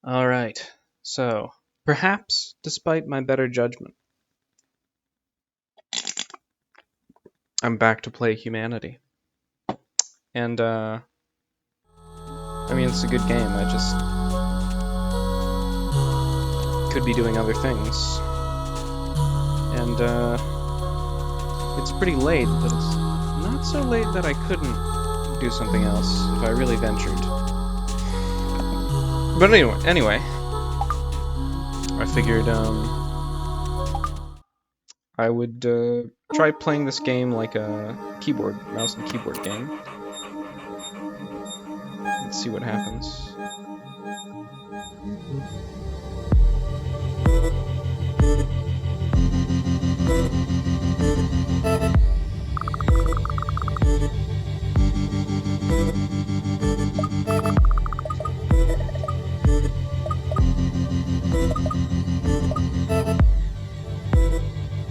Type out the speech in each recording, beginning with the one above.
Alright, so, perhaps, despite my better judgment, I'm back to play Humanity. And, I mean, it's a good game, I just could be doing other things. And, it's pretty late, but it's not so late that I couldn't do something else if I really ventured. But anyway, I figured, I would, try playing this game like a mouse and keyboard game. Let's see what happens.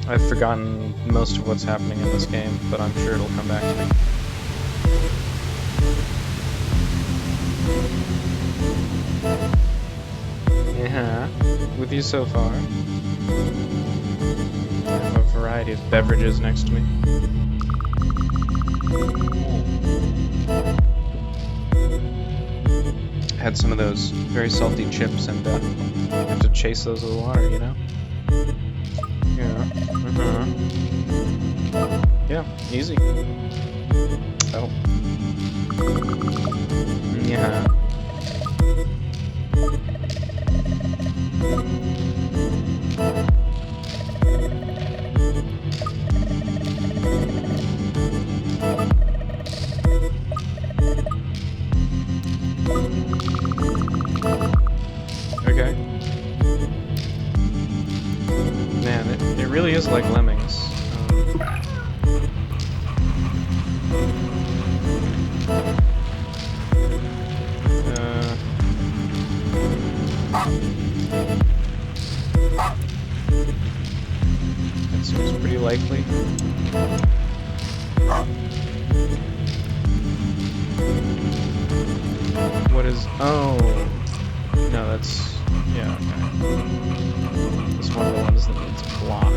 I've forgotten most of what's happening in this game, but I'm sure it'll come back to me. Yeah, with you so far. I have a variety of beverages next to me. I had some of those very salty chips, and I have to chase those with water, you know? Yeah. Yeah, easy. Oh. Yeah. Okay. Man, it really is like Lemmings. That seems pretty likely. What is... Oh! No, that's... Yeah, okay. It's one of the ones that needs a block.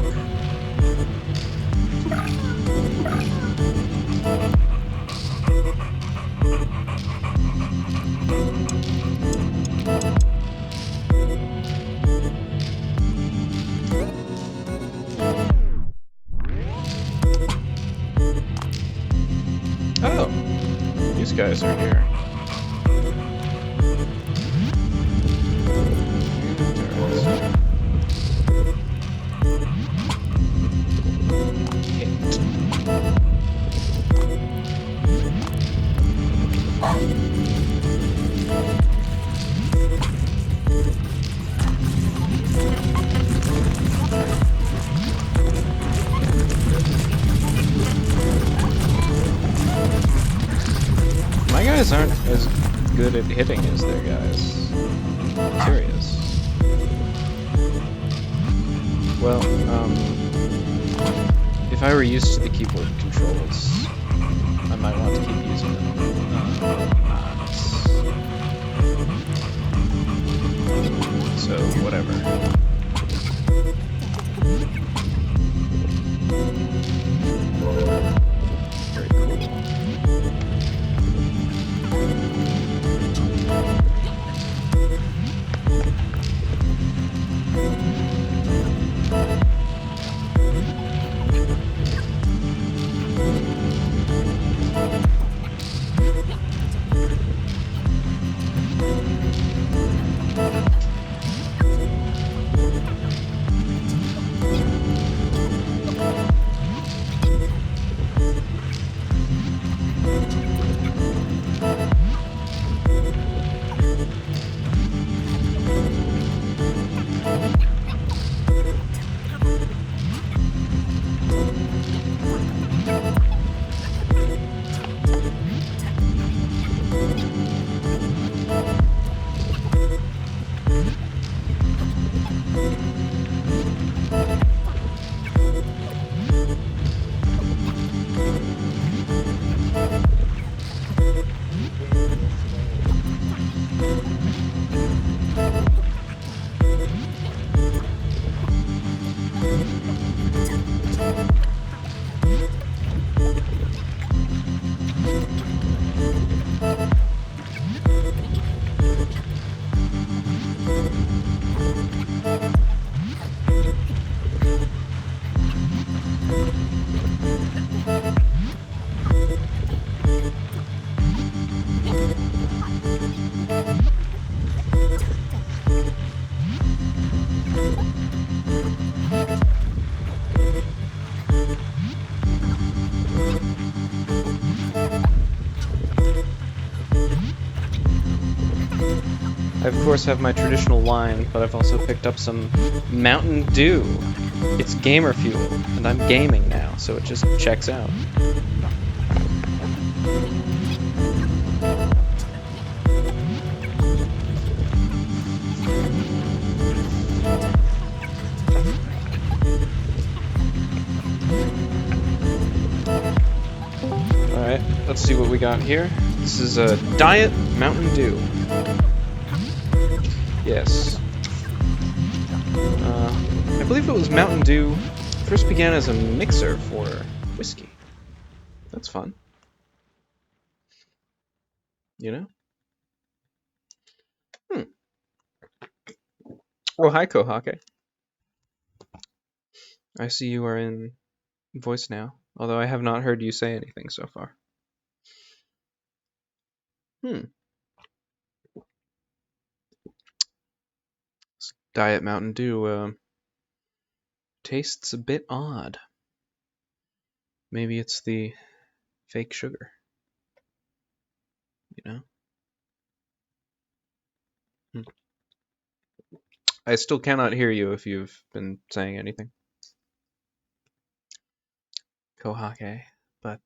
Oh! These guys are here. My guys aren't as good at hitting as their guys. I'm curious. Well, if I were used to the keyboard controls, I might want to keep using them. So, whatever. Very cool. I of course have my traditional wine, but I've also picked up some Mountain Dew. It's gamer fuel, and I'm gaming now, so it just checks out. Alright, let's see what we got here. This is a Diet Mountain Dew. Yes. I believe it was Mountain Dew first began as a mixer for whiskey. That's fun. You know? Oh, hi, Kohake. I see you are in voice now, although I have not heard you say anything so far. Diet Mountain Dew tastes a bit odd. Maybe it's the fake sugar. You know? I still cannot hear you if you've been saying anything, Kohake, but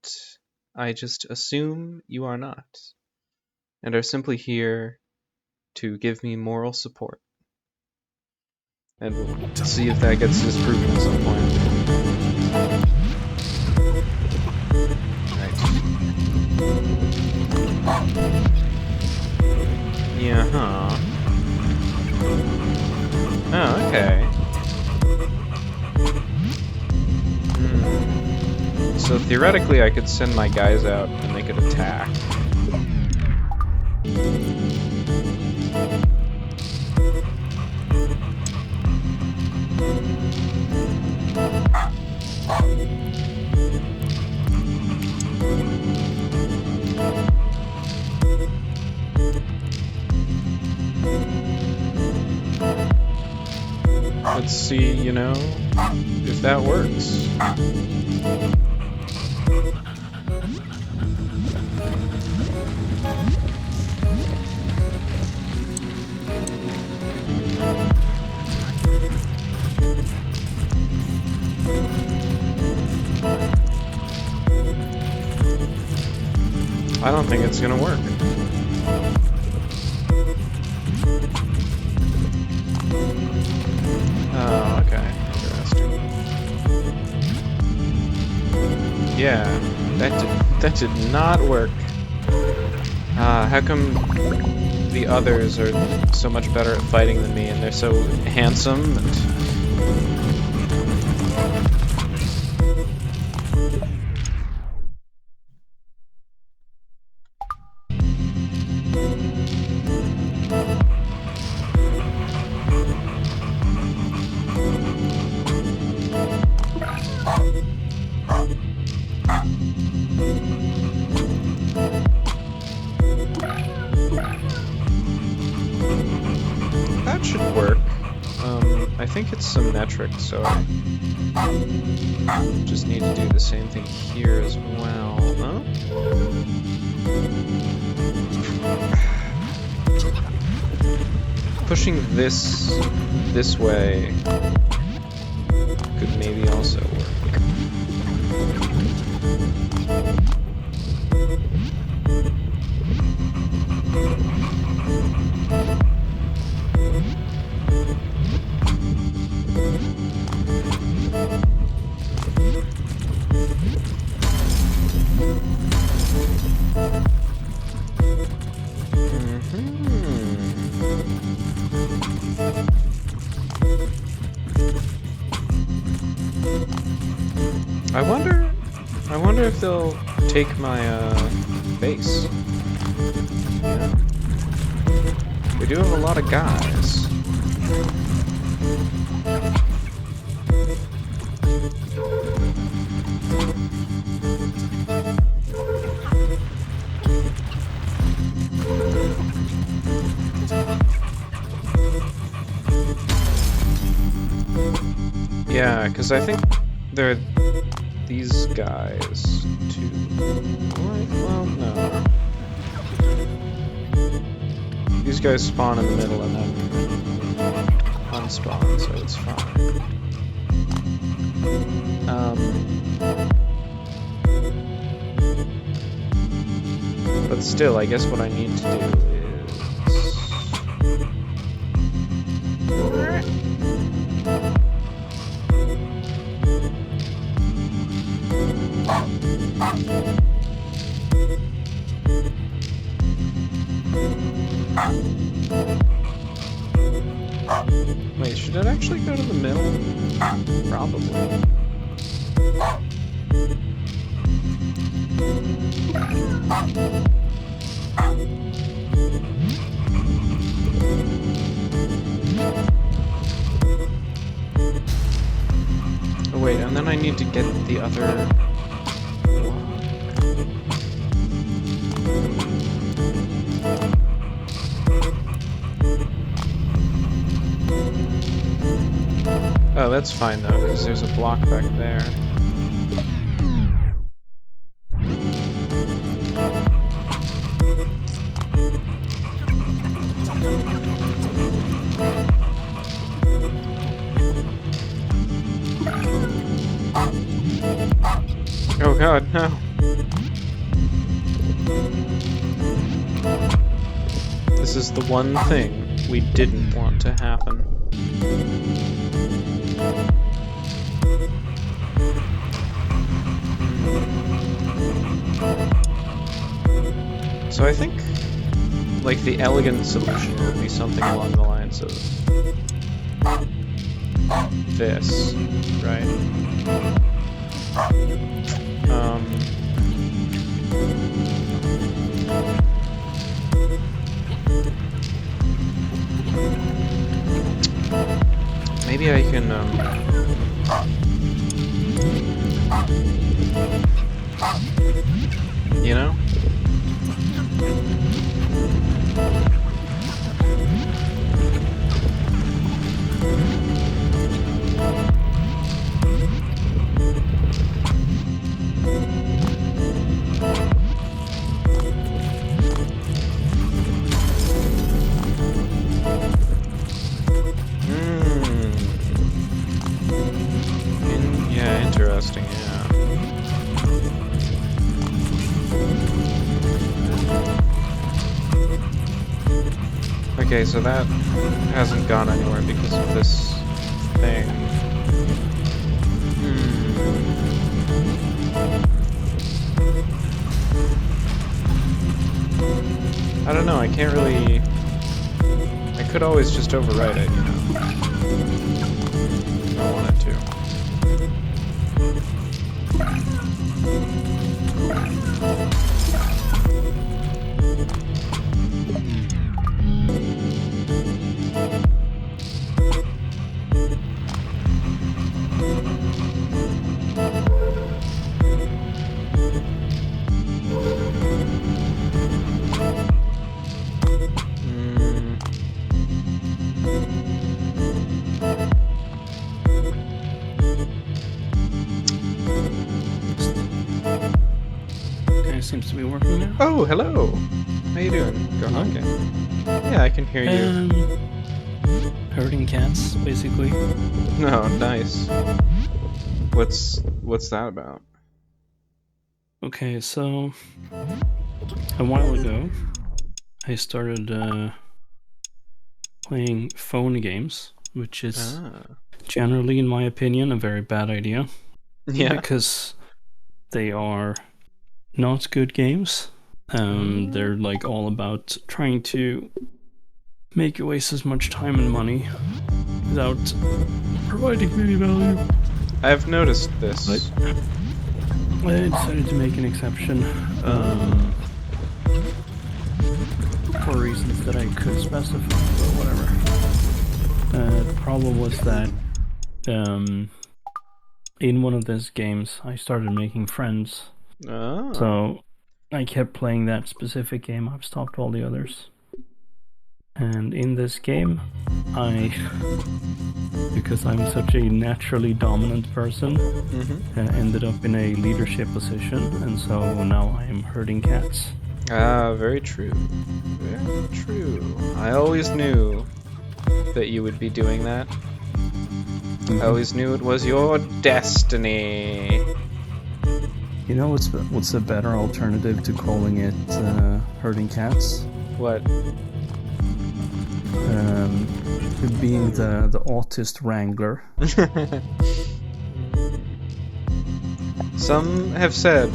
I just assume you are not, and are simply here to give me moral support. And we'll see if that gets disproven at some point. Right. Yeah, huh. Oh, okay. So theoretically I could send my guys out and they could attack. Let's see, you know, if that works. I don't think it's gonna work. Oh, okay. Interesting. Yeah, that did not work. How come the others are so much better at fighting than me, and they're so handsome and... That should work. I think it's symmetric, so I just need to do the same thing here as well. Huh? Pushing this way could maybe also work. I wonder if they'll take my base. Yeah. We do have a lot of guys. Yeah, because I think they're these guys too. Well, no. These guys spawn in the middle and then unspawn, so it's fine. But still, I guess what I need to do is... Wait, should it actually go to the middle? Probably. Oh wait, and then I need to get the other... Oh, that's fine though, because there's a block back there. Oh god, no. This is the one thing we didn't want to happen. So I think, like, the elegant solution would be something along the lines of this, right? Maybe I can, you know? Yeah, interesting, yeah. Okay, so that hasn't gone anywhere because of this thing. I don't know, I can't really... I could always just overwrite it, you know? If I wanted to. Seems to be working now. Oh, hello! How you doing? Go honking. Yeah, I can hear you. Herding cats, basically. No, nice. What's that about? Okay, so a while ago, I started playing phone games, which is generally, in my opinion, a very bad idea. Yeah. Because they are not good games. They're like all about trying to make you waste as much time and money without providing any value. I've noticed this. But I decided to make an exception for reasons that I could specify, but whatever. The problem was that in one of those games I started making friends. Oh. So I kept playing that specific game. I've stopped all the others. And in this game, because I'm such a naturally dominant person, ended up in a leadership position, and so now I am herding cats. Ah, very true. Very true. I always knew that you would be doing that. I always knew it was your destiny. You know what's a better alternative to calling it herding cats? What? Being the autist wrangler. Some have said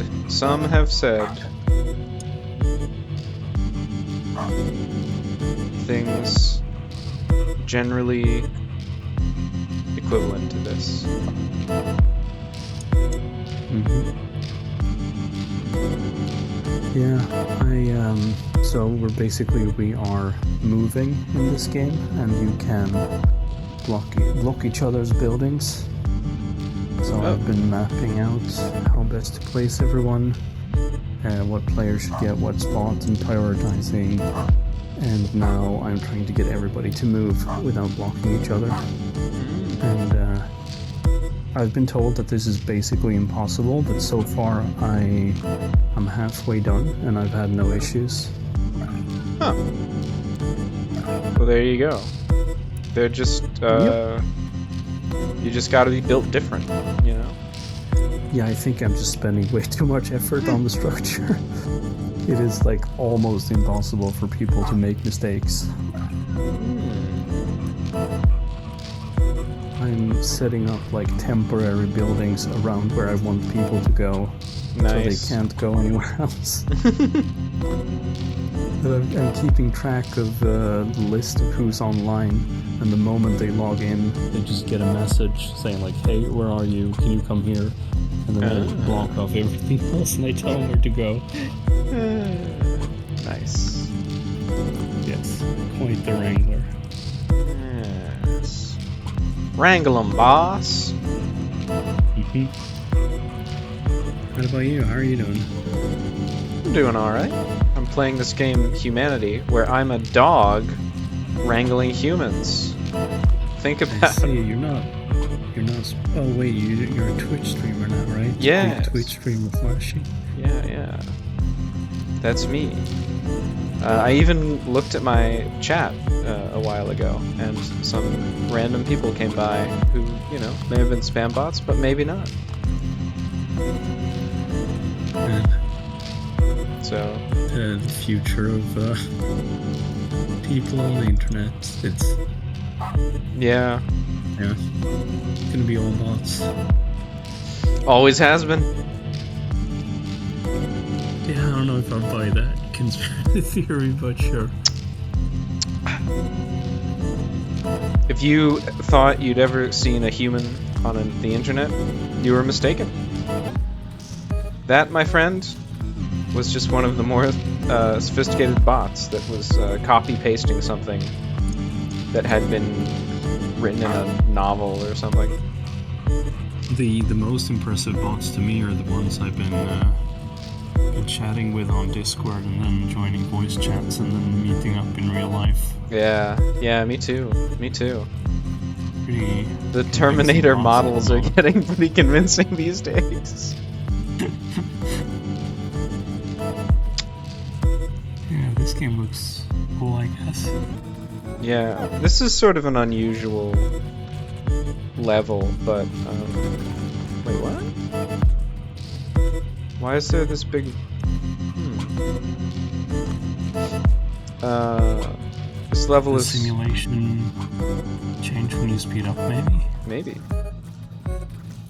things generally equivalent to this. Yeah, so we are moving in this game, and you can block each other's buildings. So I've been mapping out how best to place everyone, what players should get what spot, and prioritizing. And now I'm trying to get everybody to move without blocking each other. And I've been told that this is basically impossible, but so far I'm halfway done, and I've had no issues. Huh. Well, there you go. They're just, you just gotta be built different, you know? Yeah, I think I'm just spending way too much effort on the structure. It is, like, almost impossible for people to make mistakes. I'm setting up, like, temporary buildings around where I want people to go. Nice. So they can't go anywhere else. I'm keeping track of the list of who's online, and the moment they log in, they just get a message saying, like, hey, where are you? Can you come here? And then they block off everything else, and they tell them where to go. Nice. Yes, quite the wrangler. Yes. Wrangle 'em, boss. What about you? How are you doing? I'm doing alright. I'm playing this game, Humanity, where I'm a dog wrangling humans. Think about I see, you're not... Oh wait, you're a Twitch streamer now, right? Yeah. Twitch streamer Flashy. Yeah. That's me. I even looked at my chat a while ago, and some random people came by who, you know, may have been spam bots, but maybe not. So... the future of people on the internet. It's... Yeah. It's gonna be all bots. Always has been. Yeah, I don't know if I'll buy that conspiracy theory, but sure. If you thought you'd ever seen a human on the internet, you were mistaken. That, my friend, was just one of the more sophisticated bots that was copy-pasting something that had been written in a novel or something. The most impressive bots to me are the ones I've been chatting with on Discord, and then joining voice chats, and then meeting up in real life. Yeah, me too. Pretty The Terminator models are getting pretty convincing these days. Yeah, this game looks cool, I guess. Yeah, this is sort of an unusual level, but, wait, what? Why is there this big... This level is... simulation change when you speed up, maybe?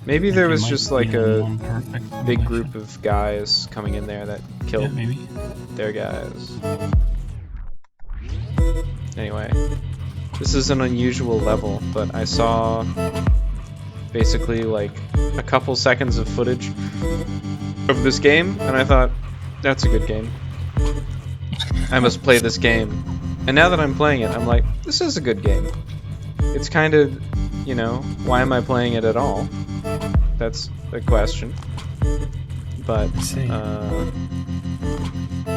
Maybe there was just like a big simulation. group of guys coming in there that killed maybe. their guys. Anyway, this is an unusual level, but I saw basically like a couple seconds of footage of this game, and I thought, that's a good game. I must play this game. And now that I'm playing it, I'm like, this is a good game. It's kind of, you know, why am I playing it at all? That's a question. But,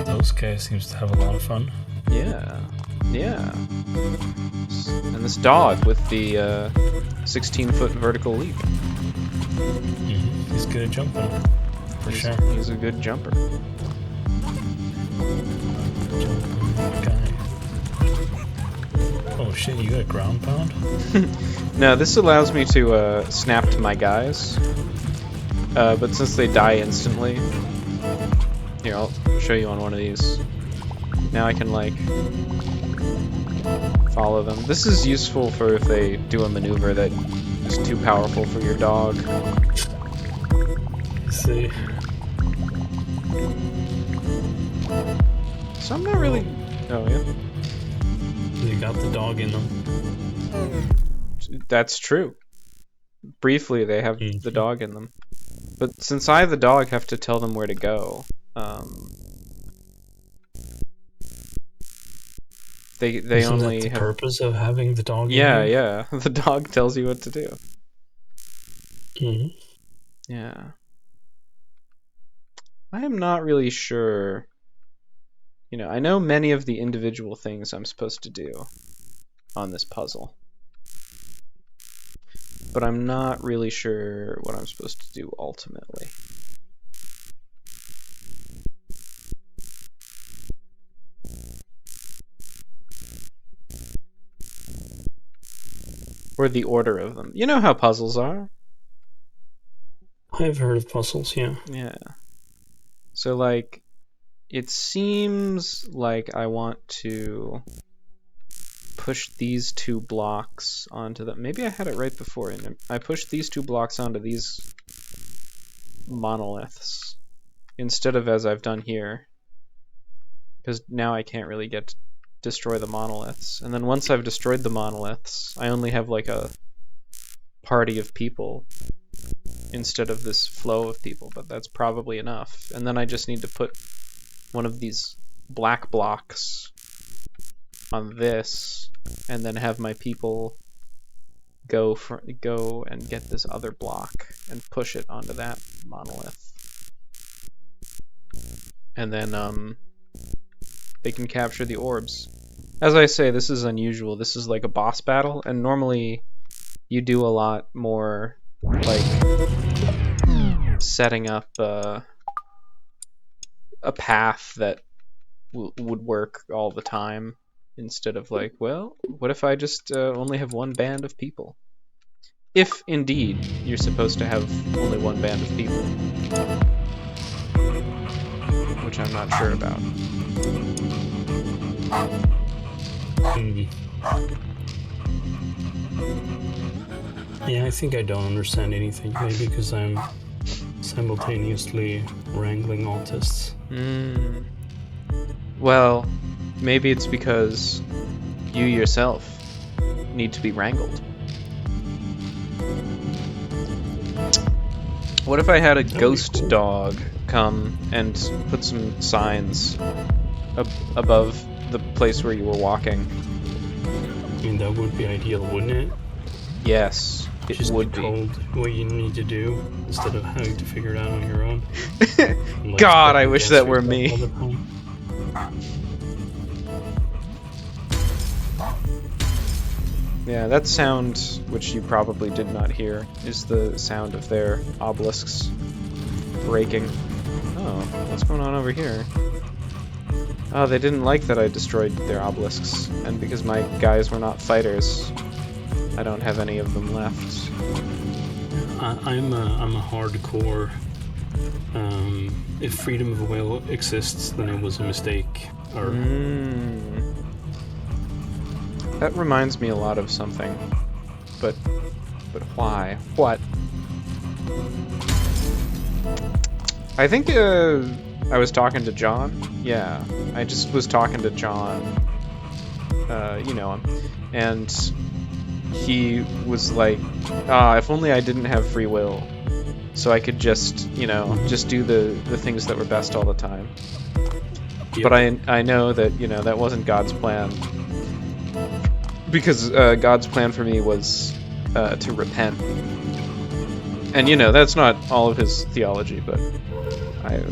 those guys seems to have a lot of fun. Yeah. And this dog with the 16-foot vertical leap. He's good at jumping, for sure. He's a good jumper. Okay. Oh shit, you got ground pound? No, this allows me to snap to my guys. But since they die instantly, here, I'll show you on one of these. Now I can, like, follow them. This is useful for if they do a maneuver that is too powerful for your dog. Let's see. So I'm not really... Oh, yeah. They got the dog in them. That's true. Briefly, they have the dog in them. But since I, the dog, have to tell them where to go, they Isn't only that the have... purpose of having the dog Yeah, in yeah. The dog tells you what to do. Mm-hmm. Yeah. I am not really sure. You know, I know many of the individual things I'm supposed to do on this puzzle. But I'm not really sure what I'm supposed to do ultimately. Or the order of them. You know how puzzles are? I've heard of puzzles, yeah. Yeah. So, like, it seems like I want to push these 2 blocks onto them. Maybe I had it right before. And I pushed these 2 blocks onto these monoliths instead of as I've done here. Because now I can't really get to destroy the monoliths. And then once I've destroyed the monoliths, I only have like a party of people instead of this flow of people, but that's probably enough. And then I just need to put one of these black blocks on this, and then have my people go and get this other block and push it onto that monolith. And then they can capture the orbs. As I say, this is unusual. This is like a boss battle, and normally you do a lot more like setting up a path that would work all the time, instead of like, well, what if I just only have one band of people? If indeed you're supposed to have only one band of people, which I'm not sure about. Yeah, I think I don't understand anything, maybe because I'm simultaneously wrangling autists. Well, maybe it's because you yourself need to be wrangled. What if I had a ghost dog come and put some signs above the place where you were walking? I mean, that would be ideal, wouldn't it? Yes, it Just would be be. told what you need to do instead of having to figure it out on your own. God, I wish that were me. Yeah, that sound, which you probably did not hear, is the sound of their obelisks breaking. Oh, what's going on over here? Oh, they didn't like that I destroyed their obelisks, and because my guys were not fighters, I don't have any of them left. I'm a hardcore. If freedom of will exists, then it was a mistake. Or That reminds me a lot of something, but why? What? I think I was talking to John. Yeah, I just was talking to John. You know him, and he was like, if only I didn't have free will, so I could just, you know, just do the things that were best all the time. Yep. But I know that, you know, that wasn't God's plan. Because God's plan for me was to repent. And, you know, that's not all of his theology, but I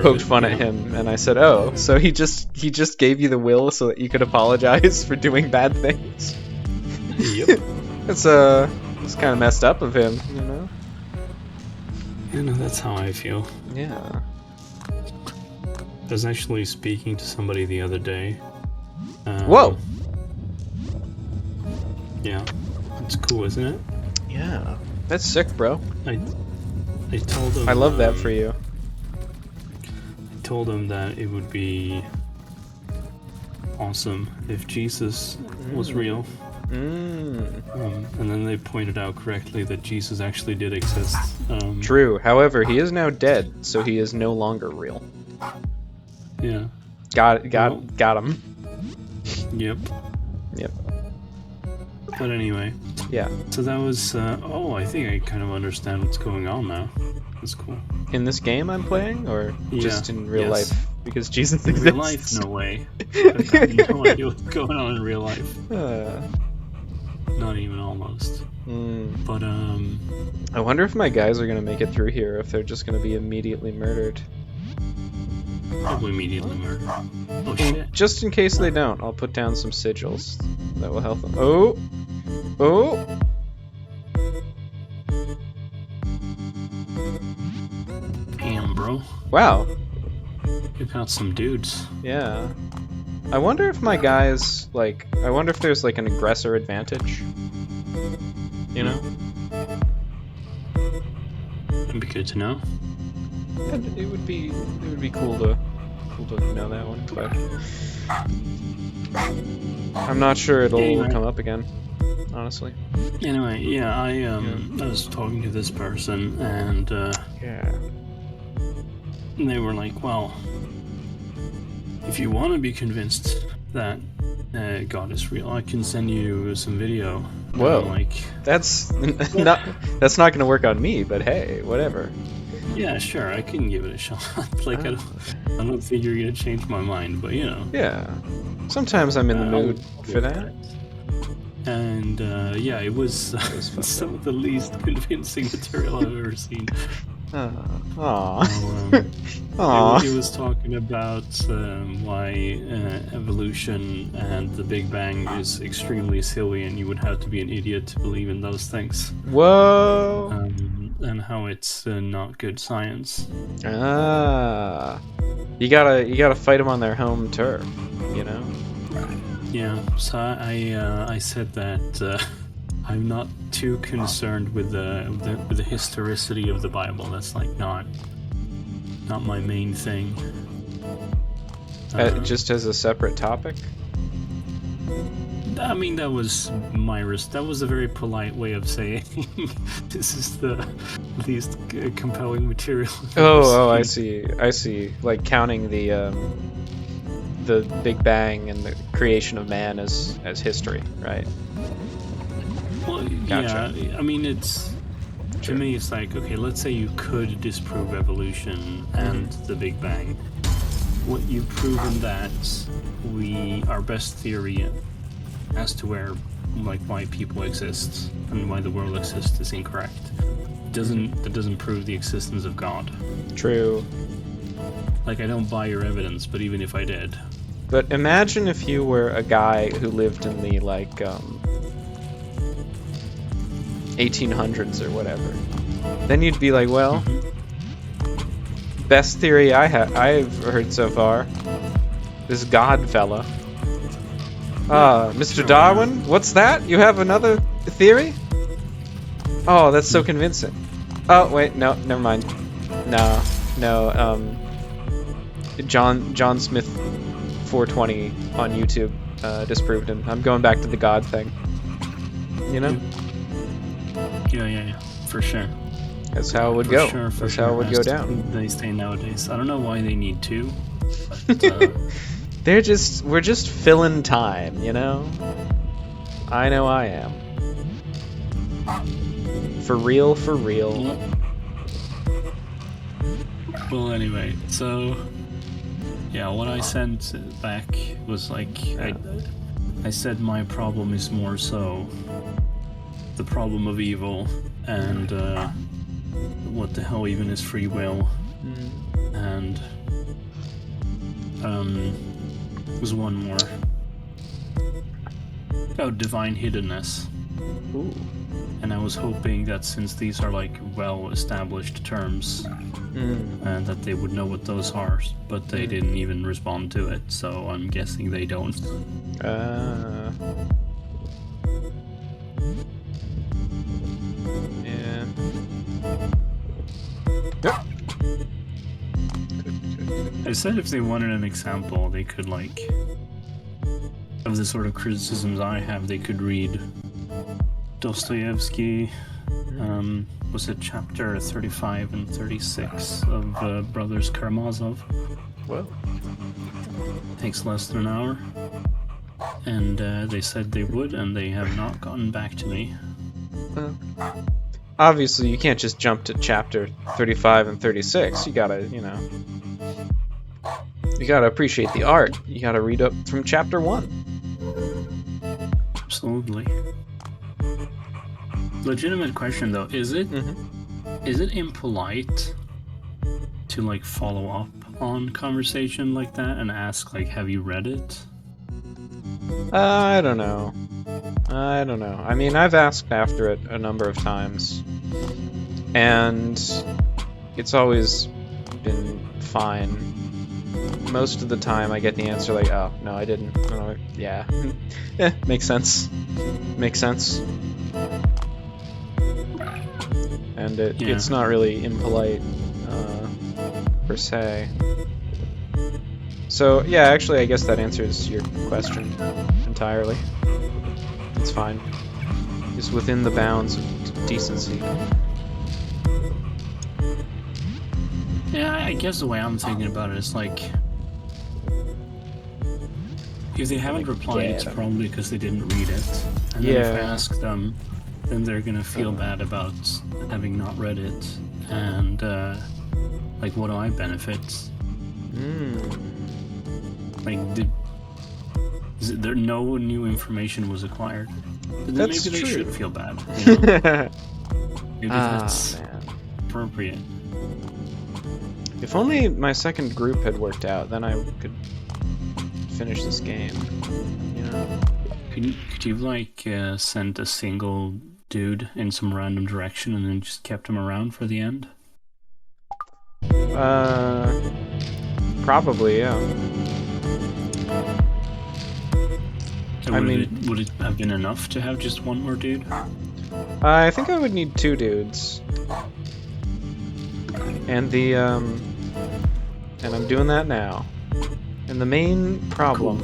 poked fun at him, and I said, oh, so he just gave you the will so that you could apologize for doing bad things? Yep. It's kind of messed up of him, you know? Yeah, no, that's how I feel. Yeah. was actually speaking to somebody the other day. Whoa! Yeah, it's cool, isn't it? Yeah, that's sick, bro. I told him. I love that for you. I told him that it would be awesome if Jesus was real. And then they pointed out correctly that Jesus actually did exist. True. However, he is now dead, so he is no longer real. Yeah. Got him. Yep. Yep. But anyway. Yeah. So that was. I think I kind of understand what's going on now. That's cool. In this game I'm playing, or just in real life? Because Jesus in exists. real life, no way. I've got no idea what's going on in real life. Not even almost. But I wonder if my guys are gonna make it through here, or if they're just gonna be immediately murdered. Probably immediately murdered. Oh shit. Just in case they don't, I'll put down some sigils that will help them. Oh! Oh! Damn, bro. Wow. You got some dudes. Yeah. I wonder if my guys, like, I wonder if there's, like, an aggressor advantage. You know? That'd be good to know. And it would be cool to know that one, but I'm not sure it'll come up again, honestly. Anyway, yeah, I was talking to this person, and they were like, well, if you want to be convinced that God is real, I can send you some video. Whoa, like that's not gonna work on me, but hey, whatever. Yeah, sure, I can give it a shot. Like, I don't think you're gonna change my mind, but you know. Yeah, sometimes I'm in the mood for that. And yeah, it was some of the least convincing material I've ever seen. It was talking about why evolution and the Big Bang is extremely silly, and you would have to be an idiot to believe in those things. Whoa! And how it's not good science. You gotta fight them on their home turf, you know. Yeah. So I said that. I'm not too concerned with the historicity of the Bible. That's like not my main thing. Just as a separate topic. I mean, that was that was a very polite way of saying this is the least compelling material. Oh, I see. Like counting the Big Bang and the creation of man as history, right? Well, Gotcha. yeah, I mean, it's to me, it's like, okay, let's say you could disprove evolution and the Big Bang. What you've proven that our best theory as to why people exist and why the world exists is incorrect. That doesn't prove the existence of God. True. Like, I don't buy your evidence, but even if I did. But imagine if you were a guy who lived in the 1800s or whatever. Then you'd be like, well, best theory I've heard so far, this God fella. Mr. Darwin, what's that? You have another theory? Oh, that's so convincing. Oh, wait, no, never mind. No, John Smith 420 on YouTube disproved him. I'm going back to the God thing. You know? Yeah, for sure. That's how it would go. That's how it would go down. They say nowadays. I don't know why they need to. But, we're just filling time, you know? I know I am. For real. Well, anyway, so yeah, what I sent back was like, I said my problem is more so the problem of evil and what the hell even is free will, and was one more about divine hiddenness. Ooh. And I was hoping that since these are like well-established terms, and that they would know what those are, but they didn't even respond to it, so I'm guessing they don't. Yeah. I said if they wanted an example, they could, like, of the sort of criticisms I have, they could read Dostoevsky, was it chapter 35 and 36 of Brothers Karamazov? Well. Takes less than an hour. And they said they would, and they have not gotten back to me. Obviously, you can't just jump to chapter 35 and 36. You gotta, you know... You gotta appreciate the art. You gotta read up from chapter 1. Absolutely. Legitimate question though, is it impolite to like follow up on conversation like that and ask like, have you read it? I don't know. I mean, I've asked after it a number of times, and it's always been fine. Most of the time I get the answer like, oh, no, I didn't. Oh, yeah. Makes sense. Makes sense. And it's not really impolite, per se. So, yeah, actually, I guess that answers your question entirely. It's fine. It's within the bounds of decency. Yeah, I guess the way I'm thinking about it is like, if they haven't replied, it's probably because they didn't read it. And then if I ask them, then they're gonna feel bad about having not read it. And, like, what do I benefit? Like, no new information was acquired? But then That's maybe they true. should feel bad. You know? Maybe that's appropriate. If only my second group had worked out, then I could finish this game. You know? Could you like send a single dude in some random direction and then just kept him around for the end? Probably, yeah. So would it have been enough to have just one more dude? I think I would need 2 dudes. And the, and I'm doing that now. And the main problem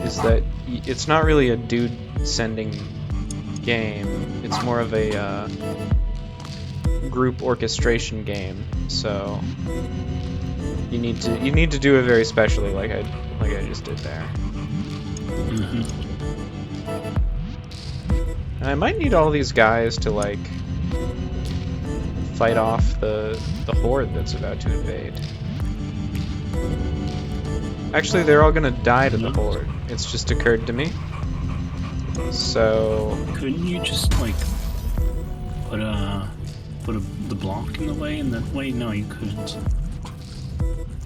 is that it's not really a dude sending game. It's more of a group orchestration game. So you need to do it very specially, like I just did there. And I might need all these guys to like fight off the horde that's about to invade. Actually, they're all gonna die to the horde. It's just occurred to me. So couldn't you just like put the block in the way? And that way, no, you couldn't.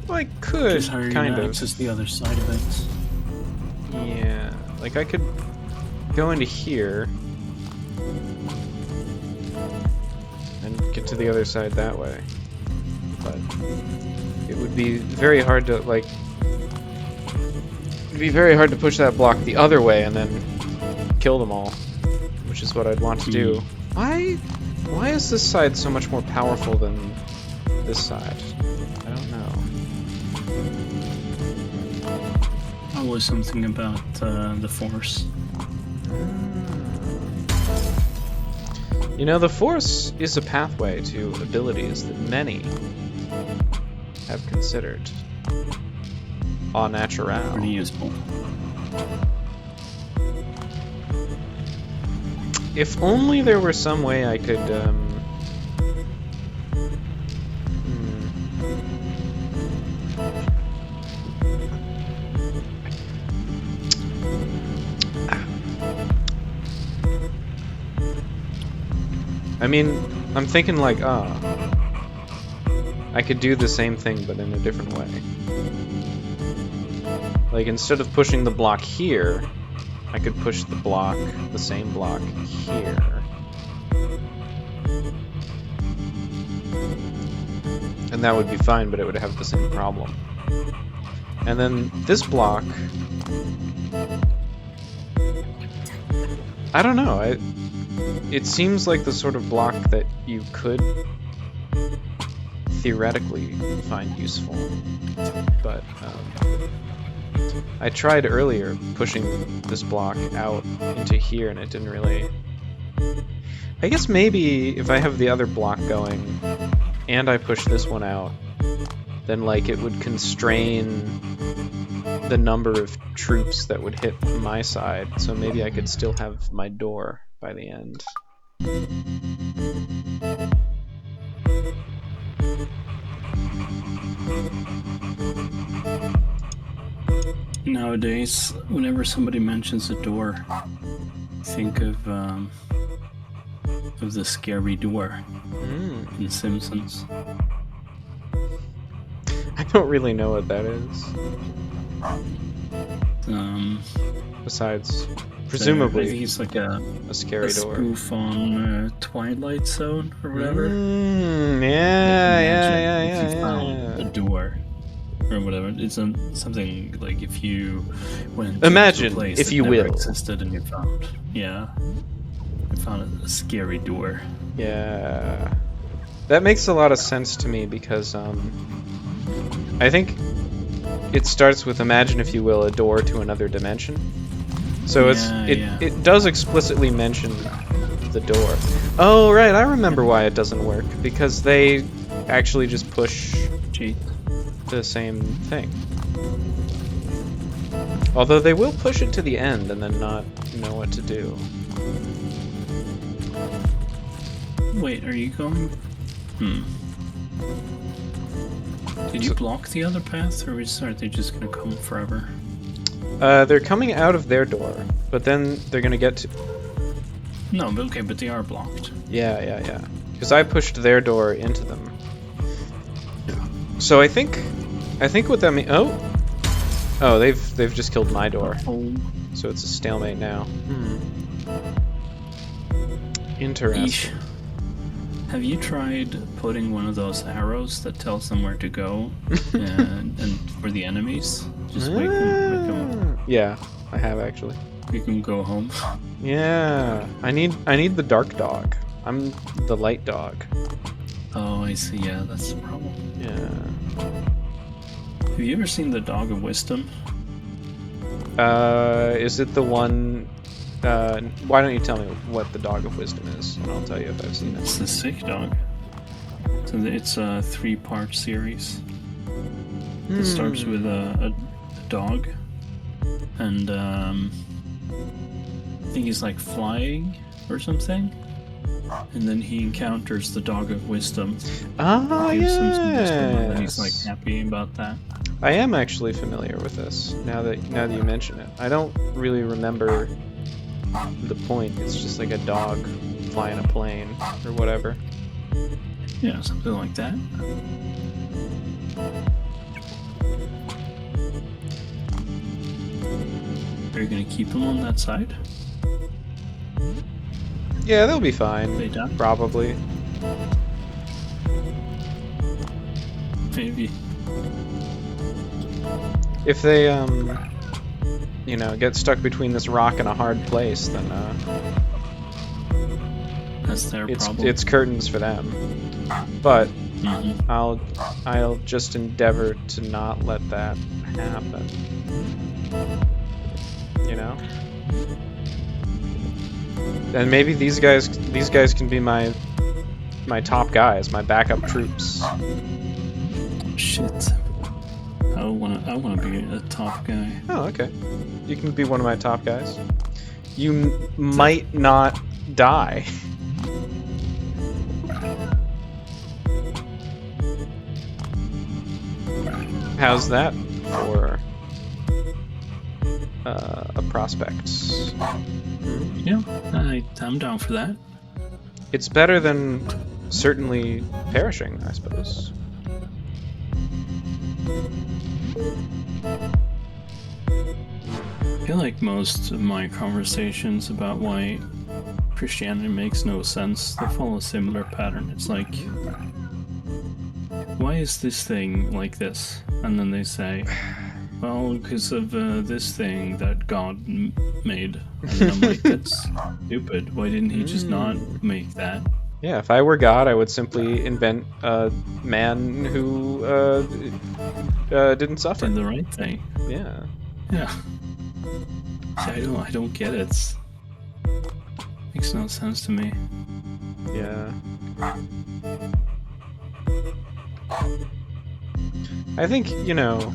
Well, I could just kind of access the other side of it. Yeah, like I could go into here and get to the other side that way, but it would be very hard to like. It'd be very hard to push that block the other way and then kill them all, which is what I'd want to do. Why is this side so much more powerful than this side? I don't know. Always something about the Force. You know, the Force is a pathway to abilities that many have considered au naturel. Pretty useful. If only there were some way I could, I mean, I'm thinking like, I could do the same thing but in a different way. Like, instead of pushing the block here, I could push the same block here. And that would be fine, but it would have the same problem. And then this block... I don't know, it seems like the sort of block that you could theoretically find useful. But I tried earlier pushing this block out into here and it didn't really... I guess maybe if I have the other block going and I push this one out, then like it would constrain the number of troops that would hit my side, so maybe I could still have my door by the end. Nowadays, whenever somebody mentions a door, think of the scary door in Simpsons. I don't really know what that is. Besides, presumably, I think it's like a scary door. Spoof on Twilight Zone or whatever. Yeah. If you found a door or whatever, it's something like if you went Imagine, to a place if that you never will, existed and you found a scary door. Yeah, that makes a lot of sense to me because I think it starts with imagine, if you will, a door to another dimension. So it does explicitly mention the door. Oh right, I remember why it doesn't work, because they actually just push the same thing. Although they will push it to the end and then not know what to do. Wait, are you going? Did you block the other path, or are they just gonna come forever? They're coming out of their door, but then they're gonna get to... No, but okay, but they are blocked. Yeah. Because I pushed their door into them. So I think what that means... Oh, they've just killed my door. So it's a stalemate now. Interesting. Have you tried putting one of those arrows that tells them where to go and for the enemies? Just make them yeah, I have actually. make them go home. Yeah, I need the dark dog. I'm the light dog. Oh, I see. Yeah, that's the problem. Yeah. Have you ever seen the Dog of Wisdom? Is it the one? Why don't you tell me what the Dog of Wisdom is, and I'll tell you if I've seen it. It's the sick dog. So it's a 3-part series. It starts with a dog, and I think he's like flying or something, and then he encounters the Dog of Wisdom. Ah, Gives him some wisdom, and then yes. he's like happy about that. I am actually familiar with this now that you mention it. I don't really remember the point. It's just like a dog flying a plane or whatever. Yeah, something like that. Are you gonna keep him on that side? Yeah, they'll be fine. They done? Probably. Maybe. If they get stuck between this rock and a hard place, then That's their problem. it's curtains for them. But Mhm. I'll just endeavor to not let that happen. You know? And maybe these guys can be my top guys, my backup troops. Shit. I wanna be a top guy. Oh, okay. You can be one of my top guys. You might not die. How's that for a prospect? Yeah, I'm down for that. It's better than certainly perishing, I suppose. feel like most of my conversations about why Christianity makes no sense, they follow a similar pattern. It's like, why is this thing like this? And then they say, well, because of this thing that God made. And then I'm like, that's stupid. Why didn't he just not make that? Yeah, if I were God, I would simply invent a man who didn't suffer. Did the right thing. Yeah. Yeah. See, I don't get it. Makes no sense to me. Yeah. I think, you know,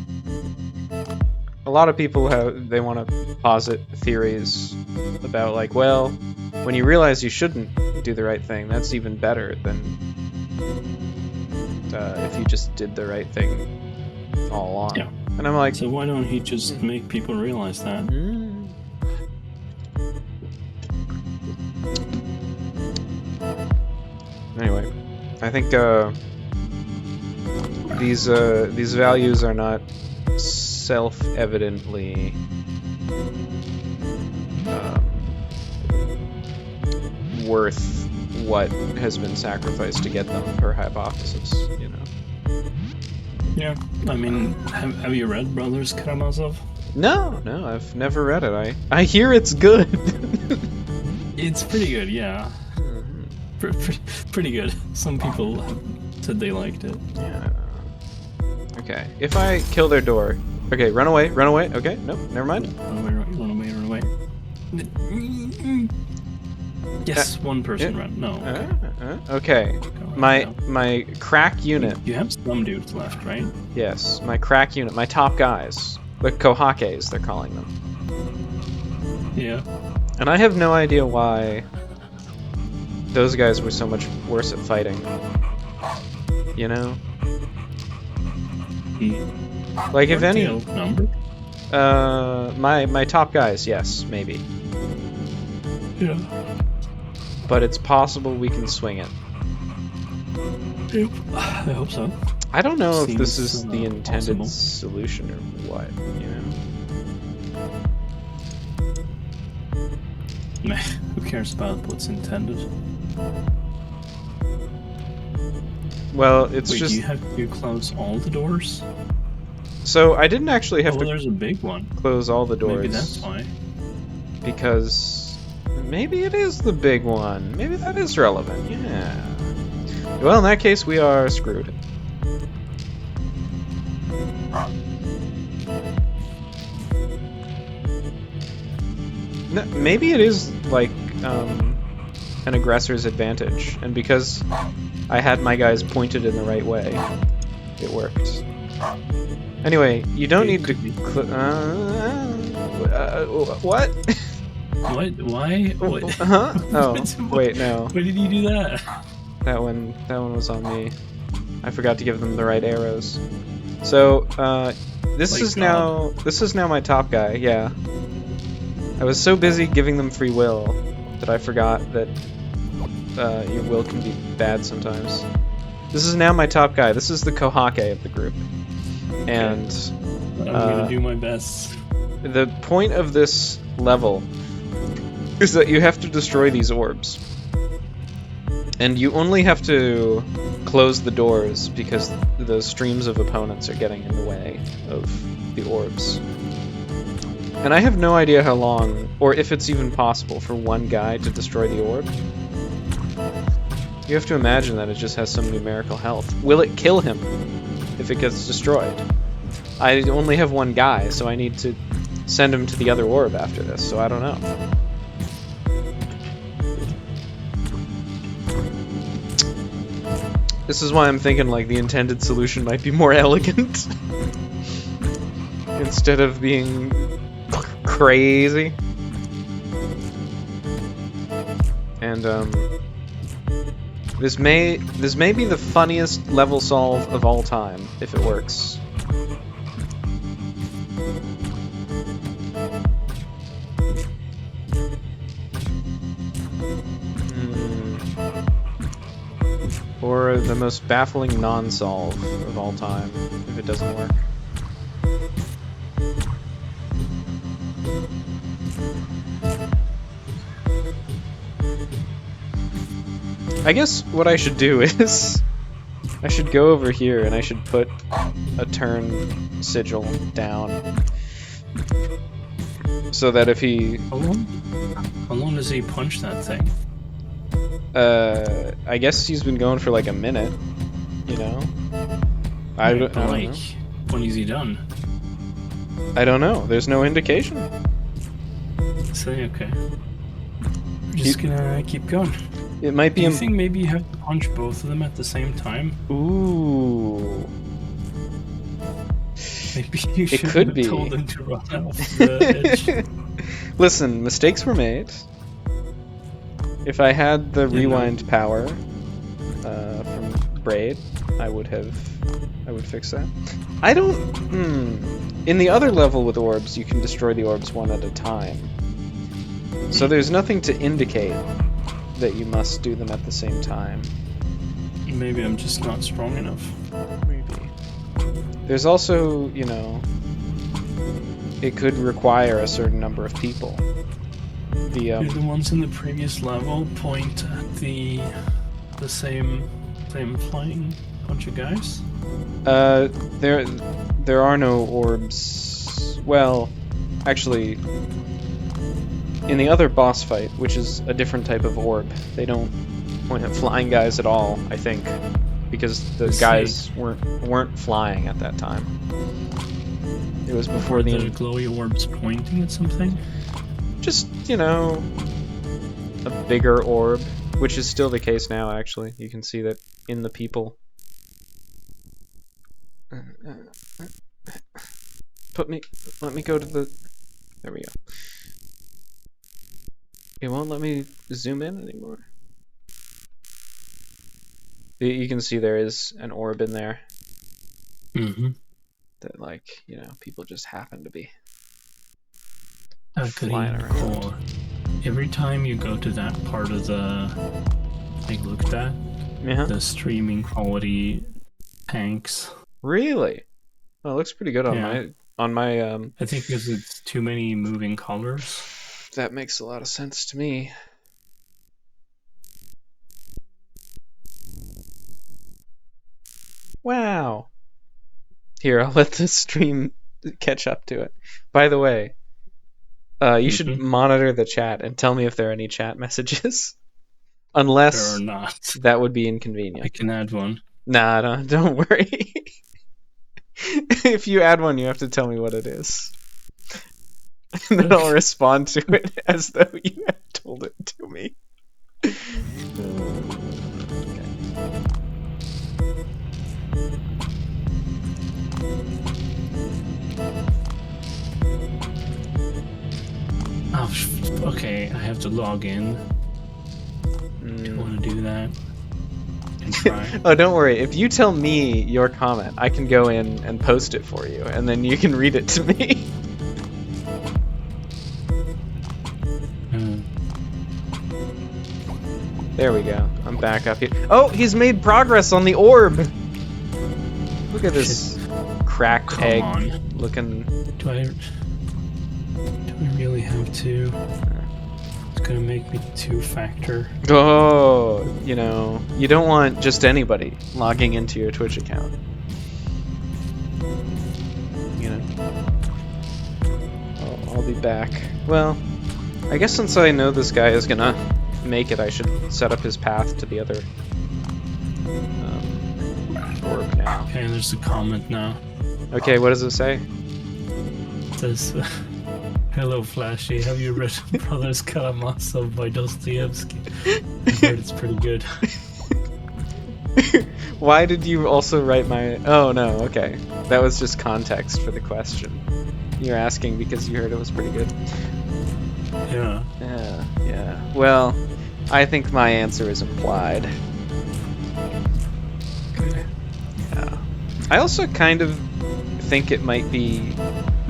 a lot of people they want to posit theories about, like, well, when you realize you shouldn't do the right thing, that's even better than if you just did the right thing all along. Yeah. And I'm like, so why don't he just make people realize that? Anyway, I think these values are not self-evidently worth what has been sacrificed to get them, per hypothesis, you know. Yeah, I mean, have you read Brothers Karamazov? No, I've never read it. I hear it's good. It's pretty good, yeah. Pretty good. Some people said they liked it. Yeah. Okay, if I kill their door... Okay, run away. Okay, nope, never mind. Run away. Yes, one person ran. No. Okay. My crack unit. You have some dudes left, right? Yes, my crack unit, my top guys. The Kohakes, they're calling them. Yeah. And I have no idea why those guys were so much worse at fighting. You know? Like, if any... number? My top guys, yes, maybe. Yeah. But it's possible we can swing it. Yep. I hope so. I don't know if Seems, this is the intended possible. solution or what, you know? Meh, who cares about what's intended? Well, it's Wait, just... do you have to close all the doors? So, I didn't actually have Oh, to there's a big one. close all the doors. Maybe that's why. Because... maybe it is the big one. Maybe that is relevant, yeah. Well, in that case, we are screwed. No, maybe it is, like, an aggressor's advantage, and because I had my guys pointed in the right way, it worked. Anyway, you don't need to... what? What? Why? What? Huh? Oh, wait, no. Why did you do that? That one was on me. I forgot to give them the right arrows. So, this is now my top guy, yeah. I was so busy giving them free will that I forgot that your will can be bad sometimes. This is now my top guy. This is the Kohake of the group. And I'm gonna do my best. the point of this level is that you have to destroy these orbs. And you only have to close the doors because the streams of opponents are getting in the way of the orbs. And I have no idea how long, or if it's even possible, for one guy to destroy the orb. You have to imagine that it just has some numerical health. Will it kill him if it gets destroyed? I only have one guy, so I need to send him to the other orb after this, so I don't know. This is why I'm thinking, like, the intended solution might be more elegant. Instead of being crazy. And, this may be the funniest level solve of all time, if it works. Or the most baffling non-solve of all time, if it doesn't work. I guess what I should do is I should go over here and I should put a turn sigil down so that if he How long does he punch that thing? I guess he's been going for like a minute, you know? I don't like, know. when is he done? I don't know. There's no indication. Say, okay. We're just gonna keep going. It might be. Do you think maybe you have to punch both of them at the same time? Ooh. Maybe you should could have be. told him to run off the edge. Listen, mistakes were made. If I had the rewind power from Braid, I would fix that. I don't. In the other level with orbs, you can destroy the orbs one at a time. So there's nothing to indicate that you must do them at the same time. Maybe I'm just not strong enough. Maybe. There's also, you know, it could require a certain number of people. Do the ones in the previous level point at the same flying bunch of guys? There are no orbs. Well, actually, in the other boss fight, which is a different type of orb, they don't point at flying guys at all, I think, because the guys weren't flying at that time. It was before the glowy orbs pointing at something. Just, you know, a bigger orb, which is still the case now. Actually, you can see that in the people. Let me go to the. There we go. It won't let me zoom in anymore. You can see there is an orb in there. Mm-hmm. That, like, you know, people just happen to be That could flying even around. cool. Every time you go to that part of the thing, look at that. Yeah. The streaming quality tanks. Really? Well, it looks pretty good on my I think because it's too many moving colors. That makes a lot of sense to me. Wow. Here, I'll let the stream catch up to it. By the way, you should monitor the chat and tell me if there are any chat messages. Unless There are not. That would be inconvenient. I can add one. Nah, don't worry. If you add one, you have to tell me what it is. And then I'll respond to it as though you had told it to me. Oh, okay, I have to log in. Do you want to do that? And try. Oh, don't worry. If you tell me your comment, I can go in and post it for you, and then you can read it to me. There we go. I'm back up here. Oh, he's made progress on the orb! Look at this cracked egg looking... Do I really have to? It's gonna make me two-factor. Oh, you know, you don't want just anybody logging into your Twitch account. You know. I'll be back. Well, I guess since I know this guy is gonna make it, I should set up his path to the other orb now. Okay, there's a comment now. Okay, what does it say? It says, hello Flashy, have you read Brothers Karamazov by Dostoevsky? I've heard it's pretty good. Why did you also write my... Oh no, okay. That was just context for the question. You're asking because you heard it was pretty good. Yeah. Yeah. Well, I think my answer is implied. Okay. Yeah. I also kind of think it might be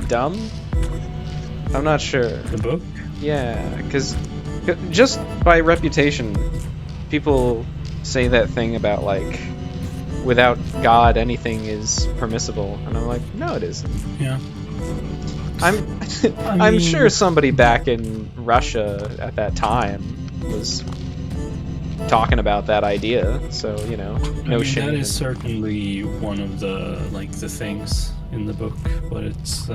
dumb. I'm not sure. The book? Yeah, because just by reputation, people say that thing about, like, without God, anything is permissible. And I'm like, no, it isn't. Yeah. I'm sure somebody back in Russia at that time was talking about that idea. So no shame. That is certainly one of the the things in the book, but it's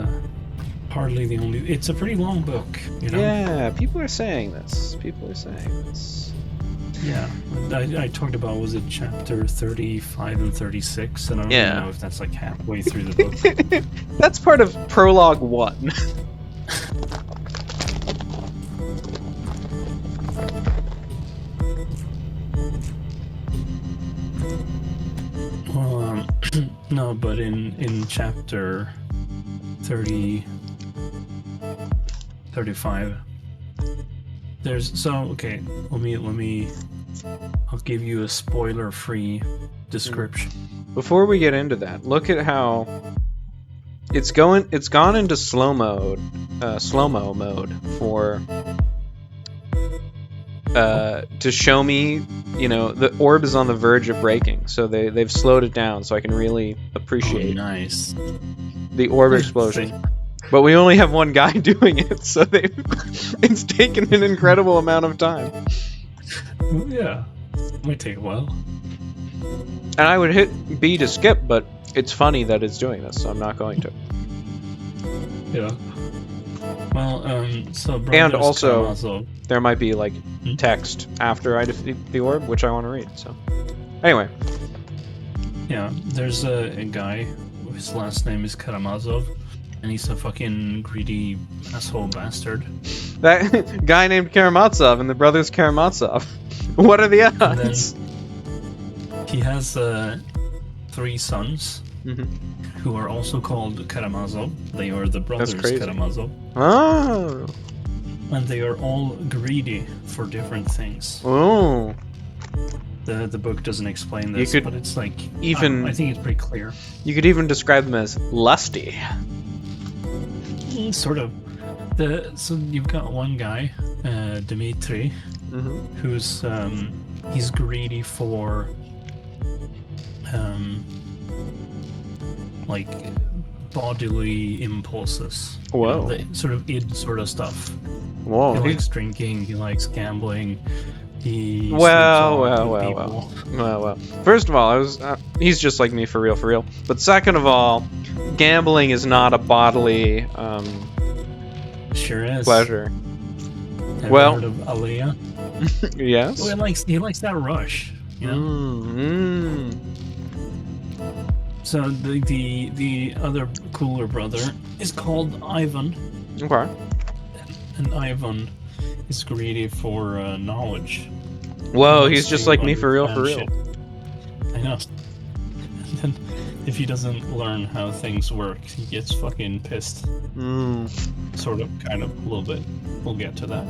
hardly the only. It's a pretty long book, Yeah, people are saying this. Yeah, I talked about, was it chapter 35 and 36, and I don't Yeah. even know if that's like halfway through the book. That's part of prologue 1. Well, no, but in chapter 30, 35, there's okay. Let me. I'll give you a spoiler-free description. Before we get into that, look at how it's gone into slow-mo mode for to show me, the orb is on the verge of breaking, so they've slowed it down so I can really appreciate Nice. the orb explosion. But we only have one guy doing it, so it's taken an incredible amount of time. Yeah, might take a while. And I would hit B to skip, but it's funny that it's doing this, so I'm not going to. Yeah. Well, so And also, Karamazov. there might be text after I defeat the orb, which I want to read. So, anyway, Yeah, there's a guy. His last name is Karamazov, and he's a fucking greedy asshole bastard. that guy named Karamazov and the brothers Karamazov. What are the odds? He has 3 sons Mhm. who are also called Karamazov. They are the brothers crazy. Karamazov, Oh, and they are all greedy for different things. oh, The book doesn't explain this, could but it's even- I think it's pretty clear. you could even describe them as lusty. Sort of. So you've got one guy, Dmitri, Mm-hmm. who's he's greedy for bodily impulses. Whoa. The sort of id sort of stuff. Whoa. He likes drinking. He likes gambling. He Well. sleeps Well. First of all, he's just like me for real. But second of all, gambling is not a bodily Sure is. pleasure. Have Well- you heard of Aliyah? Yes. Well, he likes that rush. So the other cooler brother is called Ivan, Okay. and Ivan is greedy for knowledge. Whoa, He he's wants just to like me for real. understand shit. I know. And then if he doesn't learn how things work, he gets fucking pissed. Sort of, kind of, a little bit. We'll get to that.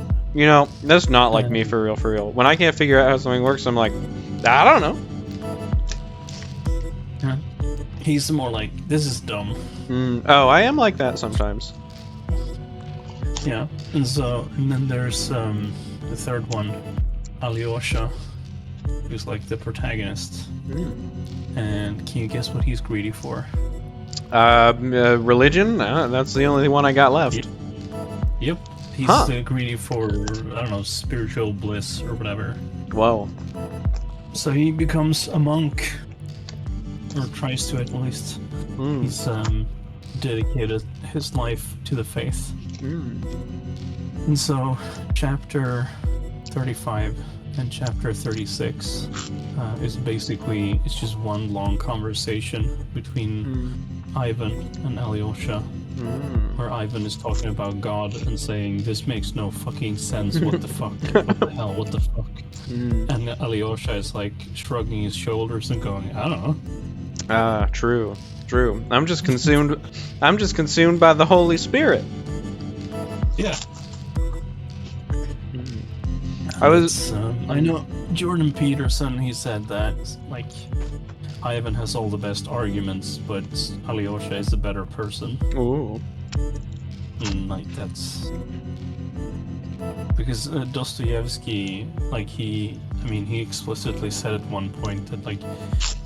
That's not like me for real. When I can't figure out how something works, I'm like, I don't know. Yeah. He's more like, this is dumb. Oh, I am like that sometimes. Yeah. And then there's the third one, Alyosha, who's like the protagonist. And can you guess what he's greedy for? Religion? That's the only one I got left. Yep. He's Huh. greedy for, I don't know, spiritual bliss or whatever. Whoa. So he becomes a monk, or tries to at least. He's dedicated his life to the faith. And so, chapter 35 and chapter 36 is basically, it's just one long conversation between Ivan and Alyosha, where Ivan is talking about God and saying, this makes no fucking sense, what the fuck, what the hell, what the fuck. And Alyosha is like shrugging his shoulders and going, I don't know. Ah, true. I'm just consumed by the Holy Spirit. Yeah. I know Jordan Peterson, he said that, Ivan has all the best arguments, but Alyosha is the better person. Ooh. And, that's... Because Dostoevsky, he explicitly said at one point that,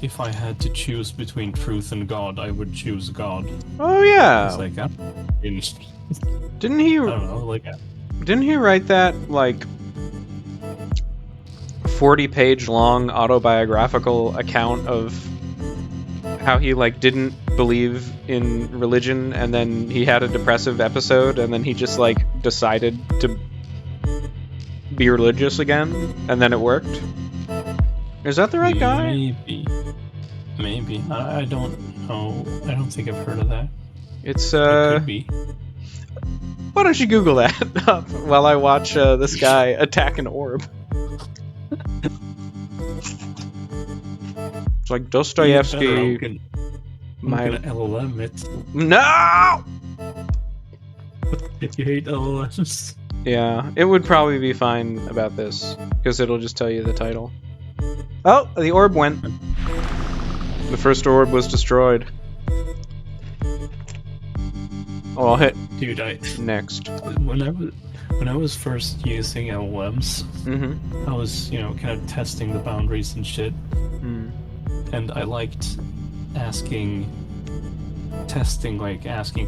if I had to choose between truth and God, I would choose God. Oh yeah. It's like, Didn't he? I don't know, Didn't he write that 40-page long autobiographical account of how he like didn't believe in religion, and then he had a depressive episode, and then he just like decided to be religious again, and then it worked. Is that the right guy? Maybe. I don't know. I don't think I've heard of that. It's It could be. Why don't you Google that up while I watch this guy attack an orb? It's like Dostoevsky. I'm gonna LLM it. No. If you hate LLMs. Yeah, it would probably be fine about this because it'll just tell you the title. Oh, the orb went. The first orb was destroyed. Oh, I'll hit Dude, next. When I was first using LLMs, Mm-hmm. I was, kind of testing the boundaries and shit. Mm. And I liked asking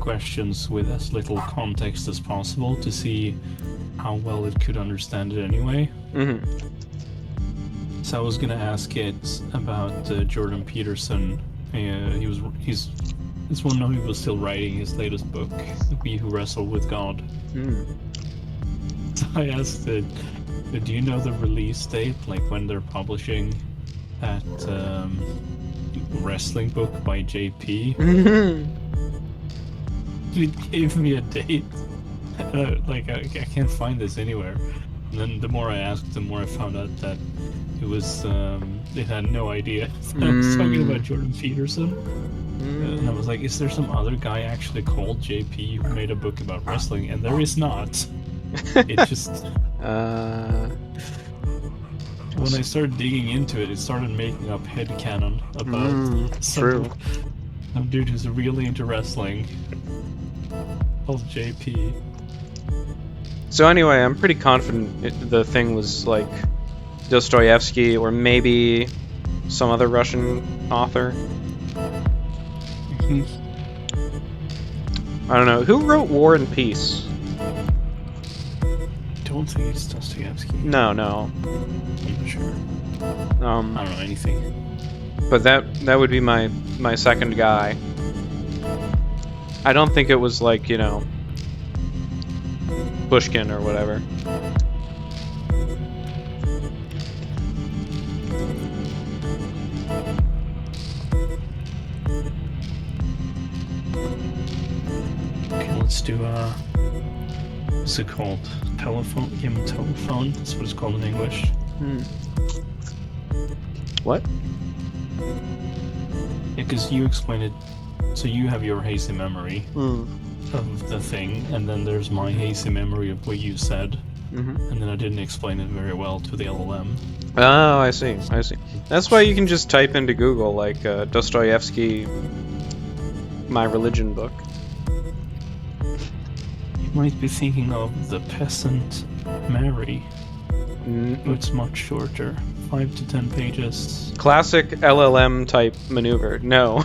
questions with as little context as possible to see how well it could understand it anyway. Mm-hmm. So I was gonna ask it about Jordan Peterson. It's when he was still writing his latest book, We Who Wrestle with God. Mm. So I asked it, do you know the release date, like when they're publishing that wrestling book by JP? Mm-hmm. It gave me a date. I can't find this anywhere. And then the more I asked, the more I found out that it was it had no idea. I was talking about Jordan Peterson. And I was like, is there some other guy actually called JP who made a book about wrestling? And there is not. It just... When I started digging into it, it started making up headcanon about some dude who's really into wrestling called JP. So anyway, I'm pretty confident the thing was like Dostoevsky or maybe some other Russian author. I don't know. Who wrote War and Peace? I don't think it's Dostoevsky. No. I'm not sure. I don't know anything. But that would be my second guy. I don't think it was like, Pushkin or whatever. Okay, let's do what's it called? Telephone? Game of telephone? That's what it's called in English. What? Yeah, because you explained it. So you have your hazy memory of the thing, and then there's my hazy memory of what you said. And then I didn't explain it very well to the LLM. Oh, I see. That's why you can just type into Google, like, Dostoevsky, My Religion book. You might be thinking of The Peasant Mary. It's much shorter. 5 to 10 pages. Classic LLM type maneuver. No.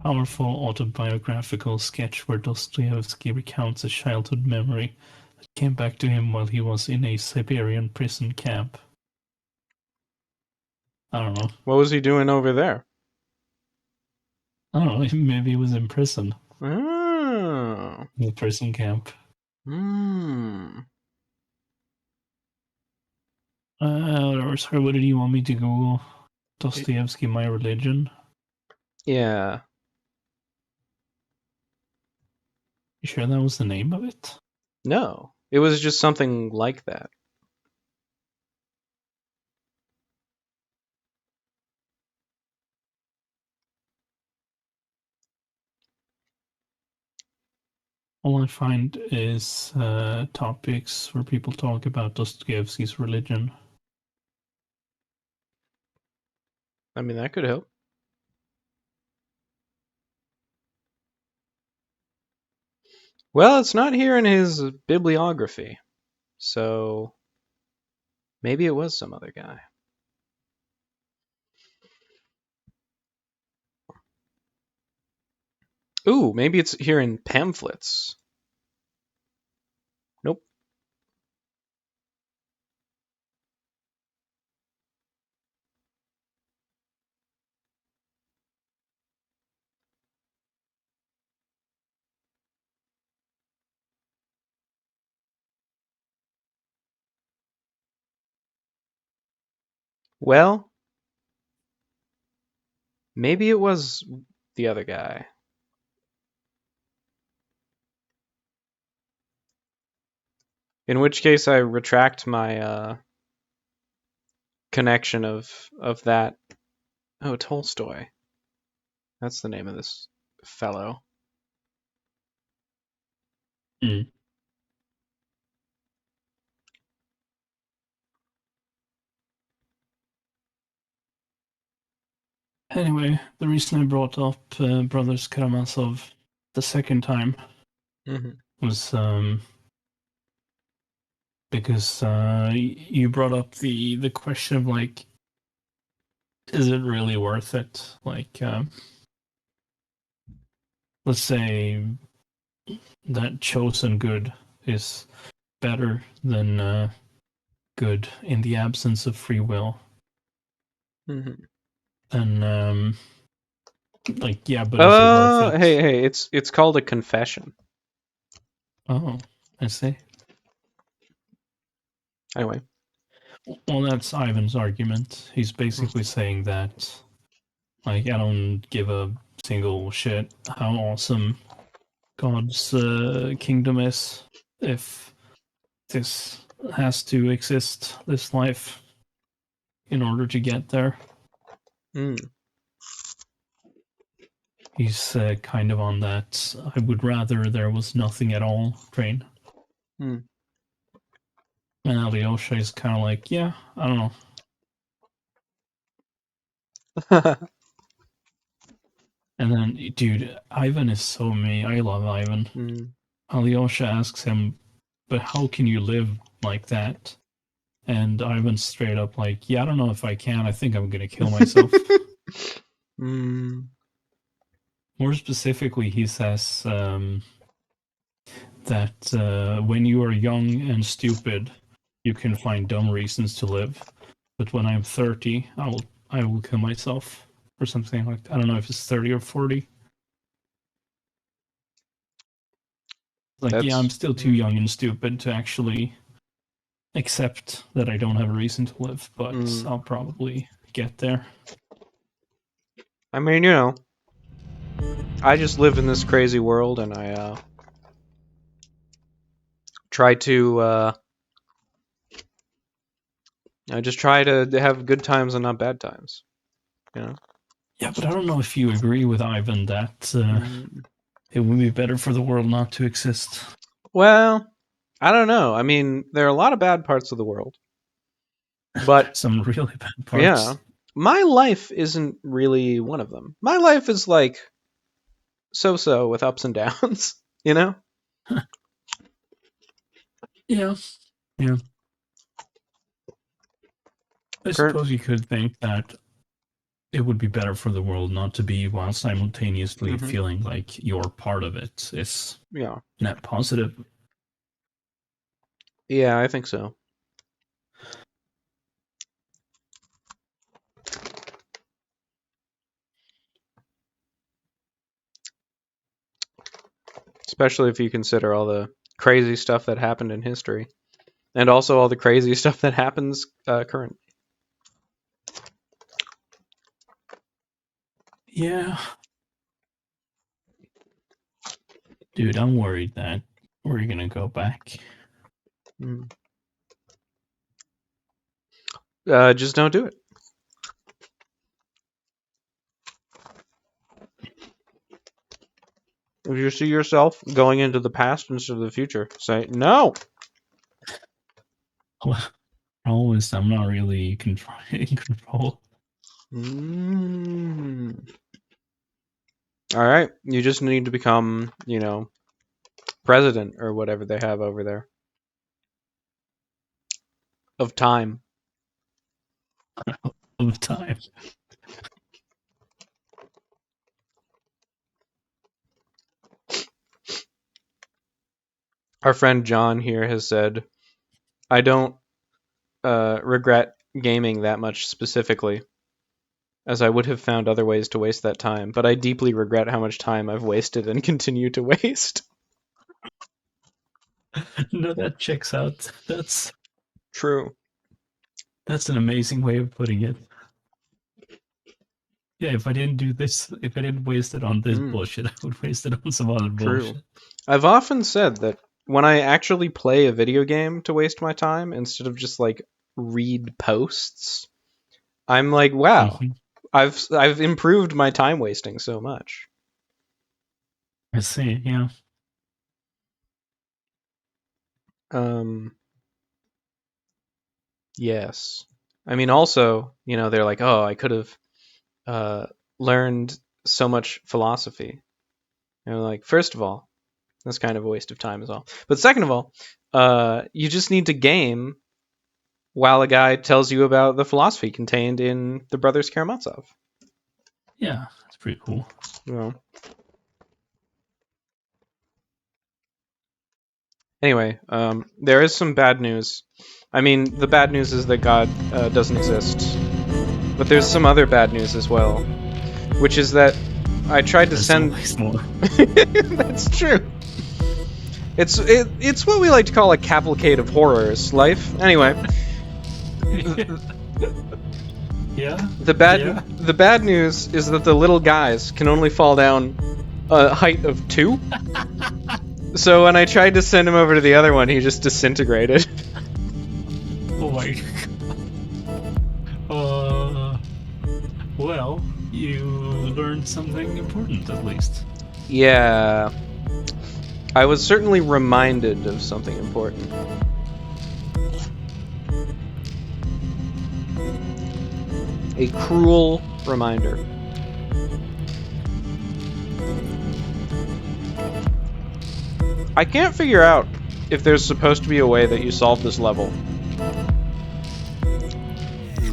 Powerful autobiographical sketch where Dostoevsky recounts a childhood memory that came back to him while he was in a Siberian prison camp. I don't know. What was he doing over there? I don't know. Maybe he was in prison. Oh. In the prison camp. Sorry, what did you want me to Google? Dostoevsky, My Religion? Yeah. You sure that was the name of it? No. It was just something like that. All I find is topics where people talk about Dostoevsky's religion. I mean, that could help. Well, it's not here in his bibliography, so maybe it was some other guy. Ooh, maybe it's here in pamphlets. Nope. Well, maybe it was the other guy. In which case, I retract my connection of that. Oh, Tolstoy. That's the name of this fellow. Mm. Anyway, the reason I brought up Brothers Karamazov the second time Hmm. was because you brought up the question of like, is it really worth it? Like, let's say that chosen good is better than good in the absence of free will. Hmm. And like, yeah, but is it worth Oh, hey, it? hey! It's called a confession. Oh, I see. Anyway. Well, that's Ivan's argument. He's basically saying that, like, I don't give a single shit how awesome God's kingdom is if this has to exist, this life, in order to get there. Mm. He's kind of on that I would rather there was nothing at all train. Mm. And Alyosha is kind of like, yeah, I don't know. And then, dude, Ivan is so me. I love Ivan. Mm. Alyosha asks him, but how can you live like that? And Ivan's straight up like, yeah, I don't know if I can. I think I'm gonna kill myself. Mm. More specifically, he says that when you are young and stupid, you can find dumb reasons to live. But when I'm 30, I will kill myself or something like that. I don't know if it's 30 or 40. Like, yeah, I'm That's still too young and stupid to actually accept that I don't have a reason to live, but mm. I'll probably get there. I mean, I just live in this crazy world, and I try to I just try to have good times and not bad times. You know. Yeah, but I don't know if you agree with Ivan that Mm. it would be better for the world not to exist. Well, I don't know. I mean, there are a lot of bad parts of the world, but There's some really bad yeah, parts. my life isn't really one of them. My life is like so-so with ups and downs. You know. Yeah, yeah. I Current. suppose you could think that it would be better for the world not to be while simultaneously Hmm. feeling like you're part of it is Yeah. net positive. Yeah, I think so. Especially if you consider all the crazy stuff that happened in history, and also all the crazy stuff that happens current. Yeah, dude, I'm worried that we're gonna go back. Mm. Just don't do it. If you see yourself going into the past instead of the future, say no. Always, I'm not really in control. Mm. All right, you just need to become, president or whatever they have over there of time. Of time. Our friend John here has said, "I don't regret gaming that much specifically, as I would have found other ways to waste that time, but I deeply regret how much time I've wasted and continue to waste." No, that checks out. That's True. That's an amazing way of putting it. Yeah, if I didn't do this, if I didn't waste it on this bullshit, I would waste it on some other True. bullshit. I've often said that when I actually play a video game to waste my time instead of just like read posts, I'm like, wow, Mhm. I've improved my time wasting so much. I see, yeah. Um, yes. I mean, also, they're like, oh, I could have uh, learned so much philosophy. Like, first of all, that's kind of a waste of time as well. But second of all, you just need to game while a guy tells you about the philosophy contained in the Brothers Karamazov. Yeah, that's pretty cool. You know. Anyway, there is some bad news. I mean, the bad news is that God doesn't exist, but there's some other bad news as well, which is that I tried to There's send. always more. That's true. It's what we like to call a cavalcade of horrors. Life. Anyway, Yeah? the bad Yeah? the bad news is that the little guys can only fall down a height of 2. So when I tried to send him over to the other one, he just disintegrated. Oh my well, you learned something important at least. Yeah. I was certainly reminded of something important. A cruel reminder. I can't figure out if there's supposed to be a way that you solve this level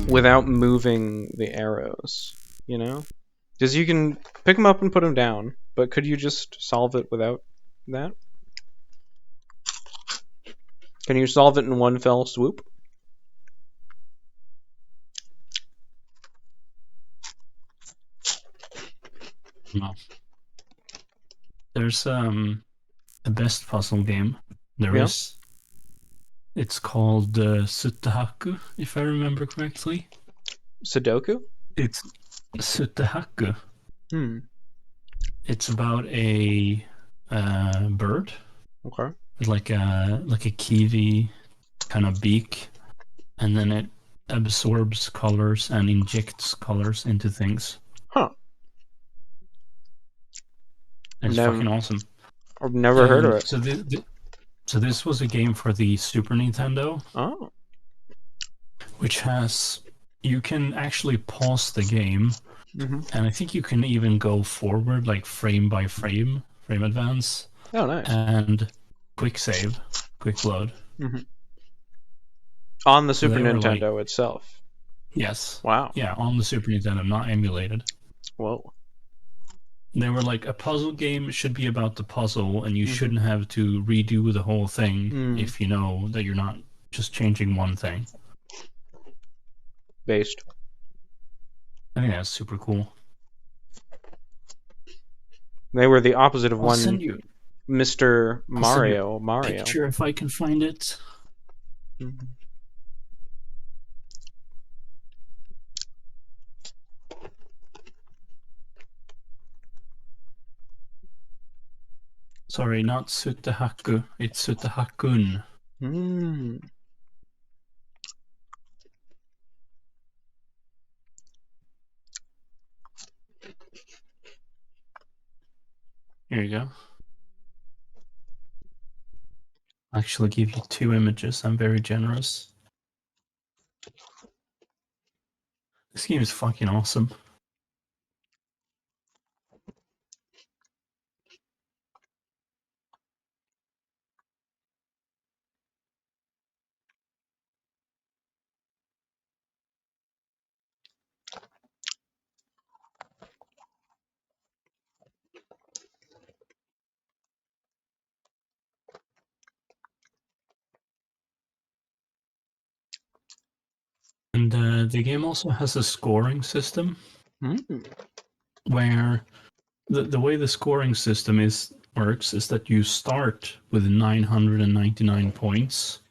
without moving the arrows, Because you can pick them up and put them down, but could you just solve it without that? Can you solve it in one fell swoop? No. There's the best puzzle game there Yeah. is. It's called Suttahaku, if I remember correctly. Sudoku? It's Suttahaku. Hmm. It's about a bird Okay. with like a kiwi kind of beak, and then it absorbs colors and injects colors into things. Huh. And it's Never, fucking awesome. I've never heard of it. So this was a game for the Super Nintendo, Oh. which has you can actually pause the game, Mm-hmm. and I think you can even go forward like frame by frame, frame advance, Oh, nice. and quick save, quick load. Mm-hmm. On the So Super they were like, Nintendo itself. yes, Wow. yeah, on the Super Nintendo, not emulated. Whoa. They were like, a puzzle game should be about the puzzle, and you Mhm. shouldn't have to redo the whole thing Mm. if you know that you're not just changing one thing. Based. I think that's super cool. They were the opposite of I'll send one you Mr. I'll send you Mario. a Mario. picture if I can find it. Mhm. Sorry, not Suttahaku. It's Suttahakun. Mm. Here you go. I'll actually give you 2 images. I'm very generous. This game is fucking awesome. And the game also has a scoring system Mm. where the way the scoring system works is that you start with 999 points,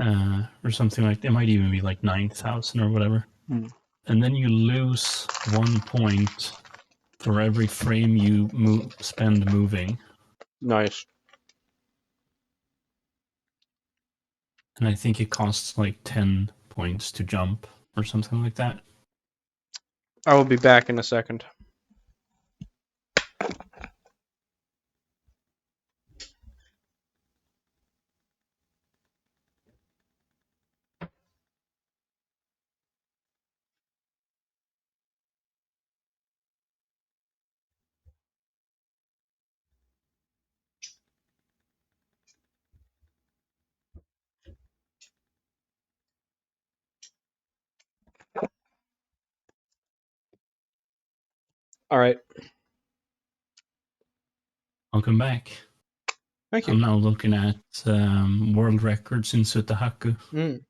or something like that. It might even be like 9,000 or whatever. And then you lose 1 point for every frame you spend moving. Nice. And I think it costs like 10 points to jump or something like that. I will be back in a second. All right. Welcome back. Thank you. I'm now looking at world records in Sutahaku. Mm.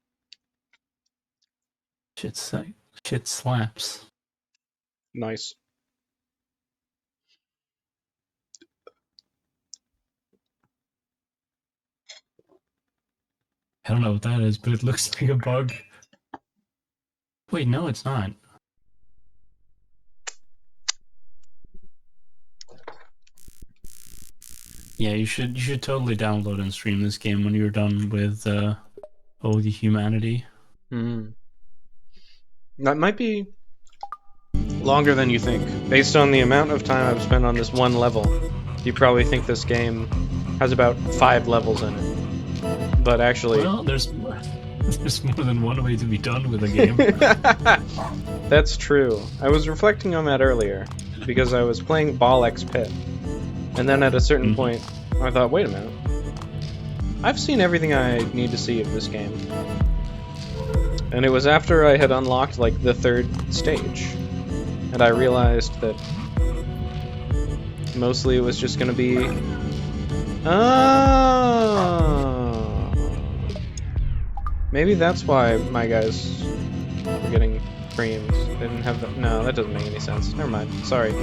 Shit slaps. Nice. I don't know what that is, but it looks like a bug. Wait, no, it's not. Yeah, you should totally download and stream this game when you're done with Ode to Humanity. Mm. That might be longer than you think. Based on the amount of time I've spent on this one level, you probably think this game has about 5 levels in it. But actually... Well, there's more than one way to be done with a game. That's true. I was reflecting on that earlier, because I was playing Ball X Pit. And then at a certain point, I thought, wait a minute. I've seen everything I need to see of this game. And it was after I had unlocked, like, the 3rd stage. And I realized that mostly it was just gonna be... Oh! Maybe that's why my guys were getting creams. They didn't have the... No, that doesn't make any sense. Never mind. Sorry.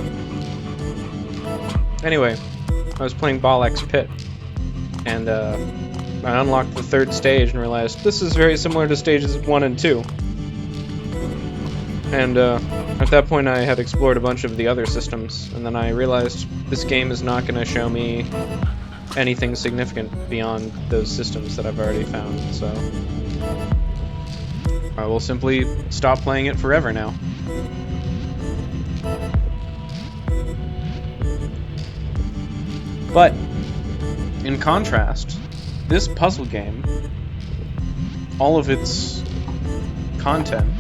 Anyway, I was playing Ball X Pit. And, I unlocked the 3rd stage and realized this is very similar to stages 1 and 2. And at that point I had explored a bunch of the other systems, and then I realized this game is not going to show me anything significant beyond those systems that I've already found, so I will simply stop playing it forever now. But, in contrast, this puzzle game, all of its content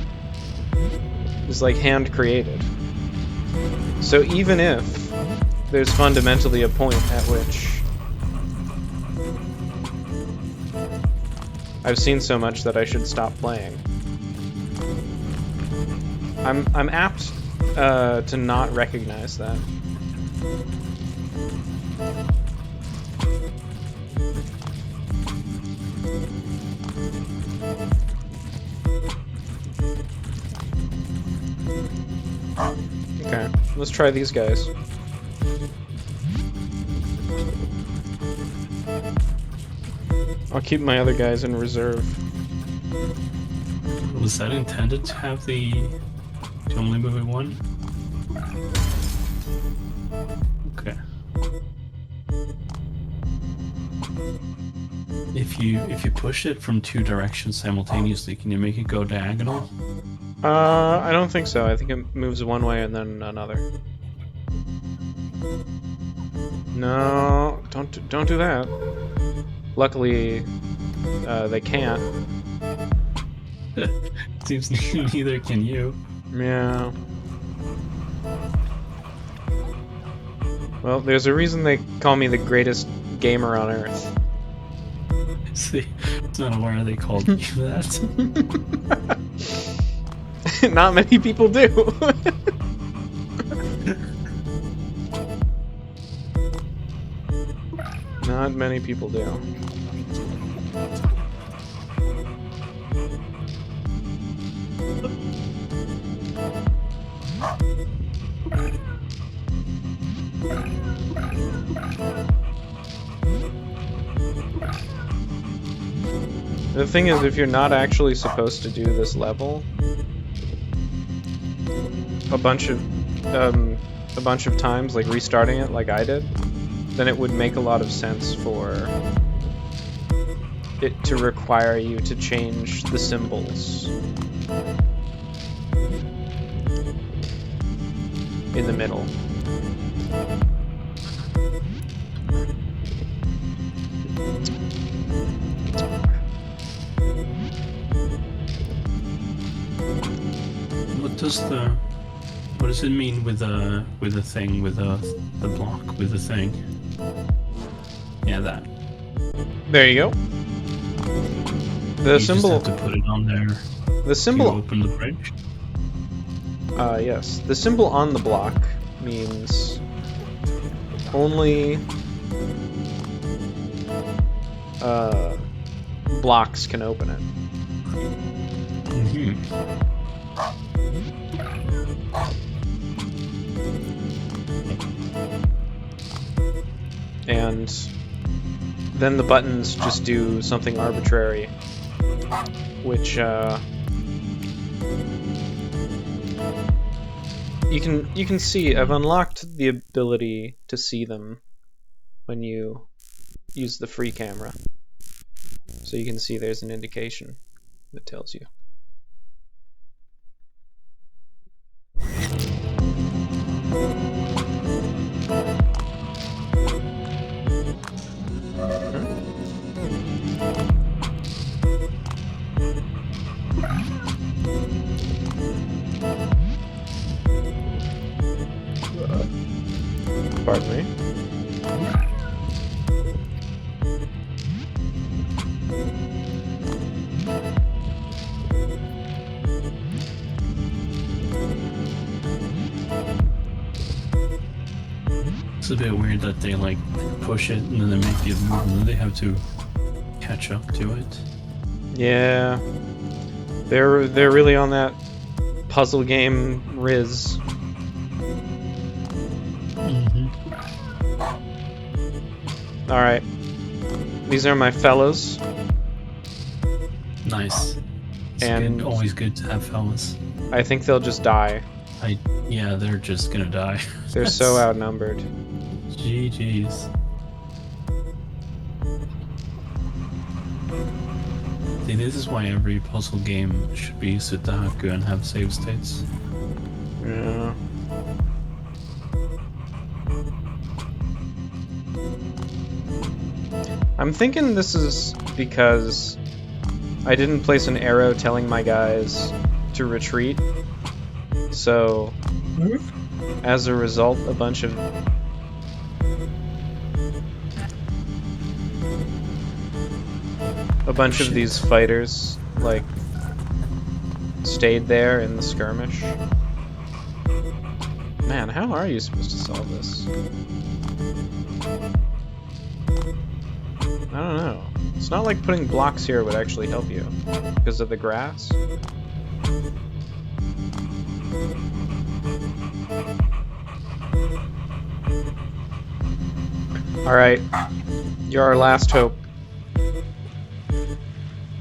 is like hand created. So even if there's fundamentally a point at which I've seen so much that I should stop playing, I'm apt to not recognize that. Okay, let's try these guys. I'll keep my other guys in reserve. Was that intended to have the only move it one? Okay. If you push it from 2 directions simultaneously, can you make it go diagonal? I don't think so. I think it moves one way and then another. No, don't do that. Luckily, they can't. Seems neither can you. Yeah. Well, there's a reason they call me the greatest gamer on Earth. See, it's not aware they called you that. Not many people do. Not many people do. The thing is, if you're not actually supposed to do this level a bunch of times, like restarting it like I did, then it would make a lot of sense for it to require you to change the symbols in the middle. What does it mean with the thing, with the block, with the thing? Yeah, that. There you go. The You symbol. just have to put it on there. The symbol. To open the bridge. Yes. The symbol on the block means only blocks can open it. Mm-hmm. And then the buttons just do something arbitrary, which you can see. I've unlocked the ability to see them when you use the free camera, so you can see there's an indication that tells you. Pardon me. It's a bit weird that they like push it and then they make it move and then they have to catch up to it. Yeah, they're really on that puzzle game riz. All right, these are my fellows. Nice. It's always good to have fellas. I think they'll just die. Yeah, they're just gonna die. They're so outnumbered. GG's. See, this is why every puzzle game should be Sutahaku and have save states. Yeah. I'm thinking this is because I didn't place an arrow telling my guys to retreat, so as a result, a bunch of these fighters like stayed there in the skirmish. Man, how are you supposed to solve this? I don't know. It's not like putting blocks here would actually help you because of the grass. Alright, you're our last hope.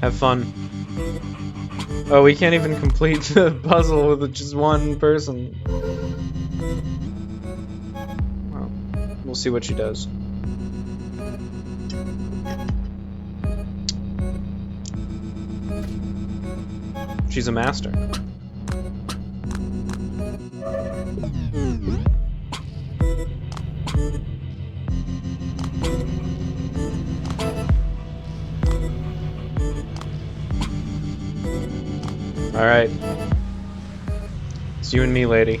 Have fun. Oh, we can't even complete the puzzle with just one person. Well, we'll see what she does. She's a master. Alright. It's you and me, lady.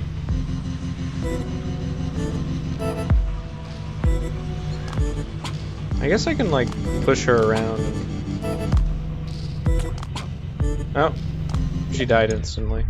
I guess I can, like, push her around. Oh. She died instantly.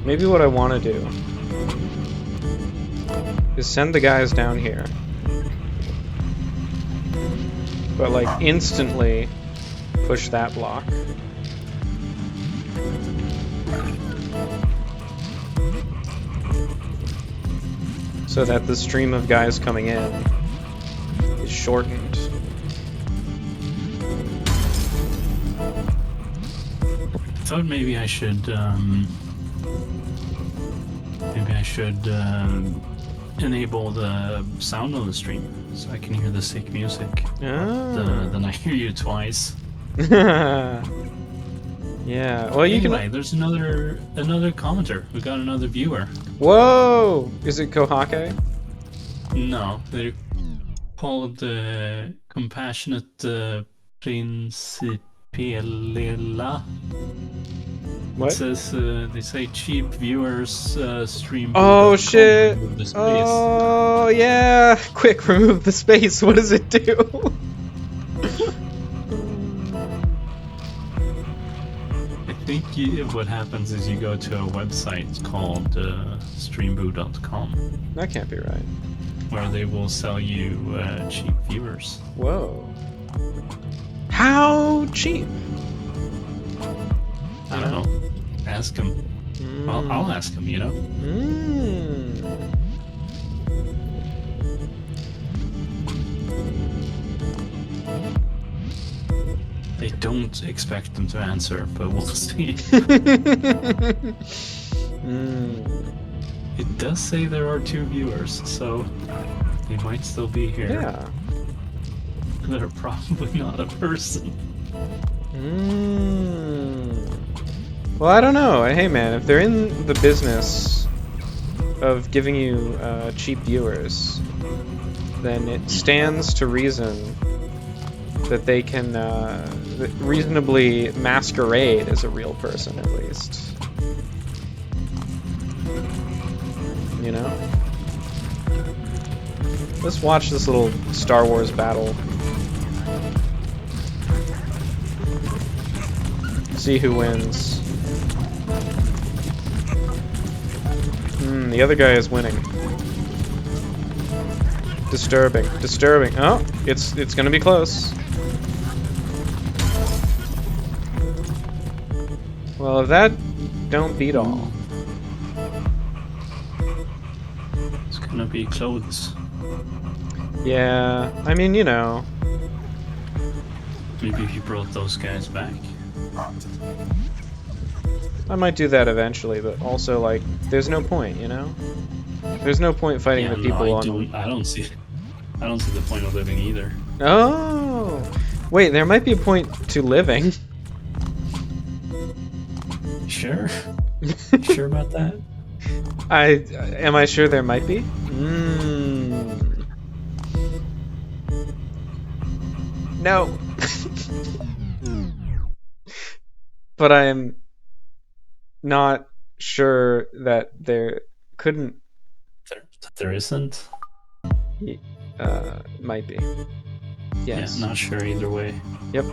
Maybe what I want to do is send the guys down here, but like instantly push that block. So that the stream of guys coming in is shortened. I thought maybe I should enable the sound on the stream so I can hear the sick music. Then I hear you twice. Yeah. Well, you Anyway, there's another commenter. We got another viewer. Whoa! Is it Kohake? No, they're called Compassionate Principella. What? It says they say cheap viewers stream. Oh shit! Remove the space. Oh yeah! Quick, remove the space. What does it do? I think what happens is you go to a website called streamboo.com. That can't be right. Where they will sell you cheap viewers. Whoa. How cheap? I don't know. Ask him. I'll ask him, you know? They don't expect them to answer, but we'll see. It does say there are 2 viewers, so they might still be here. Yeah. They're probably not a person. Well, I don't know. Hey man, if they're in the business of giving you cheap viewers, then it stands to reason that they can reasonably masquerade as a real person, at least. You know? Let's watch this little Star Wars battle. See who wins. The other guy is winning. Disturbing. Disturbing. Oh, it's gonna be close. Well, if that don't beat all. It's gonna be clothes. Yeah, I mean, you know. Maybe if you brought those guys back. I might do that eventually, but also, like, there's no point, you know? There's no point fighting the people on... I don't see the point of living either. Oh! Wait, there might be a point to living. Sure? You sure about that? Am I sure there might be? No. But I'm not sure that there couldn't. There isn't? Might be. Yes. Yeah, not sure either way. Yep.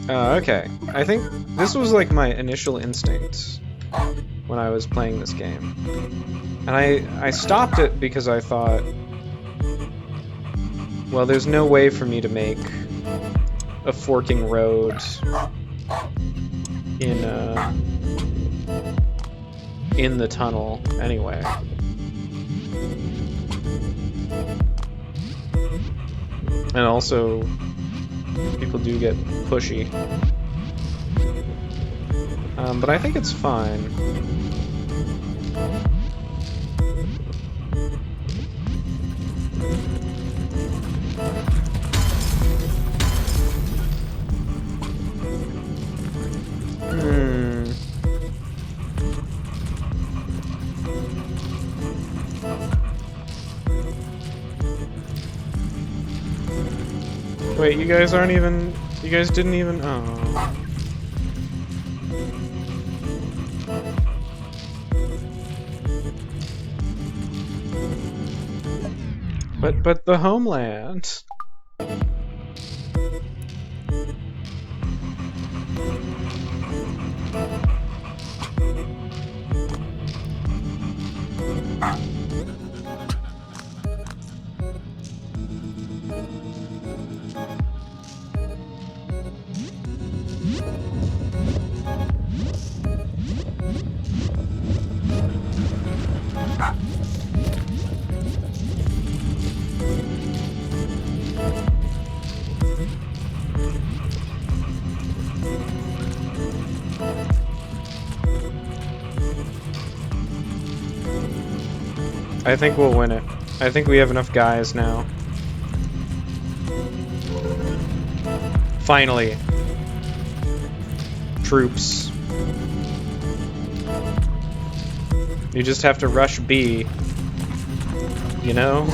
Okay. I think this was like my initial instinct when I was playing this game. And I stopped it because I thought, well, there's no way for me to make a forking road in the tunnel anyway. And also, people do get pushy. But I think it's fine. Wait, you guys aren't even... You guys didn't even... Oh. But the homeland... I think we'll win it. I think we have enough guys now. Finally. Troops. You just have to rush B. You know?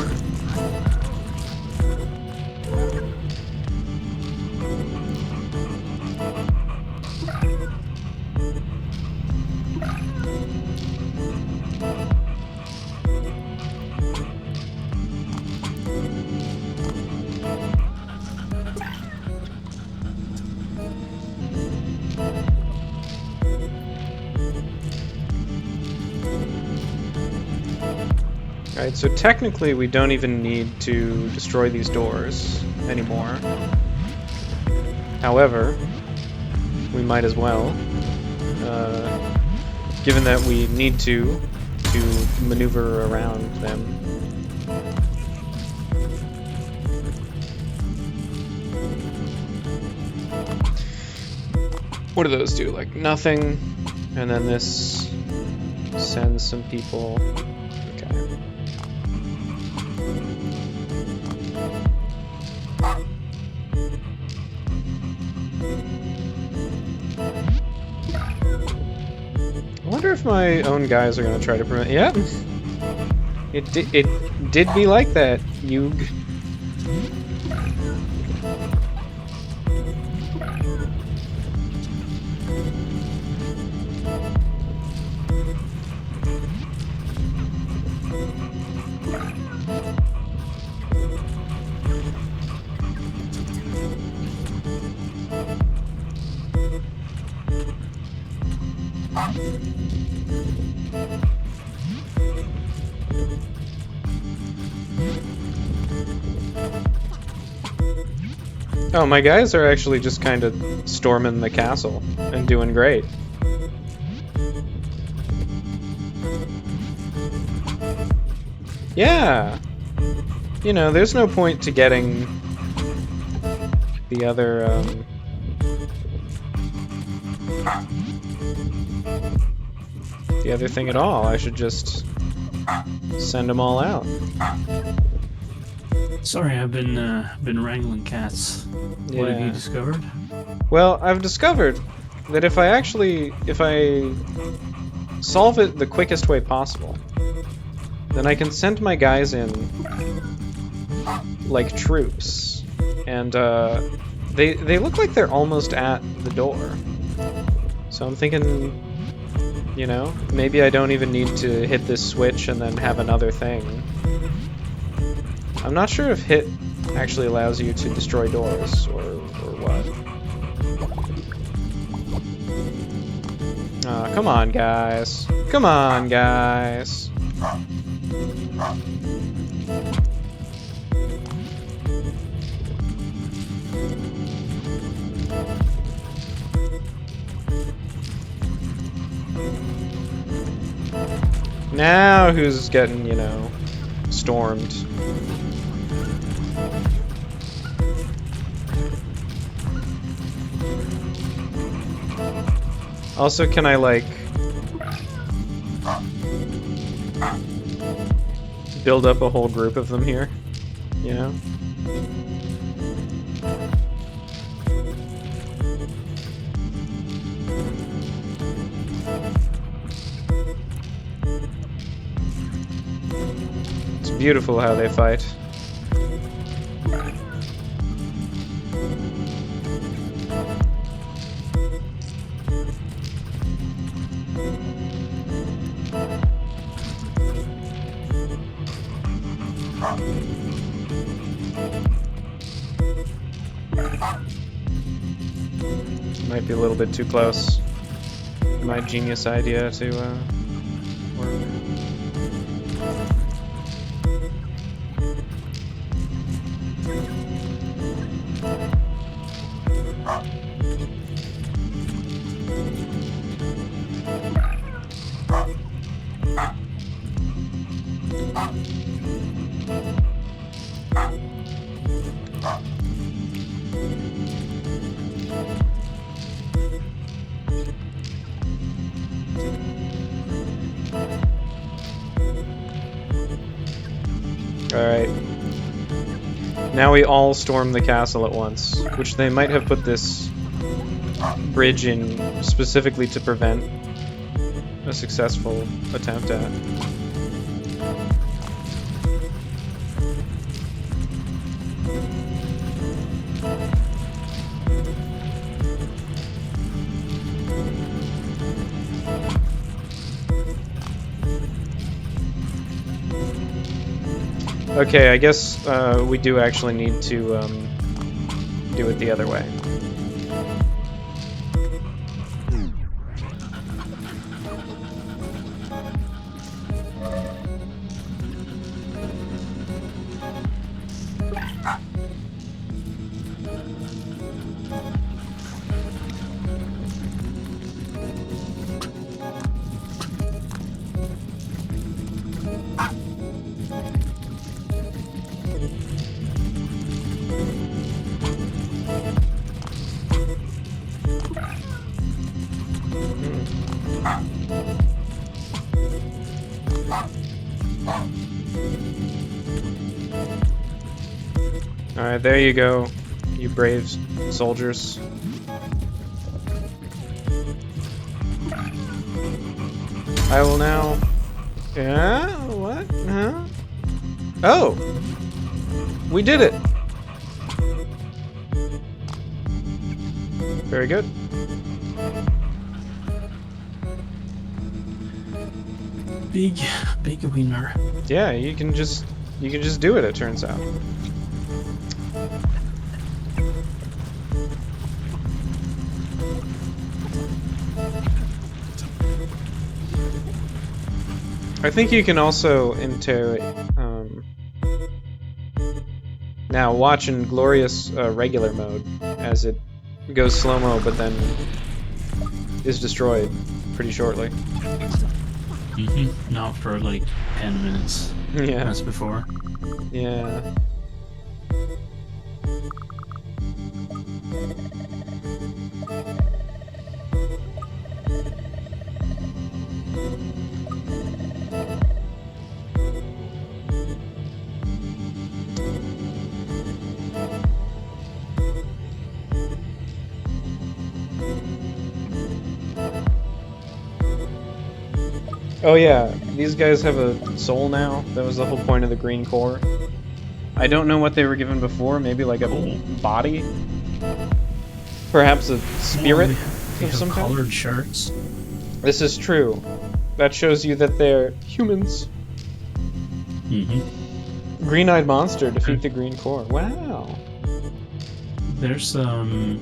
Alright, so technically we don't even need to destroy these doors anymore. However, we might as well, given that we need to maneuver around them. What do those do? Like nothing, and then this sends some people. Okay. I wonder if my own guys are going to try to prevent... Yep. It did be like that, Yug. Oh, my guys are actually just kind of storming the castle and doing great. Yeah! You know, there's no point to getting the other, the other thing at all. I should just send them all out. Sorry, I've been wrangling cats. What have you discovered? Well, I've discovered that if I solve it the quickest way possible, then I can send my guys in like troops, and they look like they're almost at the door. So I'm thinking, you know, maybe I don't even need to hit this switch and then have another thing. I'm not sure if hit actually allows you to destroy doors or what. Aw, come on, guys. Come on, guys. Now who's getting, you know, stormed? Also, can I, like, build up a whole group of them here? You know? It's beautiful how they fight. might be a little bit too close. My genius idea to work. Alright. Now we all storm the castle at once, which they might have put this bridge in specifically to prevent a successful attempt at. Okay, I guess we do actually need to do it the other way. Alright, there you go, you brave soldiers. I will now... Yeah? What? Huh? Oh! We did it! Very good. Big winner. Yeah, you can just do it, it turns out. I think you can also enter now watch in glorious regular mode as it goes slow-mo but then is destroyed pretty shortly. Mm-hmm. Not for like 10 minutes. Yeah. As before. Yeah. Oh yeah, these guys have a soul now. That was the whole point of the green core. I don't know what they were given before, maybe like a body? Perhaps a spirit of some kind? Colored shirts. This is true. That shows you that they're humans. Mm-hmm. Green-eyed monster, defeat the green core. Wow. There's a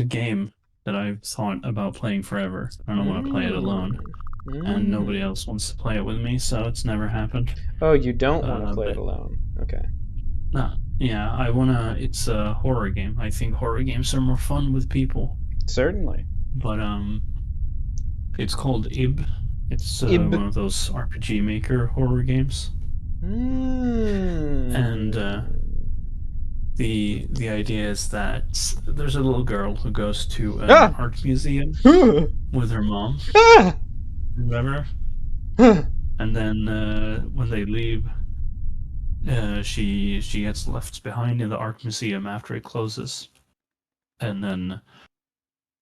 game that I've thought about playing forever. I don't want to play it alone. And nobody else wants to play it with me, so it's never happened. Oh, you don't want to play it alone. Okay. Nah, yeah, I wanna. It's a horror game. I think horror games are more fun with people. Certainly. But it's called IB. It's IB. one of those RPG Maker horror games. And the idea is that there's a little girl who goes to an art museum with her mom. Whatever. And then when they leave, she gets left behind in the art museum after it closes, and then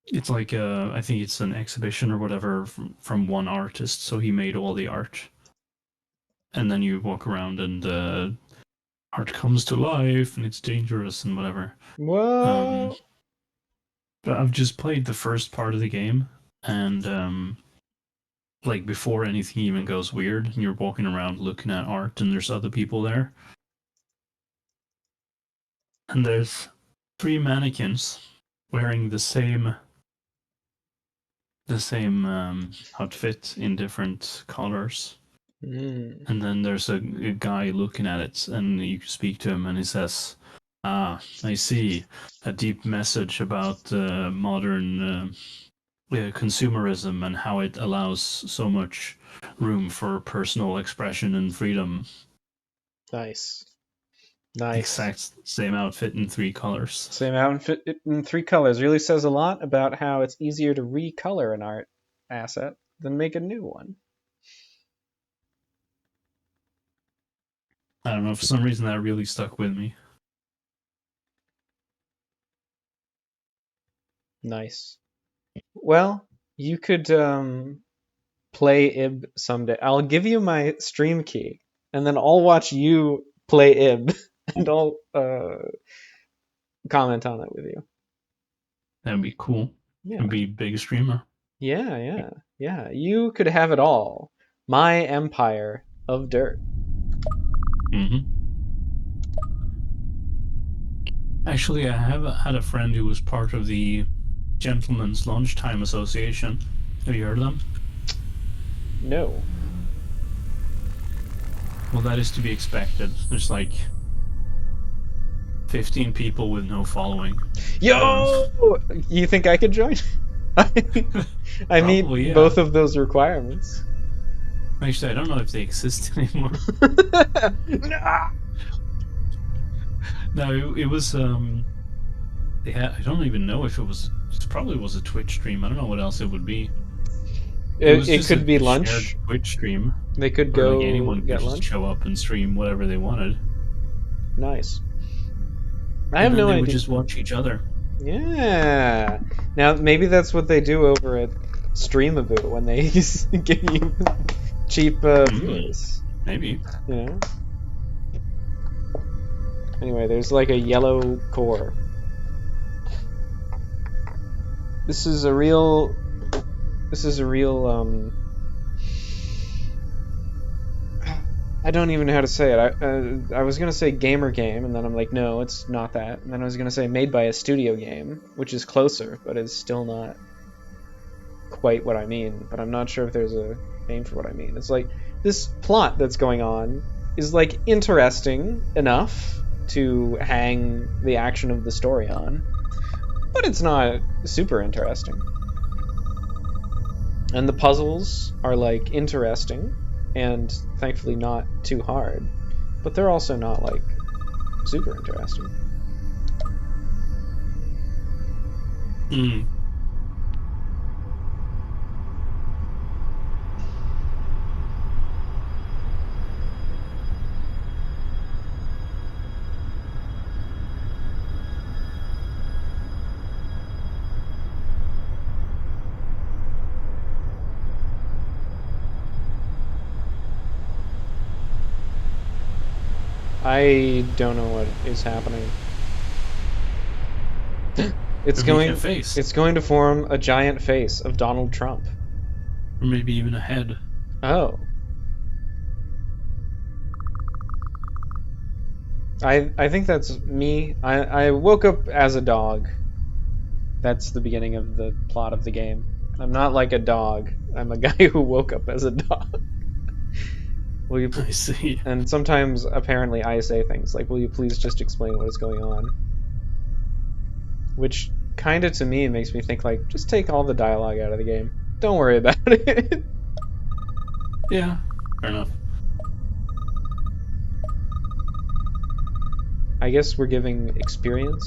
it's like I think it's an exhibition or whatever from one artist. So he made all the art, and then you walk around and art comes to life and it's dangerous and whatever. Whoa. But I've just played the first part of the game, and like before anything even goes weird, and you're walking around looking at art, and there's other people there. And there's 3 mannequins wearing the same outfit in different colors. Mm. And then there's a guy looking at it, and you speak to him, and he says, "Ah, I see a deep message about modern consumerism and how it allows so much room for personal expression and freedom." Nice. Nice. Exact same outfit in 3 colors. Same outfit in 3 colors really says a lot about how it's easier to recolor an art asset than make a new one. I don't know, for some reason that really stuck with me. Nice. Well, you could play Ib someday. I'll give you my stream key, and then I'll watch you play Ib, and I'll comment on it with you. That'd be cool. Yeah. I'd be a big streamer. Yeah. You could have it all. My empire of dirt. Mm-hmm. Actually, I have had a friend who was part of the Gentlemen's Lunchtime Association. Have you heard of them? No. Well, that is to be expected. There's like 15 people with no following. Yo! You think I could join? I meet Probably, yeah. both of those requirements. Actually, I don't know if they exist anymore. Nah. No, it was they had, I don't even know if it probably was a Twitch stream. I don't know what else it would be. It could be lunch. Shared Twitch stream. They could Where, go like, anyone get could just lunch. show up and stream whatever they wanted. Nice. I And have then no they idea. would just watch each other. Yeah. Now maybe that's what they do over at Streamaboo when they give you cheap viewers. Maybe. You know. Anyway, there's like a yellow core. This is a real. I don't even know how to say it. I was gonna say gamer game, and then I'm like, no, it's not that. And then I was gonna say made by a studio game, which is closer, but is still not quite what I mean. But I'm not sure if there's a name for what I mean. It's like this plot that's going on is like interesting enough to hang the action of the story on, but it's not super interesting. And the puzzles are like interesting and thankfully not too hard, but they're also not like super interesting. I don't know what is happening. It's going to form a giant face of Donald Trump. Or maybe even a head. Oh. I think that's me. I woke up as a dog. That's the beginning of the plot of the game. I'm not like a dog. I'm a guy who woke up as a dog. Will you I see. And sometimes, apparently, I say things like, will you please just explain what is going on? Which, kind of to me, makes me think, like, just take all the dialogue out of the game. Don't worry about it. Yeah, fair enough. I guess we're giving experience.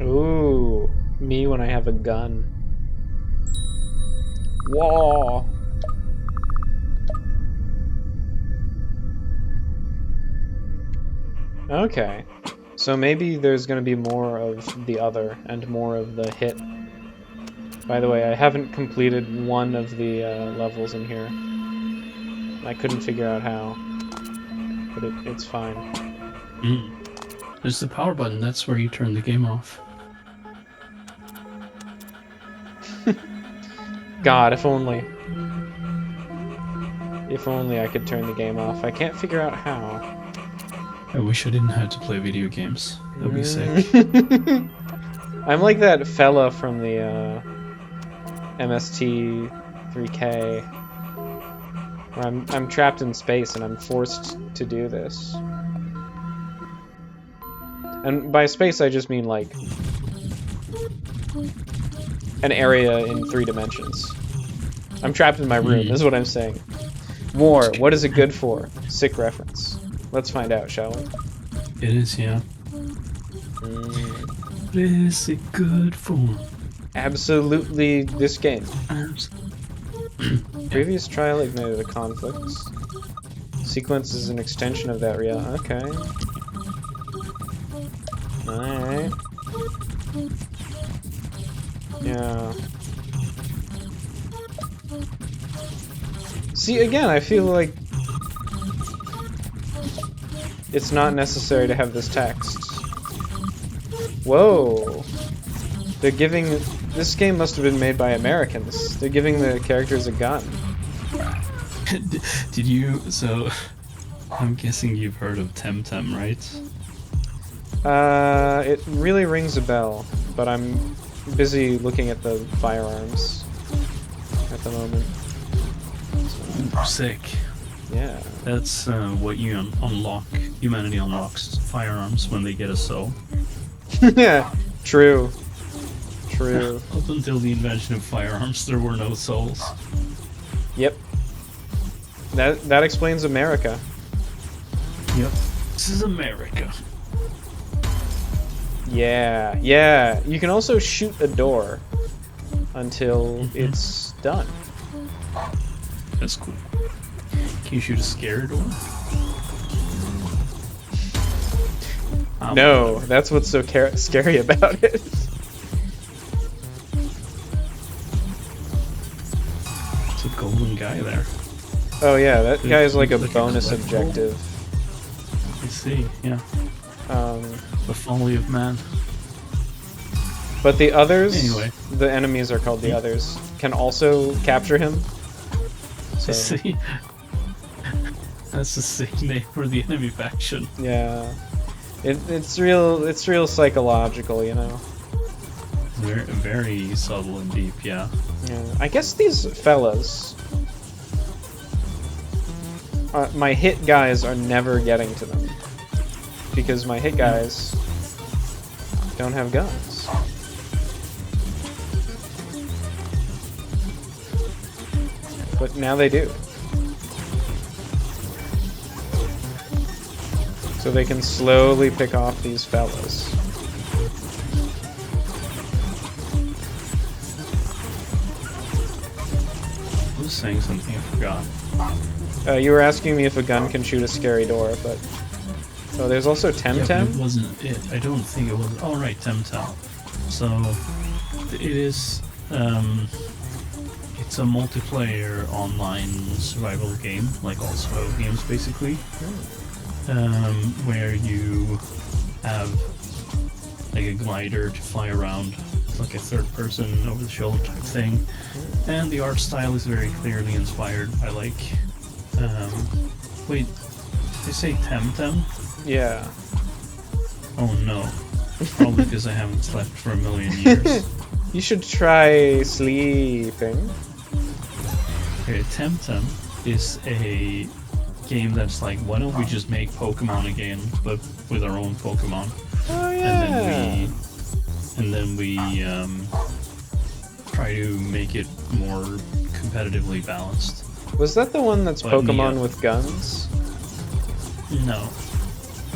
Ooh, me when I have a gun. Whoa. Okay. So maybe there's going to be more of the other and more of the hit. By the way, I haven't completed one of the levels in here. I couldn't figure out how, but it's fine. There's the power button. That's where you turn the game off. God, if only. If only I could turn the game off. I can't figure out how. I wish I didn't have to play video games. That'd be sick. I'm like that fella from the MST 3K, where I'm trapped in space and I'm forced to do this. And by space I just mean like an area in 3 dimensions. I'm trapped in my room, is what I'm saying. War, what is it good for? Sick reference. Let's find out, shall we? It is, yeah. What is it good for? Absolutely this game. Yeah. Previous trial ignited a conflict. Sequence is an extension of that real. Okay. Alright. Yeah. See, again, I feel like it's not necessary to have this text. Whoa. They're giving... This game must have been made by Americans. They're giving the characters a gun. Did you... So... I'm guessing you've heard of Temtem, right? It really rings a bell, but I'm busy looking at the firearms at the moment. Sick. Yeah. That's what you unlock. Humanity unlocks firearms when they get a soul. Yeah, true. True. Up until the invention of firearms, there were no souls. Yep. That explains America. Yep. This is America. Yeah, yeah. You can also shoot a door until it's done. That's cool. Can you shoot a scary door? No, that's what's so scary about it. It's a golden guy there. Oh yeah, that guy is like a bonus objective. I see, yeah. The folly of man. But the others, anyway, the enemies are called the others, can also capture him. So. I see. That's a sick name for the enemy faction. Yeah, it's real psychological, you know. Very, very subtle and deep, yeah. Yeah, I guess these fellas, my hit guys are never getting to them because my hit guys don't have guns. But now they do. So they can slowly pick off these fellas. I was saying something I forgot. You were asking me if a gun can shoot a scary door, but... Oh, there's also Temtem? Yeah, it wasn't it. I don't think it was... Oh, right, Temtem. So, it is... it's a multiplayer online survival game, like all survival games, basically. Where you have like a glider to fly around, like a third-person over-the-shoulder type thing, and the art style is very clearly inspired by like, wait, did I say Temtem? Yeah. Oh no, probably because I haven't slept for a million years. You should try sleeping. Okay, Temtem is a game that's like, why don't we just make Pokemon again, but with our own Pokemon? Oh yeah. And then we try to make it more competitively balanced. Was that the one that's But Pokemon with guns? No.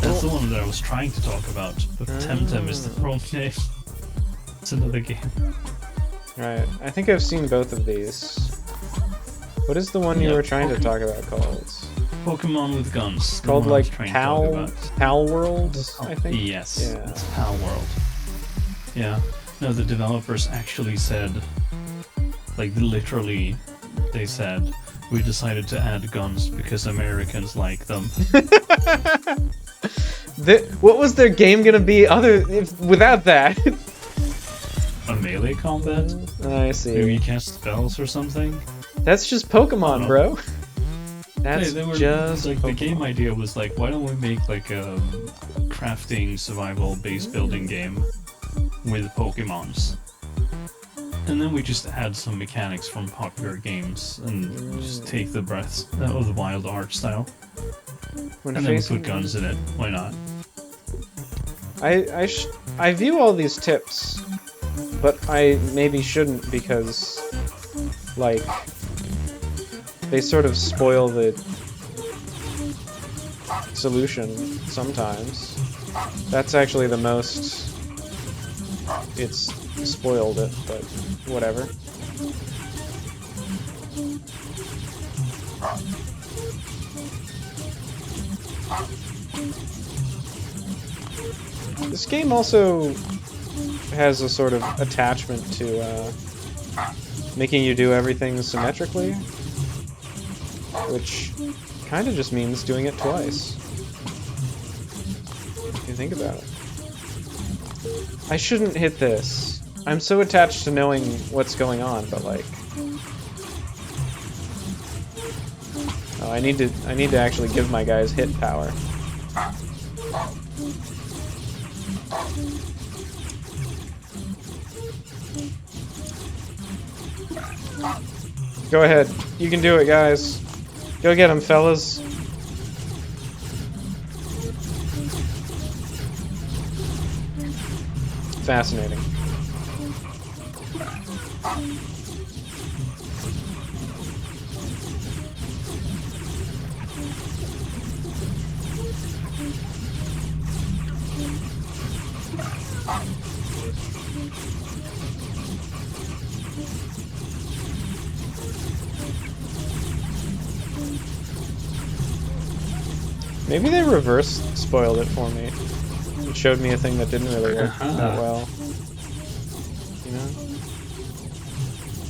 That's the one that I was trying to talk about, but Temtem is the wrong name. It's another game. Right. I think I've seen both of these. What is the one you were trying to talk about called? Pokemon with guns. It's called like Pal Pal World, I think. Yes, Yeah. it's Pal World. Yeah. No, the developers actually said, like literally, they said, we decided to add guns because Americans like them. What was their game gonna be without that? A melee combat? I see. Maybe you cast spells or something? That's just Pokemon, bro. That's they were, just like Pokemon. the game idea was like, why don't we make like a crafting survival base building game with Pokemons? And then we just add some mechanics from popular games and just take the breath of the wild art style. When And then we put guns in it. Why not? I view all these tips, but I maybe shouldn't because, like, they sort of spoil the solution sometimes. That's actually the most it's spoiled it, but whatever. This game also has a sort of attachment to making you do everything symmetrically, which kind of just means doing it twice. If you think about it. I shouldn't hit this. I'm so attached to knowing what's going on, but like... Oh, I need to actually give my guys hit power. Go ahead. You can do it, guys. Go get him, fellas. Fascinating. Maybe they reverse spoiled it for me. It showed me a thing that didn't really work that well. You know?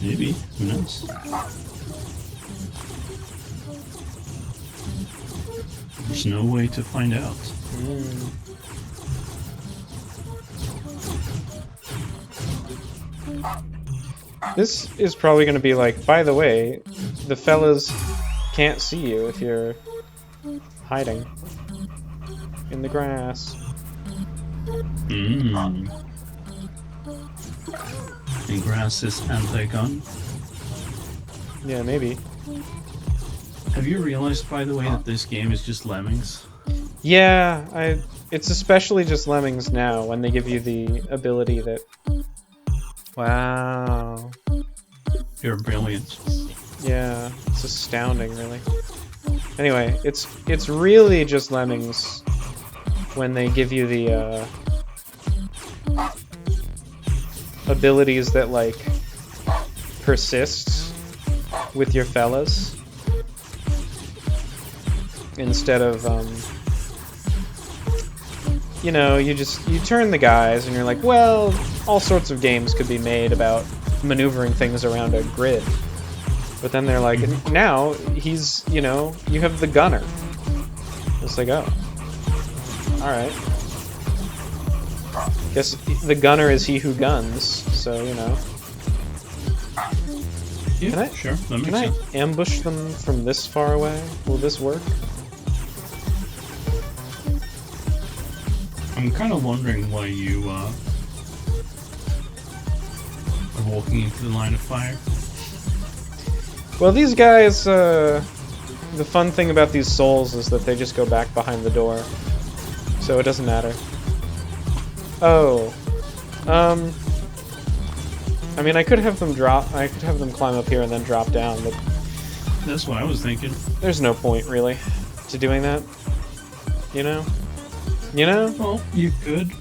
Maybe. Who knows? There's no way to find out. This is probably going to be like, by the way, the fellas can't see you if you're hiding in the grass. And grass is anti-gun? Yeah, maybe. Have you realized, by the way, that this game is just lemmings? Yeah, it's especially just lemmings now when they give you the ability that... Wow. You're brilliant. Yeah, it's astounding, really. Anyway, it's really just lemmings when they give you the abilities that like persist with your fellas instead of you know, you turn the guys and you're like, well, all sorts of games could be made about maneuvering things around a grid. But then they're like, now he's, you know, you have the gunner. It's like, oh, all right. Guess the gunner is he who guns. So you know. Yeah, sure. That makes sense. Can I ambush them from this far away? Will this work? I'm kind of wondering why you are walking into the line of fire. Well, these guys, the fun thing about these souls is that they just go back behind the door. So it doesn't matter. Oh. I mean, I could have them climb up here and then drop down, but... That's what I was thinking. There's no point, really, to doing that. You know? You know? Well, you could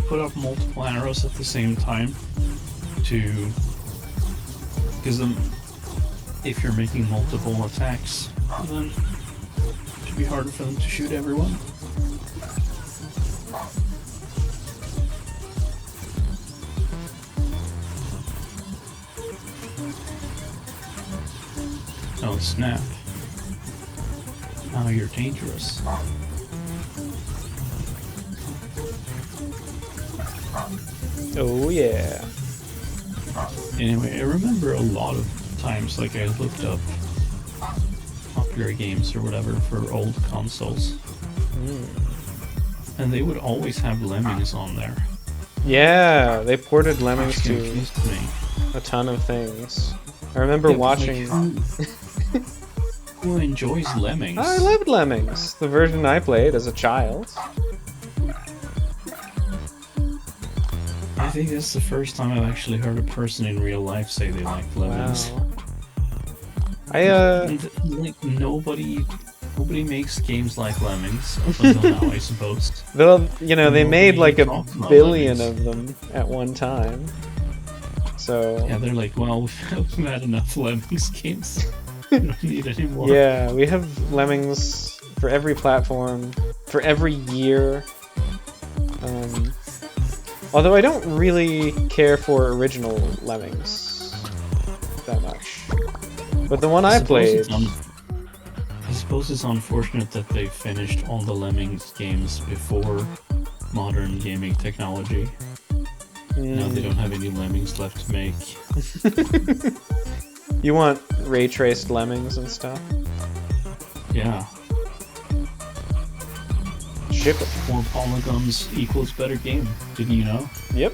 put up multiple arrows at the same time to... Because if you're making multiple attacks, then be harder for them to shoot everyone. Oh snap. Now you're dangerous. Oh yeah. Anyway, I remember a lot of times, like, I looked up popular games or whatever for old consoles. And they would always have Lemmings on there. Yeah, they ported Lemmings Which to confused me. a ton of things. I remember watching... Who enjoys Lemmings? I loved Lemmings, the version I played as a child. I think that's the first time I've actually heard a person in real life say they like Lemmings. Wow. And, like, nobody makes games like Lemmings up until now, I suppose. Though, you know, they made like Nobody a talks about billion Lemmings. of them at one time. So... Yeah, they're like, well, we've had enough Lemmings games. We don't need any more. Yeah, we have Lemmings for every platform, for every year. Although I don't really care for original Lemmings that much. But the one I played... I suppose it's unfortunate that they finished all the Lemmings games before modern gaming technology. Now they don't have any Lemmings left to make. You want ray-traced Lemmings and stuff? Yeah. Ship it. More polygons equals better game. Didn't you know? Yep.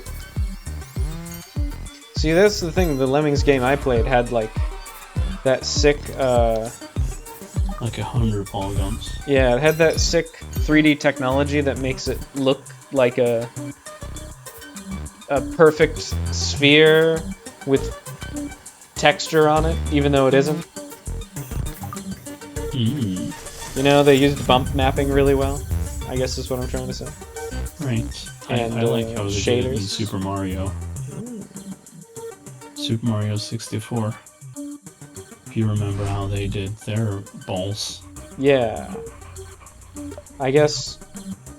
See, that's the thing. The Lemmings game I played had, like, that sick, Like 100 polygons. yeah, it had that sick 3D technology that makes it look like a perfect sphere with texture on it, even though it isn't. You know, they used bump mapping really well, I guess is what I'm trying to say. Right. And, I like how they did it in shaders. Super Mario. Super Mario 64. If you remember how they did their balls. Yeah. I guess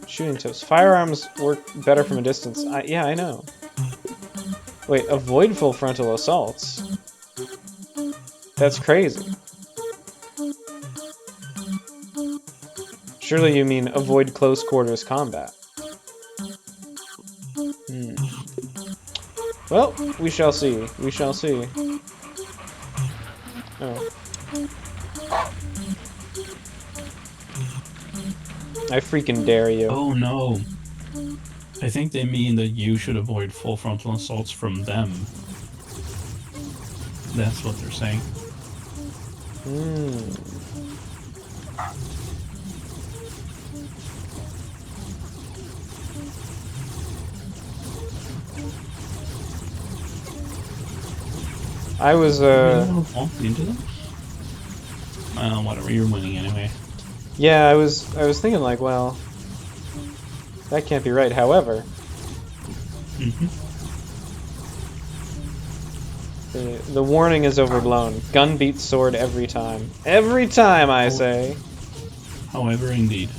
shooting tips. Firearms work better from a distance. Yeah, I know. Wait, avoid full frontal assaults? That's crazy. Surely you mean avoid close quarters combat. Well, we shall see. We shall see. Oh. I freaking dare you. Oh no. I think they mean that you should avoid full frontal assaults from them. That's what they're saying. I was, You want to walk into them? Whatever, you're winning anyway. yeah, I was thinking like, well, that can't be right. However, the warning is overblown. Gun beats sword every time. Every time, I say. However, indeed.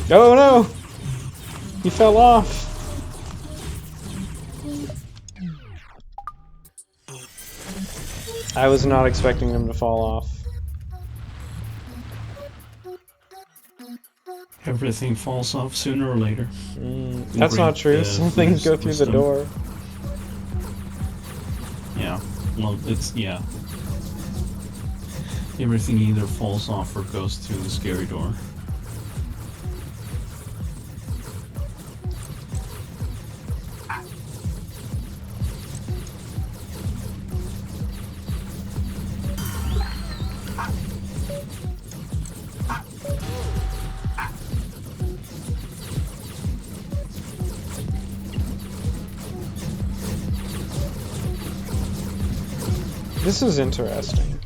Oh no! He fell off. I was not expecting him to fall off. Everything falls off sooner or later. That's not true. Some things go through the door. Yeah. Well, yeah. Everything either falls off or goes through the scary door. This is interesting.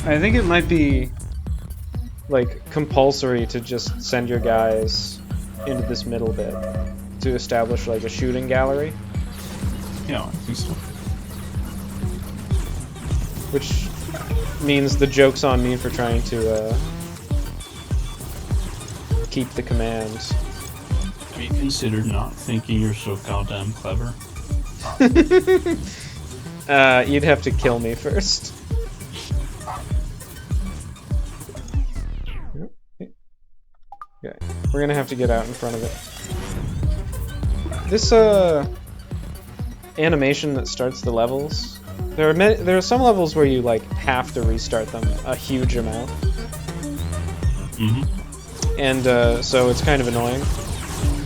I think it might be like compulsory to just send your guys into this middle bit to establish like a shooting gallery. Yeah, I think so. Which means the joke's on me for trying to keep the command. Have you considered not thinking you're so goddamn clever? You'd have to kill me first. Okay, we're gonna have to get out in front of it. This animation that starts the levels. There are some levels where you like have to restart them a huge amount. Mm-hmm. And so it's kind of annoying,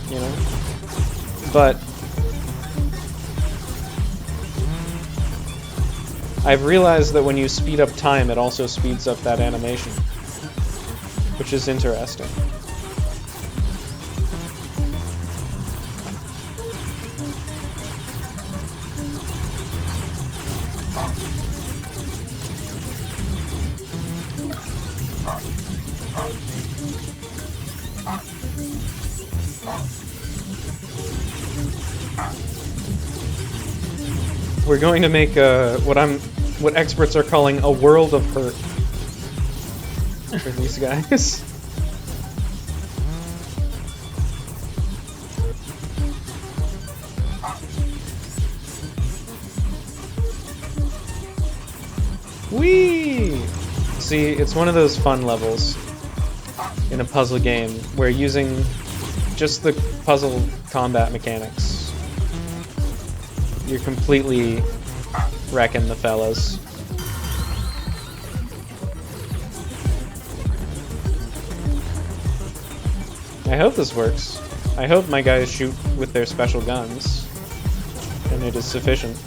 you know? But I've realized that when you speed up time, it also speeds up that animation, which is interesting. We're going to make what experts are calling a world of hurt for these guys. Whee! See, it's one of those fun levels in a puzzle game where using just the puzzle combat mechanics, you're completely wrecking the fellas. I hope this works. I hope my guys shoot with their special guns, and it is sufficient.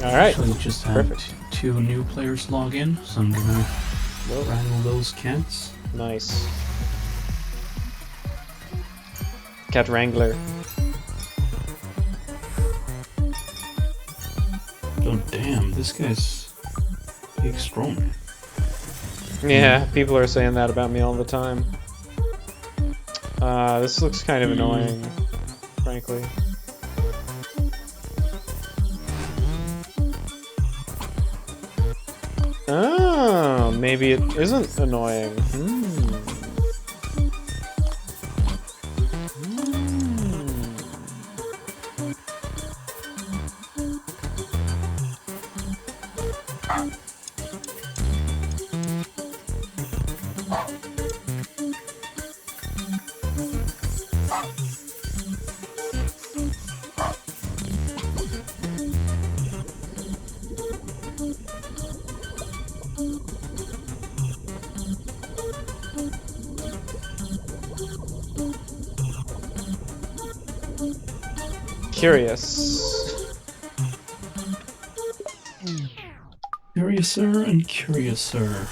Alright. Actually, just had two new players log in, so I'm gonna wrangle those cats. Nice. Cat Wrangler. Oh damn, this guy's big strong. Yeah, people are saying that about me all the time. This looks kind of annoying, frankly. Oh, maybe it isn't annoying. Curious. Curiouser and curiouser.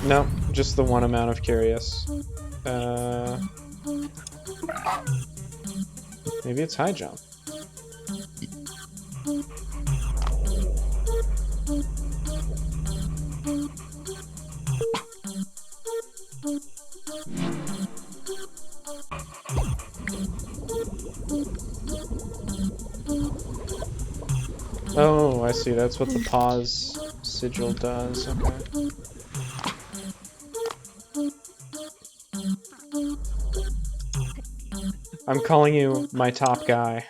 No, just the one amount of curious. Maybe it's high jump. Oh, I see. That's what the pause sigil does. Okay. I'm calling you my top guy.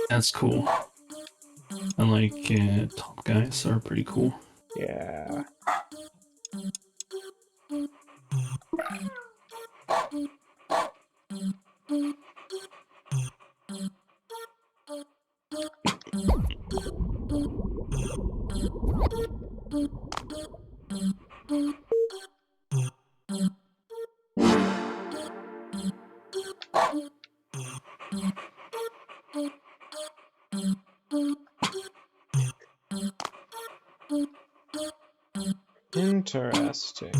That's cool. I like top guys are pretty cool. Yeah. Interesting.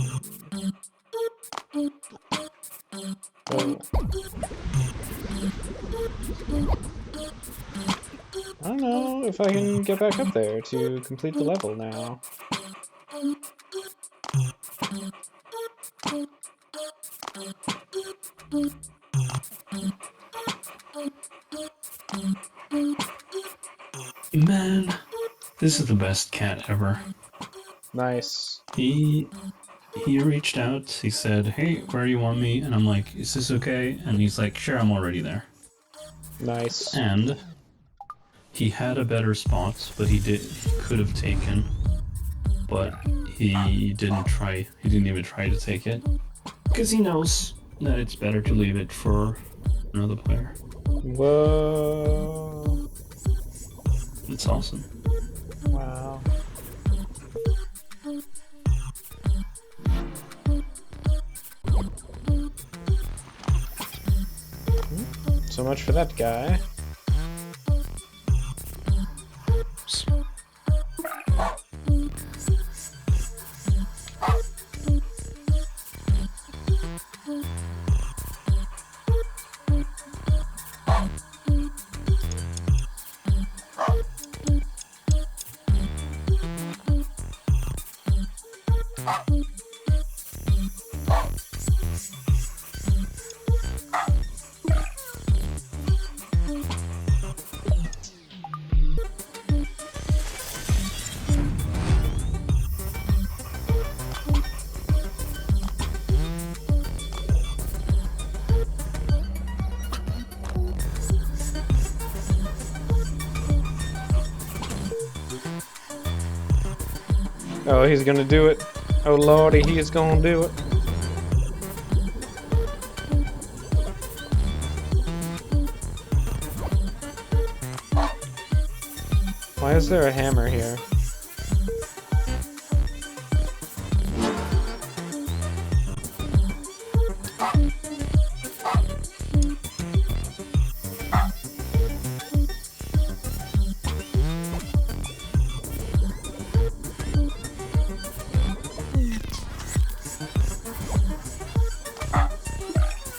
Oh. I don't know if I can get back up there to complete the level now. Man, this is the best cat ever. Nice. He reached out. He said, "Hey, where do you want me?" And I'm like, "Is this okay?" And he's like, "Sure, I'm already there." Nice. And he had a better spot, but he could have taken, but he didn't try. He didn't even try to take it because he knows that it's better to leave it for another player. Whoa. It's awesome. Wow. So much for that guy. Oh, he's gonna do it. Oh lordy, he is gonna do it. Why is there a hammer here?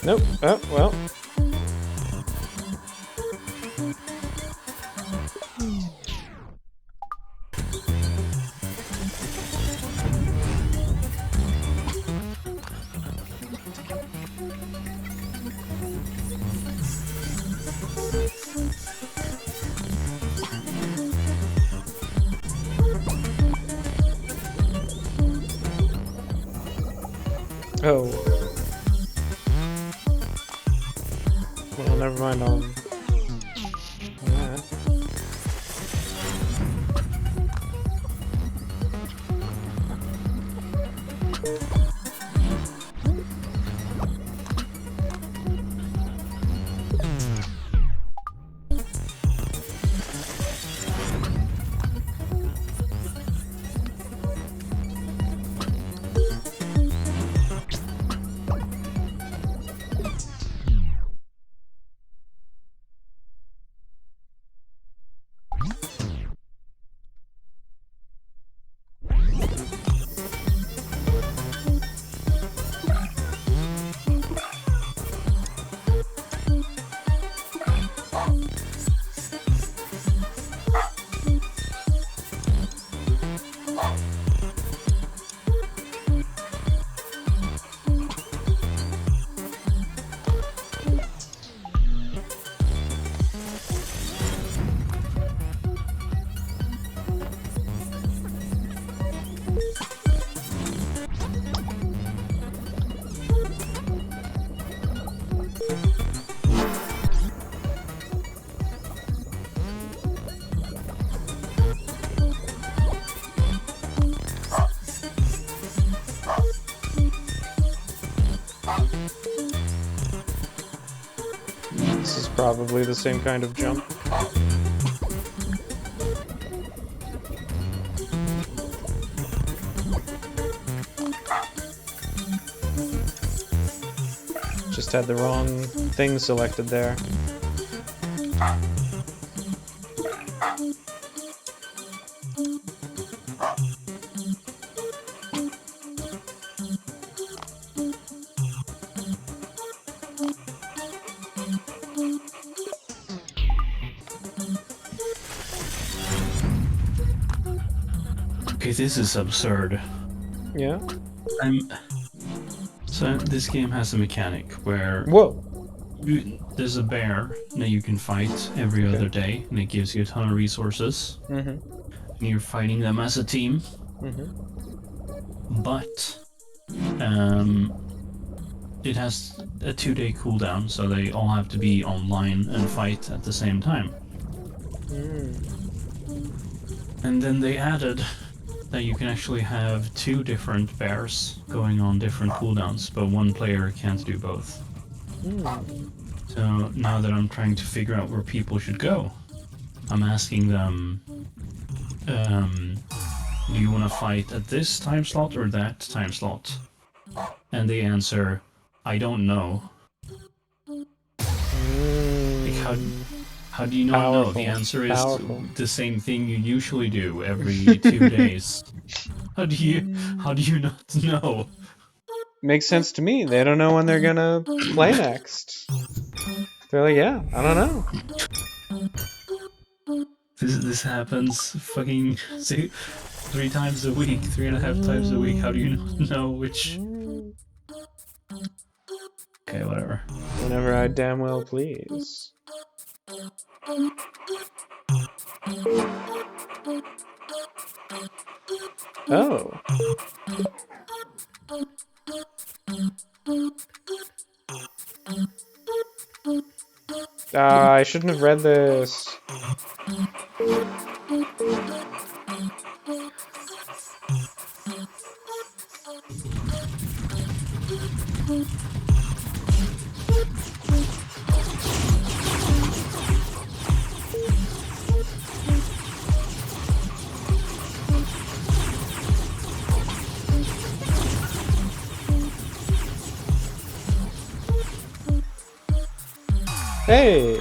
Nope. Oh, well. Oh. Well, never mind on that. This is probably the same kind of jump. Just had the wrong thing selected there. Okay, this is absurd. Yeah. So this game has a mechanic where Whoa. there's a bear that you can fight every other day, and it gives you a ton of resources. Mm-hmm. And you're fighting them as a team. Mm-hmm. But it has a 2-day cooldown, so they all have to be online and fight at the same time. And then they added that you can actually have 2 different bears going on different cooldowns, but one player can't do both. So now that I'm trying to figure out where people should go, I'm asking them, do you want to fight at this time slot or that time slot? And they answer, I don't know. Like, how do you not know? The answer is the same thing you usually do every 2 days. How do you not know? Makes sense to me. They don't know when they're gonna play next. They're like, yeah, I don't know. This happens fucking 3 times a week, 3.5 times a week. How do you not know which? Okay, whatever. Whenever I damn well please. Oh. I shouldn't have read this. Hey,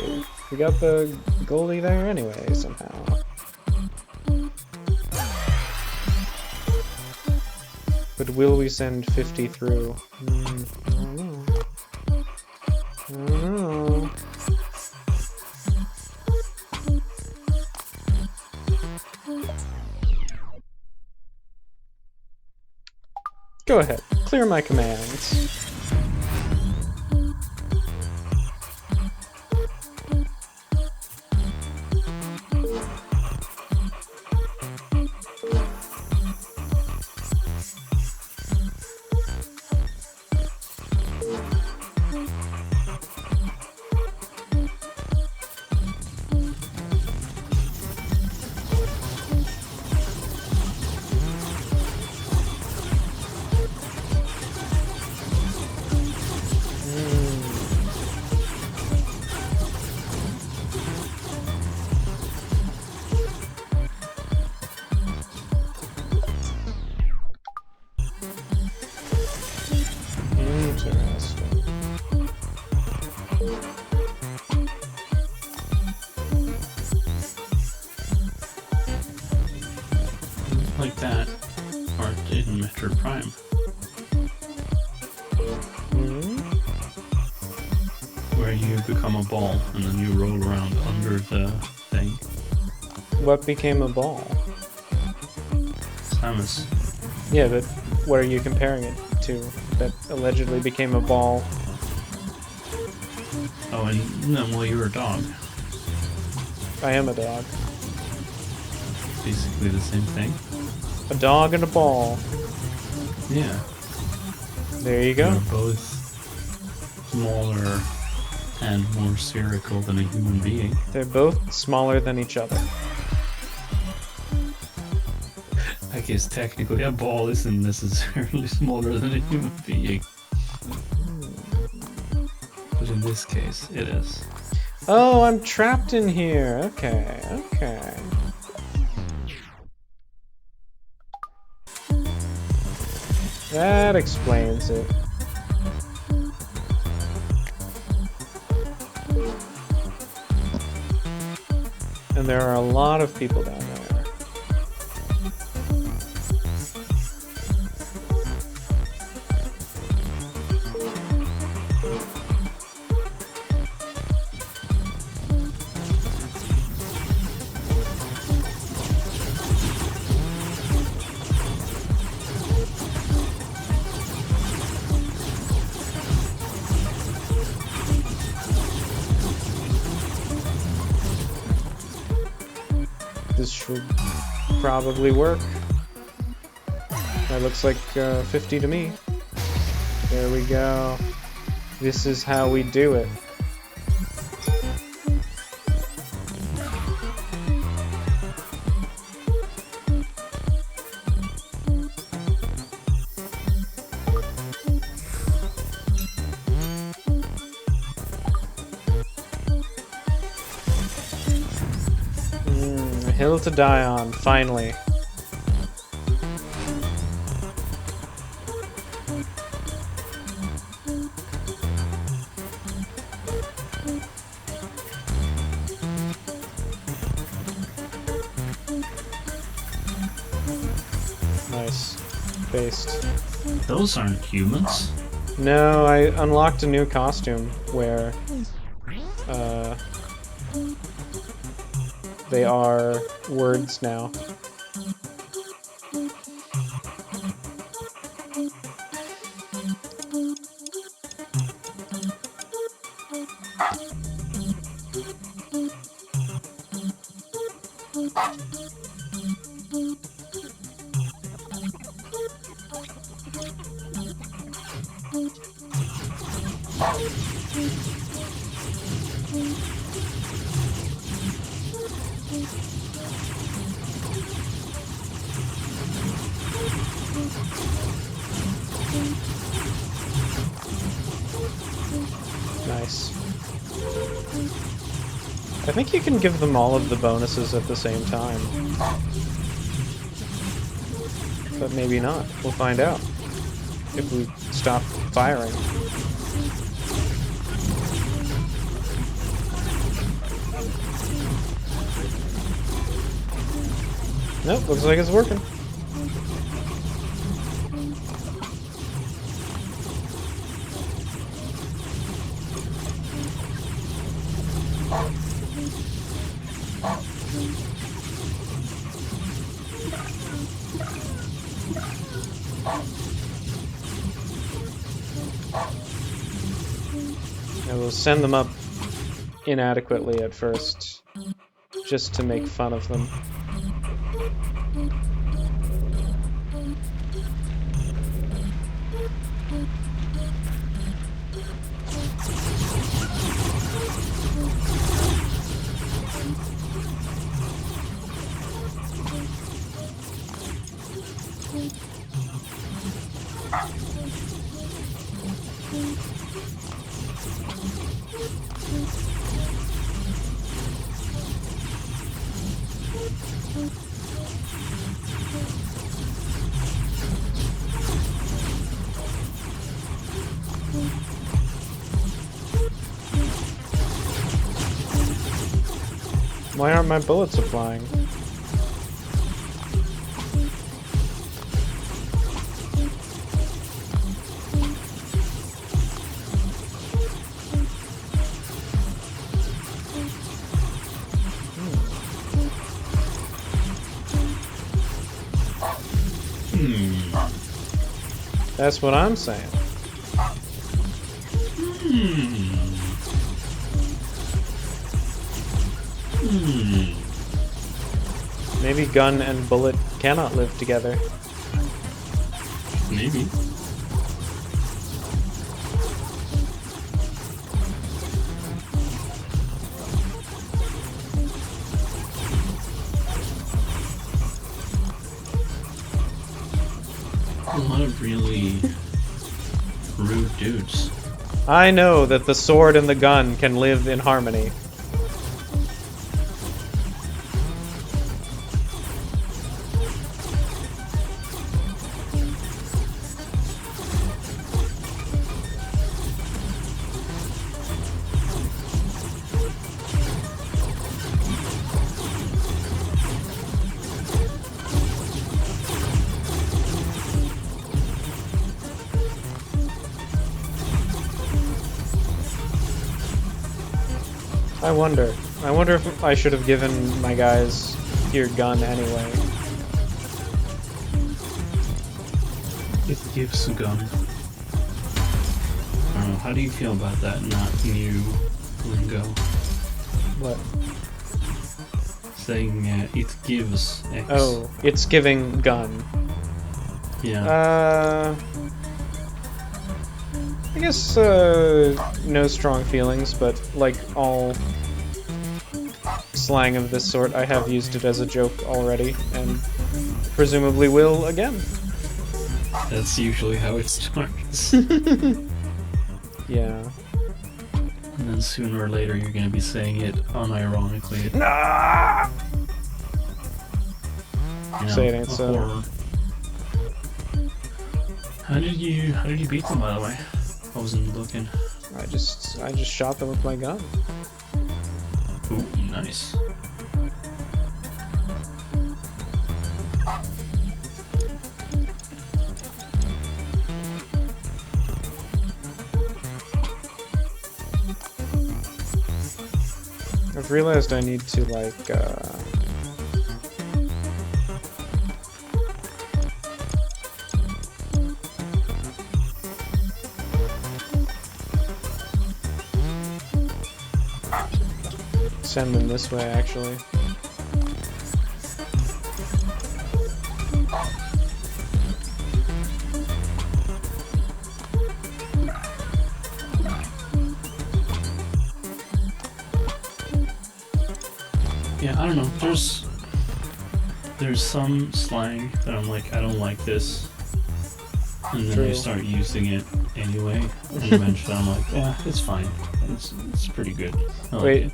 we got the goalie there anyway, somehow. But will we send 50 through? I don't know. I don't know. Go ahead, clear my commands. Like that part in Metro Prime. Where you become a ball and then you roll around under the thing. What became a ball? Samus. Yeah, but what are you comparing it to that allegedly became a ball? Oh, and no, well, you're a dog. I am a dog. Basically the same thing. A dog and a ball. Yeah. There you go. They're both smaller and more spherical than a human being. They're both smaller than each other. I guess technically a ball isn't necessarily smaller than a human being. But in this case, it is. Oh, I'm trapped in here. Okay, okay. That explains it. And there are a lot of people down there. This should probably work. That looks like 50 to me. There we go. This is how we do it. A hill to die on, finally. Nice. Based. Those aren't humans. No, I unlocked a new costume where they are words now. Nice. I think you can give them all of the bonuses at the same time. But maybe not. We'll find out. If we stop firing. Nope, looks like it's working. I will send them up inadequately at first, just to make fun of them. Why aren't my bullets applying? That's what I'm saying. Maybe gun and bullet cannot live together. Maybe. A lot of really rude dudes. I know that the sword and the gun can live in harmony. I wonder if I should have given my guys your gun anyway. It gives a gun. I don't know, how do you feel about that not new lingo? What? saying it gives X. Oh, it's giving gun. Yeah. I guess no strong feelings, but like all slang of this sort, I have used it as a joke already, and presumably will again. That's usually how it starts. Yeah. And then sooner or later you're gonna be saying it unironically. Ah! You know, Say it ain't so. horror. How did you beat them, by the way? I wasn't looking. I just shot them with my gun. Ooh, nice. I've realized I need to like send them this way, actually. Yeah, I don't know. There's some slang that I'm like, I don't like this, and then True. I start using it anyway, and eventually I'm like, yeah, it's fine. It's pretty good. I like Wait, it.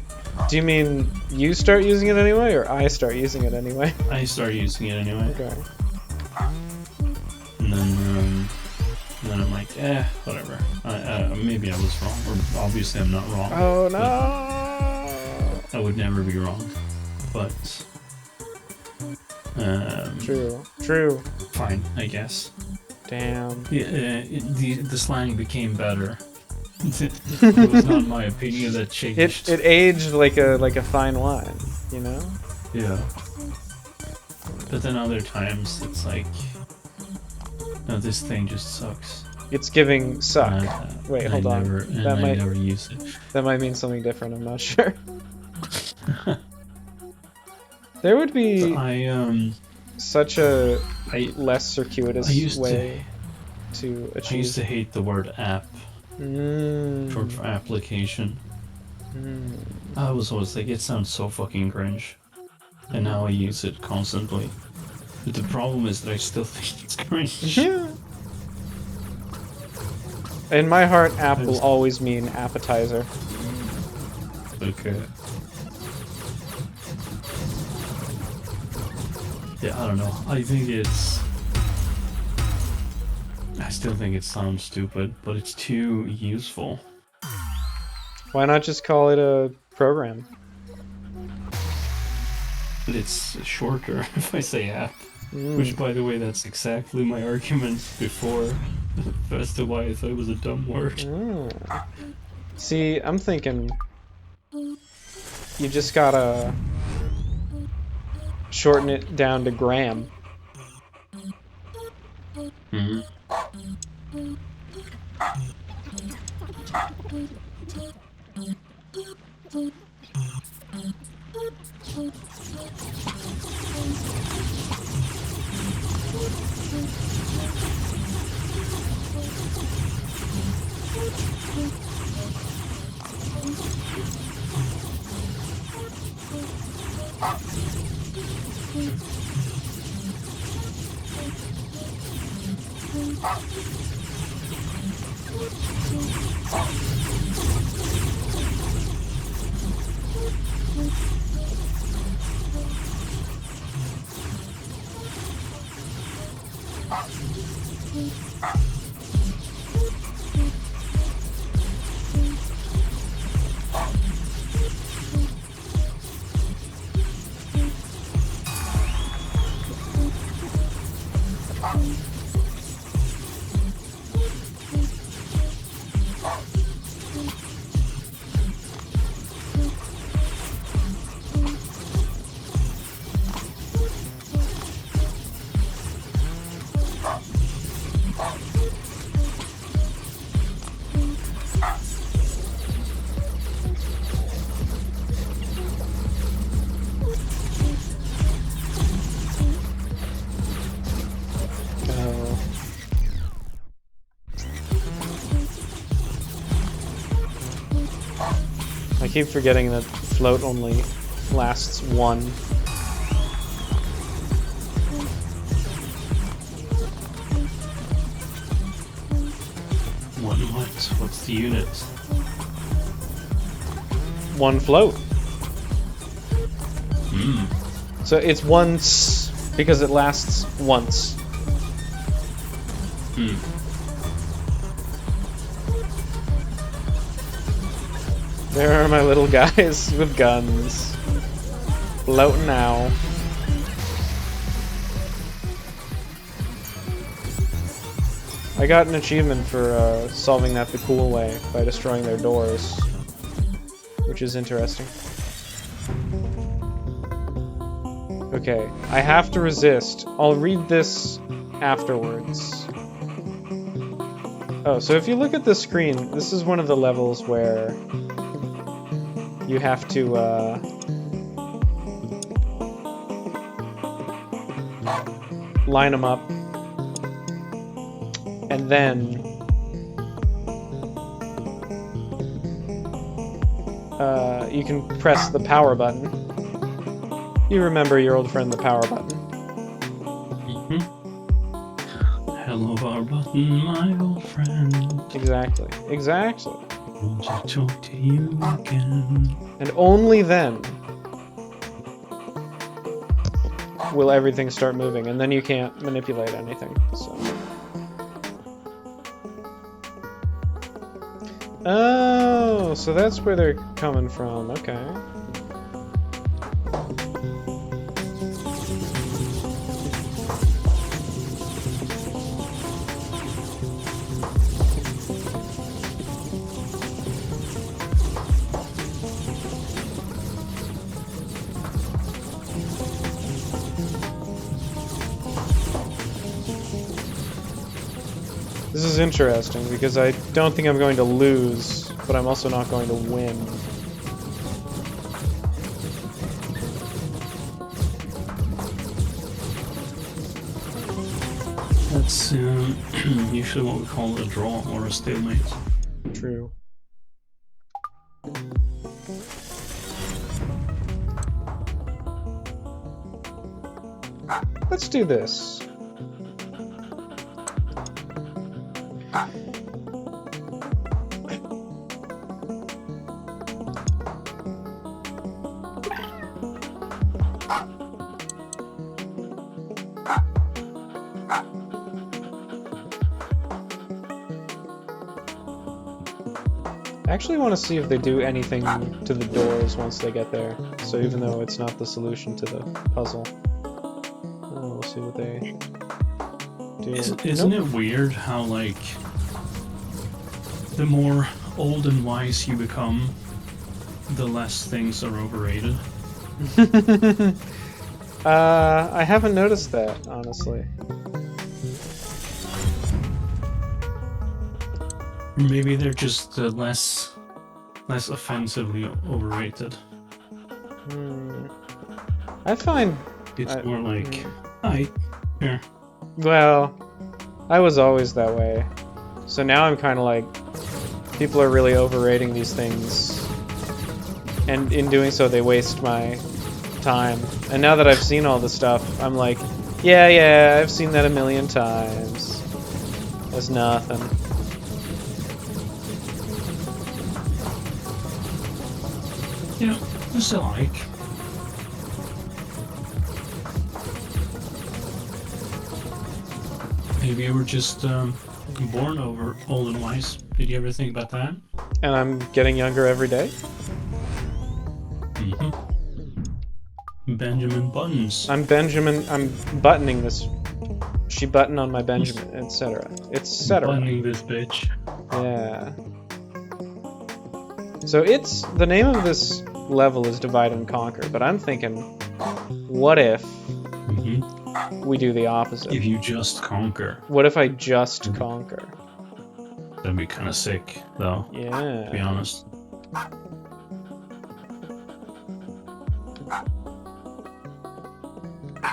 do you mean you start using it anyway, or I start using it anyway? I start using it anyway, Okay. and then I'm like, whatever. Maybe I was wrong, or obviously I'm not wrong. Oh no! I would never be wrong, but True. fine, I guess. Damn. The slang became better. It was not my opinion that changed. It aged like a fine wine, you know? Yeah. But then other times it's like, no, this thing just sucks. It's giving suck. Wait, And hold I on. never, and I never use it. That might mean something different. I'm not sure. There would be such a less circuitous way to achieve. I used to hate the word app, short for application. I was always like, it sounds so fucking cringe, and now I use it constantly. But the problem is that I still think it's cringe. Yeah. In my heart, app will always mean appetizer. Okay. Yeah, I don't know. I still think it sounds stupid, but it's too useful. Why not just call it a program? But it's shorter if I say app. Which, by the way, that's exactly my argument before as to why I thought it was a dumb word. See, I'm thinking you just gotta shorten it down to gram. keep forgetting that float only lasts one. What? What's the unit? One float. Hmm. So it's once because it lasts once. Hmm. There are my little guys with guns. Floating now. I got an achievement for solving that the cool way by destroying their doors, which is interesting. Okay, I have to resist. I'll read this afterwards. Oh, so if you look at the screen, this is one of the levels where you have to line them up, and then you can press the power button. You remember your old friend, the power button. Hello, power button, my old friend. Exactly. Exactly. Won't you talk to you again? And only then will everything start moving, and then you can't manipulate anything. So. Oh, so that's where they're coming from. Okay. This is interesting because I don't think I'm going to lose, but I'm also not going to win. That's usually what we call a draw or a stalemate. True. Let's do this. I actually want to see if they do anything to the doors once they get there. So even though it's not the solution to the puzzle, we'll see what they do. Isn't it weird how, like, the more old and wise you become, the less things are overrated? I haven't noticed that, honestly. Maybe they're just less offensively overrated. I find It's more like, hi, here. Well, I was always that way. So now I'm kind of like, people are really overrating these things, and in doing so they waste my time. And now that I've seen all the stuff, I'm like, yeah, I've seen that a million times. That's nothing. You know, just like. Maybe you were just born over old and wise. Did you ever think about that? And I'm getting younger every day? Benjamin Buttons. I'm buttoning this. She button on my Benjamin, etc. etc. Buttoning this bitch. Yeah. So the name of this level is Divide and Conquer, but I'm thinking, what if we do the opposite? If you just conquer. What if I just conquer? That'd be kind of sick, though. Yeah. To be honest.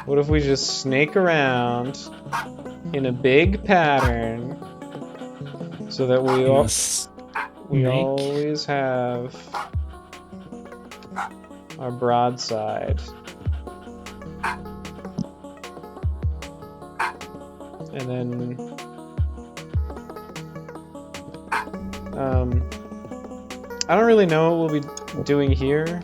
What if we just snake around in a big pattern so that we always have our broadside. And then I don't really know what we'll be doing here,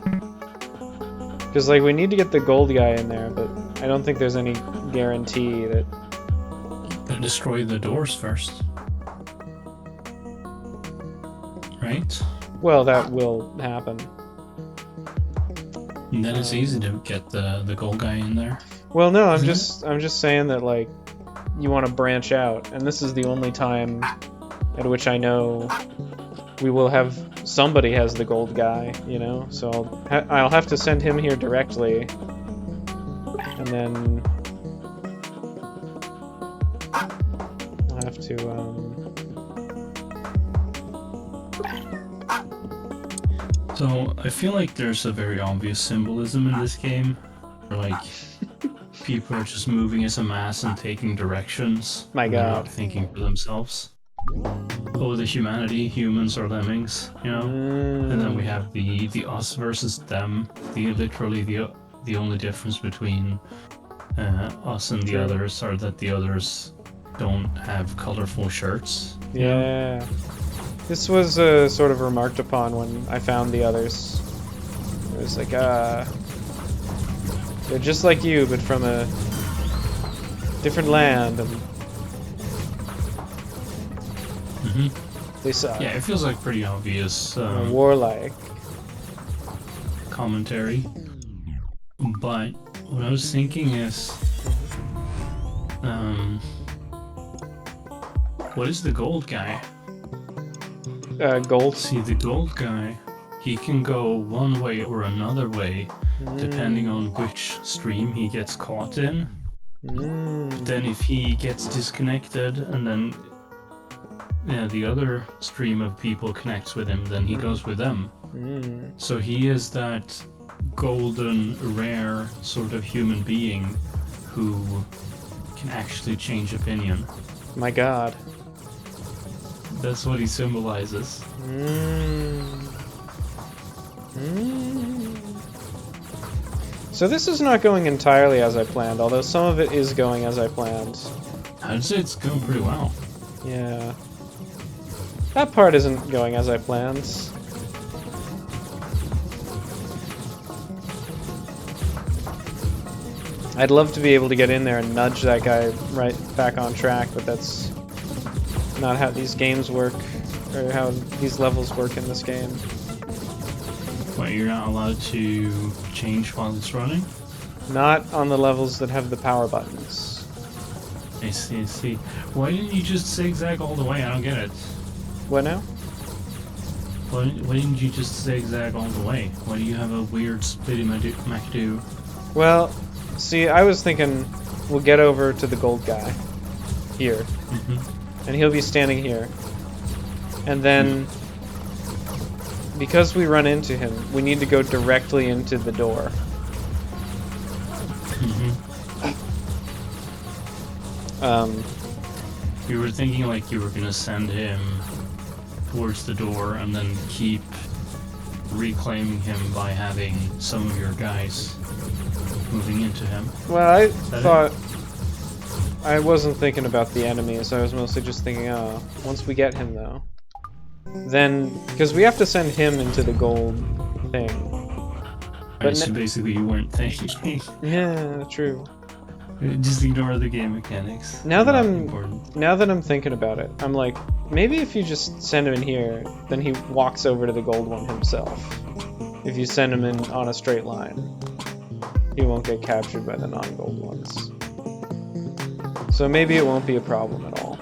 because like we need to get the gold guy in there, but I don't think there's any guarantee that. Gotta destroy the doors first, right? Well, that will happen. And then it's easy to get the gold guy in there. Well, no, I'm just saying that like you want to branch out, and this is the only time at which I know we will have somebody has the gold guy, you know. So I'll have to send him here directly, and then I'll have to So I feel like there's a very obvious symbolism in this game, where like people are just moving as a mass and taking directions. My They're God. not thinking for themselves. Oh, the humanity, humans or lemmings, you know. And then we have the us versus them. Literally the only difference between us and the others are that the others don't have colorful shirts. Yeah. This was sort of remarked upon when I found the others. It was like, they're just like you, but from a different land, and they suck. Yeah, it feels like pretty obvious Warlike. commentary. But what I was thinking is, what is the gold guy? Gold. See, the gold guy, he can go one way or another way, depending on which stream he gets caught in. Then if he gets disconnected and then the other stream of people connects with him, then he goes with them. So he is that golden, rare sort of human being who can actually change opinion. My God. That's what he symbolizes. So this is not going entirely as I planned, although some of it is going as I planned. I'd say it's going pretty well. Yeah. That part isn't going as I planned. I'd love to be able to get in there and nudge that guy right back on track, but that's not how these games work, or how these levels work in this game. Wait, you're not allowed to change while it's running? Not on the levels that have the power buttons. I see, I see. Why didn't you just zigzag all the way? I don't get it. What now? Why didn't you just zigzag all the way? Why do you have a weird splitty MacDo? Well, see, I was thinking we'll get over to the gold guy here, and he'll be standing here, and then because we run into him, we need to go directly into the door. You were thinking like you were gonna send him towards the door and then keep reclaiming him by having some of your guys moving into him. Well, I thought I wasn't thinking about the enemies. I was mostly just thinking, oh, once we get him though, then because we have to send him into the gold thing. But so basically, you weren't thinking. Yeah, true. Just ignore the game mechanics. Now that I'm thinking about it, I'm like, maybe if you just send him in here, then he walks over to the gold one himself. If you send him in on a straight line, he won't get captured by the non-gold ones. So maybe it won't be a problem at all.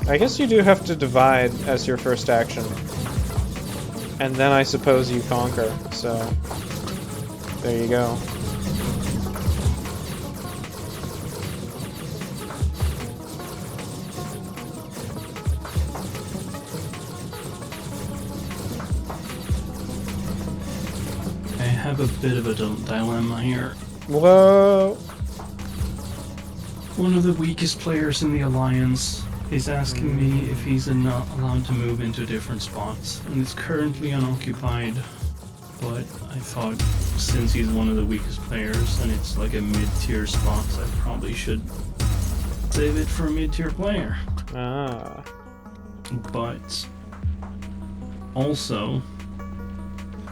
I guess you do have to divide as your first action. And then I suppose you conquer, so there you go. have a bit of a dilemma here. Whoa! One of the weakest players in the Alliance is asking me if he's not allowed to move into different spots, and it's currently unoccupied, but I thought since he's one of the weakest players and it's like a mid-tier spot, I probably should save it for a mid-tier player. Ah. But also,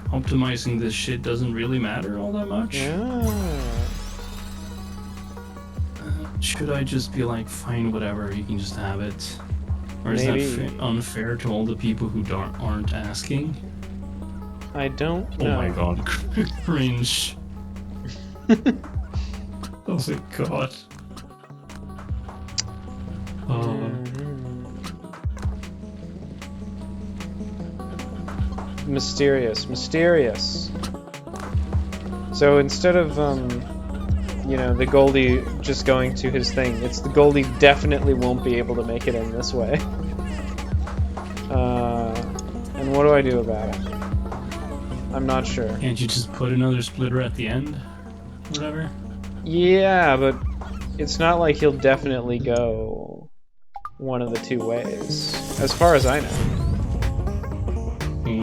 optimizing this shit doesn't really matter all that much. Yeah. Should I just be like, fine, whatever, you can just have it? Or is Maybe. that unfair to all the people who aren't asking? I don't Oh know. my god, cringe. Oh my god. Mysterious, mysterious. So instead of, you know, the Goldie just going to his thing, it's the Goldie definitely won't be able to make it in this way. And what do I do about it? I'm not sure. Can't you just put another splitter at the end? Whatever? Yeah, but it's not like he'll definitely go one of the two ways, as far as I know.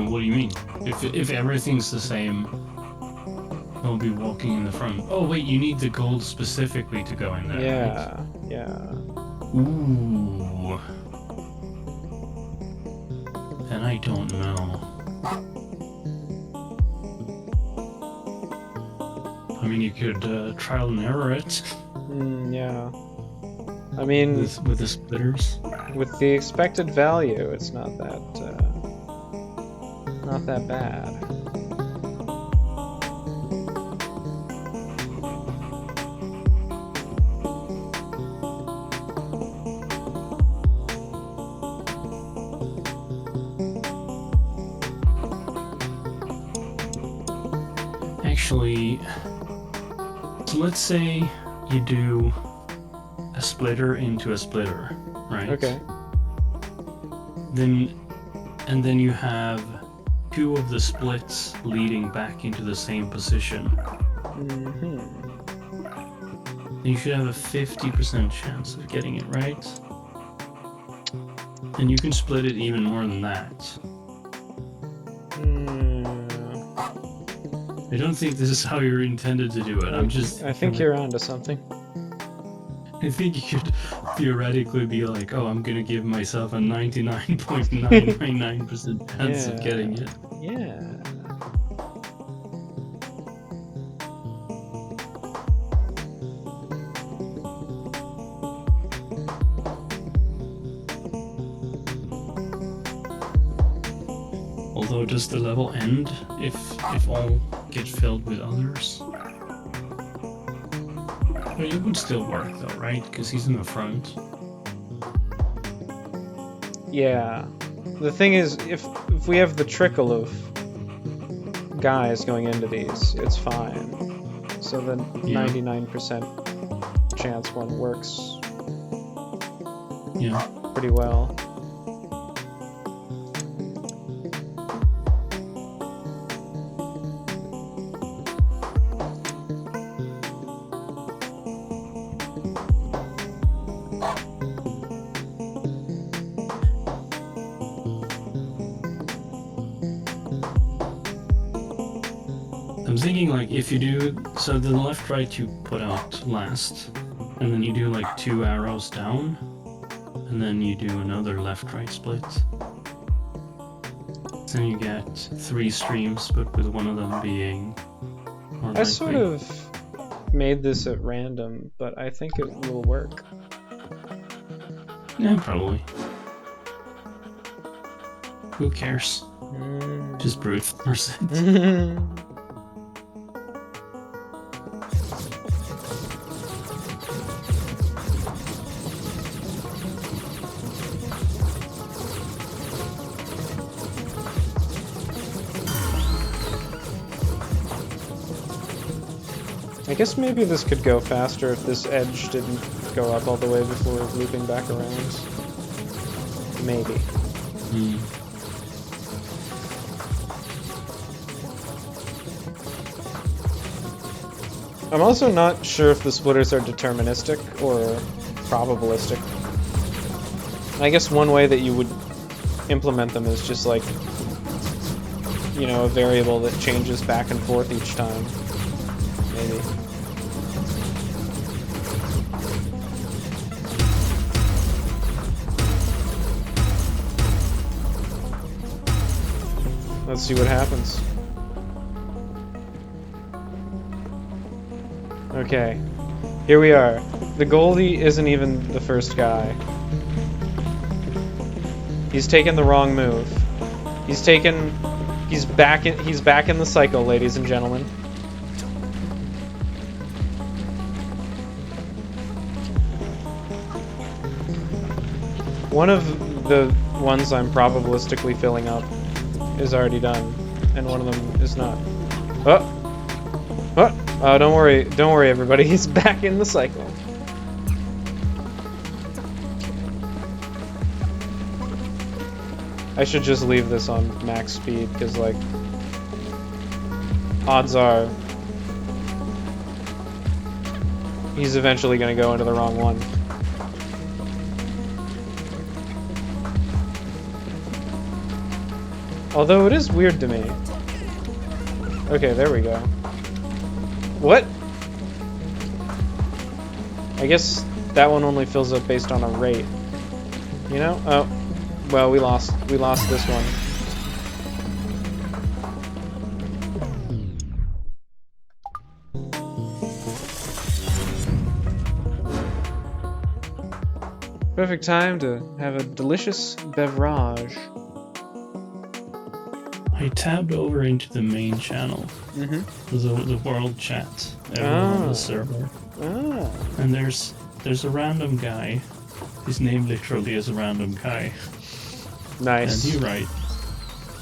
What do you mean? If everything's the same, he'll be walking in the front. Oh wait, you need the gold specifically to go in there. Yeah, right? yeah. Ooh. And I don't know. I mean, you could trial and error it. Yeah. I mean, with the splitters. With the expected value, it's not that bad. Actually, so let's say you do a splitter into a splitter, right? Okay. And then you have two of the splits leading back into the same position. Mm-hmm. You should have a 50% chance of getting it right. And you can split it even more than that. I don't think this is how you're intended to do it. I think you're onto something. I think you could theoretically be like, oh, I'm gonna give myself a 99.999% chance of getting it. Yeah. Although, does the level end if all get filled with others? Well, it would still work though, right? Because he's in the front. Yeah. The thing is, if we have the trickle of guys going into these, it's fine. So the 99% chance one works pretty well. I'm thinking like if you do, so the left right you put out last, and then you do like 2 arrows down, and then you do another left right split. Then you get 3 streams, but with one of them being more likely. I sort of made this at random, but I think it will work. Yeah, probably. Who cares? Just brute force it. I guess maybe this could go faster if this edge didn't go up all the way before looping back around. Maybe. I'm also not sure if the splitters are deterministic or probabilistic. I guess one way that you would implement them is just like, you know, a variable that changes back and forth each time. Maybe. Let's see what happens. Okay, here we are. The Goldie isn't even the first guy. He's taken the wrong move. He's back in the cycle, ladies and gentlemen. One of the ones I'm probabilistically filling up is already done, and one of them is not. Oh, don't worry, everybody. He's back in the cycle. I should just leave this on max speed, because, like, odds are he's eventually going to go into the wrong one. Although it is weird to me. Okay, there we go. What? I guess that one only fills up based on a rate. You know? Oh. Well, we lost this one. Perfect time to have a delicious beverage. I tabbed over into the main channel. The world chat. Everyone on the server. And there's a random guy. His name literally is a random guy. Nice. And he writes,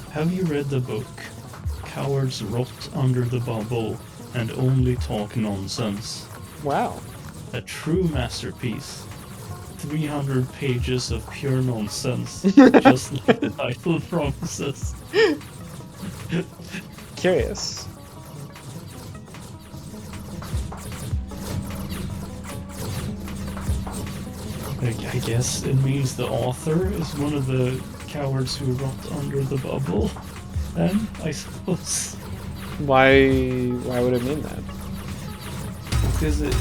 have you read the book Cowards Rot Under the Bubble and Only Talk Nonsense? Wow. A true masterpiece. 300 pages of pure nonsense, just like the title promises. Curious. I guess it means the author is one of the cowards who rot under the bubble. Then, I suppose. Why would it mean that? Because it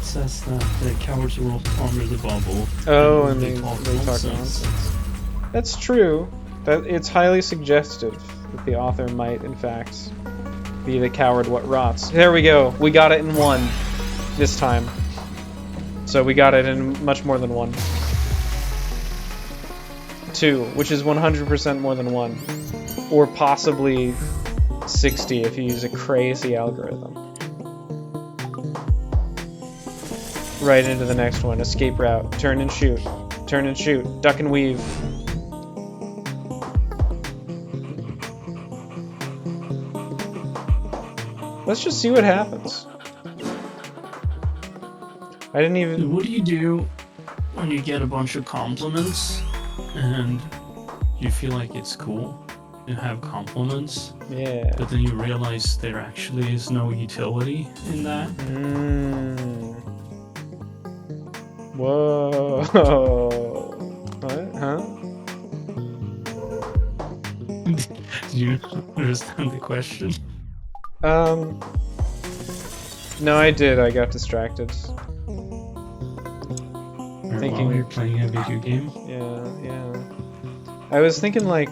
says that the cowards rot under the bubble. Oh, and they talk talk nonsense. That's true. That it's highly suggestive that the author might, in fact, be the coward what rots. There we go. We got it in one this time. So we got it in much more than one. 2, which is 100% more than 1. Or possibly 60 if you use a crazy algorithm. Right into the next one. Escape route. Turn and shoot. Turn and shoot. Duck and weave. Let's just see what happens. I didn't even... What do you do when you get a bunch of compliments and you feel like it's cool to have compliments? Yeah. But then you realize there actually is no utility in that? Whoa. What? Huh? Do you understand the question? No, I did. I got distracted. Thinking while you're playing a video game? Yeah. I was thinking, like,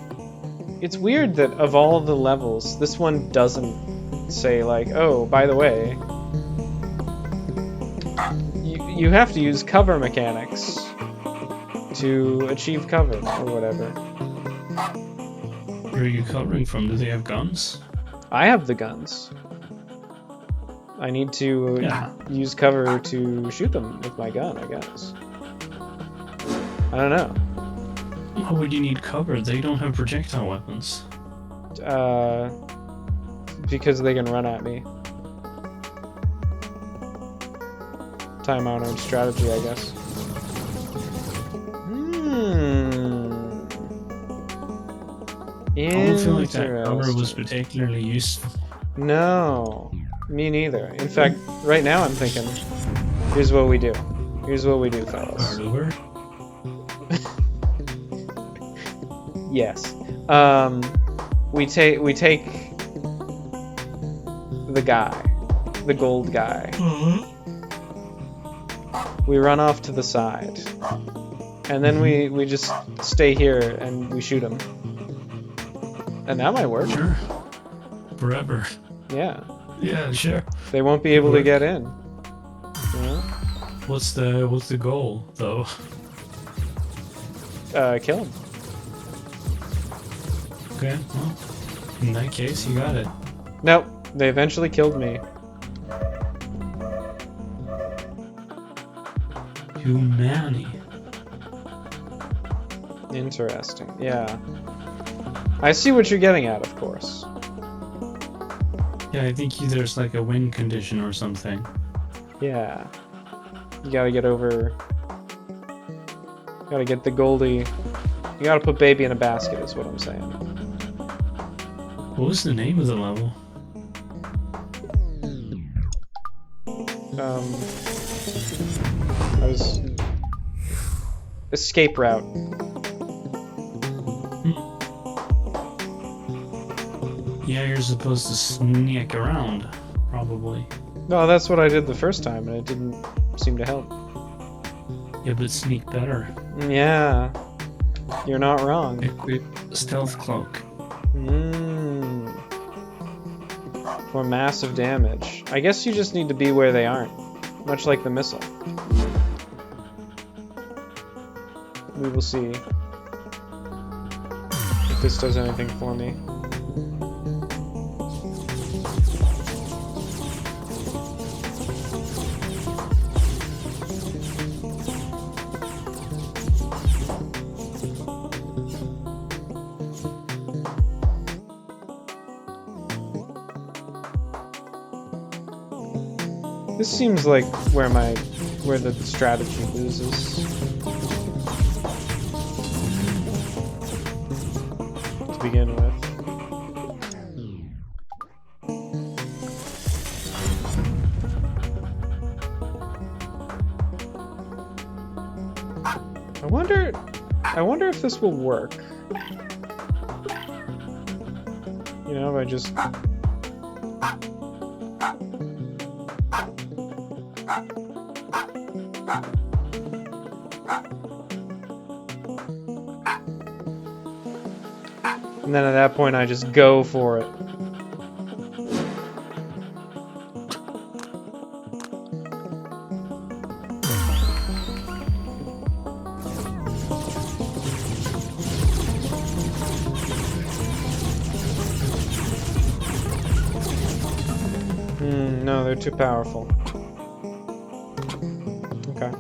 it's weird that of all of the levels, this one doesn't say, like, oh, by the way, you have to use cover mechanics to achieve cover, or whatever. Where are you covering from? Do they have guns? I have the guns. I need to use cover to shoot them with my gun, I guess. I don't know. Why would you need cover? They don't have projectile weapons. Because they can run at me. Time-honored strategy, I guess. I don't feel like that cover was particularly useful. No. Me neither. In fact, right now I'm thinking, here's what we do. Here's what we do, fellas. Start over? Yes. We take the guy, the gold guy. We run off to the side, and then we just stay here and we shoot him. And that might work. Sure. Forever. Yeah. Yeah, sure. They won't be able to get in. You know? What's the goal though? Kill him. Okay, well, in that case, you got it. Nope. They eventually killed me. Humanity. Interesting. Yeah. I see what you're getting at, of course. Yeah, I think there's like a win condition or something. Yeah. You gotta get over... Gotta get the Goldie... You gotta put baby in a basket, is what I'm saying. What was the name of the level? I was... Escape route. Yeah, you're supposed to sneak around, probably. No, that's what I did the first time, and it didn't seem to help. Yeah, but sneak better. Yeah. You're not wrong. Equip stealth cloak. For massive damage. I guess you just need to be where they aren't. Much like the missile. We will see if this does anything for me. This seems like where the strategy loses. To begin with. I wonder if this will work. You know, if I just... And then at that point I just go for it. No, they're too powerful. Okay.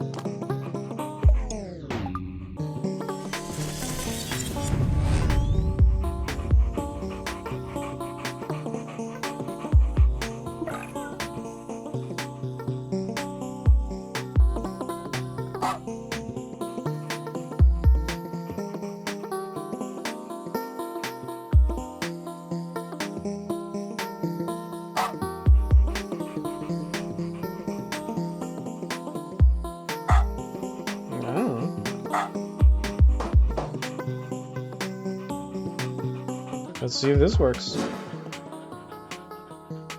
Let's see if this works.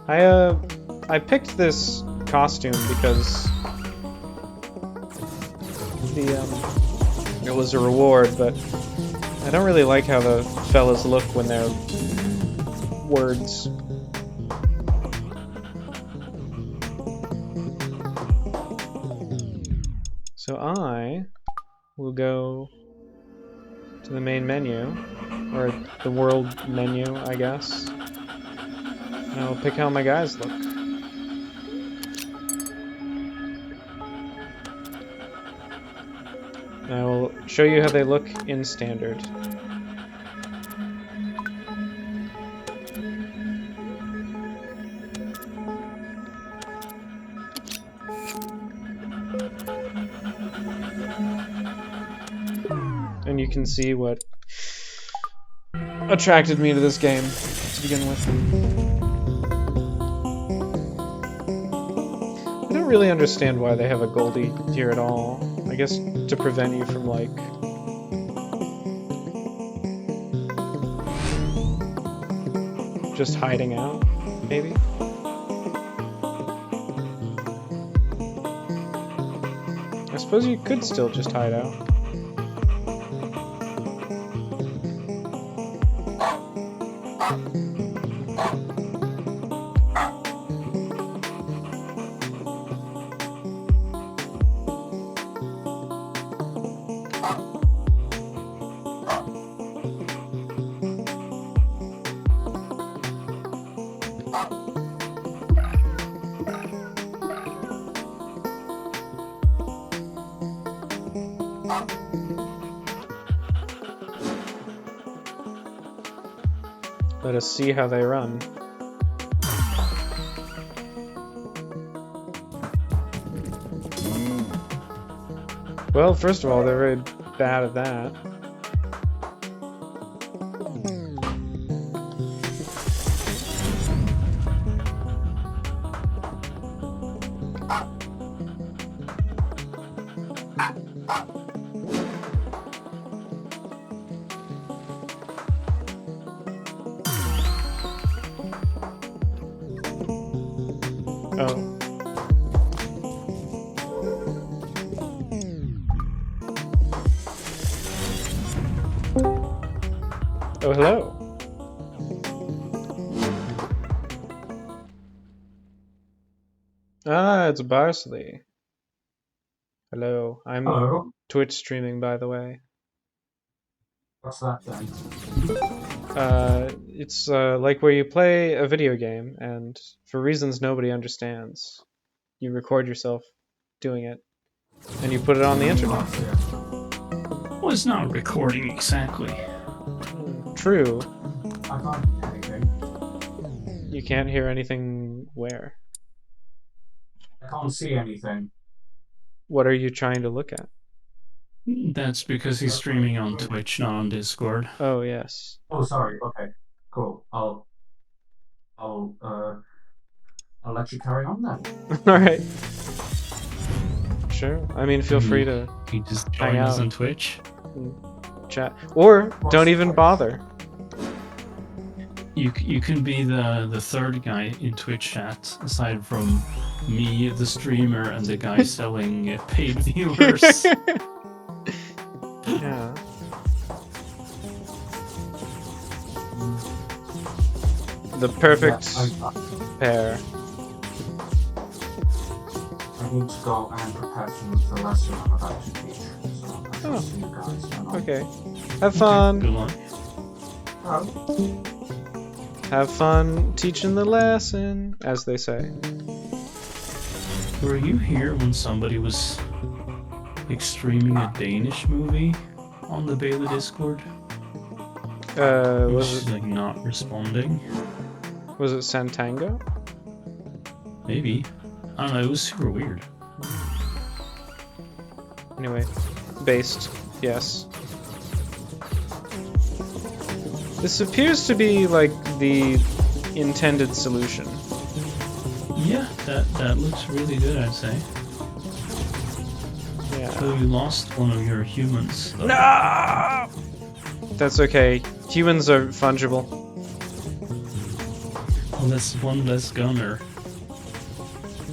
I picked this costume because it was a reward, but I don't really like how the fellas look when they're words. So I will go to the main menu, or the world menu, I guess. And I'll pick how my guys look. And I will show you how they look in standard. And you can see what attracted me to this game to begin with. really understand why they have a Goldie here at all. I guess to prevent you from, like... just hiding out, maybe? I suppose you could still just hide out. Let us see how they run. Well, first of all, they're very bad at that. Oh. Oh, hello. Ah, it's Barsley. Hello. I'm Hello. Twitch streaming, by the way. What's that then? It's like where you play a video game, and for reasons nobody understands, you record yourself doing it, and you put it on the internet. Well, it's not recording exactly. True. I can't hear anything. You can't hear anything where? I can't see anything. What are you trying to look at? That's because he's streaming on Twitch, not on Discord. Oh, yes. Oh, sorry. Okay, cool. I'll let you carry on then. Alright. Sure. I mean, feel free to You just hang join us out. on Twitch. Chat. Or don't even bother. You can be the third guy in Twitch chat, aside from me, the streamer, and the guy selling paid viewers. Yeah. The perfect pair. I need to go and prepare for the lesson I'm about to teach. So I shall see you guys then. Okay. Have fun. Good luck. Oh. Have fun teaching the lesson, as they say. Were you here when somebody was streaming a Danish movie on the Bailey Discord? Was She's like not responding. it Santango? Maybe. I don't know, it was super weird. Anyway, based, yes. This appears to be like the intended solution. Yeah, that looks really good, I'd say. Yeah. So you lost one of your humans. No! That's okay. Humans are fungible. Well, that's one less gunner.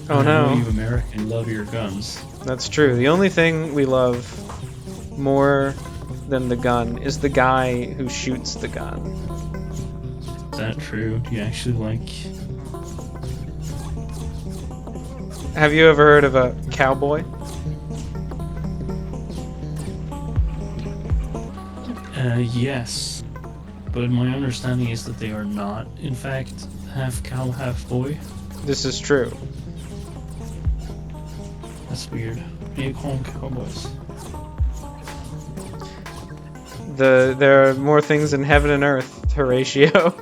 Oh I know no. you American love your guns. That's true. The only thing we love more than the gun is the guy who shoots the gun. Is that true? Do you actually like... Have you ever heard of a cowboy? Yes. But my understanding is that they are not, in fact, half cow, half boy. This is true. That's weird. You call them cowboys. There are more things in heaven and earth, Horatio.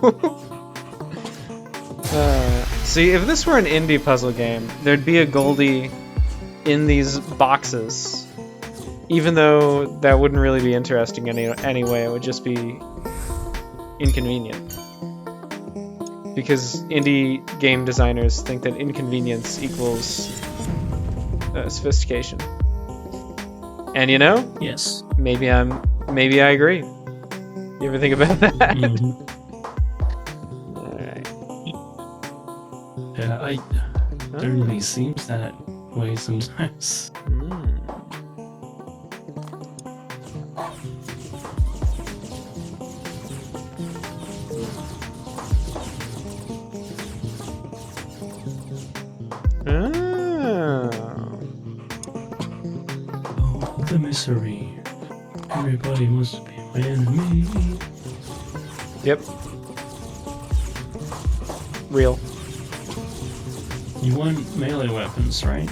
See, if this were an indie puzzle game, there'd be a Goldie in these boxes. Even though that wouldn't really be interesting anyway, it would just be inconvenient. Because indie game designers think that inconvenience equals sophistication. And you know, Yes. maybe I agree. You ever think about that? Mhm. Alright. Yeah, it really seems that way sometimes. Mm. Oh. Oh, the misery. Everybody wants to be my enemy. Yep. Real. You want melee weapons, right?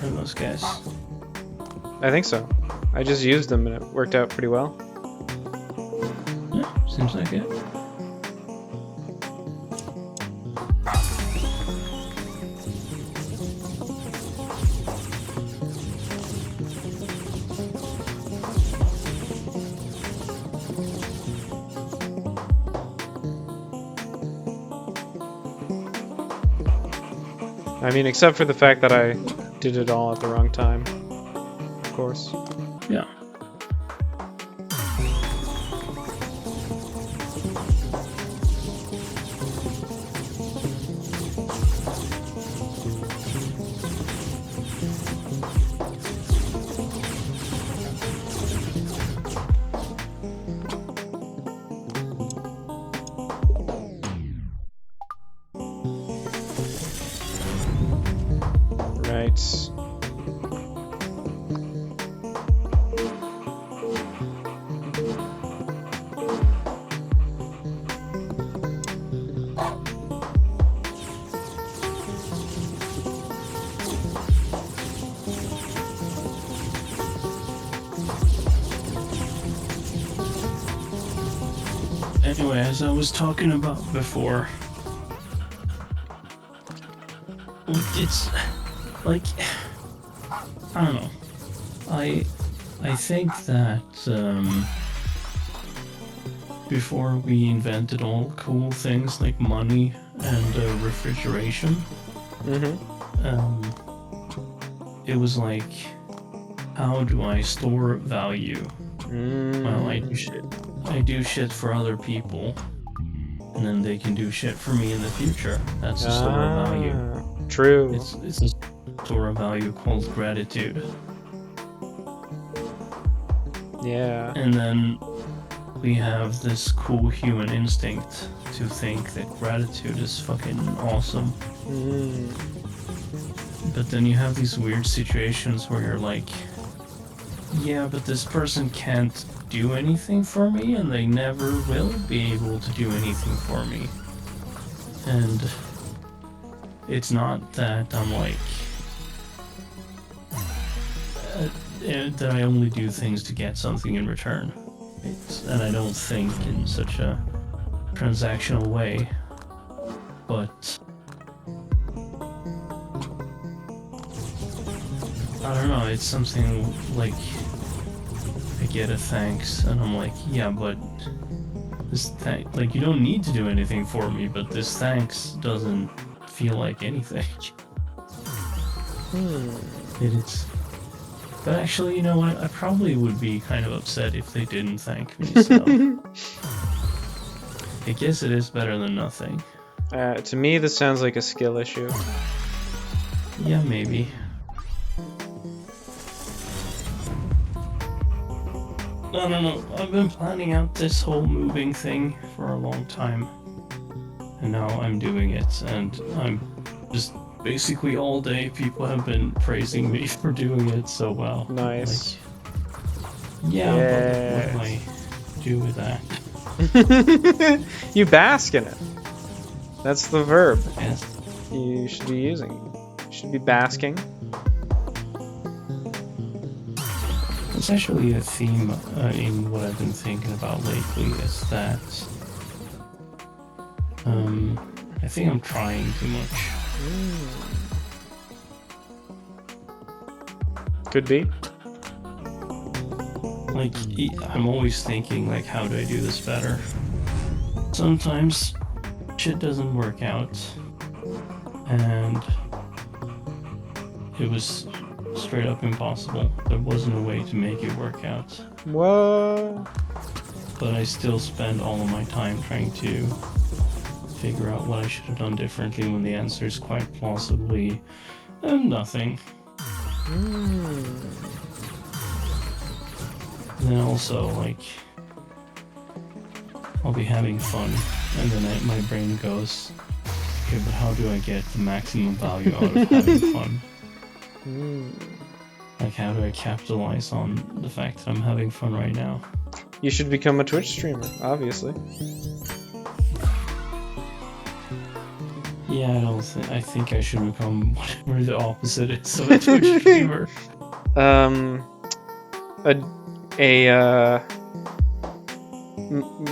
For those guys. I think so. I just used them and it worked out pretty well. Yeah, seems like it. I mean, except for the fact that I did it all at the wrong time. Of course. Yeah. Right. Anyway, as I was talking about before, it's like, I don't know. I think that before we invented all cool things like money and refrigeration, Mm-hmm. it was like, how do I store value? Well, I do shit for other people, and then they can do shit for me in the future. That's a store of value. True. It's a store of value called gratitude. Yeah. And then we have this cool human instinct to think that gratitude is fucking awesome. Mm. But then you have these weird situations where you're like, yeah, but this person can't do anything for me, and they never will be able to do anything for me. And it's not that I'm like, that I only do things to get something in return. And I don't think in such a transactional way, but I don't know, it's something like I get a thanks and I'm like, yeah, but this like, you don't need to do anything for me, but this thanks doesn't feel like anything. It's But actually, you know what? I probably would be kind of upset if they didn't thank me, so I guess it is better than nothing. To me, this sounds like a skill issue. Yeah, maybe. I don't know. I've been planning out this whole moving thing for a long time, and now I'm doing it, and I'm just basically all day people have been praising me for doing it so well. Nice. Like, yeah, but what do I do with that? You bask in it. That's the verb Yes. you should be using. You should be basking. It's actually a theme in what I've been thinking about lately, is that I think I'm trying too much. Could be. Like, I'm always thinking, like, how do I do this better? Sometimes shit doesn't work out, and it was straight up impossible. There wasn't a way to make it work out. What? But I still spend all of my time trying to figure out what I should have done differently when the answer is quite plausibly nothing. And then also, like, I'll be having fun, and then my brain goes, okay, but how do I get the maximum value out of having fun? Like, how do I capitalize on the fact that I'm having fun right now? You should become a Twitch streamer, obviously. Yeah, I think I should become whatever the opposite is of a Twitch streamer.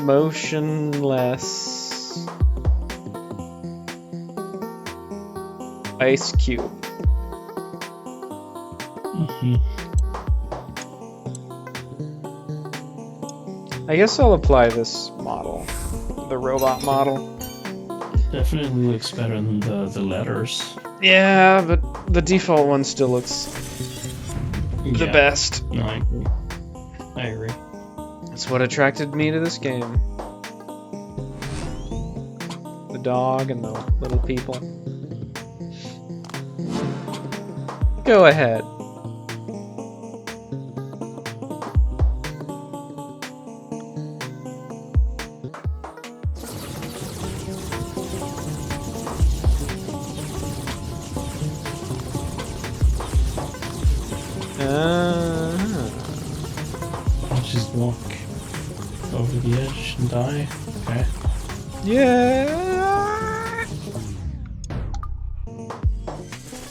Motionless ice cube. I guess I'll apply this model, the robot model. Definitely looks better than the letters. Yeah, but the default one still looks the best. No, I agree. That's what attracted me to this game. The dog and the little people. Go ahead. I'll just walk over the edge and die. Okay. Yeah.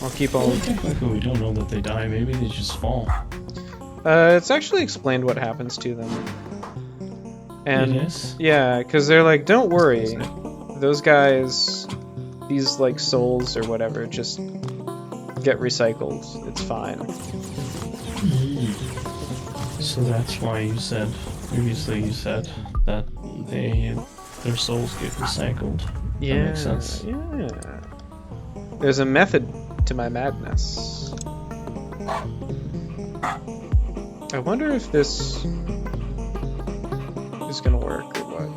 I'll keep on. Well, technically, we don't know that they die. Maybe they just fall. It's actually explained what happens to them. And It is? yeah, because they're like, don't worry, those guys, these like souls or whatever, just get recycled. It's fine. So that's why you said previously that their souls get recycled. Yeah, That makes sense. yeah. There's a method to my madness. I wonder if this is gonna work or what.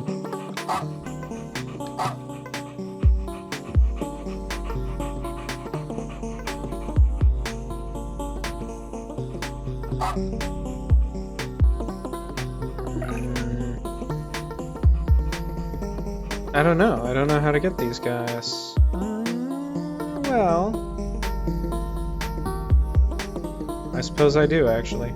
I don't know. I don't know how to get these guys. Well, I suppose I do, actually.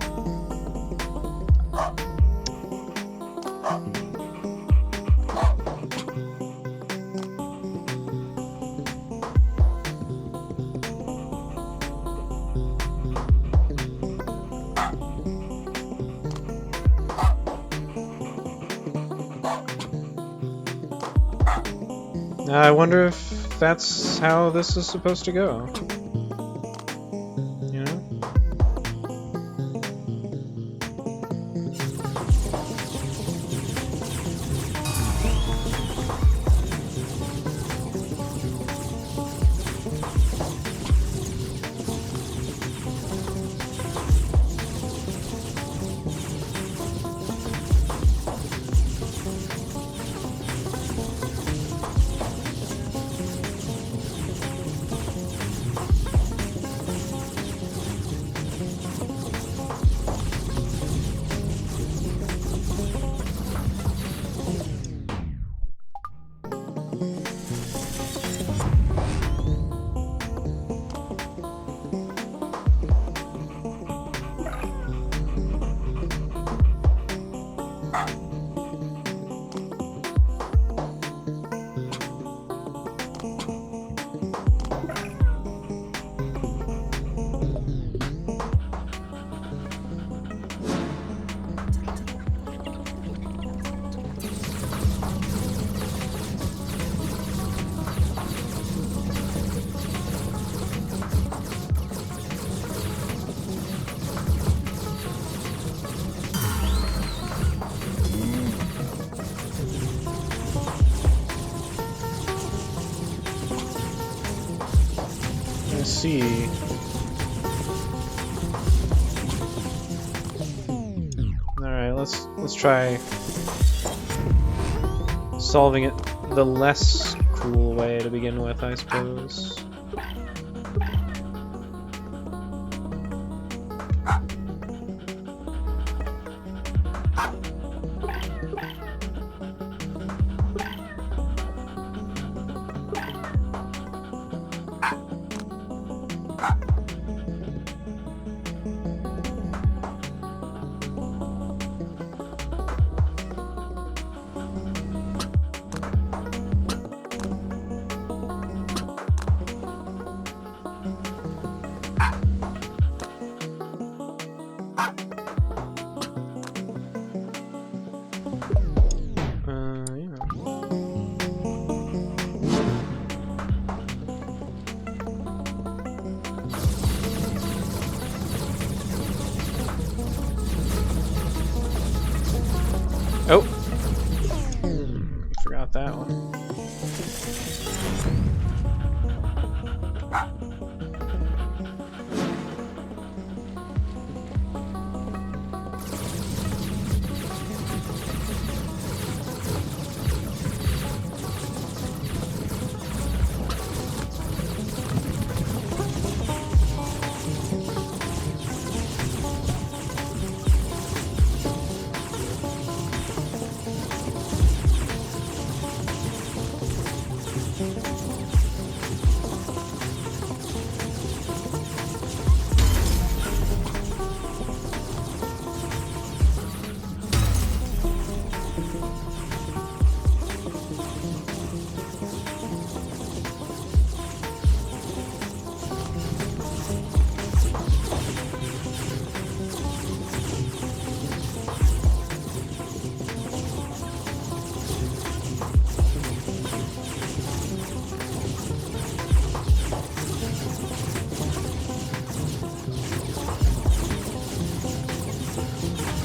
I wonder if that's how this is supposed to go. You know? See. Let's try solving it the less cool way to begin with, I suppose. Oh! Forgot that one.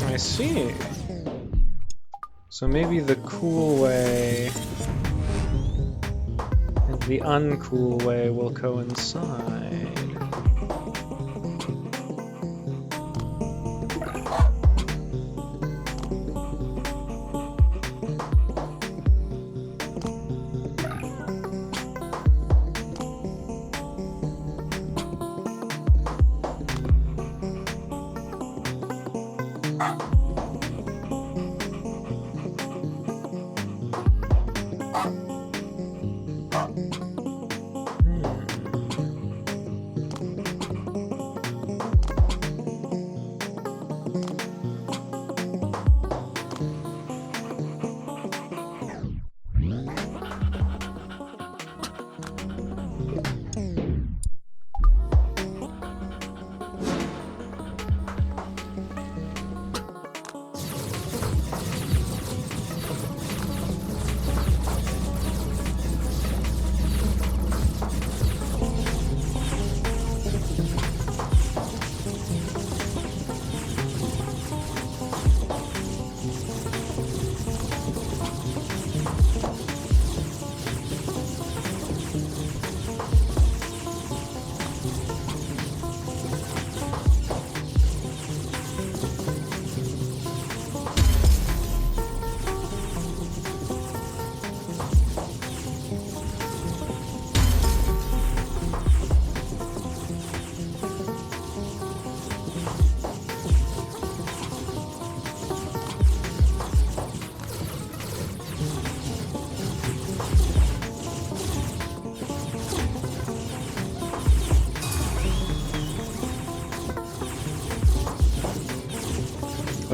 I see. So maybe the cool way and the uncool way will coincide.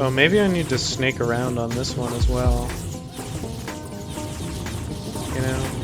Oh, maybe I need to snake around on this one as well. You know?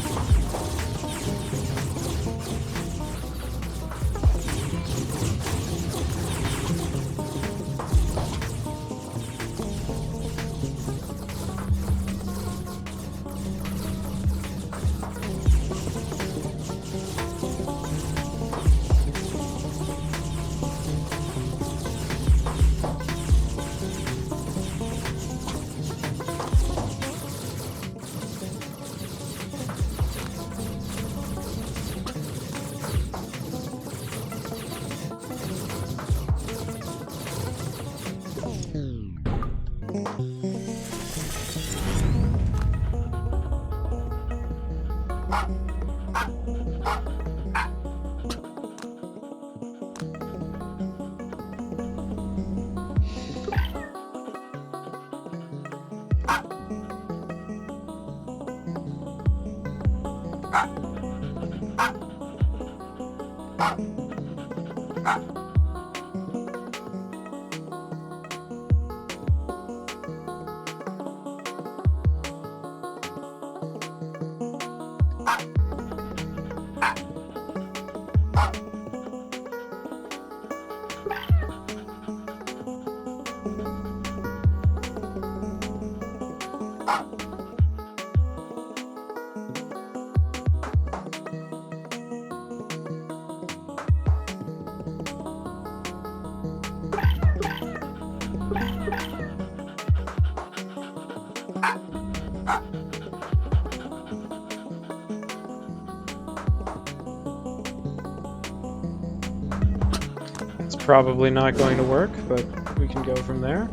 It's probably not going to work, but we can go from there.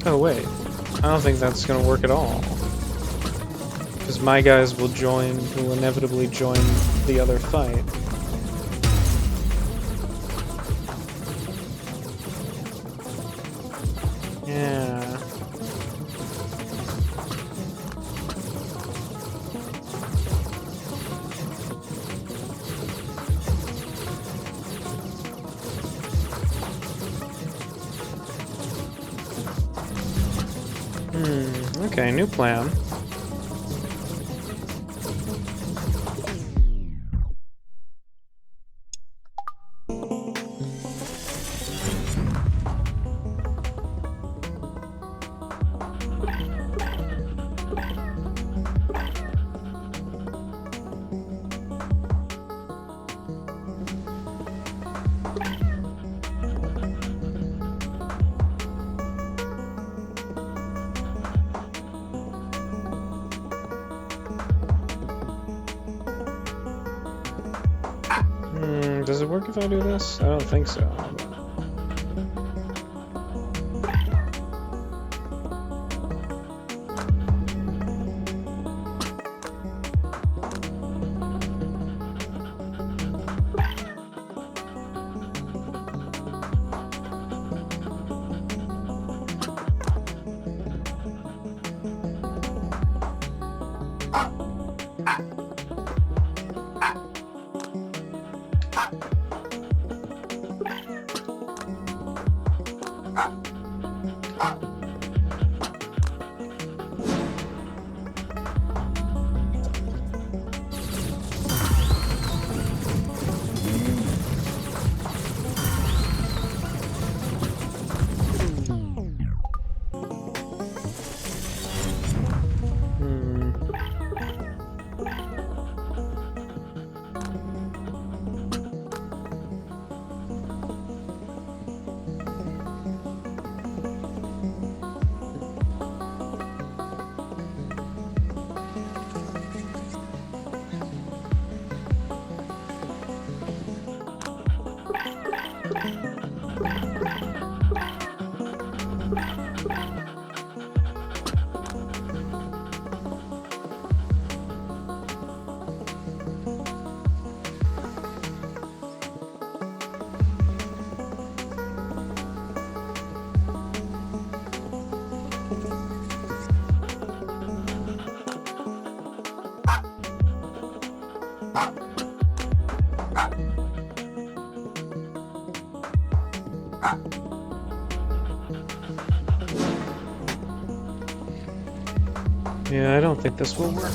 Oh wait, I don't think that's gonna work at all. Because my guys will inevitably join the other fight. Yeah. Okay, new plan. Does it work if I do this? I don't think so. Yeah, I don't think this will work.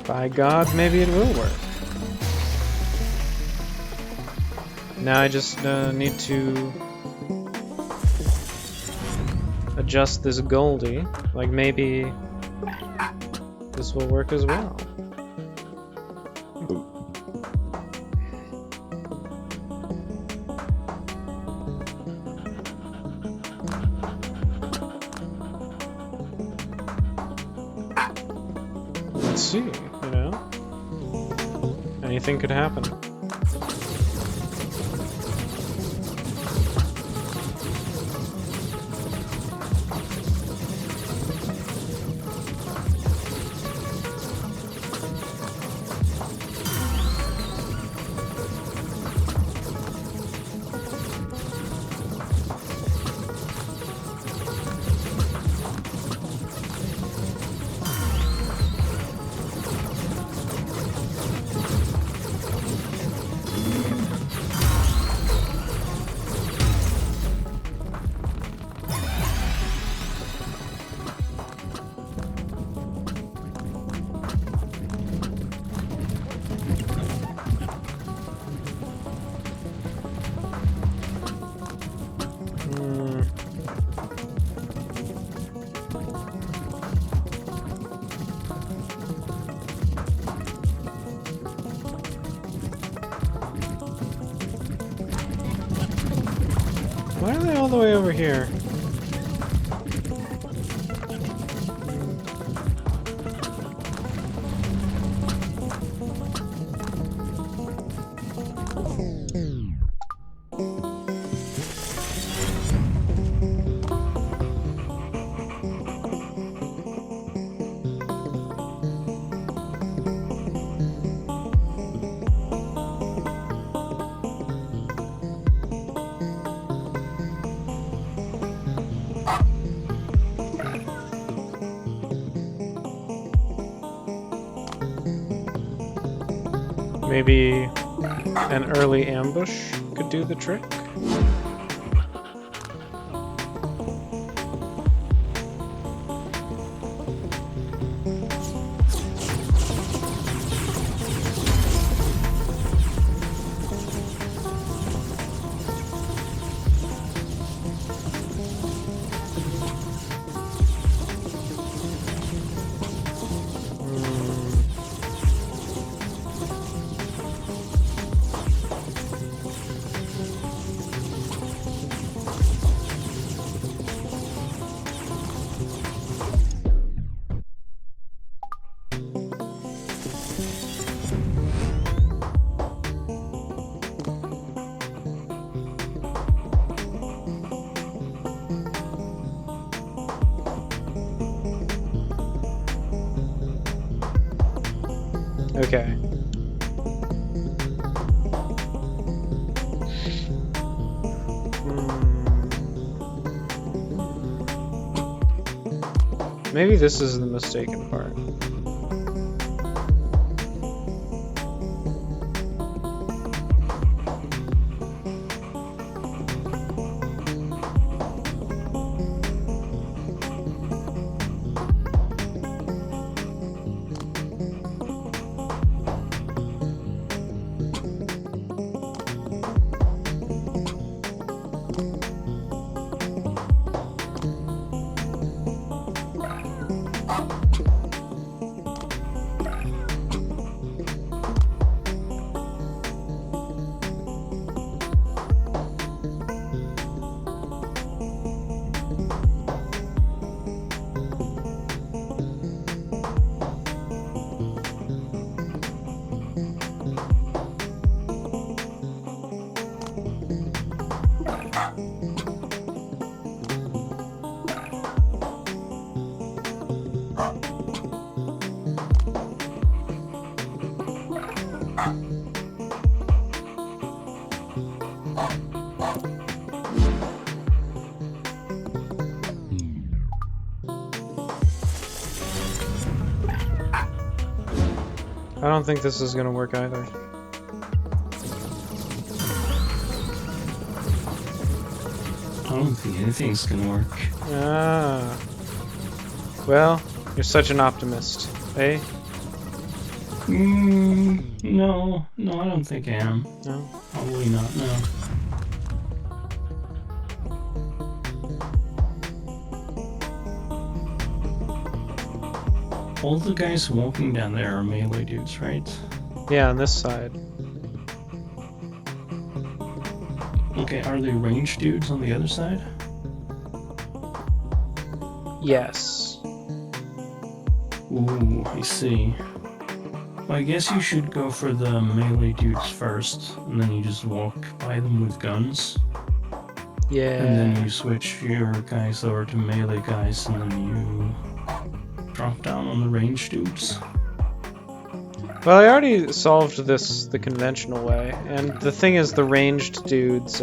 By God, maybe it will work. Now I just need to adjust this Goldie. Like maybe this will work as well. see, you know? Anything could happen. Why are they all the way over here? Maybe an early ambush could do the trick? Okay. Maybe this is the mistaken part. I don't think this is gonna work either. I don't think anything's gonna work. Ah. Well, you're such an optimist, eh? No, I don't think I am. No? Probably not, no. All the guys walking down there are melee dudes, right? Yeah, on this side. Okay, are they ranged dudes on the other side? Yes. Ooh, I see. Well, I guess you should go for the melee dudes first, and then you just walk by them with guns. Yeah. And then you switch your guys over to melee guys, and then you drop down on the range dudes. Well, I already solved this the conventional way, and the thing is, the ranged dudes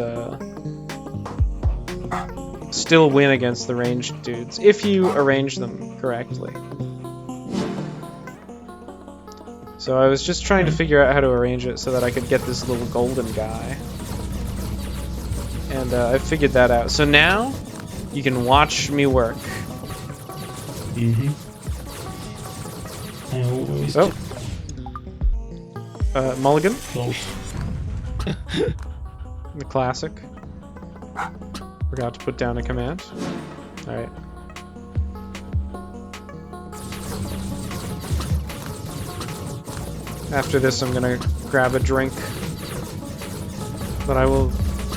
still win against the ranged dudes if you arrange them correctly. So I was just trying to figure out how to arrange it so that I could get this little golden guy. And I figured that out. So now you can watch me work. Mm-hmm. I always Oh. Mulligan? close. The classic. Forgot to put down a command. Alright. After this, I'm gonna grab a drink. But I will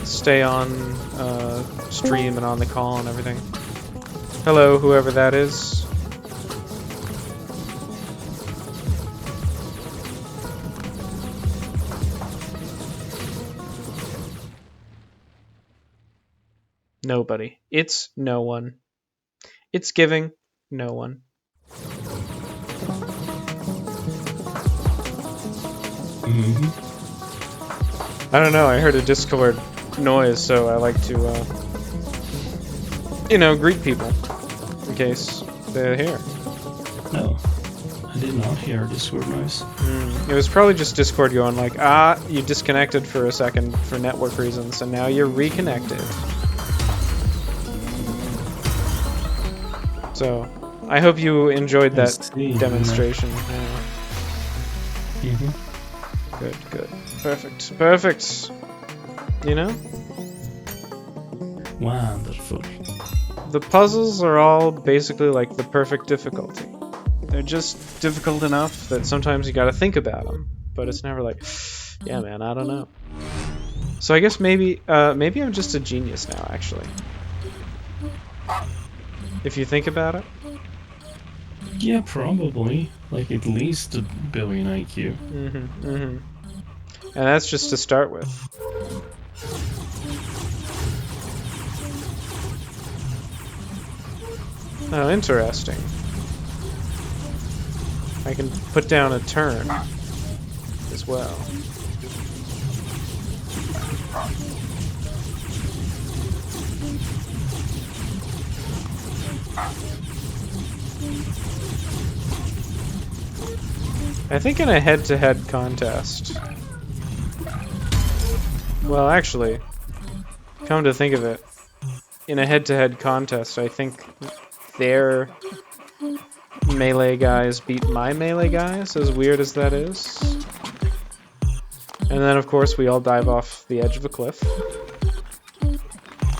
stay on stream and on the call and everything. Hello, whoever that is. Nobody. It's no one. It's giving no one. Mm-hmm. I don't know, I heard a Discord noise, so I like to, greet people in case they're here. No, I did not hear a Discord noise. It was probably just Discord going like, you disconnected for a second for network reasons, and now you're reconnected. So, I hope you enjoyed that demonstration. Yeah. Mm-hmm. Good, good. Perfect, perfect. You know? Wonderful. The puzzles are all basically like the perfect difficulty. They're just difficult enough that sometimes you gotta think about them, but it's never like, yeah man, I don't know. So I guess maybe I'm just a genius now, actually. If you think about it. Yeah, probably. Like at least 1 billion IQ. And that's just to start with. Oh, interesting. I can put down a turn as well. I think in a head-to-head contest. Well, actually, come to think of it, in a head-to-head contest, I think their melee guys beat my melee guys, as weird as that is. And then, of course, we all dive off the edge of a cliff.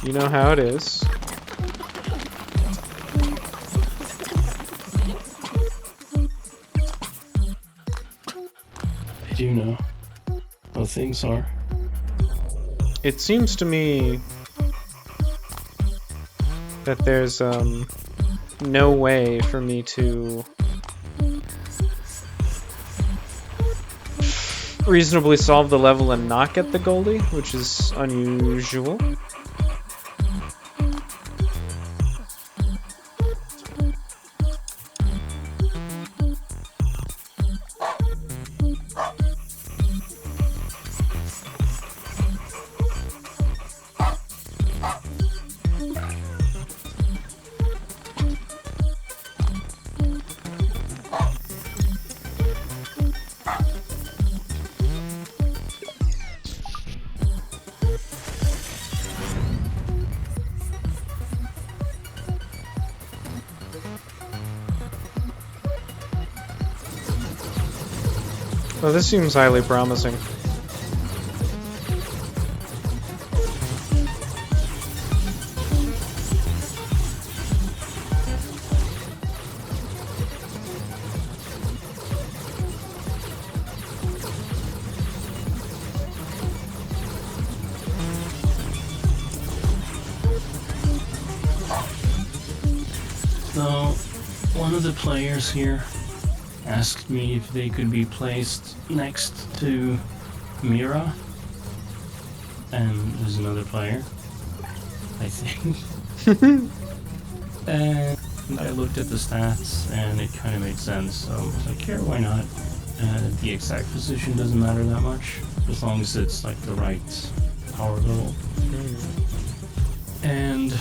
You know how it is. I do know how things are. It seems to me that there's no way for me to reasonably solve the level and not get the Goldie, which is unusual. Well, this seems highly promising. So, one of the players here asked me if they could be placed next to Mira. And there's another player, I think. And I looked at the stats, and it kind of made sense. So I was like, "Yeah, why not?" The exact position doesn't matter that much, as long as it's like the right power level. And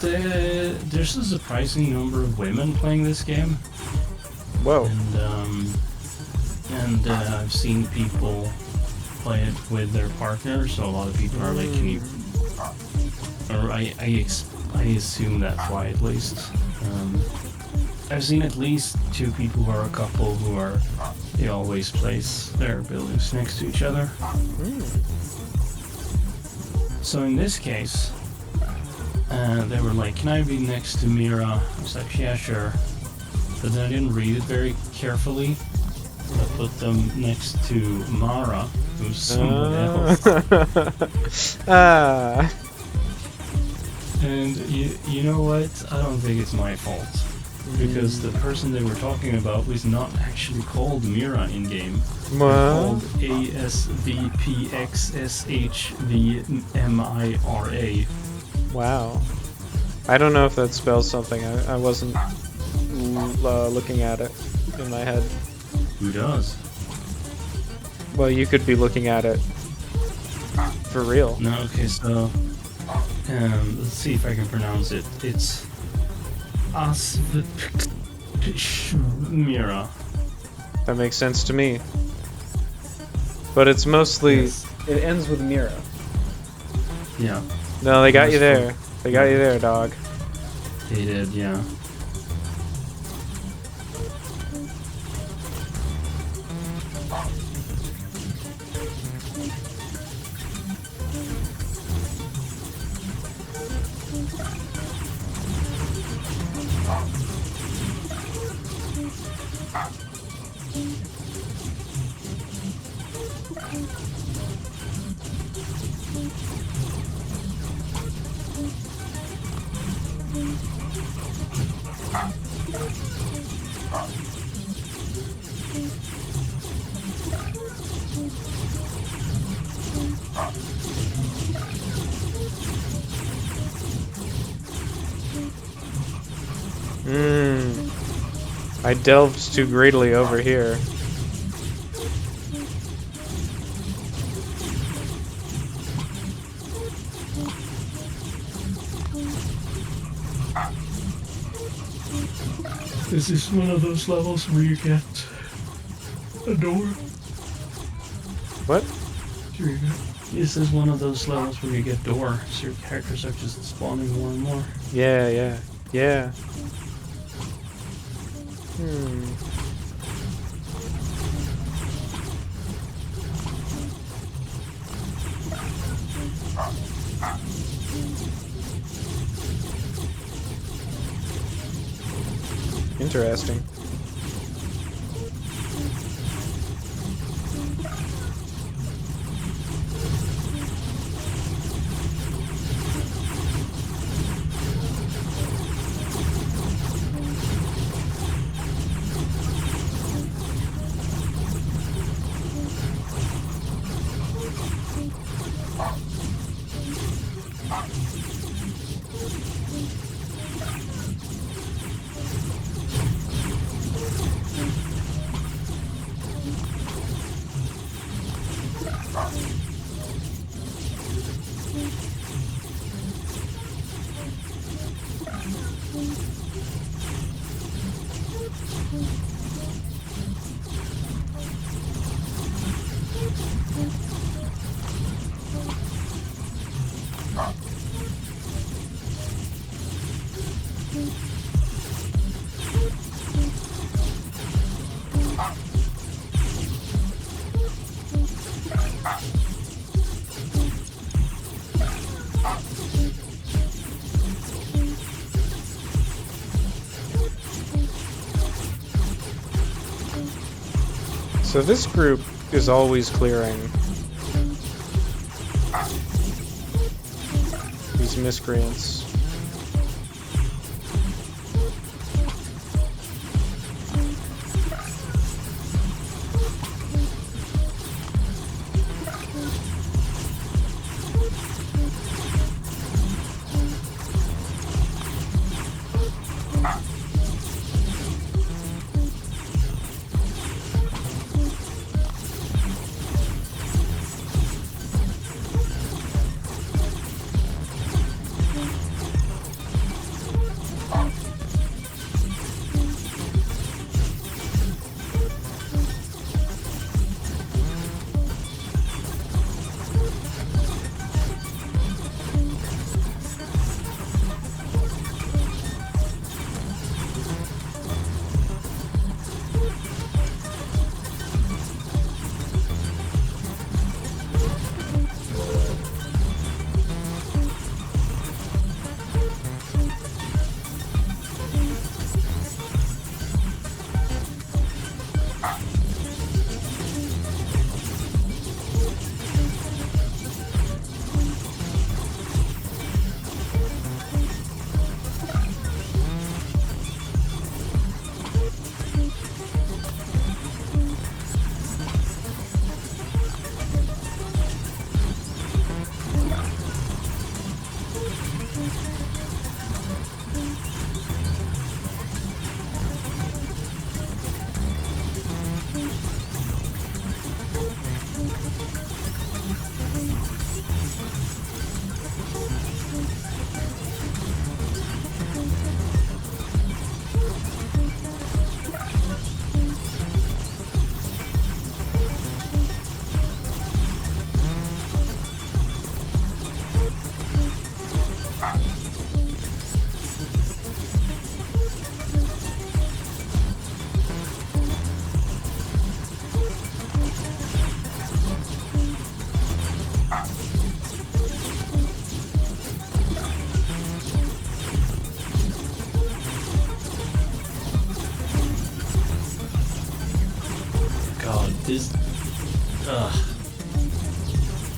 there's a surprising number of women playing this game. Whoa. And I've seen people play it with their partners, so a lot of people are like, "Can you?" Or I assume that's why, at least. I've seen at least 2 people who are a couple they always place their buildings next to each other. So in this case, they were like, "Can I be next to Mira?" I was like, "Yeah, sure." But then I didn't read it very carefully. I put them next to Mara, who's someone else. And you know what? I don't think it's my fault. Because the person they were talking about was not actually called Mira in-game. They're called ASVPXSHVMIRA. Wow. I don't know if that spells something. I wasn't looking at it in my head. Who does? Well, you could be looking at it for real. No, okay, so let's see if I can pronounce it. It's Mira. That makes sense to me. But it's mostly... Yes. It ends with Mira. Yeah. No, they got you there. They got you there, dog. They did, yeah. I delved too greedily over here. Is this one of those levels where you get a door? What? Sure. This is one of those levels where you get door, so your characters are just spawning more and more. Yeah. Interesting. So this group is always clearing these miscreants.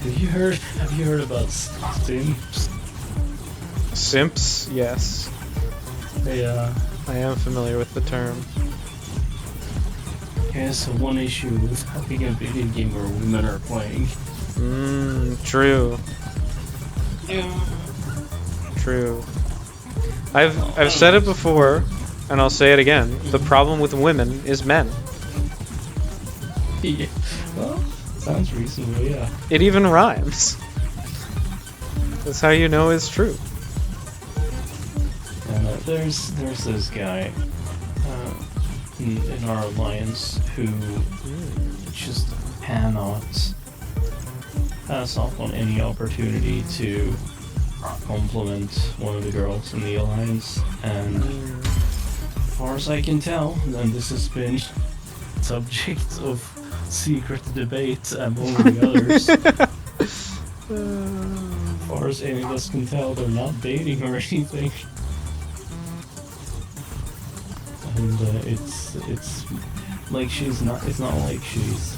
Have you heard about simps? Simps? Yes. Yeah. I am familiar with the term. Yeah, so one issue with having a video game where women are playing. True. Yeah. True. I've said it before, and I'll say it again. The problem with women is men. Yeah. Well, sounds reasonable, yeah. It even rhymes. That's how you know it's true. And there's this guy in our alliance who just cannot pass off on any opportunity to compliment one of the girls in the alliance, and as far as I can tell, and this has been subject of secret debate among the others. As far as any of us can tell, they're not dating or anything. And it's like she's not. It's not like she's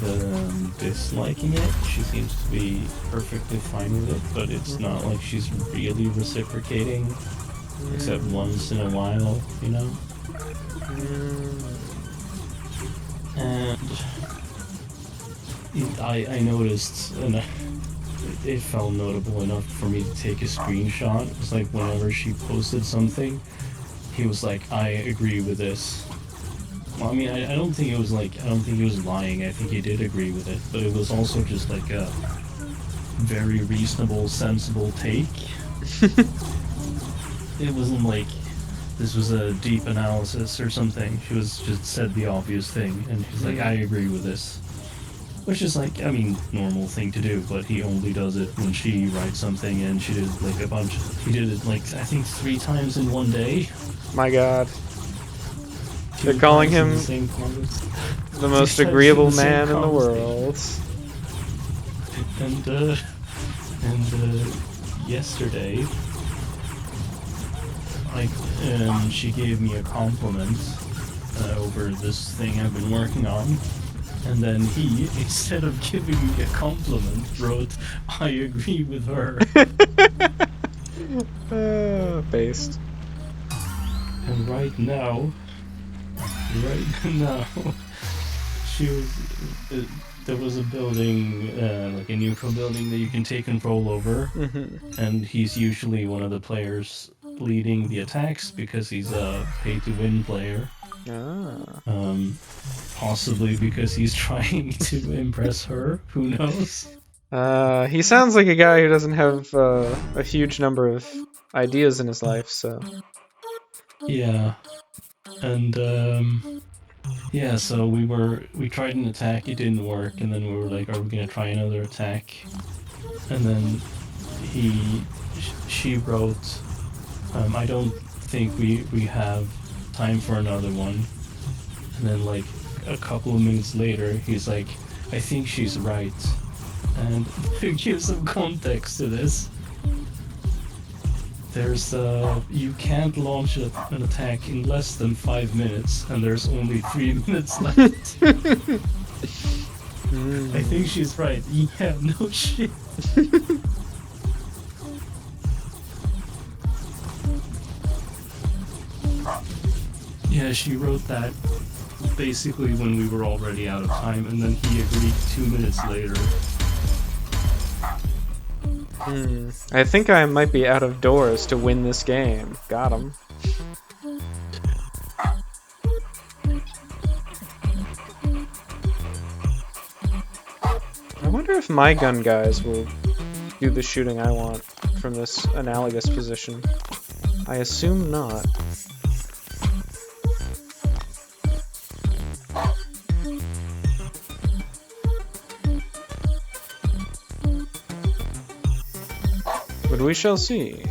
disliking it. She seems to be perfectly fine with it, but it's not like she's really reciprocating, except once in a while, you know. And I noticed, and it felt notable enough for me to take a screenshot. It's like whenever she posted something, he was like, "I agree with this." Well, I mean, I don't think it was like, I don't think he was lying. I think he did agree with it, but it was also just like a very reasonable, sensible take. It wasn't like this was a deep analysis or something. She was just said the obvious thing, and she's like, "I agree with this," which is like, I mean, normal thing to do. But he only does it when she writes something, and she did like a bunch. He did it like I think 3 times in one day. My God. 2 They're calling times in him the same comments. the most 2 times agreeable in the same man in the conversation. world. And yesterday, she gave me a compliment over this thing I've been working on, and then he, instead of giving me a compliment, wrote, "I agree with her." Based. And right now, she was. There was a building, like a neutral building that you can take control over, and he's usually one of the players leading the attacks because he's a pay-to-win player. Possibly because he's trying to impress her. Who knows? He sounds like a guy who doesn't have a huge number of ideas in his life, so... Yeah. And, yeah, so we tried an attack, it didn't work, and then we were like, are we gonna try another attack? And then she wrote, I don't think we have time for another one. And then like a couple of minutes later, he's like, I think she's right. And to give some context to this, there's you can't launch an attack in less than 5 minutes, and there's only 3 minutes left. I think she's right. Yeah, no shit. Yeah, she wrote that basically when we were already out of time, and then he agreed 2 minutes later. I think I might be out of doors to win this game. Got him. I wonder if my gun guys will do the shooting I want from this analogous position. I assume not. But we shall see.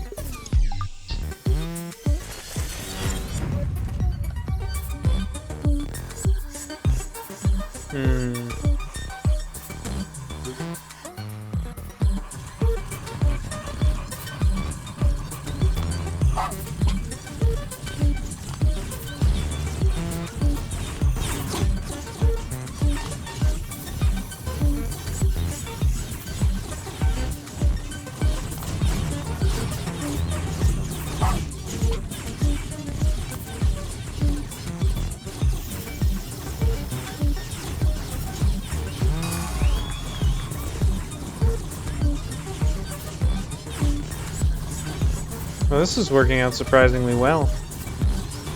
Well, this is working out surprisingly well,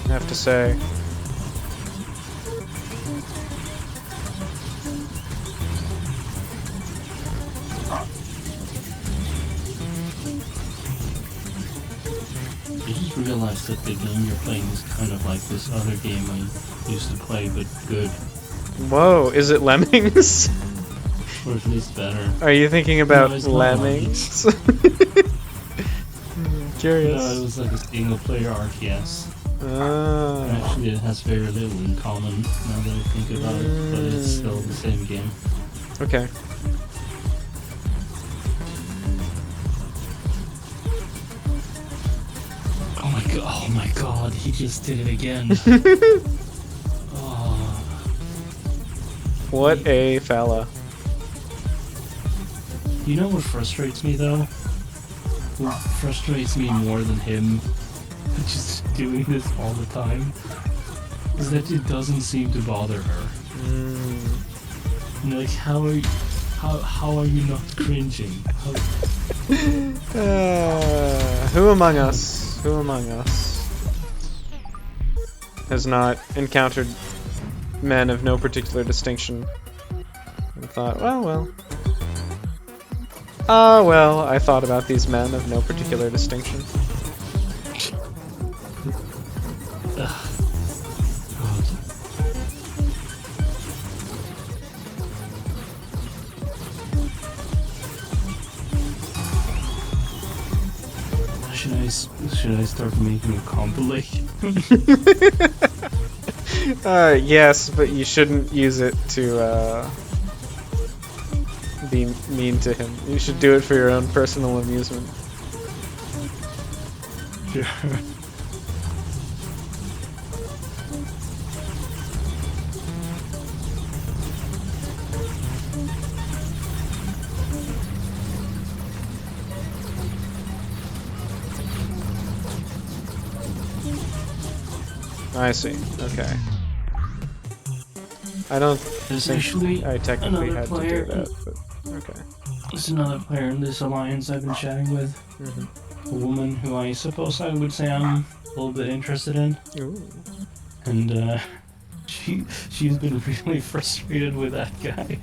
I have to say. I just realized that the game you're playing is kind of like this other game I used to play, but good. Whoa, is it Lemmings? Or at least better. Are you thinking about No, it's not Lemmings? Curious. No, it was like a single player RTS. Ah. Actually, it has very little in common now that I think about it, but it's still the same game. Okay. Oh my god, he just did it again. Oh. What a fella. You know what frustrates me though? What frustrates me more than him just doing this all the time is that it doesn't seem to bother her. And like, how are you not cringing? Who among us? Who among us has not encountered men of no particular distinction and thought, well. Ah, well, I thought about these men of no particular distinction. Should I start making a compilation? Yes, but you shouldn't use it to be mean to him. You should do it for your own personal amusement. Sure. I see. Okay. I don't There's think actually I technically another had to player. do that, but okay. There's another player in this alliance I've been chatting with. A woman who I suppose I would say I'm a little bit interested in. Ooh. And she's been really frustrated with that guy.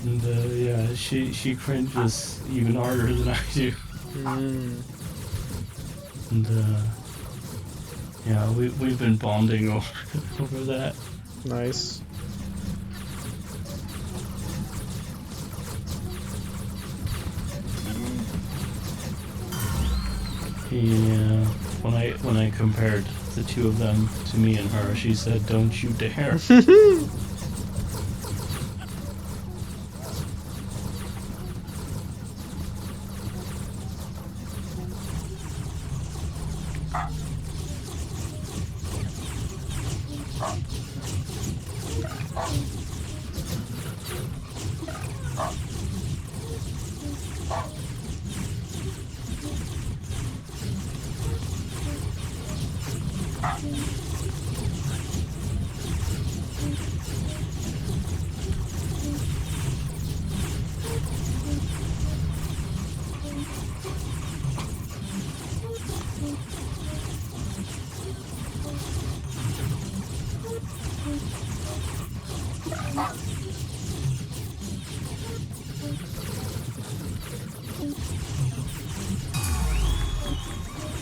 And yeah, she cringes even harder than I do. And yeah, we've been bonding over that. Nice. Yeah, when I compared the two of them to me and her, she said, "Don't you dare."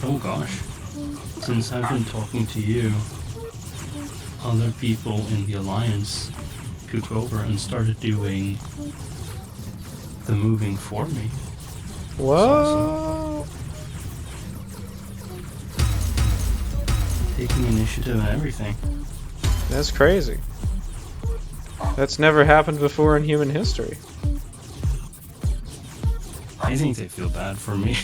Oh gosh. Since I've been talking to you, other people in the Alliance took over and started doing the moving for me. Whoa! Taking initiative and everything. That's crazy. That's never happened before in human history. I think they feel bad for me.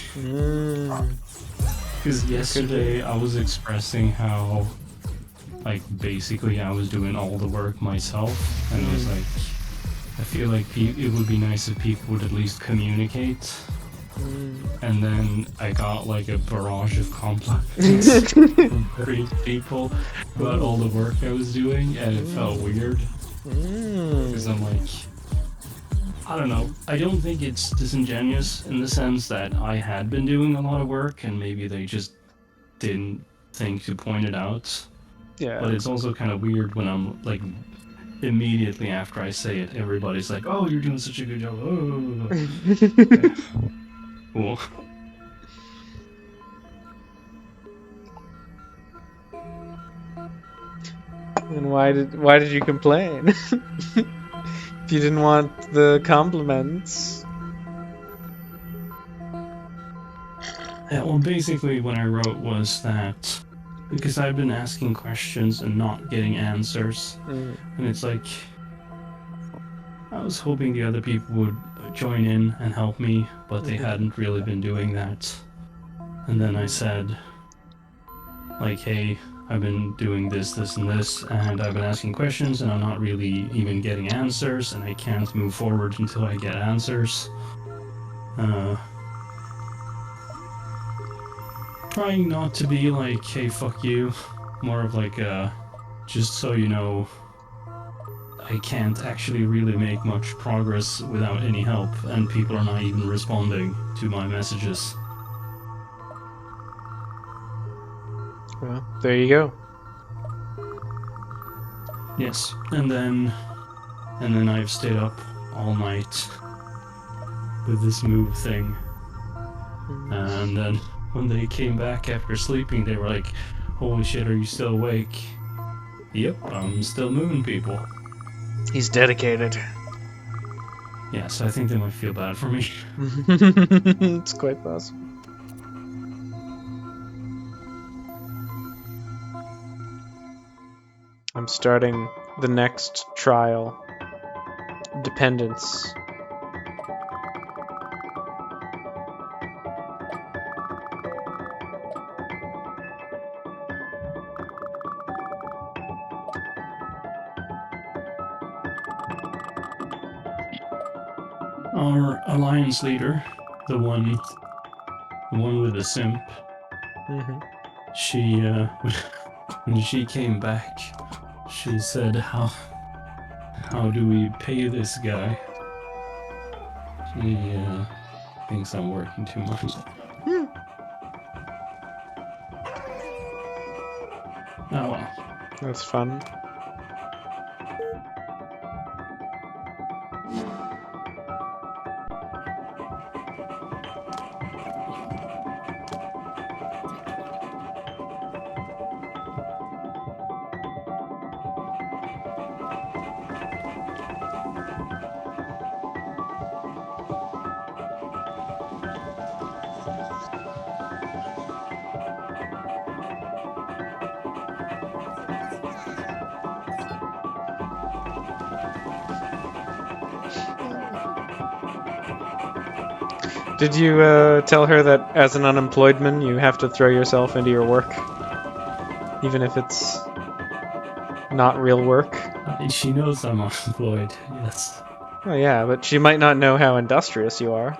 Because yesterday I was expressing how, like, basically I was doing all the work myself, and I was like, I feel like it would be nice if people would at least communicate. And then I got like a barrage of compliments from various people about all the work I was doing, and it felt weird. Because I'm like, I don't know. I don't think it's disingenuous in the sense that I had been doing a lot of work and maybe they just didn't think to point it out. Yeah. But it's also kind of weird when I'm like immediately after I say it, everybody's like, "Oh, you're doing such a good job." Oh, okay. Cool. And why did you complain? If you didn't want the compliments. Yeah, well, basically, what I wrote was that because I've been asking questions and not getting answers, Mm. and it's like I was hoping the other people would join in and help me, but they hadn't really been doing that. And then I said, like, hey, I've been doing this, this, and this, and I've been asking questions, and I'm not really even getting answers, and I can't move forward until I get answers. Trying not to be like, hey, fuck you. More of like, just so you know, I can't actually really make much progress without any help, and people are not even responding to my messages. Well, there you go. Yes, and then I've stayed up all night with this move thing, and then when they came back after sleeping, they were like, "Holy shit, are you still awake?" Yep, I'm still moving people. He's dedicated. Yeah, so I think they might feel bad for me. It's quite possible. I'm starting the next trial. Dependence. Our alliance leader, the one with the simp, she when she came back, she said, how do we pay this guy? He thinks I'm working too much. Oh well. That's fun. Did you tell her that as an unemployed man, you have to throw yourself into your work? Even if it's not real work? She knows I'm unemployed, yes. Oh yeah, but she might not know how industrious you are.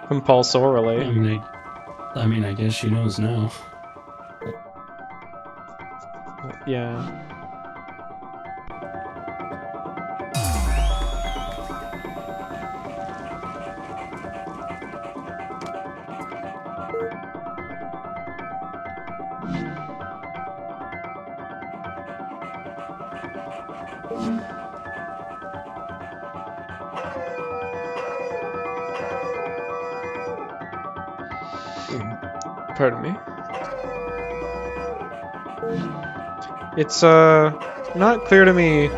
Compulsorily. I mean, I guess she knows now. Yeah. Pardon me. It's not clear to me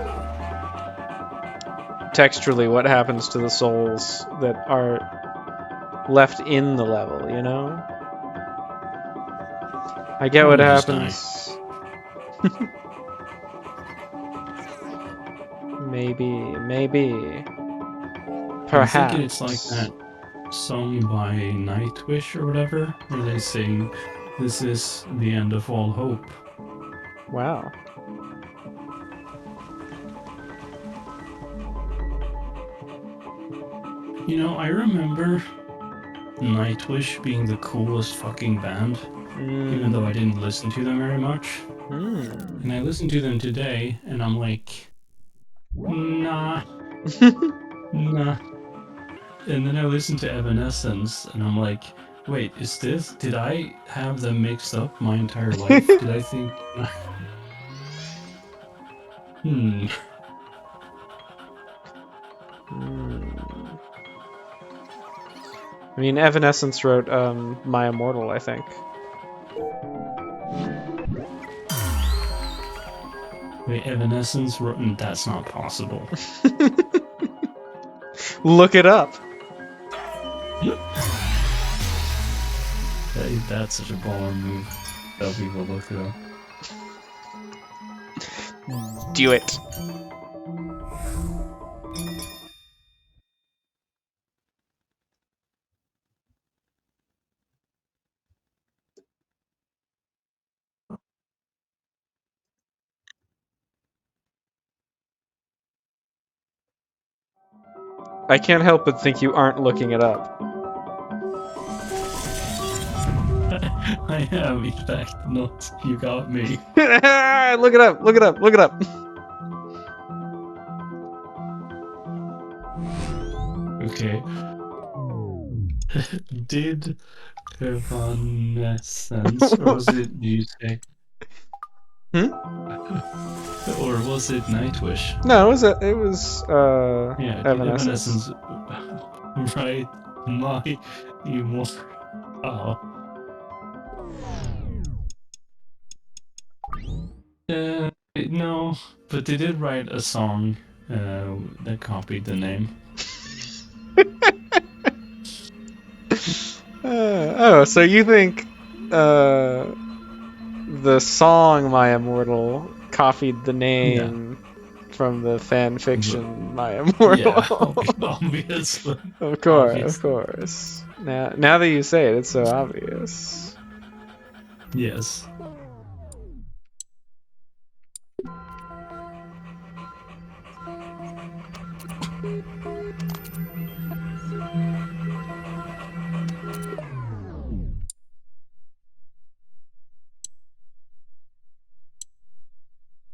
textually what happens to the souls that are left in the level, you know? I get what Just happens. Maybe. Perhaps. I'm thinking it's like that song by Nightwish or whatever, where they sing, "This is the end of all hope." Wow. You know, I remember Nightwish being the coolest fucking band, even though I didn't listen to them very much. And I listened to them today, and I'm like, Nah, nah. And then I listened to Evanescence, and I'm like, wait, is this? Did I have them mixed up my entire life? Did I think? Hmm. I mean, Evanescence wrote My Immortal, I think. Wait, Evanescence? That's not possible. Look it up. That's such a baller move. Tell people to look it up. Do it. I can't help but think you aren't looking it up. I am, in fact, not. You got me. Look it up, look it up, look it up. Okay. Did Evanescence, or was it, do you say? Hmm? Or was it Nightwish? No, it was Yeah, did Evanescence. Evanescence write My Immortal? No, but they did write a song that copied the name. Oh, so you think the song My Immortal copied the name from the fan fiction My Immortal? Yeah, obviously. Of course, of Obviously. course. Now that you say it, it's so obvious. Yes.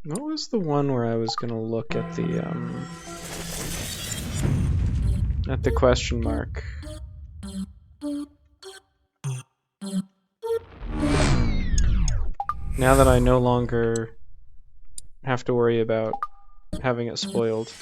What was the one where I was gonna look at the question mark? Now that I no longer have to worry about having it spoiled.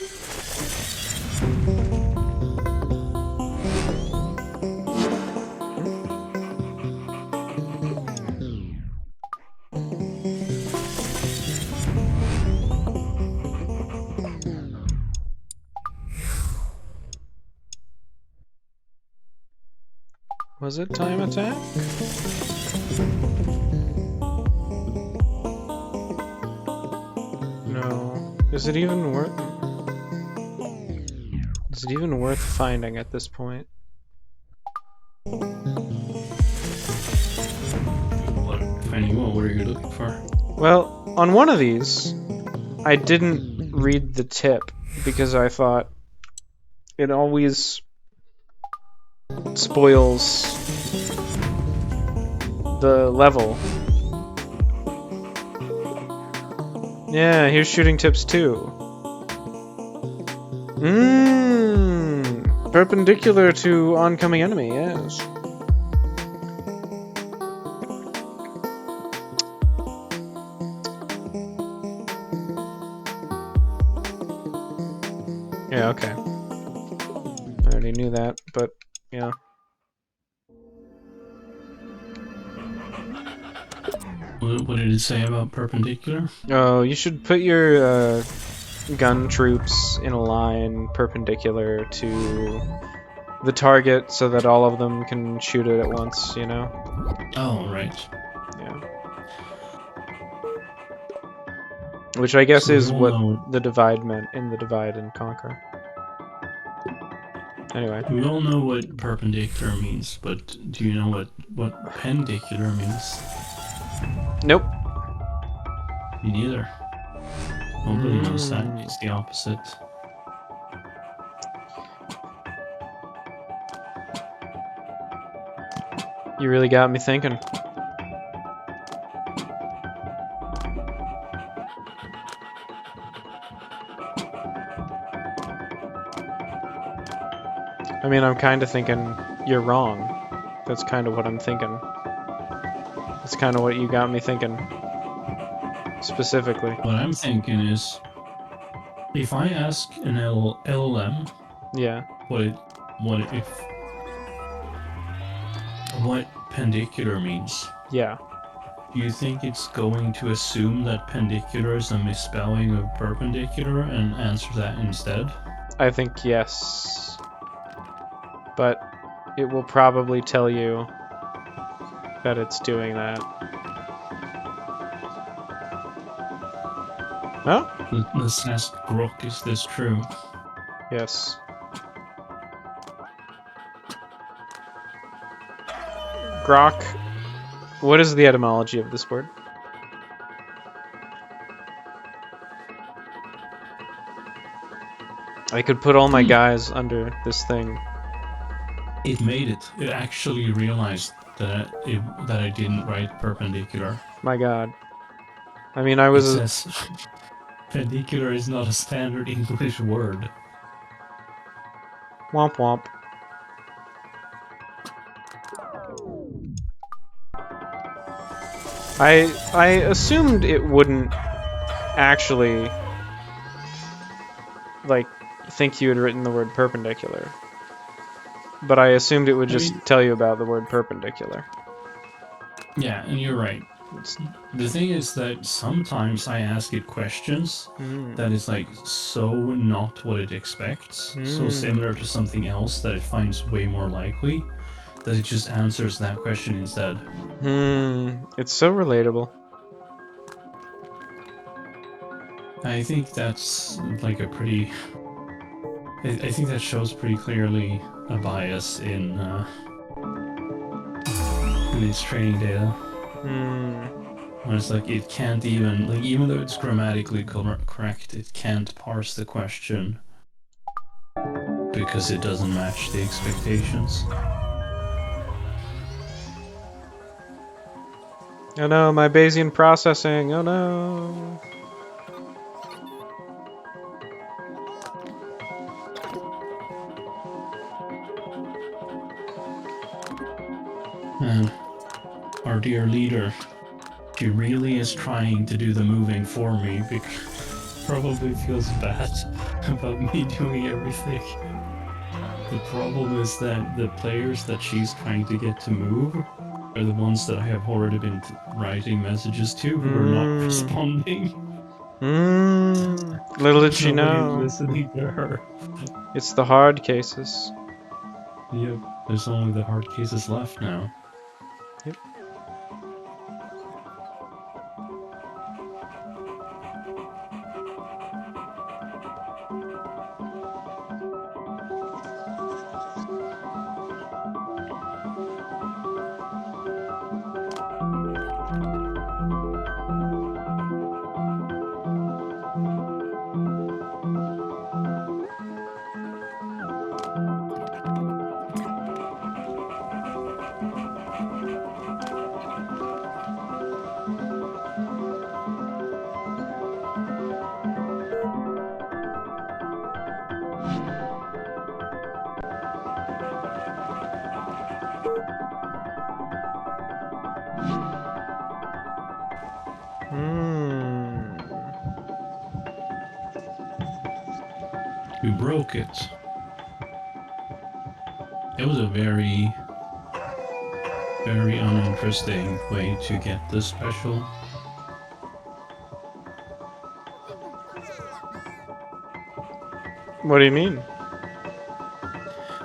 Was it Time Attack? No. Is it even worth finding at this point? What are you looking for? Well, on one of these, I didn't read the tip because I thought it always spoils the level. Yeah, here's shooting tips too. Perpendicular to oncoming enemy, yes. Yeah, okay. I already knew that, but yeah. What did it say about perpendicular? Oh, you should put your gun troops in a line perpendicular to the target so that all of them can shoot it at once, you know? Oh, right. Yeah. Which I guess So is we all what know- the divide meant in the Divide and Conquer. Anyway. We all know what perpendicular means, but do you know what pendicular means? Nope. Me neither. Nobody knows that. It's the opposite. You really got me thinking. I mean, I'm kind of thinking you're wrong. That's kind of what I'm thinking. That's kind of what you got me thinking. Specifically. What I'm thinking is, if I ask an LLM Yeah. what pendicular means, Yeah. do you think it's going to assume that pendicular is a misspelling of perpendicular and answer that instead? I think yes. But it will probably tell you that it's doing that. Oh? Let's ask Grok, is this true? Yes. Grok. What is the etymology of this word? I could put all my guys under this thing. It made it. It actually realized that I didn't write perpendicular. My god. I mean, I It was... says perpendicular is not a standard English word. Womp womp. I assumed it wouldn't actually, like, think you had written the word perpendicular. But I assumed it would just tell you about the word perpendicular. Yeah, and you're right. The thing is that sometimes I ask it questions that is like so not what it expects, so similar to something else that it finds way more likely, that it just answers that question instead. It's so relatable. I think that's like a pretty... I think that shows pretty clearly a bias in its training data. When it's like it can't even, like, even though it's grammatically correct, it can't parse the question because it doesn't match the expectations. Oh no, my Bayesian processing. Oh no. And our dear leader, she really is trying to do the moving for me, because probably feels bad about me doing everything. The problem is that the players that she's trying to get to move are the ones that I have already been writing messages to who are not responding. Little did she Nobody's know. listening to her. It's the hard cases. Yep, there's only the hard cases left now. Yep. We broke it. It was a very, very uninteresting way to get this special. What do you mean?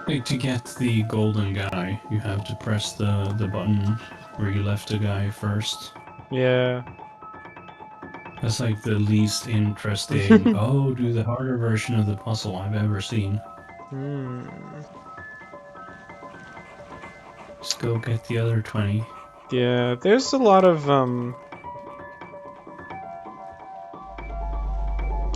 Like, to get the golden guy, you have to press the button where you left the guy first. Yeah. That's like the least interesting, oh, do the harder version of the puzzle I've ever seen. Just go get the other 20. Yeah, there's a lot of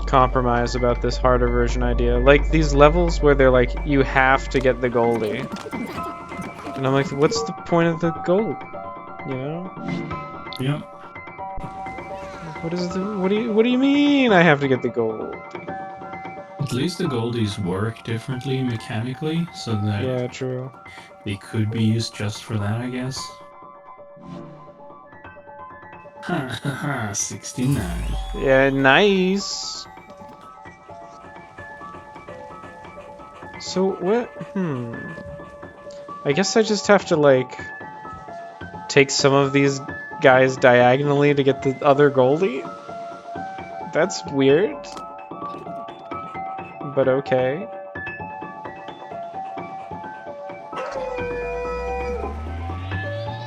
compromise about this harder version idea. Like these levels where they're like, you have to get the Goldie. And I'm like, what's the point of the gold? You know? Yep. What do you mean I have to get the gold? At least the goldies work differently mechanically, so that Yeah, true. they could be used just for that, I guess. Ha ha ha, 69. Yeah, nice. So what? I guess I just have to like take some of these guys diagonally to get the other Goldie? That's weird. But okay.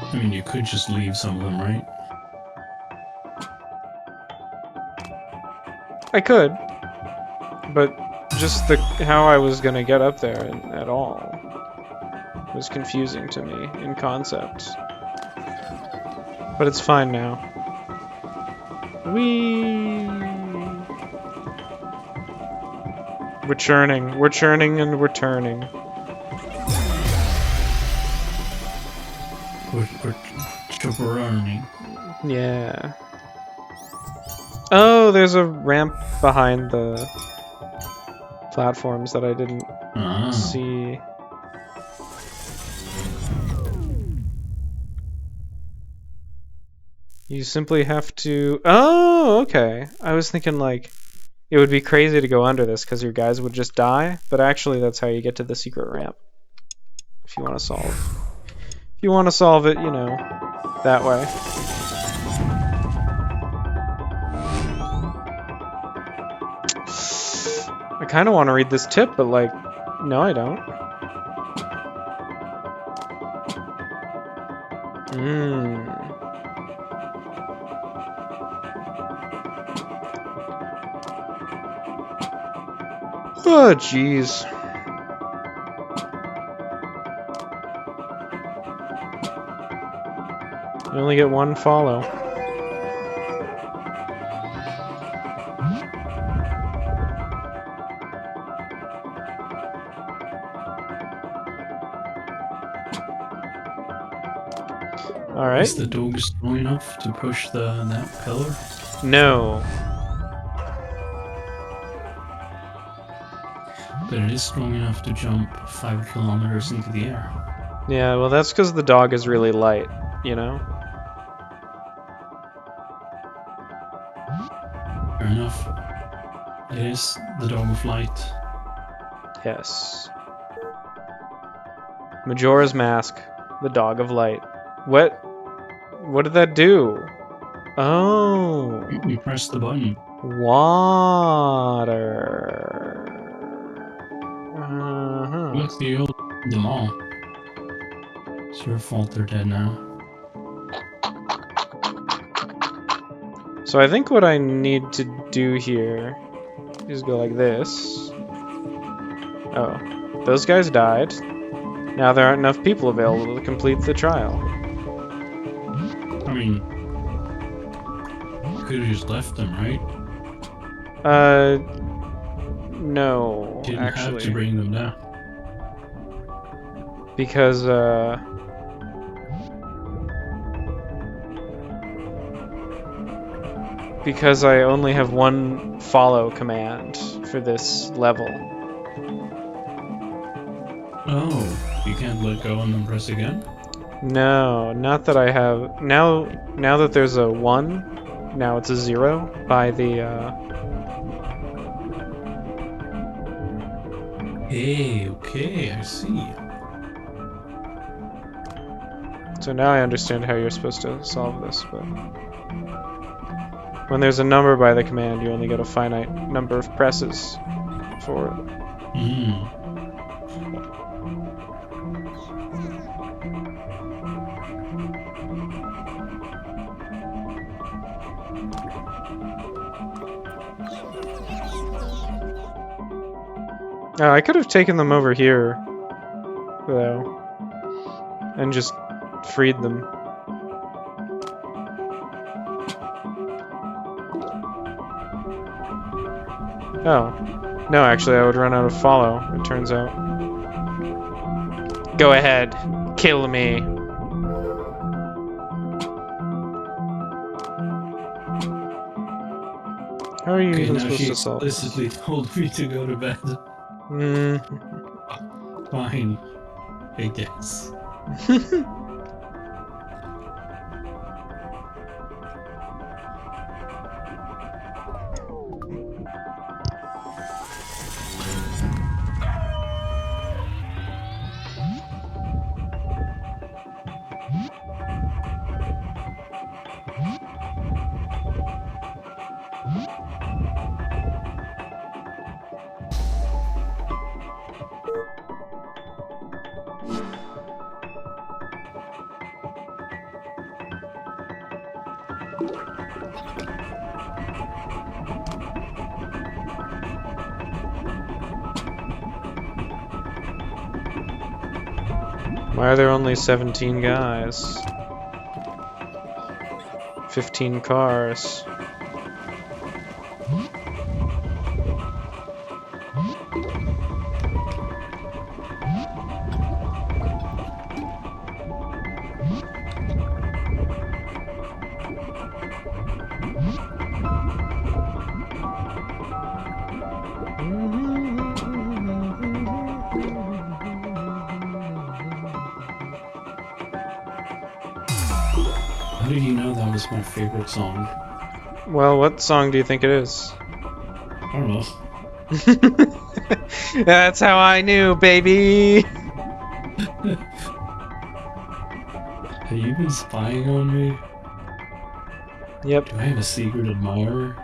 I mean, you could just leave some of them, right? I could. But just how I was gonna get up there at all was confusing to me in concept. But it's fine now. We're churning and we're turning. We're chopperoni. Yeah. Oh, there's a ramp behind the platforms that I didn't see. You simply have to... Oh, okay. I was thinking, like, it would be crazy to go under this because your guys would just die, but actually that's how you get to the secret ramp. If you want to solve... If you want to solve it, you know, that way. I kind of want to read this tip, but, like, no, I don't. Oh, jeez. You only get one follow. Alright. Is the dog strong enough to push that pillar? No. But it is strong enough to jump 5 kilometers into the air. Yeah, well that's because the dog is really light, you know? Fair enough. It is the dog of light. Yes. Majora's Mask, the dog of light. What? What did that do? Oh. You press the button. Water. Look, you killed them all. It's your fault they're dead now. So I think what I need to do here is go like this. Oh. Those guys died. Now there aren't enough people available to complete the trial. I mean, you could have just left them, right? No, Didn't actually. have to bring them down. Because, because I only have one follow command for this level. Oh, you can't let go and then press again? No, not that I have. Now that there's a 1, now it's a 0 by the, Hey, okay, I see. So now I understand how you're supposed to solve this, but... When there's a number by the command, you only get a finite number of presses for it. Oh, I could have taken them over here, though, and just freed them. Oh. No, actually, I would run out of follow, it turns out. Go ahead. Kill me. How are you Okay, even now supposed she to solve this? explicitly told me to go to bed. Mm. Fine, I guess. Why are there only 17 guys? 15 cars. How did you know that was my favorite song? Well, what song do you think it is? I don't know. That's how I knew, baby! Have you been spying on me? Yep. Do I have a secret admirer?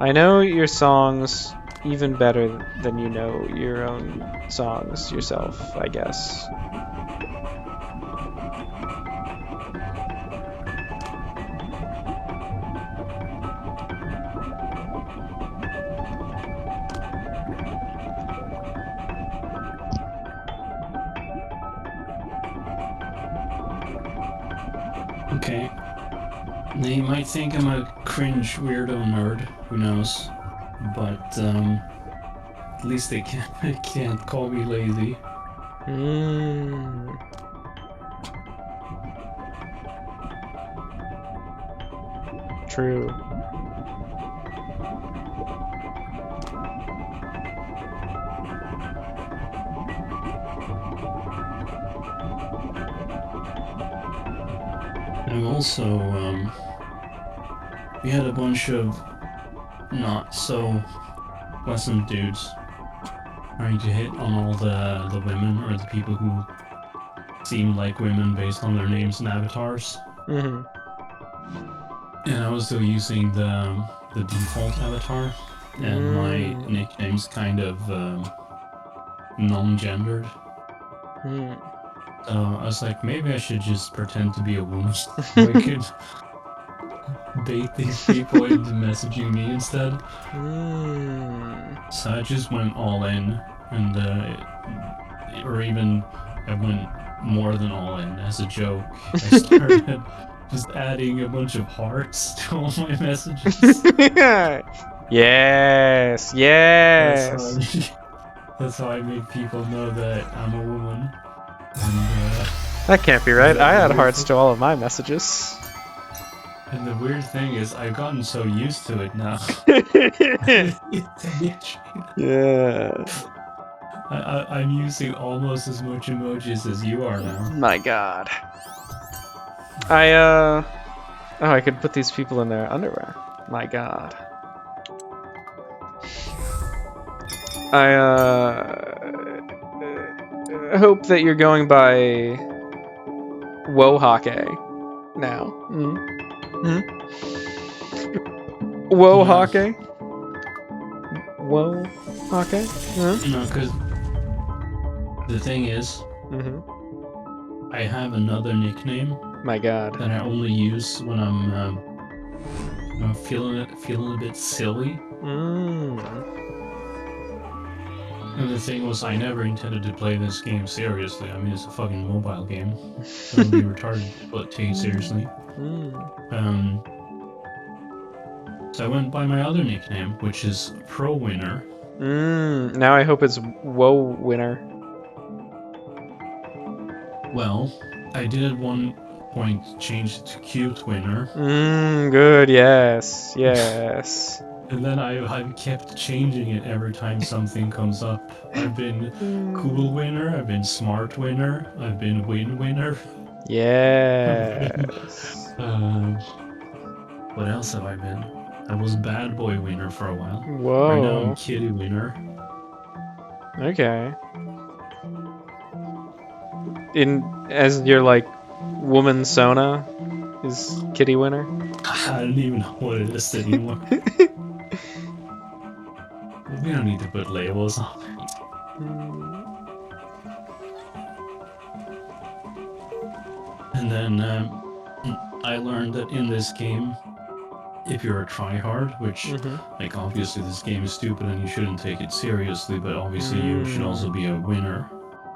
I know your songs even better than you know your own songs yourself, I guess. Okay. They might think I'm a cringe weirdo nerd, who knows? But, at least they can't call me lazy. Mm. True. I'm also, we had a bunch of not so pleasant dudes trying to hit on all the women or the people who seemed like women based on their names and avatars. Mm-hmm. And I was still using the default avatar, and my nickname's kind of non-gendered. I was like, maybe I should just pretend to be a woman so I could bait these people into messaging me instead. So I just went all in, and or even I went more than all in as a joke. I started just adding a bunch of hearts to all my messages. Yes, yes. That's how I make people know that I'm a woman. And, That can't be right. that I had weird hearts thing? to all of my messages. and the weird thing is, I've gotten so used to it now. Yeah. I'm using almost as much emojis as you are now. My god. Oh, I could put these people in their underwear. My god. I hope that you're going by Wohake now. Wohake? Wohake? No, because the thing is, I have another nickname My god. that I only use when I'm feeling a bit silly. And the thing was, I never intended to play this game seriously. I mean, it's a fucking mobile game. It would be retarded to take it seriously. So I went by my other nickname, which is Pro Winner. Now I hope it's Woe Winner. Well, I did at one point change it to Cute Winner. Good, yes, yes. And then I've kept changing it every time something comes up. I've been cool winner, I've been smart winner, I've been win winner. Yes. What else have I been? I was bad boy winner for a while. Right now I'm Whoa. kitty winner. Okay. As your like woman Sona is kitty winner. I don't even know what it is anymore. We don't need to put labels on it. And then I learned that in this game, if you're a tryhard, which, like, obviously this game is stupid and you shouldn't take it seriously, but obviously you should also be a winner.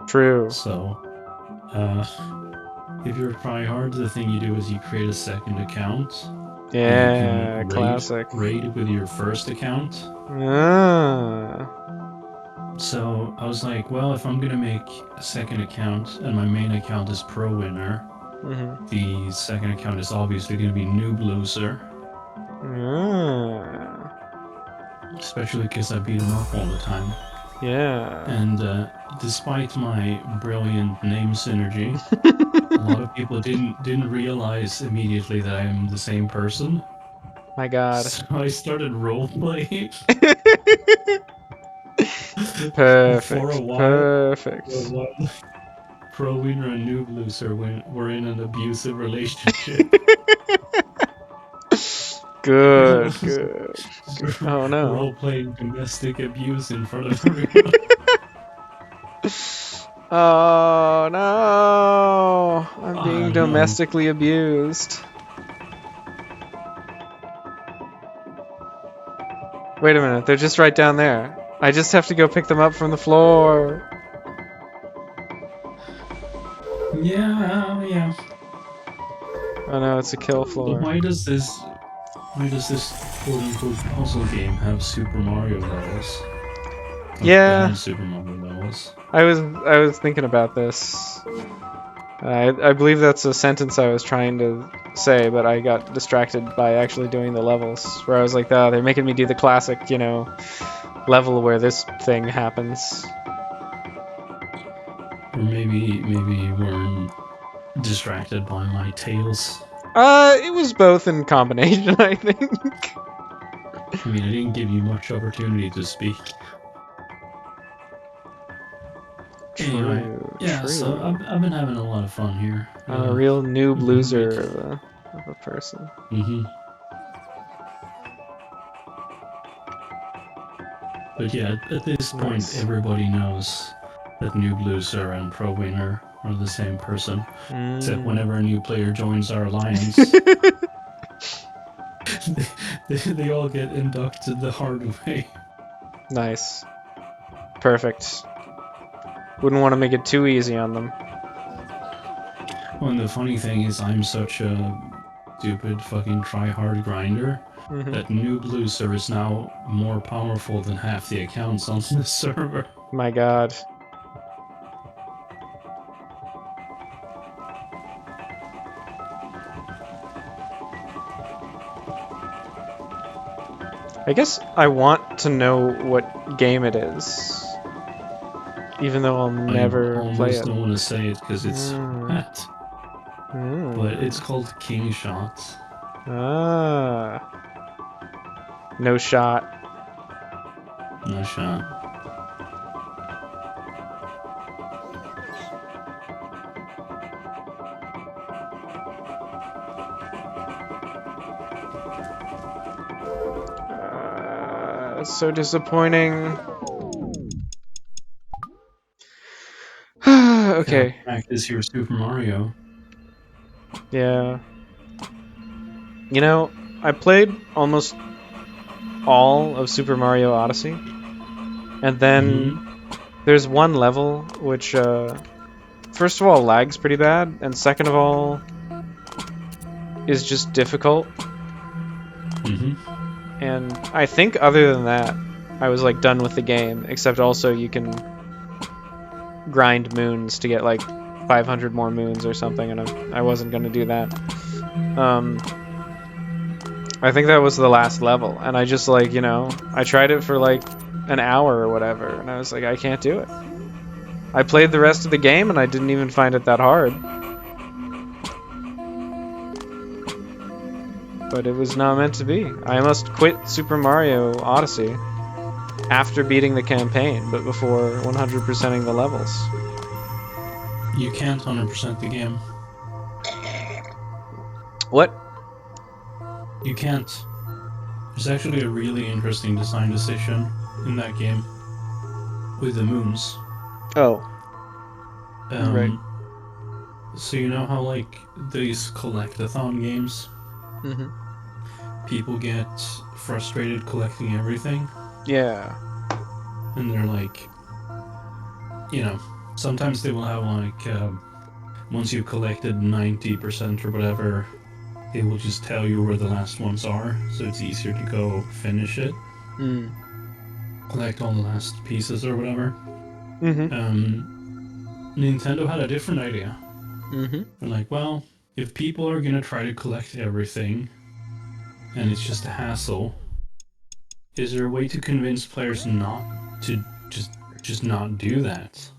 True. So, if you're a tryhard, the thing you do is you create a second account. Yeah, and you can classic. raid with your first account. Ah. So I was like, well, if I'm gonna make a second account and my main account is pro winner, the second account is obviously gonna be noob loser. Ah. Especially because I beat him up all the time. Yeah. And despite my brilliant name synergy, a lot of people didn't realize immediately that I'm the same person. My God. So I started roleplaying. Perfect. For a while. Perfect. Pro winner and noob loser were in an abusive relationship. Good, good. Oh no. Role playing domestic abuse in front of everyone. Oh no. I'm being Oh, no. domestically abused. Wait a minute, they're just right down there. I just have to go pick them up from the floor. Yeah. Oh no, it's a kill floor. But why does this quote unquote puzzle game have Super Mario levels? Like Yeah. bad Super Mario levels. I was thinking about this. I believe that's a sentence I was trying to say, but I got distracted by actually doing the levels. Where I was like, oh, they're making me do the classic, level where this thing happens. Or maybe you weren't distracted by my tales. It was both in combination, I think. I mean, I didn't give you much opportunity to speak. Anyway, yeah, true. so I've been having a lot of fun here. I'm a real noob loser of a person. But yeah, at this point, Nice. everybody knows that noob loser and pro winner are the same person. Except whenever a new player joins our alliance, they all get inducted the hard way. Nice. Perfect. Wouldn't want to make it too easy on them. Well, and the funny thing is, I'm such a stupid fucking try-hard grinder that noob loser is now more powerful than half the accounts on the server. My God. I guess I want to know what game it is. Even though I'll never I play almost it. don't want to say it because it's fat. But it's called King Shot. Ah. No shot. No shot. So disappointing. Okay. Practice your Super Mario. Yeah. I played almost all of Super Mario Odyssey. And then there's one level which, first of all, lags pretty bad, and second of all, is just difficult. And I think other than that, I was like done with the game, except also you can grind moons to get like 500 more moons or something, and I wasn't going to do that. I think that was the last level, and I just like, I tried it for like an hour or whatever, and I was like, I can't do it. I played the rest of the game, and I didn't even find it that hard. But it was not meant to be. I must quit Super Mario Odyssey after beating the campaign, but before 100%ing the levels. You can't 100% the game. What? You can't. There's actually a really interesting design decision in that game with the moons. Oh, right. So you know how like these collectathon games, Mm-hmm. people get frustrated collecting everything, Yeah. and they're like, sometimes they will have like once you've collected 90% or whatever, they will just tell you where the last ones are, so it's easier to go finish it, Mm. collect all the last pieces or whatever. Mm-hmm. Nintendo had a different idea. Mm-hmm. They're like, well, if people are gonna try to collect everything and it's just a hassle, is there a way to convince players not to just not do that?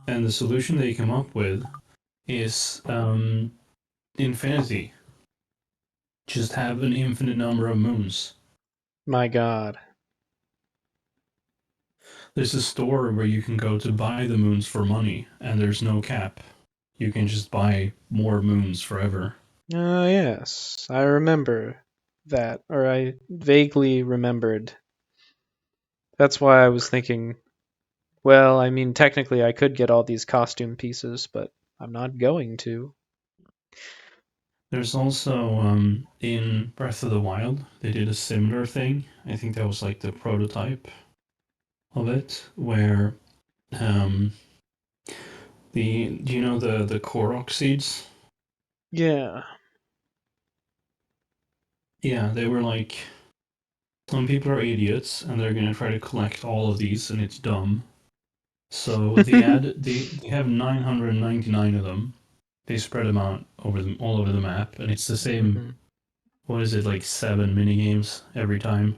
And the solution they come up with is infinity. Just have an infinite number of moons. My God. There's a store where you can go to buy the moons for money, and there's no cap. You can just buy more moons forever. Yes. I remember that, or I vaguely remembered. That's why I was thinking, well, I mean, technically I could get all these costume pieces, but I'm not going to. There's also in Breath of the Wild, they did a similar thing. I think that was like the prototype of it, where um, do you know the Korok seeds? Yeah. Yeah, they were like, some people are idiots and they're gonna try to collect all of these, and it's dumb. So they have 999 of them. They spread them out all over the map, and it's the same. Mm-hmm. What is it, like 7 mini games every time?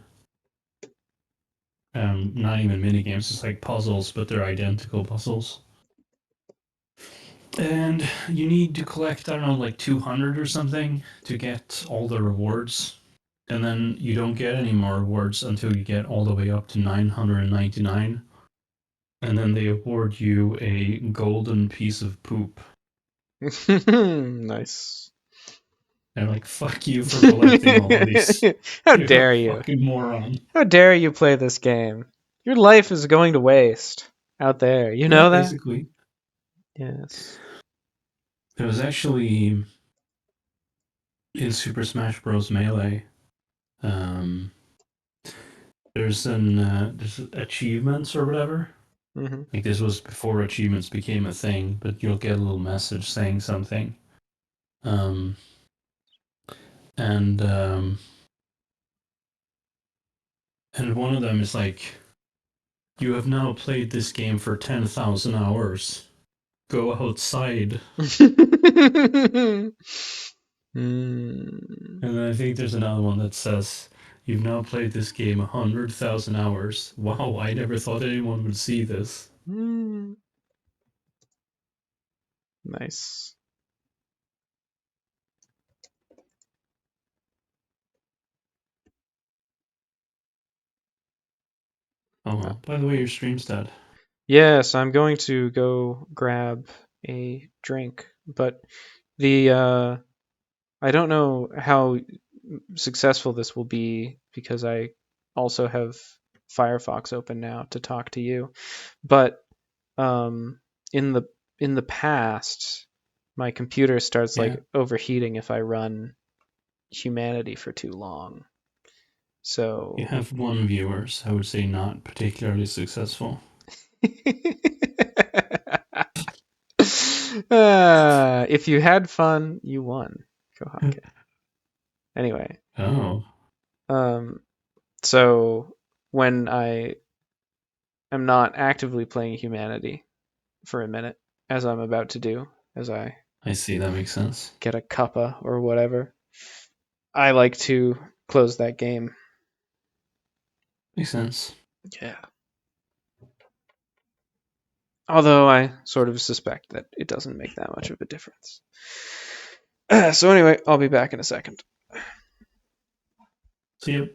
Not even mini games. It's like puzzles, but they're identical puzzles. And you need to collect, I don't know, like 200 or something to get all the rewards. And then you don't get any more rewards until you get all the way up to 999. And then they award you a golden piece of poop. Nice. They're like, fuck you for collecting all of these. How You're a dare you? fucking moron. How dare you play this game? Your life is going to waste out there. You Yeah, know that? basically. Yes. There was actually in Super Smash Bros. Melee, um, there's achievements or whatever. Mm-hmm. Like this was before achievements became a thing, but you'll get a little message saying something. Um, and and one of them is like, you have now played this game for 10,000 hours. Go outside. Mm. And then I think there's another one that says, you've now played this game 100,000 hours. Wow, I never thought anyone would see this. Mm. Nice. Oh well. By the way, your stream's dead. Yes, I'm going to go grab a drink, but the I don't know how successful this will be because I also have Firefox open now to talk to you. But um, in the in the past, my computer starts Yeah. like overheating if I run Humanity for too long. You So have one viewer, so I would say not particularly successful. if you had fun, you won. Kohake. Anyway, Oh. um, so when I am not actively playing Humanity for a minute, as I'm about to do, as I I see, that makes sense. get a cuppa or whatever, I like to close that game. Makes sense. Yeah. Although I sort of suspect that it doesn't make that much of a difference. So anyway, I'll be back in a second. See you.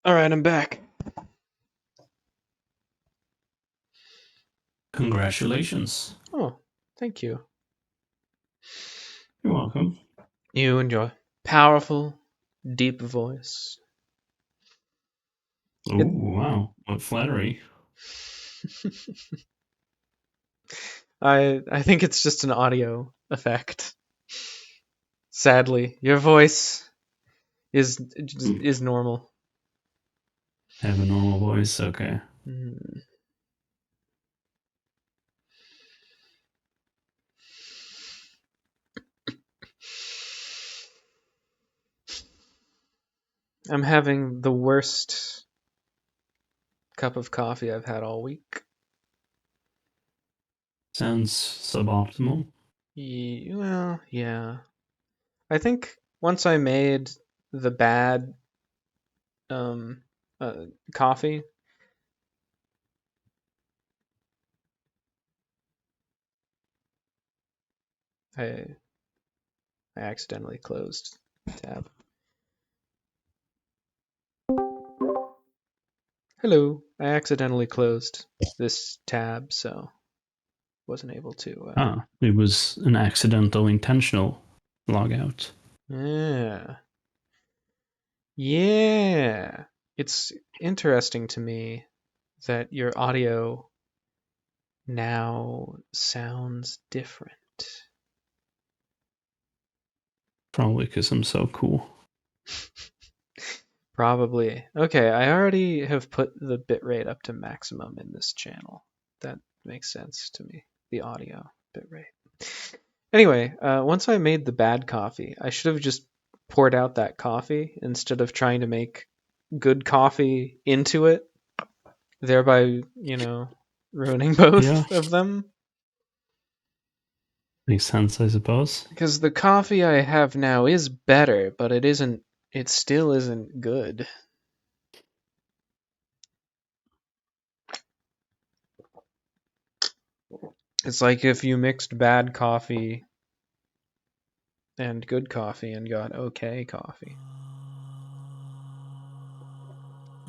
All right, I'm back. Congratulations. Oh, thank you. You're welcome. You and your powerful, deep voice. Oh, wow. What flattery. I think it's just an audio effect. Sadly, your voice is normal. Have a normal voice? Okay. Hmm. I'm having the worst cup of coffee I've had all week. Sounds suboptimal. Well, yeah. I think once I made the bad um, coffee, I accidentally closed the tab. Hello, I accidentally closed this tab, so wasn't able to. It was an accidental intentional logout. Yeah. Yeah. It's interesting to me that your audio now sounds different. Probably because I'm so cool. Probably. Okay, I already have put the bitrate up to maximum in this channel. That makes sense to me. The audio bitrate. Anyway, once I made the bad coffee, I should have just poured out that coffee instead of trying to make good coffee into it, thereby, ruining both Yeah. of them. Makes sense, I suppose. Because the coffee I have now is better, but it isn't. It still isn't good. It's like if you mixed bad coffee and good coffee and got okay coffee.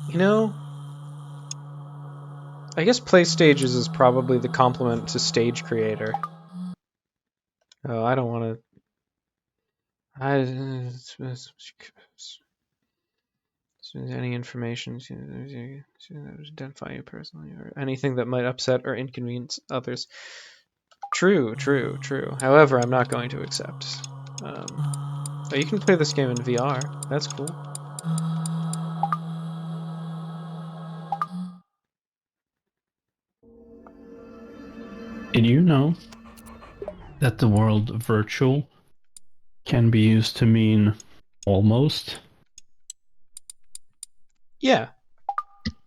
You know, I guess Play Stages is probably the complement to Stage Creator. Oh, I don't want to. Any information identify you personally or anything that might upset or inconvenience others. True. However, I'm not going to accept. Oh, you can play this game in VR. That's cool. Did you know that the word virtual can be used to mean almost? Yeah.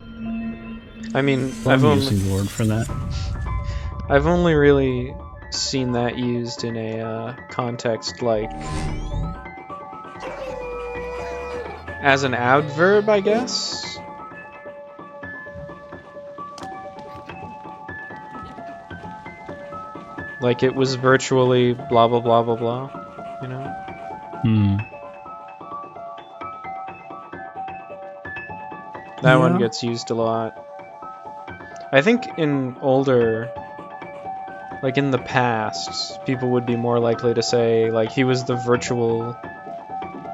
I mean, I'm using the word for that. I've only really seen that used in a context like as an adverb, I guess. Like it was virtually blah blah blah blah blah, you know? That one gets used a lot. I think in older, like in the past, people would be more likely to say, like, he was the virtual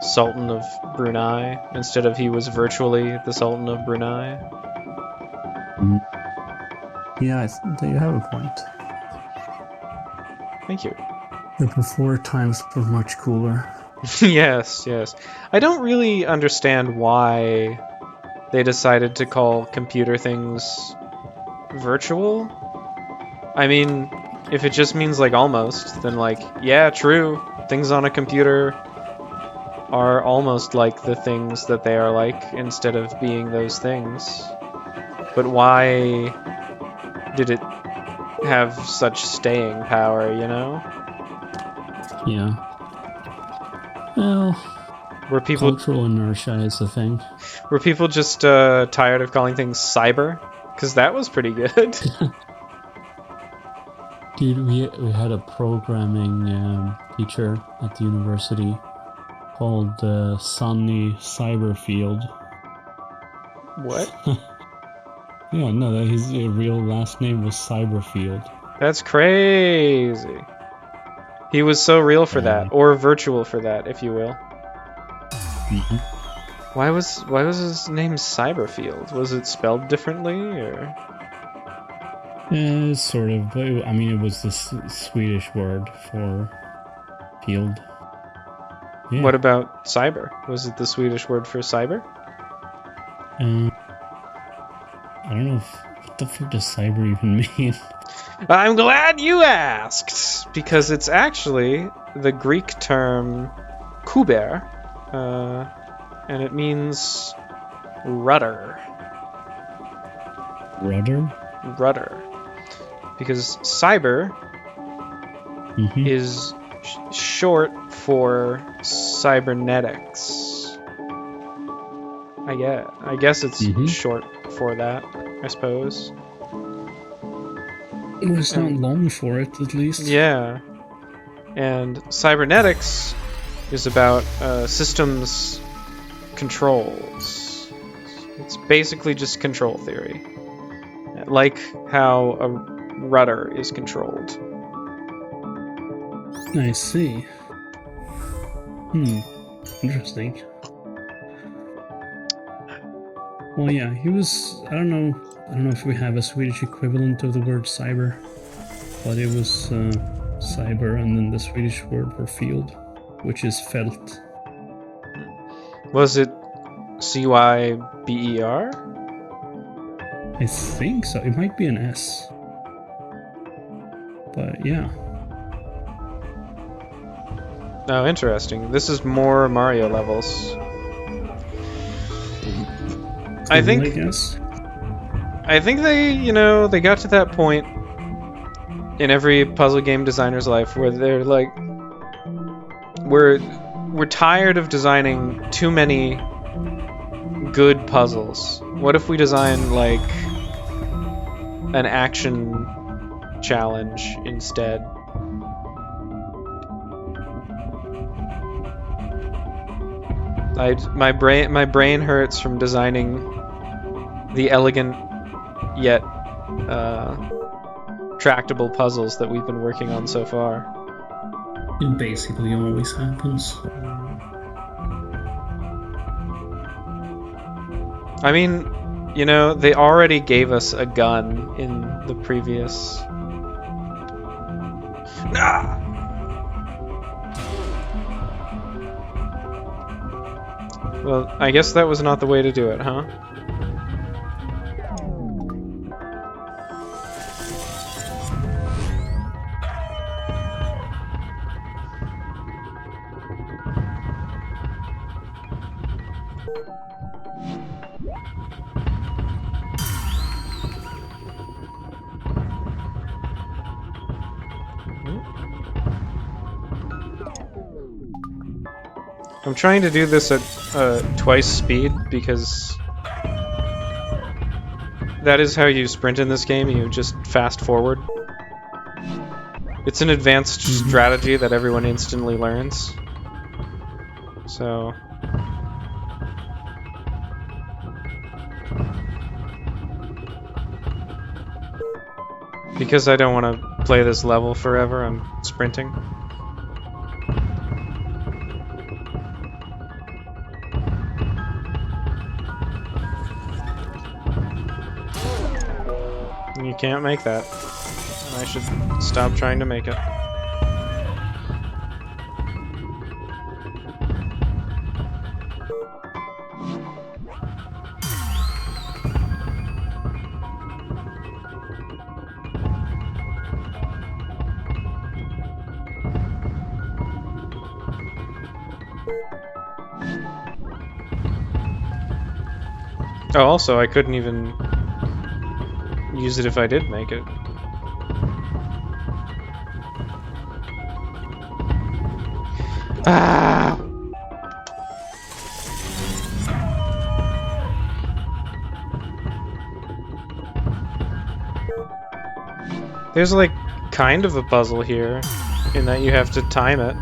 Sultan of Brunei, instead of he was virtually the Sultan of Brunei. Yeah, you have a point. Thank you. The before times were much cooler. Yes. I don't really understand why they decided to call computer things virtual. I mean, if it just means like almost, then like, yeah, true. Things on a computer are almost like the things that they are like instead of being those things. But why did it have such staying power, you know? Yeah. Well, Were people cultural inertia is a thing. Were people just tired of calling things cyber? Because that was pretty good. Dude, we had a programming teacher at the university called Sonny Cyberfield. What? Yeah, no, his real last name was Cyberfield. That's crazy. He was so real for that, or virtual for that, if you will. Mm-hmm. Why was his name Cyberfield? Was it spelled differently, or? Sort of, but I mean, it was the Swedish word for field. Yeah. What about cyber? Was it the Swedish word for cyber? I don't know. What the fuck does cyber even mean? I'm glad you asked, because it's actually the Greek term kuber, and it means rudder. Rudder. Because cyber is short for cybernetics. I guess it's short for that, I suppose. It was not long for it, at least. Yeah. And cybernetics is about systems controls. It's basically just control theory. Like how a rudder is controlled. I see. Interesting. Well, yeah, he was. I don't know if we have a Swedish equivalent of the word cyber, but it was cyber, and then the Swedish word for field, which is felt. Was it CYBER? I think so. It might be an S. But yeah. Oh, interesting. This is more Mario levels. I think they, they got to that point in every puzzle game designer's life where they're like, we're tired of designing too many good puzzles. What if we design like an action challenge instead? My brain hurts from designing the elegant yet tractable puzzles that we've been working on so far. It basically always happens. I mean, you know, they already gave us a gun in the previous. Ah! Well, I guess that was not the way to do it, huh? I'm trying to do this at twice speed because that is how you sprint in this game. You just fast forward. It's an advanced strategy that everyone instantly learns. So because I don't want to play this level forever, I'm sprinting. You can't make that. I should stop trying to make it. Oh, also, I couldn't even use it if I did make it. Ah! There's like kind of a puzzle here in that you have to time it.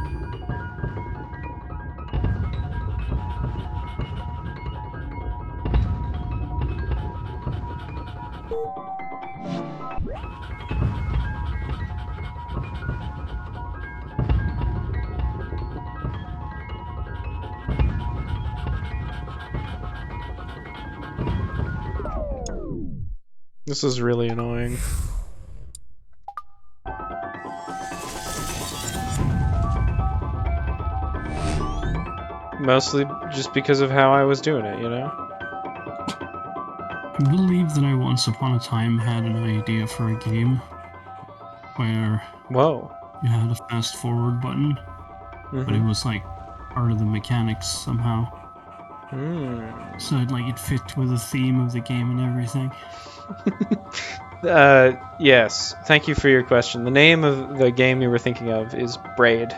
This is really annoying. Mostly just because of how I was doing it, you know? I believe that I once upon a time had an idea for a game where Whoa. you had a fast forward button, but it was like part of the mechanics somehow. So it fit with the theme of the game and everything. Yes. Thank you for your question. The name of the game you were thinking of is Braid.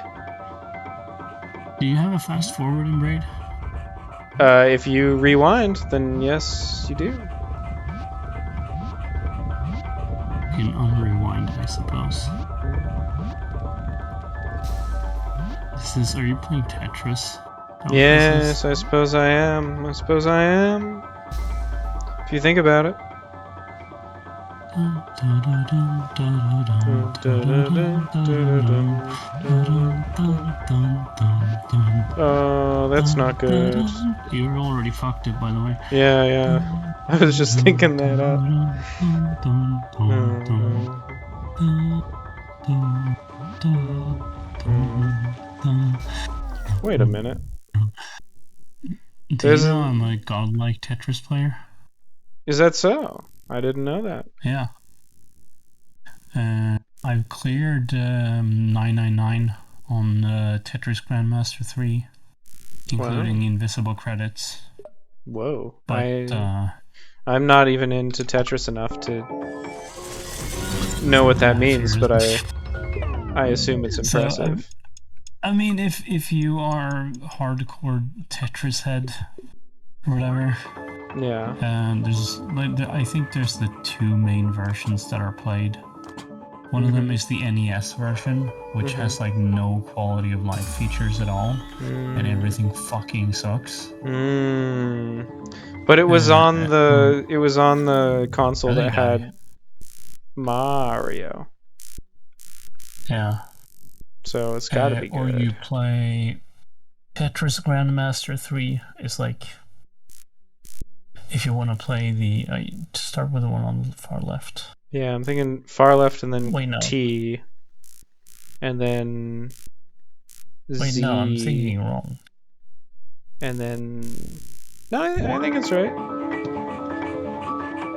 Do you have a fast forward in Braid? If you rewind, then yes, you do. You can unrewind, I suppose. Are you playing Tetris? Yes, I suppose I am. I suppose I am. If you think about it. Oh, that's not good. You already fucked it, by the way. Yeah. I was just thinking that up. Wait a minute. Do you know I'm a godlike Tetris player? Is that so? I didn't know that. Yeah. I've cleared 999 on Tetris Grandmaster 3, including invisible credits. Whoa. But I'm not even into Tetris enough to know what that Yeah, means, but seriously. I assume it's impressive. I mean, if you are hardcore Tetris head or whatever, Yeah. there's like I think there's the two main versions that are played. One of them is the NES version, which has like no quality of life features at all, and everything fucking sucks. But it was on and the console other that guy. had Mario, Yeah. so it's got to be Or good. you play Tetris Grandmaster 3 is like, if you want to play the start with the one on the far left. Yeah, I'm thinking far left and then Wait, no. T, and then Z. Wait, no, I'm thinking wrong. And then no, I think it's right.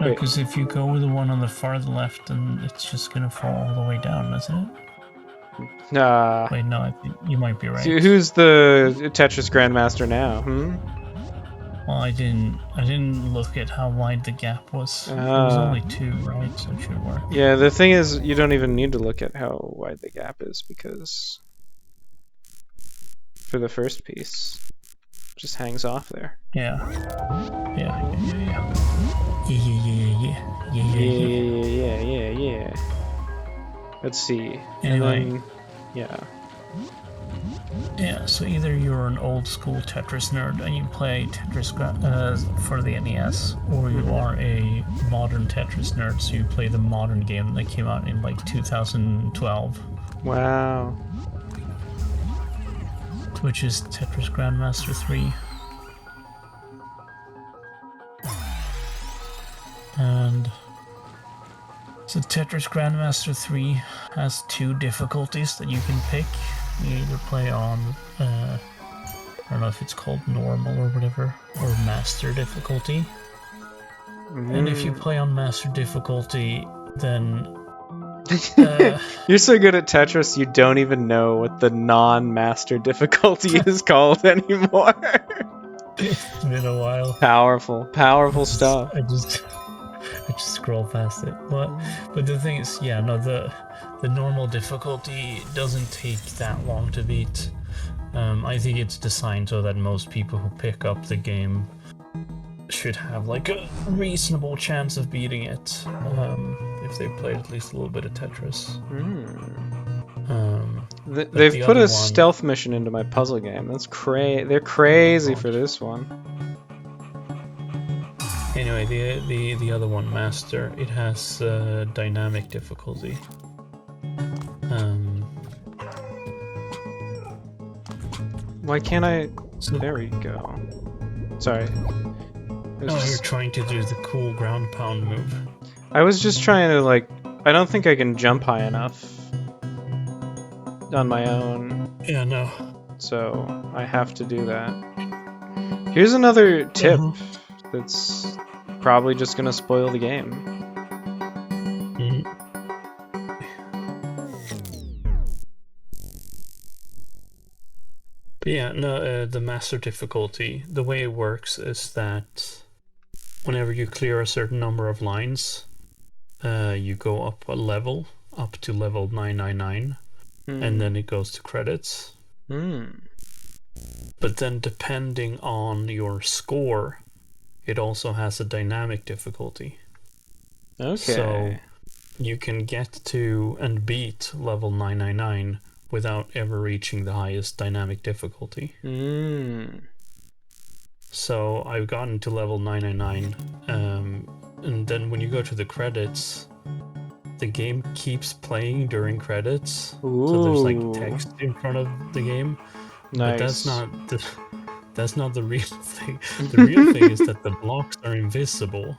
No, because if you go with the one on the far left, then it's just gonna fall all the way down, isn't it? Nah. Wait, no, I think you might be right. So who's the Tetris Grandmaster now? Well, I didn't look at how wide the gap was. It was only 2, right? So it should work. Yeah, the thing is, you don't even need to look at how wide the gap is, because for the first piece, it just hangs off there. Yeah. Yeah. Yeah. Let's see. Anyway. And then, yeah. Yeah, so either you're an old school Tetris nerd and you play Tetris for the NES, or you are a modern Tetris nerd, so you play the modern game that came out in like 2012. Wow. Which is Tetris Grandmaster 3. And so Tetris Grandmaster 3 has 2 difficulties that you can pick. You either play on, I don't know if it's called normal or whatever, or master difficulty. And if you play on master difficulty, then... You're so good at Tetris, you don't even know what the non-master difficulty is called anymore. It's been a while. Powerful stuff. I just scroll past it. But the thing is, yeah, no, the normal difficulty doesn't take that long to beat. I think it's designed so that most people who pick up the game should have like a reasonable chance of beating it, if they played at least a little bit of Tetris. They've put a stealth mission into my puzzle game. That's They're crazy for this one. Anyway, the other one, Master, it has dynamic difficulty. Why can't I? There we go. Sorry. You're trying to do the cool ground pound move. I was just trying to, like, I don't think I can jump high enough on my own. Yeah, no. So I have to do that. Here's another tip that's probably just gonna spoil the game. But yeah, no, the master difficulty, the way it works is that whenever you clear a certain number of lines, you go up a level, up to level 999, and then it goes to credits. But then depending on your score, it also has a dynamic difficulty. Okay. So you can get to and beat level 999 without ever reaching the highest dynamic difficulty. So I've gotten to level 999, and then when you go to the credits, the game keeps playing during credits. Ooh. So there's like text in front of the game. Nice. But that's not the real thing. The real thing is that the blocks are invisible.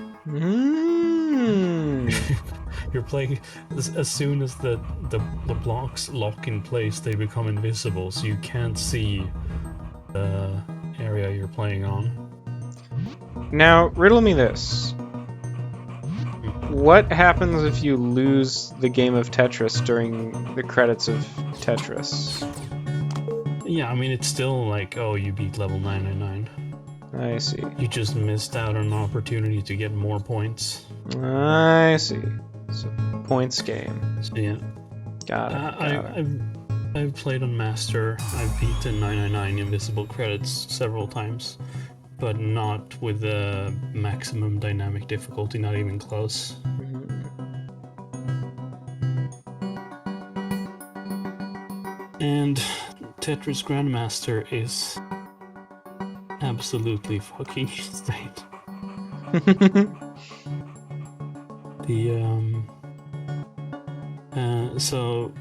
You're playing as soon as the blocks lock in place, they become invisible, so you can't see the area you're playing on. Now, riddle me this. What happens if you lose the game of Tetris during the credits of Tetris? Yeah, I mean, it's still like, oh, you beat level 999. I see. You just missed out on an opportunity to get more points. I see. It's a points game. So yeah. Got it. I've played on Master. I've beaten 999 Invisible Credits several times, but not with the maximum dynamic difficulty, not even close. And Tetris Grandmaster is absolutely fucking insane. So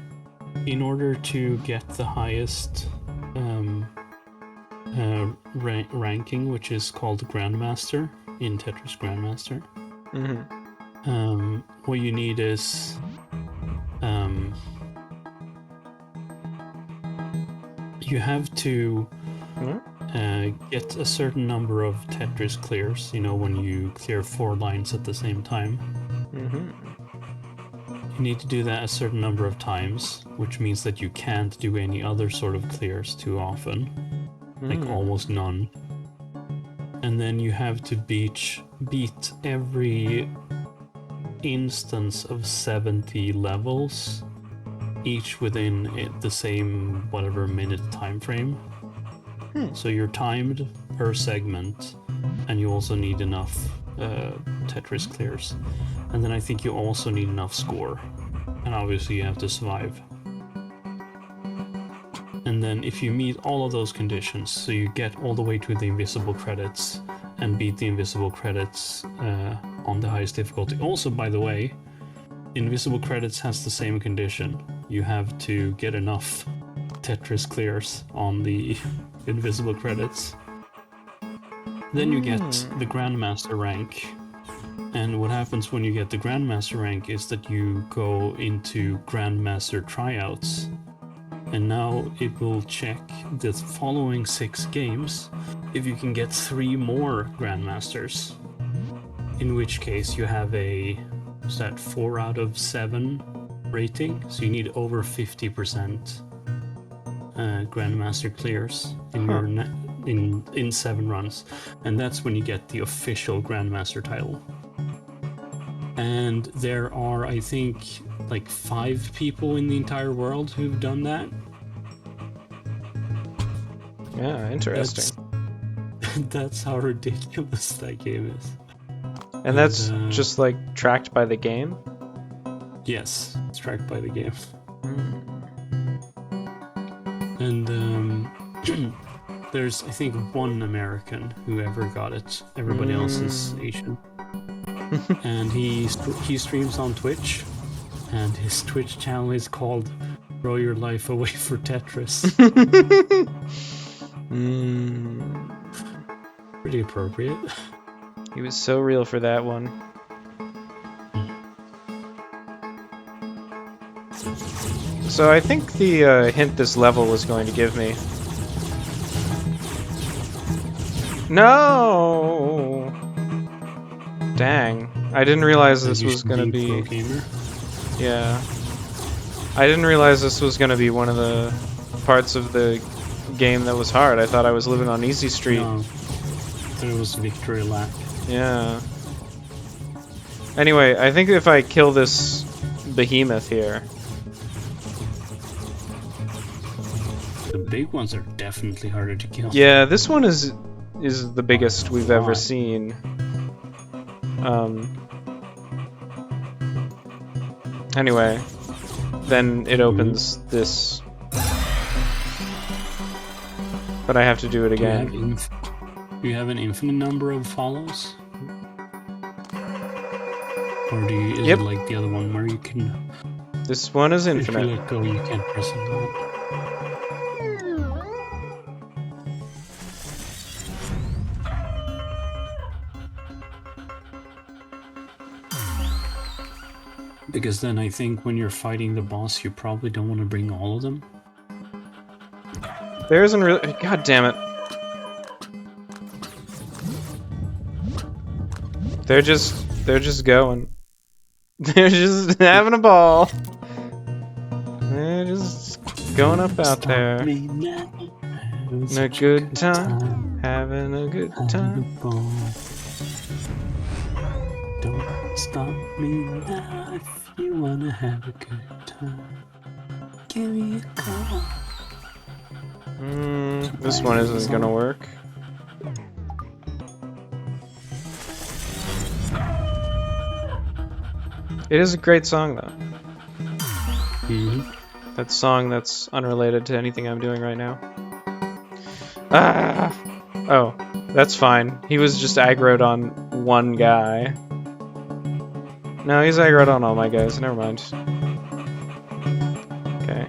in order to get the highest ranking, which is called Grandmaster in Tetris Grandmaster, what you need is you have to get a certain number of Tetris clears, you know, when you clear 4 lines at the same time. You need to do that a certain number of times, which means that you can't do any other sort of clears too often, like almost none. And then you have to beat every instance of 70 levels, each within the same whatever minute time frame. So you're timed per segment, and you also need enough Tetris clears. And then I think you also need enough score. And obviously you have to survive. And then if you meet all of those conditions, so you get all the way to the invisible credits and beat the invisible credits on the highest difficulty. Also, by the way, invisible credits has the same condition. You have to get enough Tetris clears on the invisible credits. Then you get the Grandmaster rank. And what happens when you get the Grandmaster rank is that you go into Grandmaster tryouts. And now it will check the following 6 games if you can get 3 more Grandmasters. In which case you have a 4 out of 7 rating. So you need over 50% Grandmaster clears in your in 7 runs. And that's when you get the official Grandmaster title. And there are, I think, like 5 people in the entire world who've done that. Yeah, interesting. That's how ridiculous that game is. And that's just like tracked by the game? Yes, it's tracked by the game. And there's, I think, 1 American who ever got it. Everybody else is Asian. And he streams on Twitch, and his Twitch channel is called "Throw Your Life Away for Tetris." Pretty appropriate. He was so real for that one. So I think the hint this level was going to give me. No! Dang. I didn't realize this was gonna be... Yeah. I didn't realize this was gonna be one of the parts of the game that was hard. I thought I was living on Easy Street. No. There was victory lap. Yeah. Anyway, I think if I kill this behemoth here... The big ones are definitely harder to kill. Yeah, this one is the biggest we've ever seen. Anyway, then it opens this. But I have to do it again. Do you have an infinite number of follows? Or is it like the other one where you can... This one is infinite. If you let go, you can't press it. Because then I think when you're fighting the boss, you probably don't want to bring all of them. There isn't really... God damn it. They're just going. They're just having a ball. They're just going up out there. Having a good time. Having a good time. Don't Stop me now if you wanna have a good time. Give me a call. This one isn't gonna work. It is a great song, though. That song that's unrelated to anything I'm doing right now. Ah! Oh, that's fine. He was just aggroed on one guy. No, he's aggroed on all my guys. Never mind. Okay.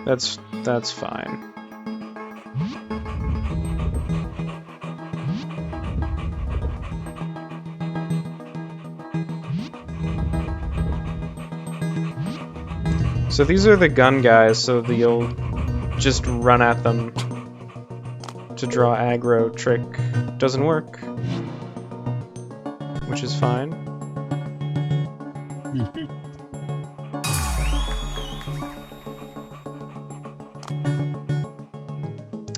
That's fine. So these are the gun guys, so you'll just run at them to draw aggro trick. Doesn't work. Which is fine.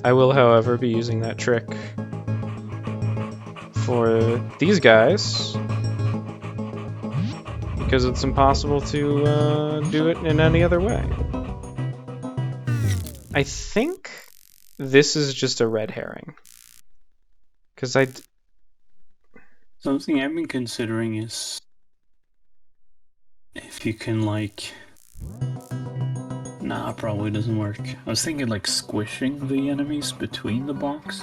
I will, however, be using that trick for these guys, because it's impossible to do it in any other way. I think this is just a red herring. Because Something I've been considering is if you can, like... Nah, probably doesn't work. I was thinking, like, squishing the enemies between the blocks.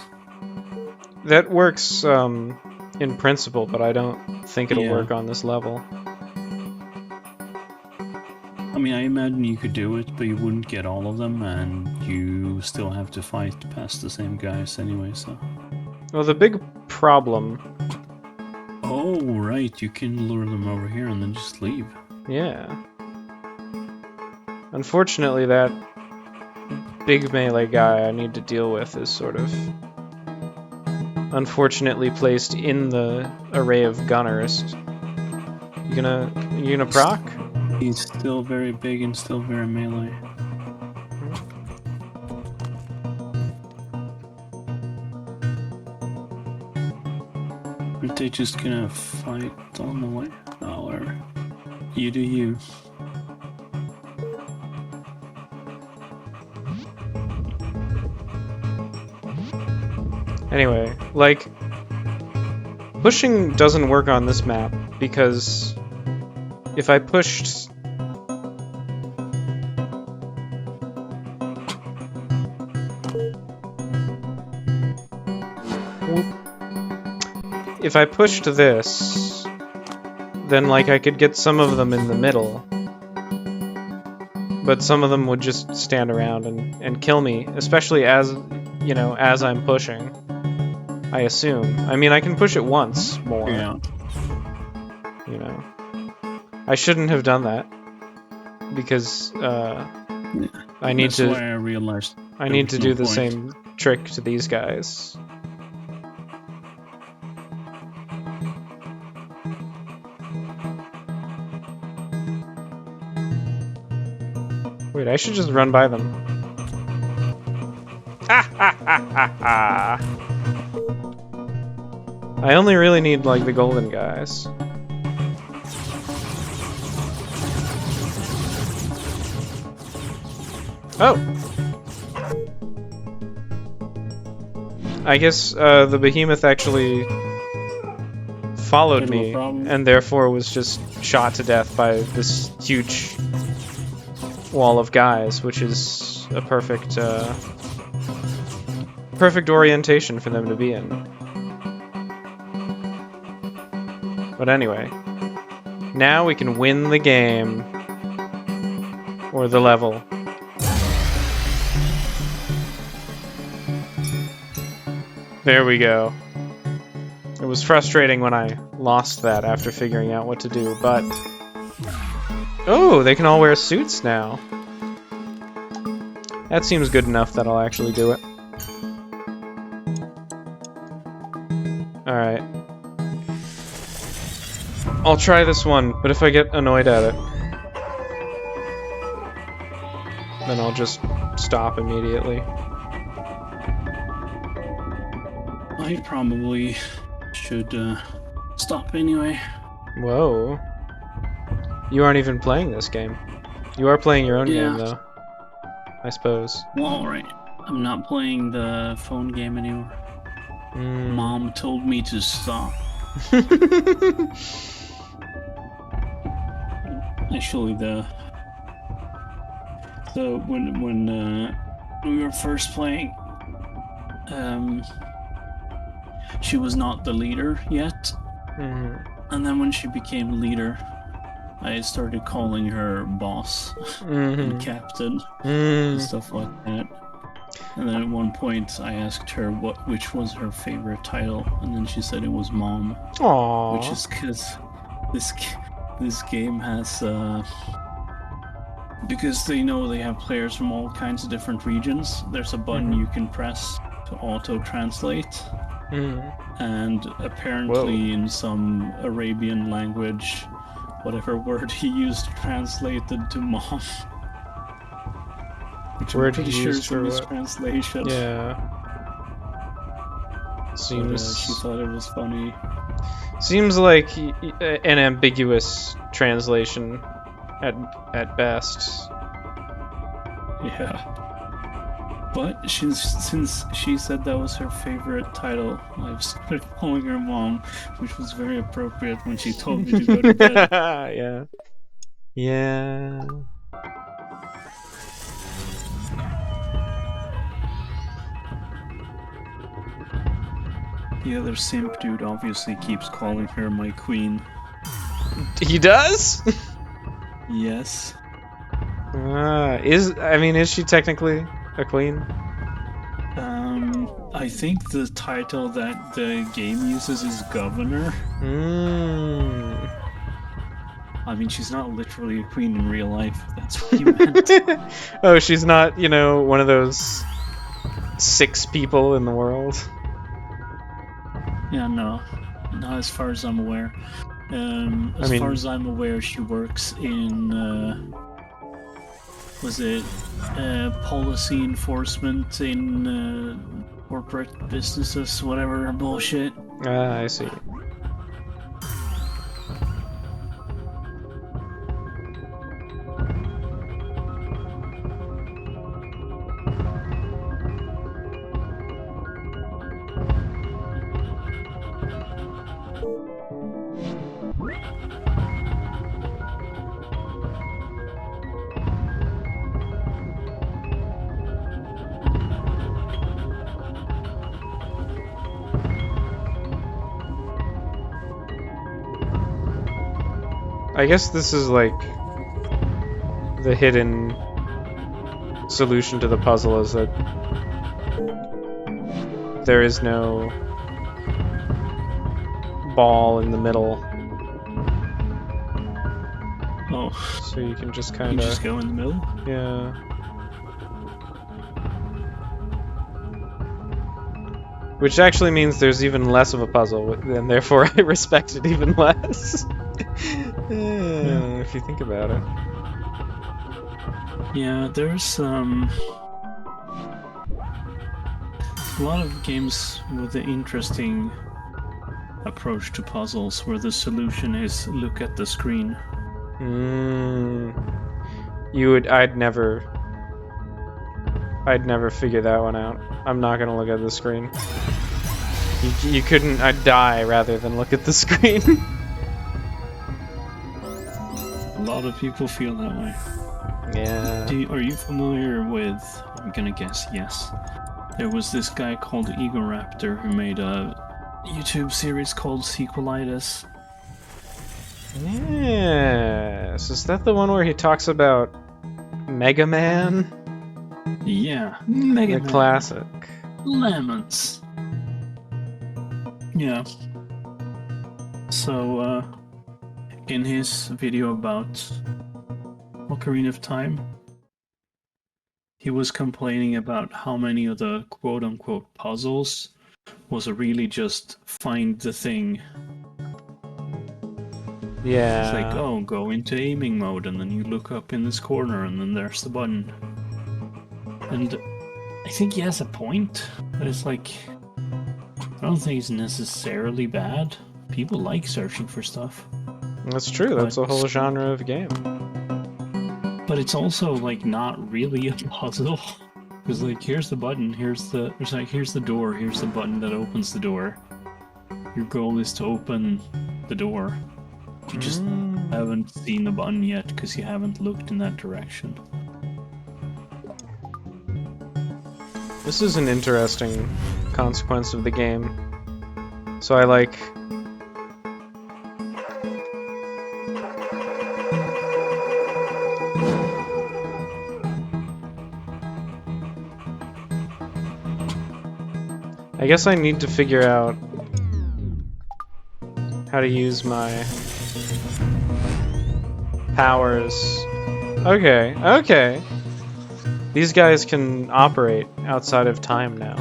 That works in principle, but I don't think it'll work on this level. I mean, I imagine you could do it, but you wouldn't get all of them, and you still have to fight past the same guys anyway, so... Well, the big problem... Oh, right, you can lure them over here and then just leave. Yeah. Unfortunately, that big melee guy I need to deal with is sort of unfortunately placed in the array of gunners. You gonna proc? He's still very big and still very melee. Aren't they just gonna fight on the way? Oh, or you do you. Anyway, like, pushing doesn't work on this map because if I pushed... If I pushed this, then, like, I could get some of them in the middle. But some of them would just stand around and kill me, especially as, you know, as I'm pushing. I assume. I mean, I can push it once more. Yeah. You know. I shouldn't have done that. Because, I need That's to... why I realized I need to no do the point. same trick to these guys. Wait, I should just run by them. Ha ha ha ha ha! I only really need, like, the golden guys. Oh! I guess, the behemoth actually followed me, and therefore was just shot to death by this huge wall of guys, which is a perfect, perfect orientation for them to be in. But anyway, now we can win the game. Or the level. There we go. It was frustrating when I lost that after figuring out what to do, but... Oh, they can all wear suits now. That seems good enough that I'll actually do it. Alright. I'll try this one, but if I get annoyed at it, then I'll just stop immediately. I probably should stop anyway. Whoa. You aren't even playing this game. You are playing your own game, though. I suppose. Well, alright. I'm not playing the phone game anymore. Mom told me to stop. Actually, when we were first playing, she was not the leader yet, and then when she became leader, I started calling her boss and captain and stuff like that. And then at one point, I asked her which was her favorite title, and then she said it was Mom. Aww. Which is because this game has because they know they have players from all kinds of different regions. There's a button you can press to auto-translate, and apparently in some Arabian language, whatever word he used translated to Mom. Which I'm pretty sure is a mistranslation. Yeah. Seems... But, she thought it was funny. Seems like an ambiguous translation at best. Yeah. But since she said that was her favorite title, I've started calling her Mom, which was very appropriate when she told me to go to bed. Yeah. Yeah. The other simp dude obviously keeps calling her my queen. He does? Yes. Is she technically a queen? I think the title that the game uses is governor. I mean, she's not literally a queen in real life, if that's what you meant. Oh, she's not, one of those 6 people in the world? Yeah, no. Not as far as I'm aware. As far as I'm aware, she works in, policy enforcement in, corporate businesses, whatever bullshit. Ah, I see. I guess this is like the hidden solution to the puzzle is that there is no ball in the middle. Oh. So you can just kind of... just go in the middle? Yeah. Which actually means there's even less of a puzzle, and therefore I respect it even less. If you think about it. Yeah, there's a lot of games with an interesting approach to puzzles where the solution is look at the screen. I'd never figure that one out. I'm not gonna look at the screen. You couldn't. I'd die rather than look at the screen. A lot of people feel that way. Yeah. Are you familiar with, I'm gonna guess yes, there was this guy called Egoraptor who made a YouTube series called Sequelitis. Yes. Is that the one where he talks about Mega Man? Yeah, Mega Man. The classic. Lemons. Yeah. So, in his video about Ocarina of Time, he was complaining about how many of the quote-unquote puzzles was really just find the thing. Yeah. It's like, oh, go into aiming mode, and then you look up in this corner, and then there's the button. And I think he has a point, but it's like, don't think it's necessarily bad. People like searching for stuff. That's true. That's a whole genre of game. But it's also like not really a puzzle. Because like here's the button, here's the door, here's the button that opens the door. Your goal is to open the door. You just haven't seen the button yet because you haven't looked in that direction. This is an interesting consequence of the game. So I like... I guess I need to figure out how to use my powers. Okay, okay. These guys can operate outside of time now.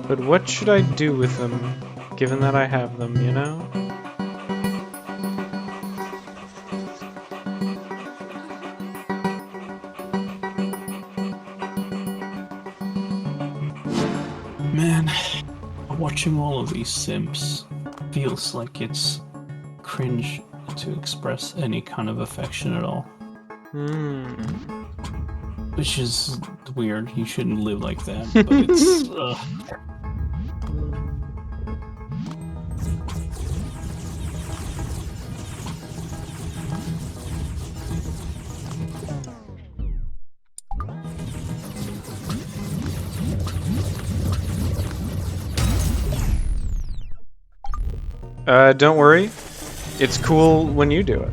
But what should I do with them, given that I have them, you know? Man, watching all of these simps feels like it's cringe to express any kind of affection at all. Which is weird. You shouldn't live like that, but it's... Don't worry. It's cool when you do it.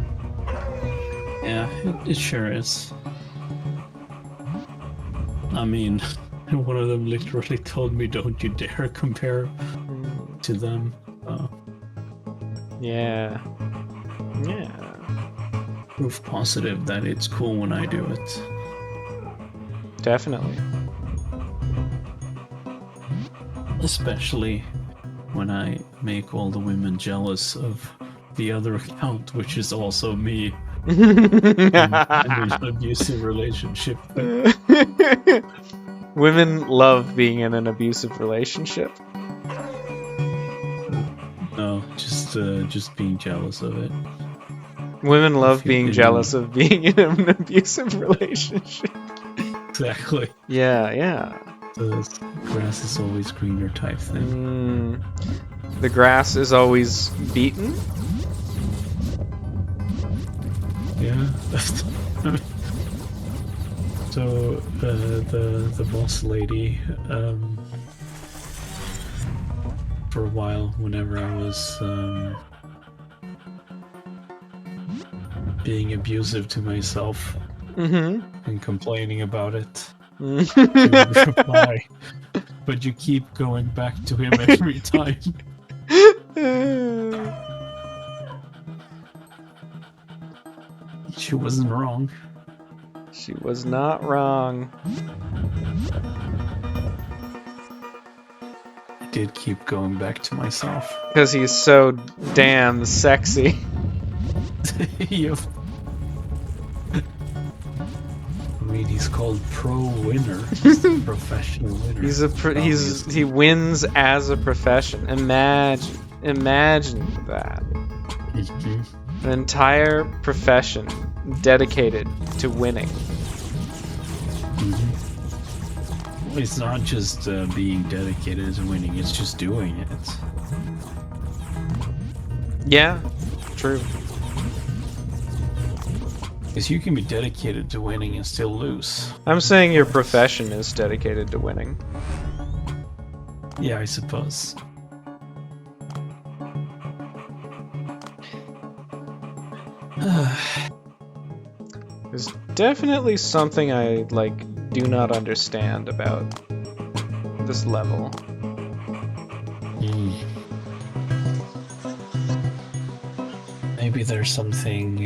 Yeah, it sure is. I mean, one of them literally told me, don't you dare compare to them. Yeah. Yeah. Proof positive that it's cool when I do it. Definitely. Especially when I make all the women jealous of the other account, which is also me. In an abusive relationship. Women love being in an abusive relationship. No, just being jealous of it. Women love being jealous of being in an abusive relationship. Exactly. Yeah, yeah. The grass is always greener type thing. The grass is always beaten? Yeah. So the boss lady, for a while, whenever I was being abusive to myself and complaining about it, she would reply, but you keep going back to him every time. She wasn't wrong. She was not wrong. I did keep going back to myself. Because he's so damn sexy. Yep. I mean, he's called pro winner. He's a professional winner. He wins as a profession. Imagine that. An entire profession dedicated to winning. It's not just being dedicated to winning, it's just doing it. Yeah, true. Because you can be dedicated to winning and still lose. I'm saying your profession is dedicated to winning. Yeah, I suppose. There's definitely something I, do not understand about this level. Maybe there's something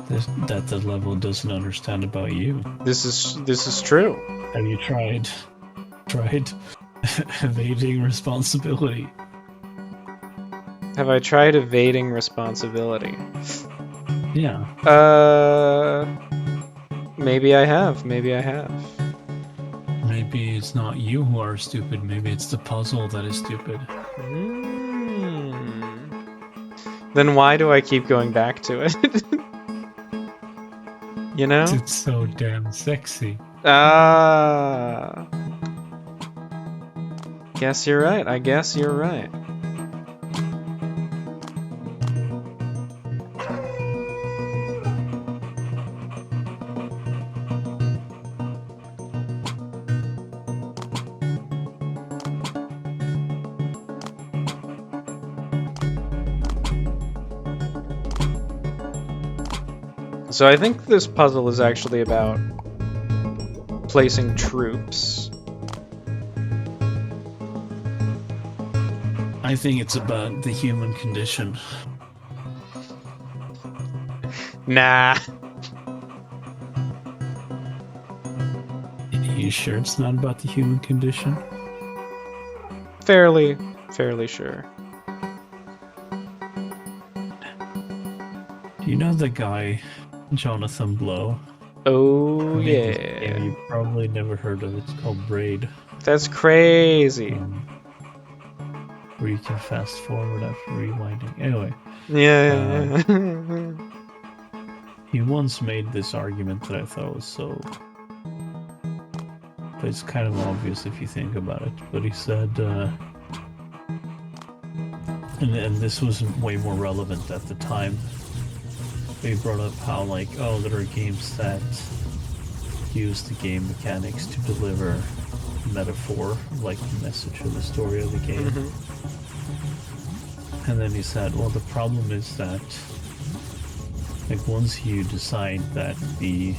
that the level doesn't understand about you. This is true. Have you tried evading responsibility? Have I tried evading responsibility? Yeah. Maybe I have. Maybe I have. Maybe it's not you who are stupid. Maybe it's the puzzle that is stupid. Then why do I keep going back to it? You know? It's so damn sexy. Ah. Guess you're right. I guess you're right. So I think this puzzle is actually about placing troops. I think it's about the human condition. Nah. Are you sure it's not about the human condition? Fairly sure. Do you know the guy, Jonathan Blow? Oh Yeah, yeah. you probably never heard of it. It's called Braid. That's crazy. Where you can fast forward after rewinding. Anyway, Yeah. he once made this argument that I thought was so... But it's kind of obvious if you think about it. But he said... And this was way more relevant at the time. He brought up how, like, oh, there are games that use the game mechanics to deliver metaphor, like the message or the story of the game. And then he said, well, the problem is that, like, once you decide that the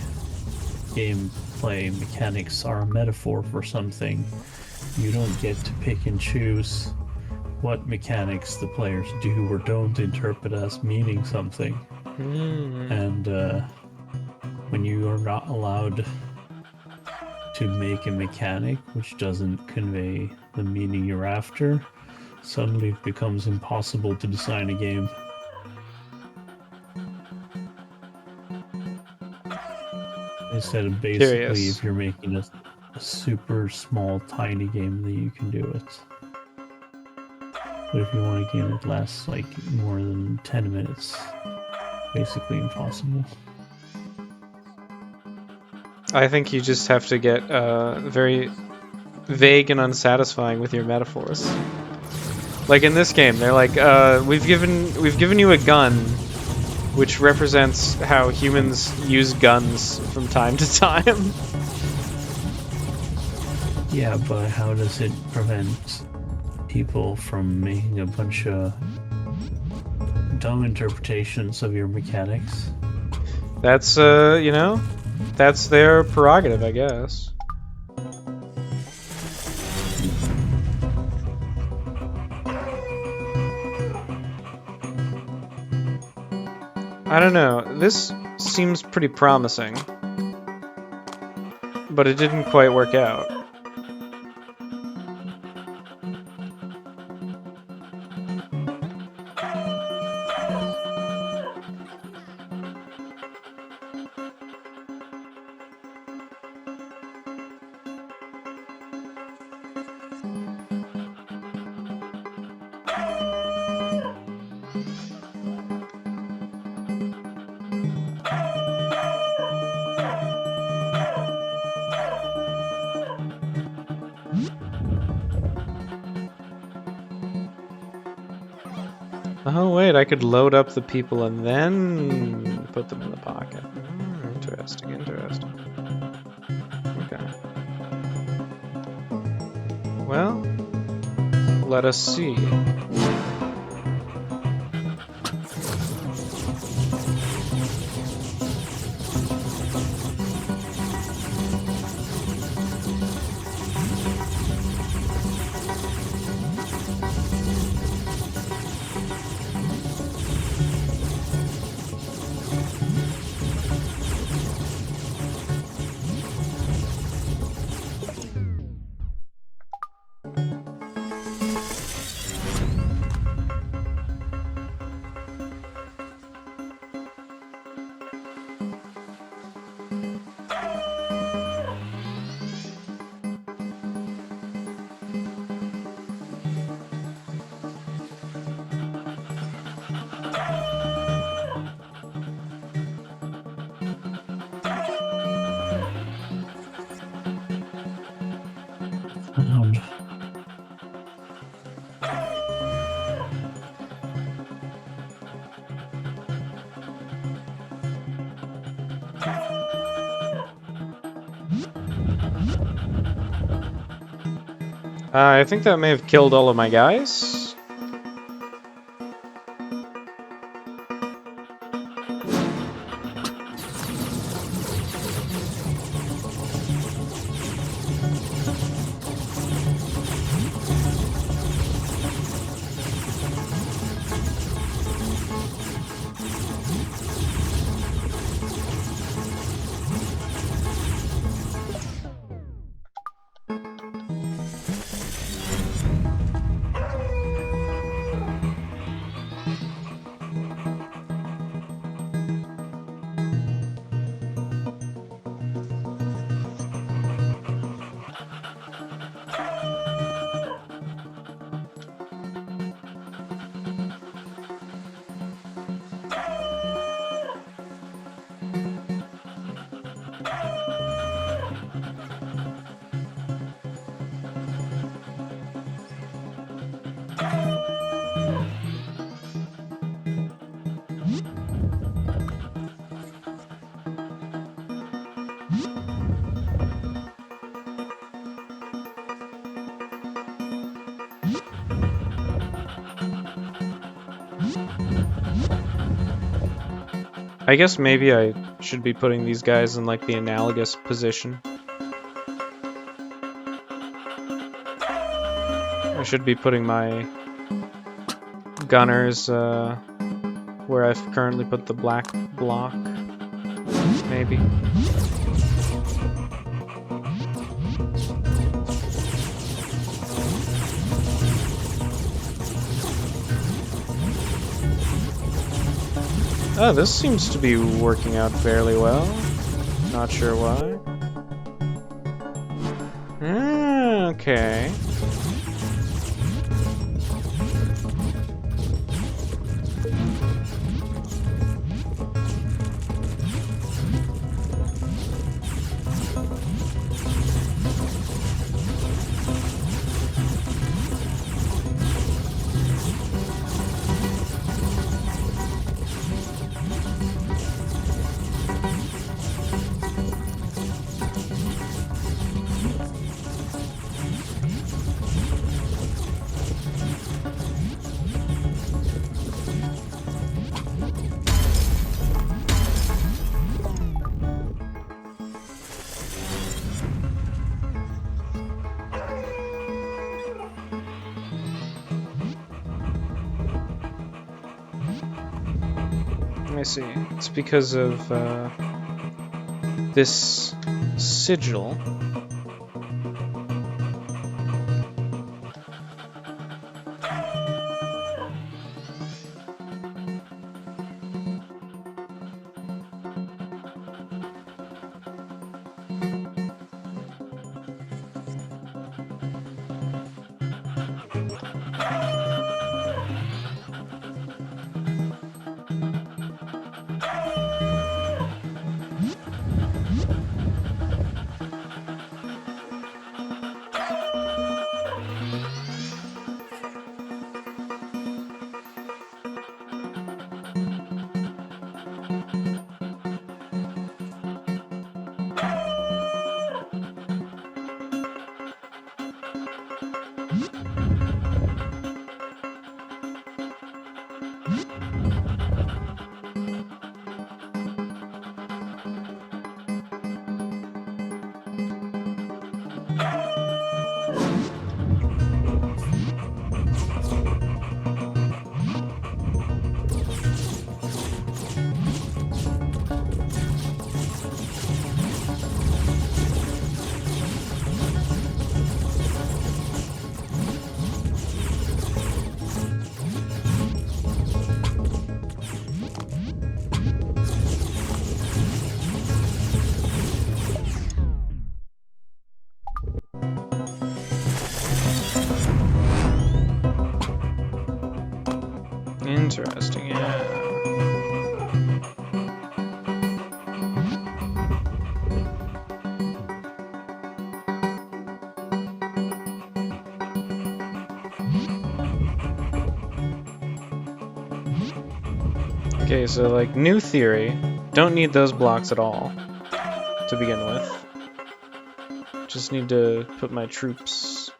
gameplay mechanics are a metaphor for something, you don't get to pick and choose what mechanics the players do or don't interpret as meaning something. And when you are not allowed to make a mechanic which doesn't convey the meaning you're after, suddenly it becomes impossible to design a game. Instead of basically, Curious. if you're making a super small, tiny game, then you can do it. But if you want a game that lasts like more than 10 minutes, basically impossible. I think you just have to get very vague and unsatisfying with your metaphors. Like in this game, they're like, we've given you a gun, which represents how humans use guns from time to time. Yeah, but how does it prevent people from making a bunch of dumb interpretations of your mechanics? That's, you know, that's their prerogative, I guess. I don't know, this seems pretty promising, but it didn't quite work out. Oh wait, I could load up the people and then put them in the pocket. Interesting, interesting. Okay. Well, let us see. I think that may have killed all of my guys. I guess maybe I should be putting these guys in like the analogous position. I should be putting my gunners where I've currently put the black block, maybe. Oh, this seems to be working out fairly well. Not sure why. Ah, okay. I see. It's because of this sigil. Interesting, yeah. Okay, so like new theory, don't need those blocks at all to begin with. Just need to put my troops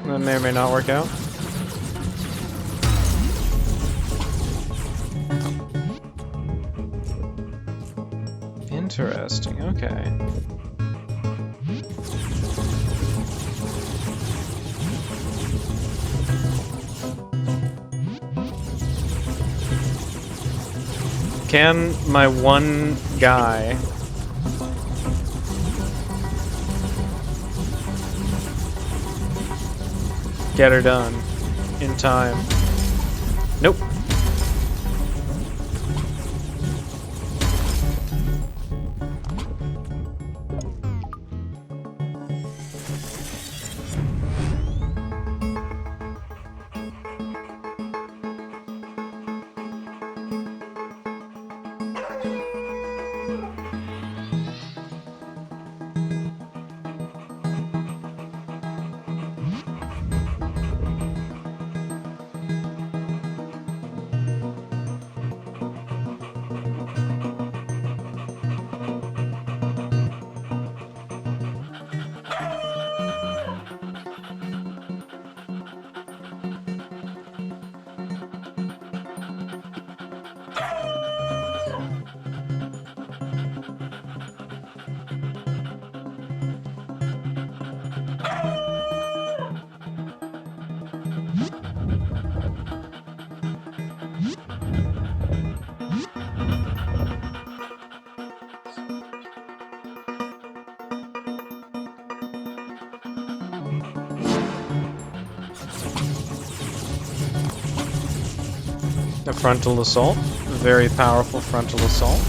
That may or may not work out. Interesting, okay. Can my one guy get her done in time? Nope. A frontal assault. A very powerful frontal assault.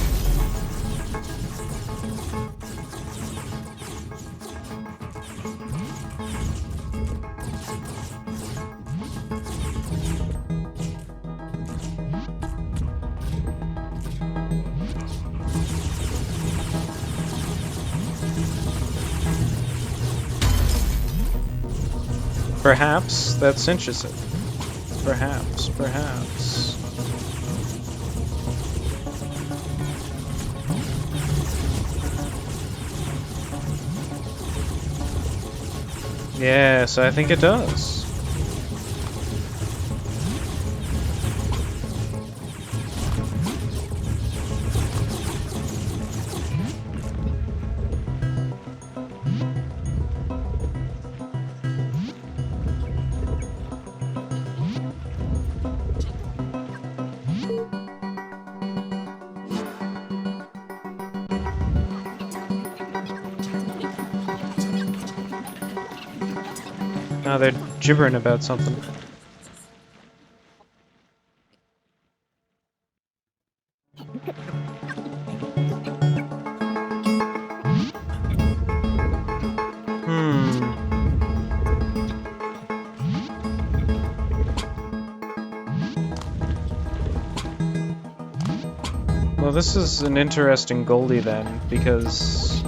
Perhaps that cinches it. Perhaps, perhaps. Yes, I think it does. Now they're gibbering about something. Well, this is an interesting Goldie then, because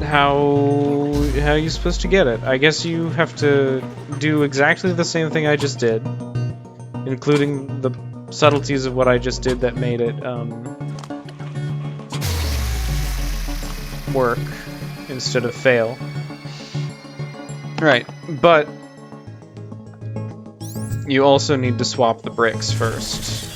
how are you supposed to get it? I guess you have to do exactly the same thing I just did, including the subtleties of what I just did that made it work instead of fail. Right, but you also need to swap the bricks first.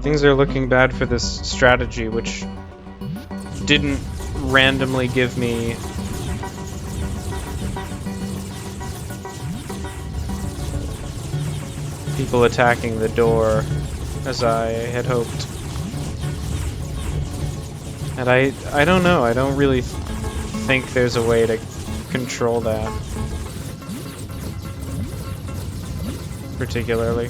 Things are looking bad for this strategy, which didn't randomly give me people attacking the door as I had hoped. And I don't know, I don't really think there's a way to control that particularly.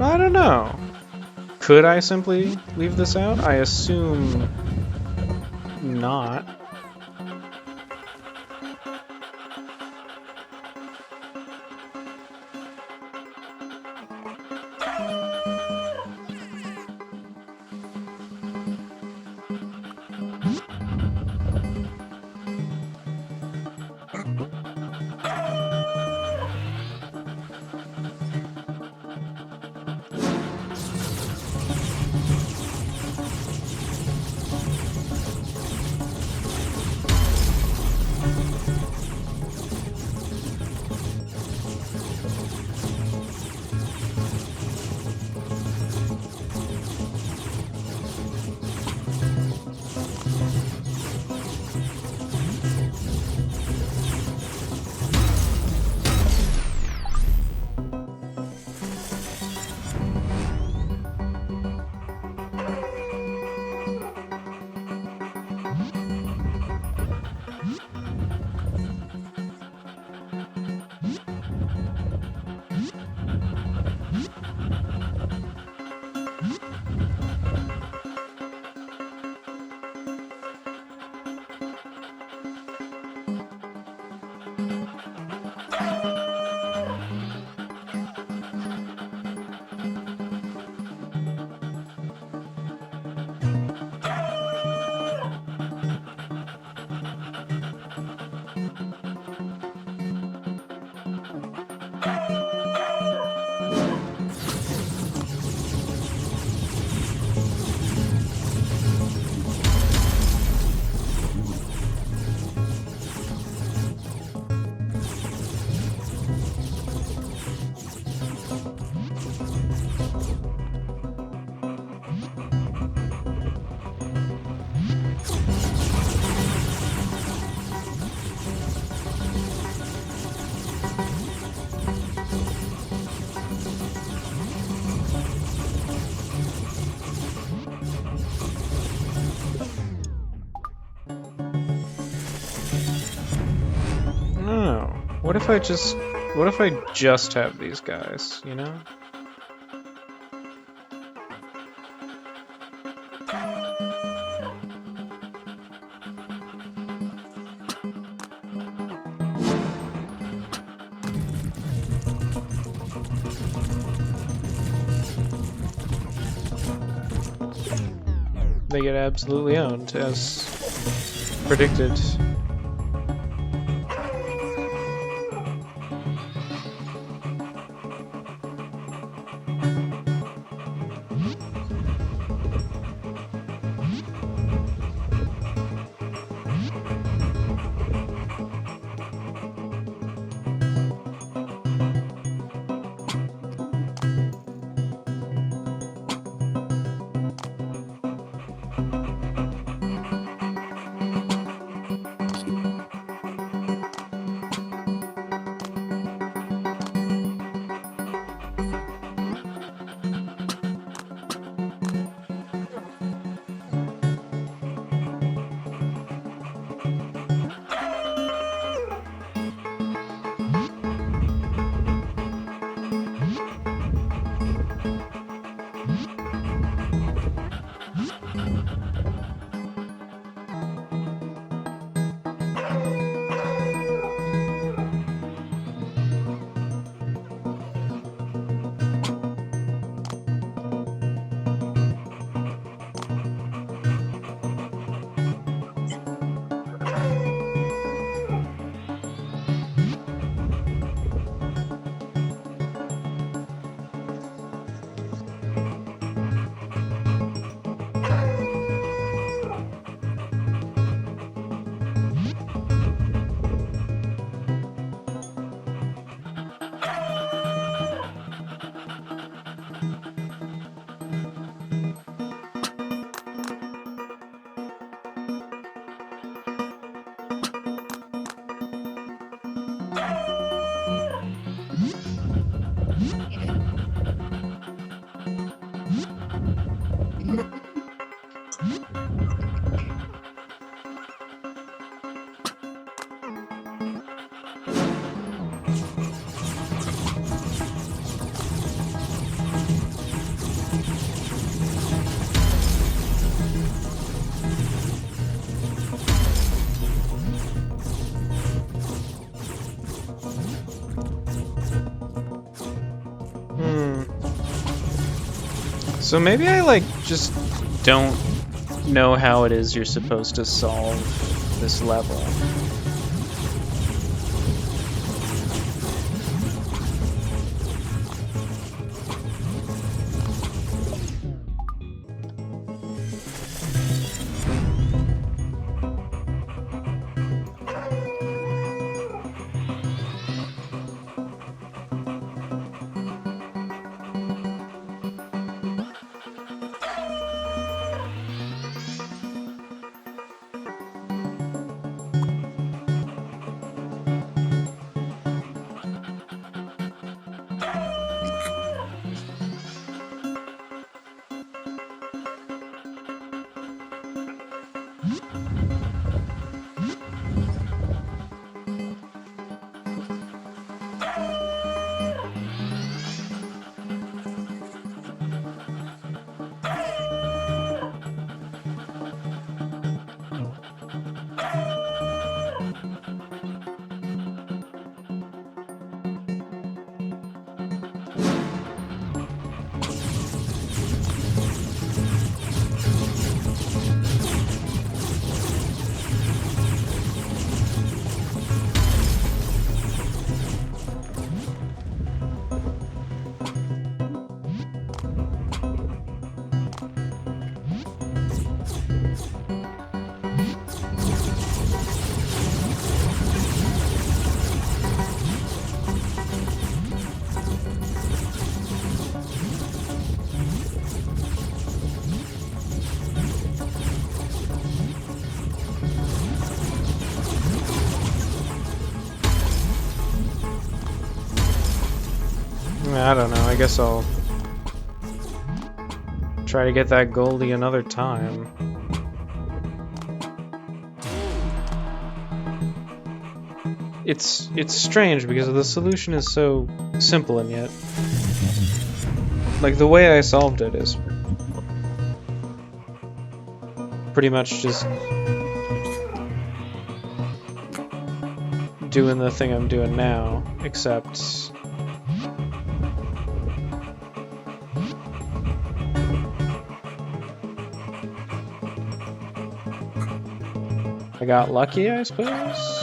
I don't know. Could I simply leave this out? I assume not. Oh, what if I just have these guys, you know? They get absolutely owned, as predicted. So maybe I, like, just don't know how it is you're supposed to solve this level. I don't know, I guess I'll try to get that Goldie another time. It's strange because the solution is so simple and yet... Like, the way I solved it is pretty much just doing the thing I'm doing now, except... I got lucky, I suppose?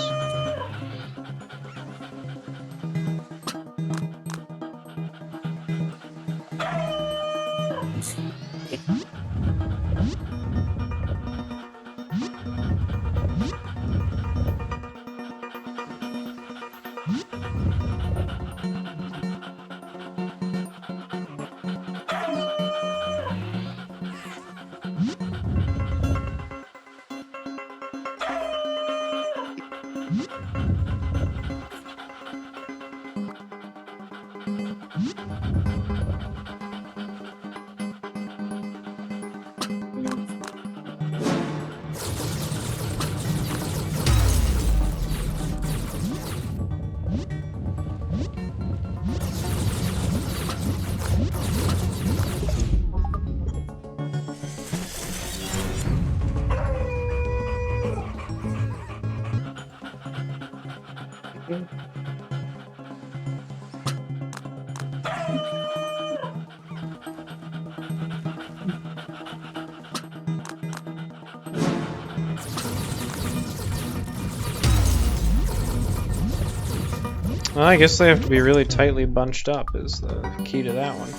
Well, I guess they have to be really tightly bunched up is the key to that one.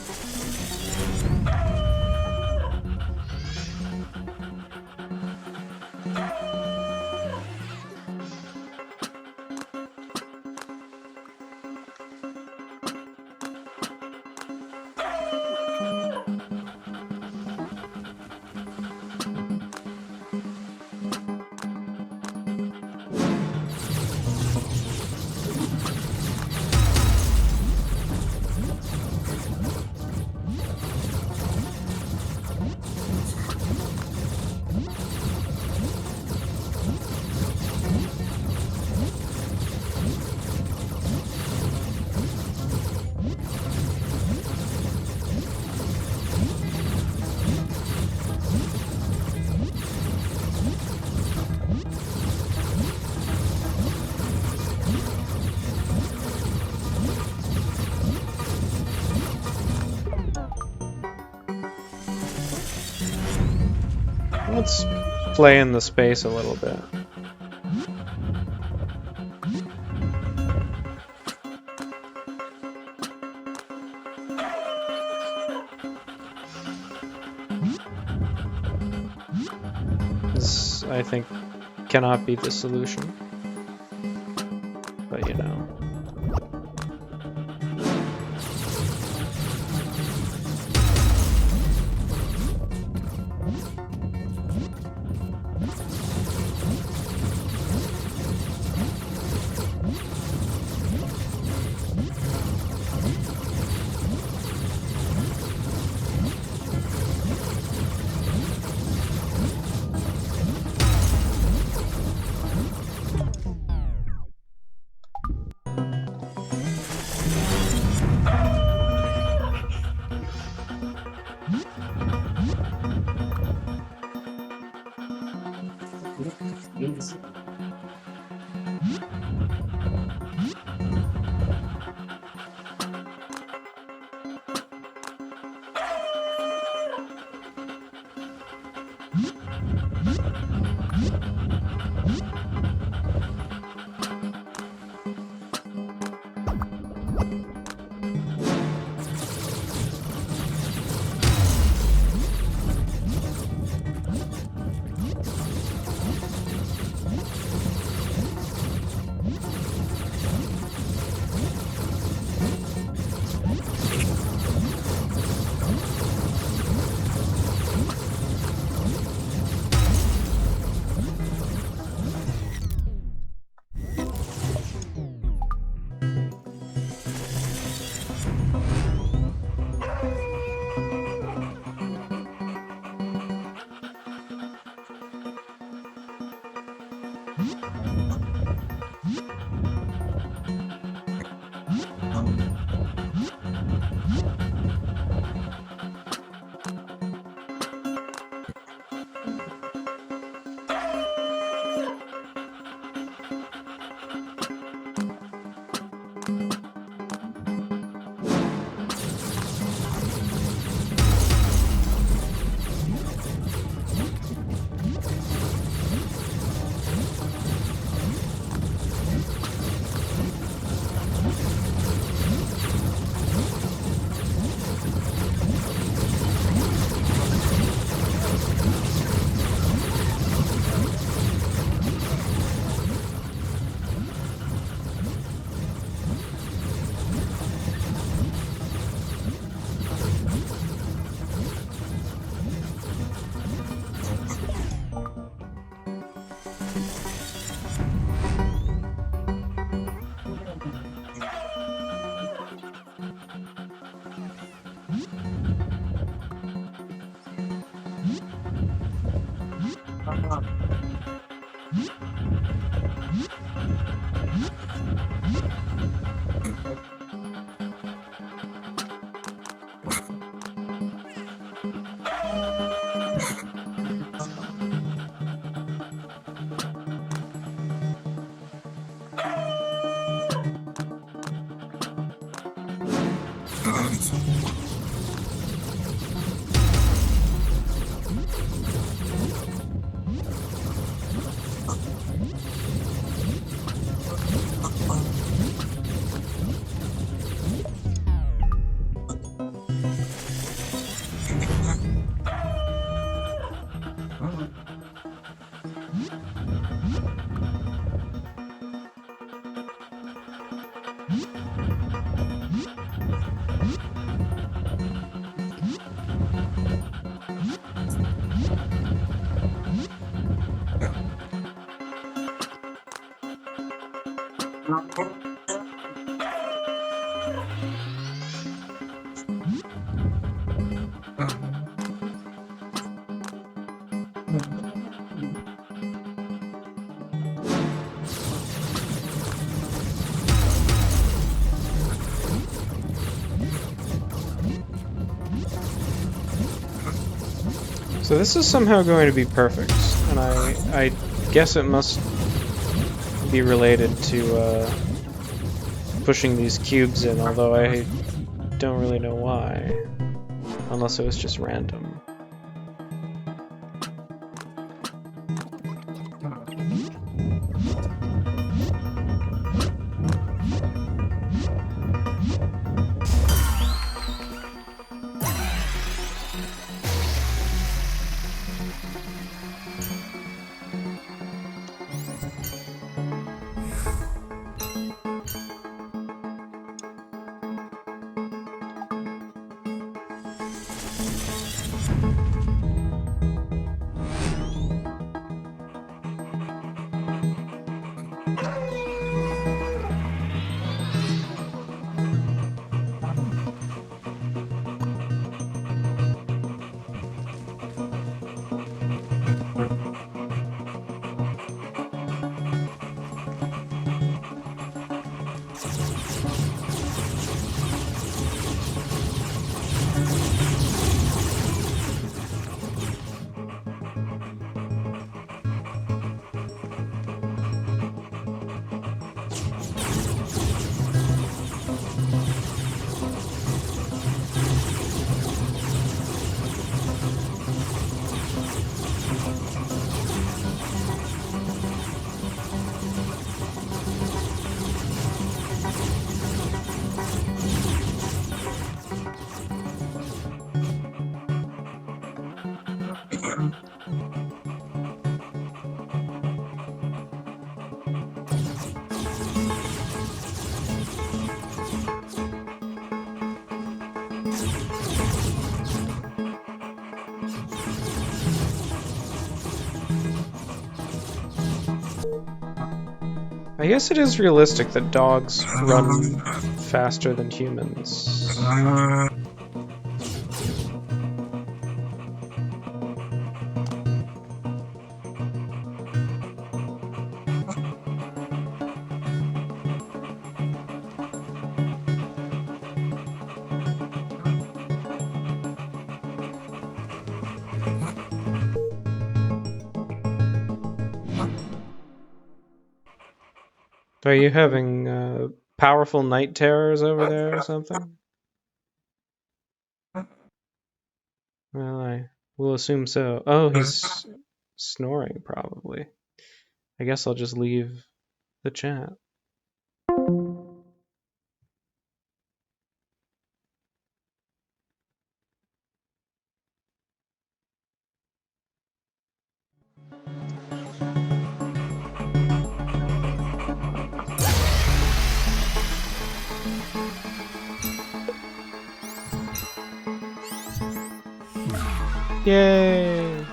Let's play in the space a little bit. This, I think, cannot be the solution. But you know. So this is somehow going to be perfect, and I guess it must be related to pushing these cubes in, although I don't really know why, unless it was just random. I guess it is realistic that dogs run faster than humans. Are you having powerful night terrors over there or something? Well, I will assume so. Oh, he's snoring, probably. I guess I'll just leave the chat. Yay!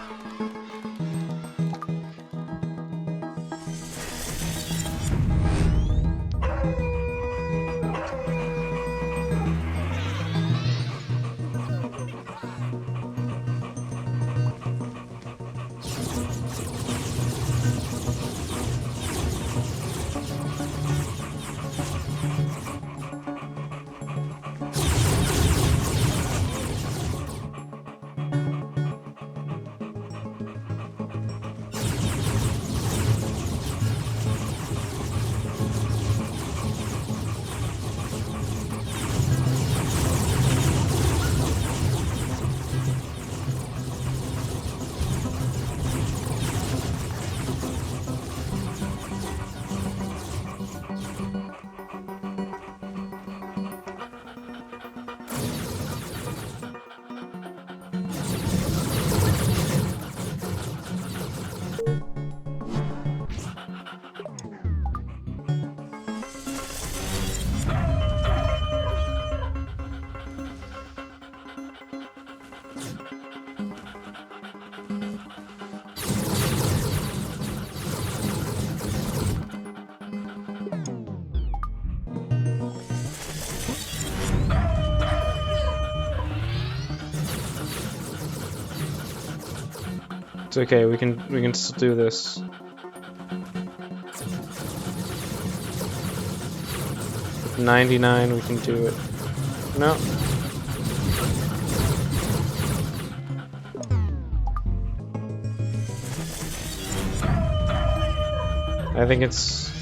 It's okay, we can still do this. With 99 we can do it. No. I think it's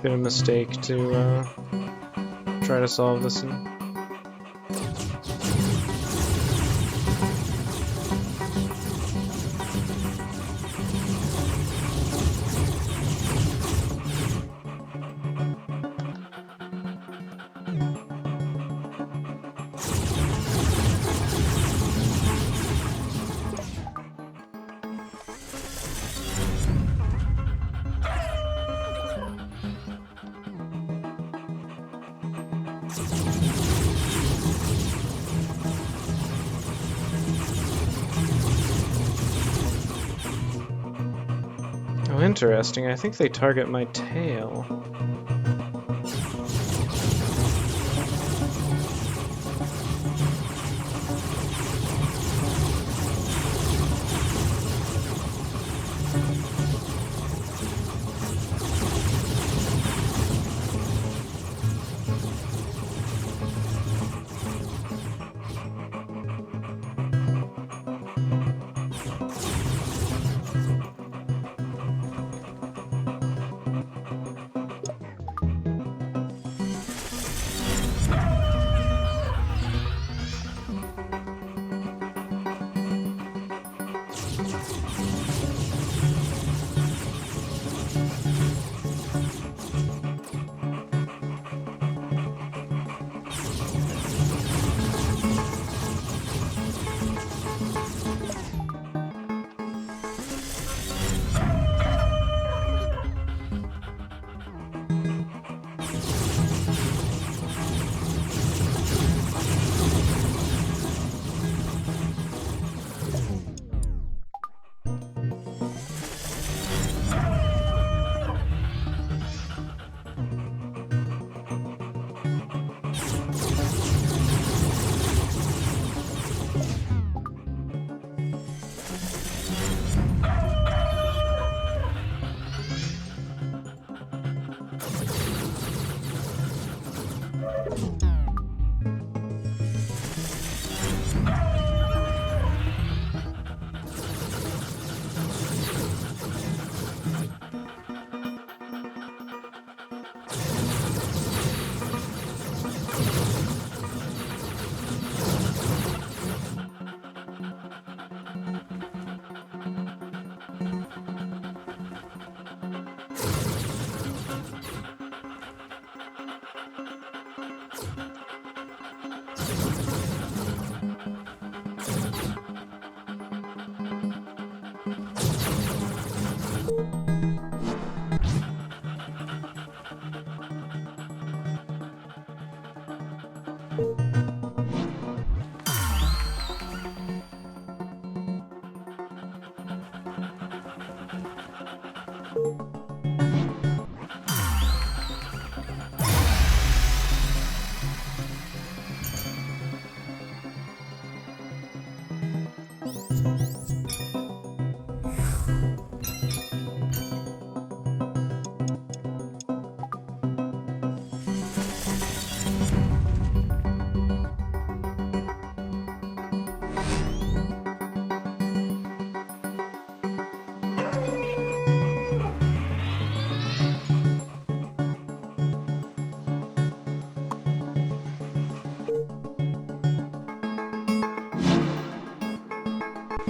been a mistake to try to solve this in. Oh, interesting. I think they target my tail.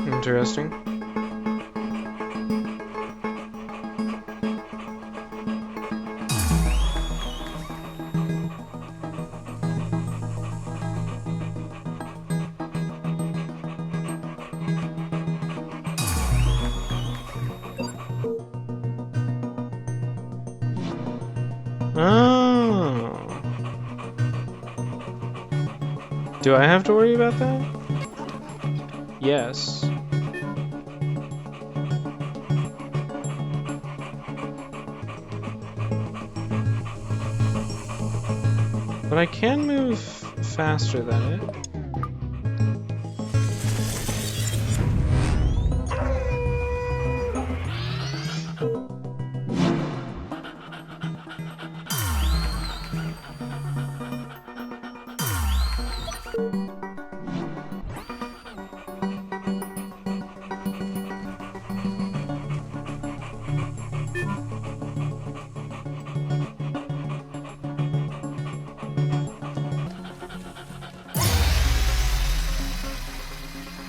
Interesting. Oh. Do I have to worry about that? Yes. But I can move faster than it.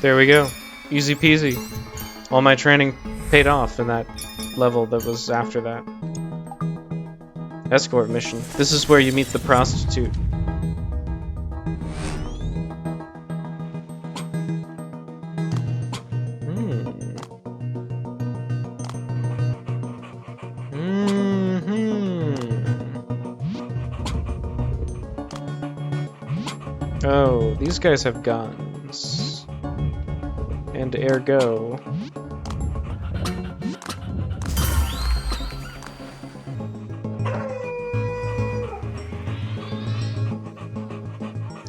There we go. Easy peasy. All my training paid off in that level that was after that. Escort mission. This is where you meet the prostitute. Oh, these guys have guns. And ergo...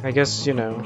I guess, you know...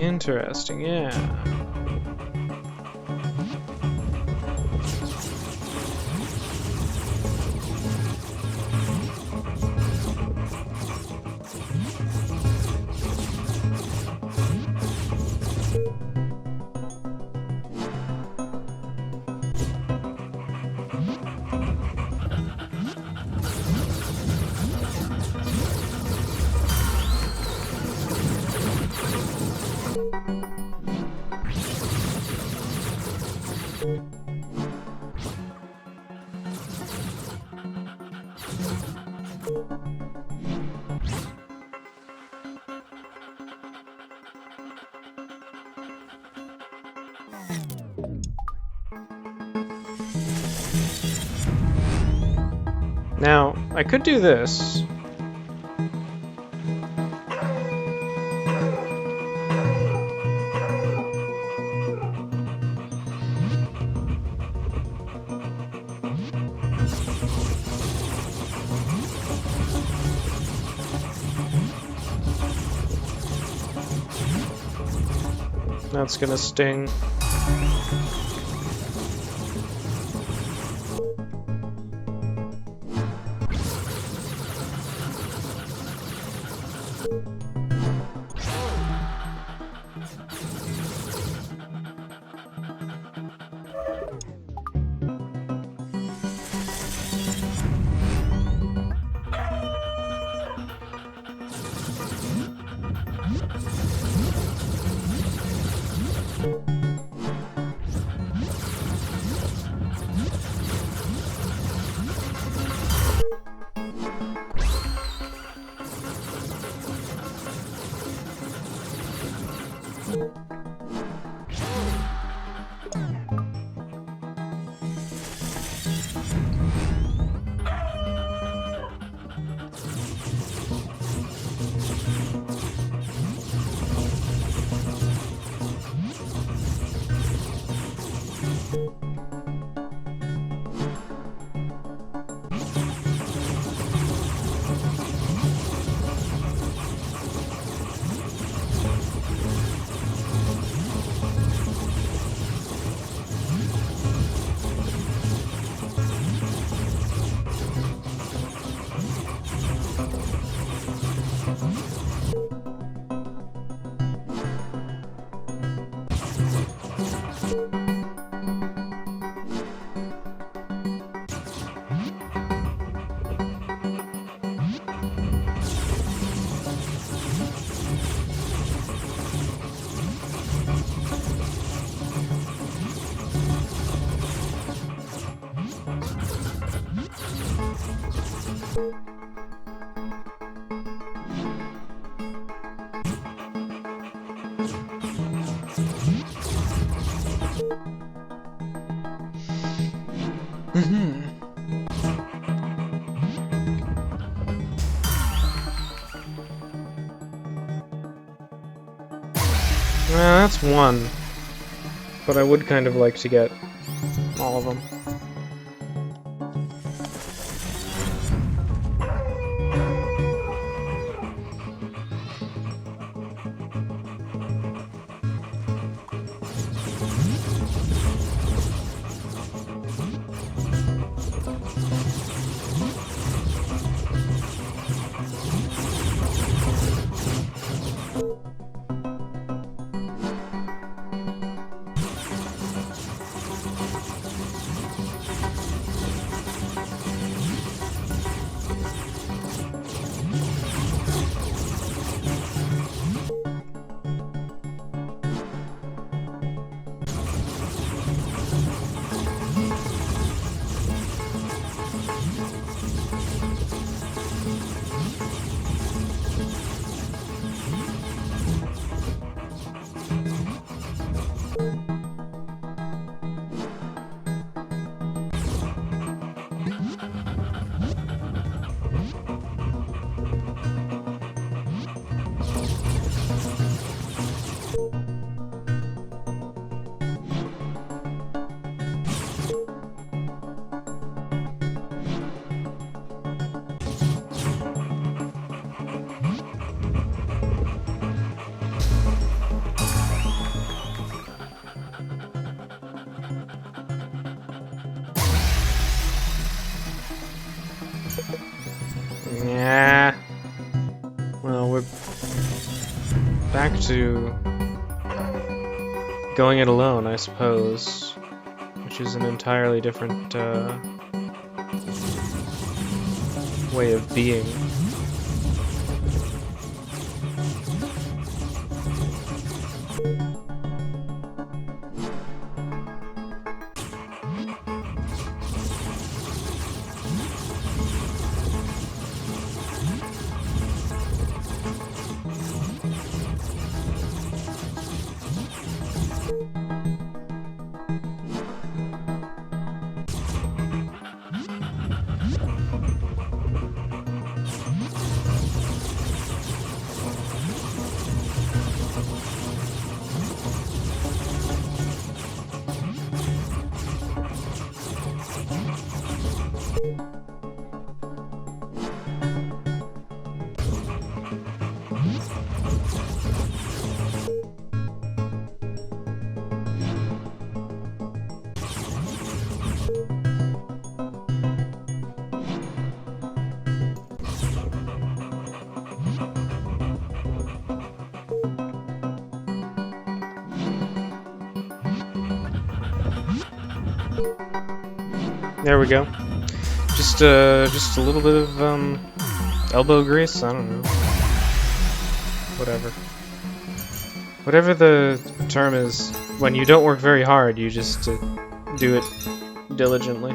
Interesting, yeah. Now, I could do this. That's gonna sting. Mm-hmm. Well, that's one. But I would kind of like to get all of them. Yeah. Well, we're back to going it alone, I suppose, which is an entirely different way of being. There we go. Just a little bit of elbow grease. I don't know. Whatever. Whatever the term is, when you don't work very hard, you just do it diligently.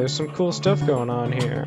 there's some cool stuff going on here.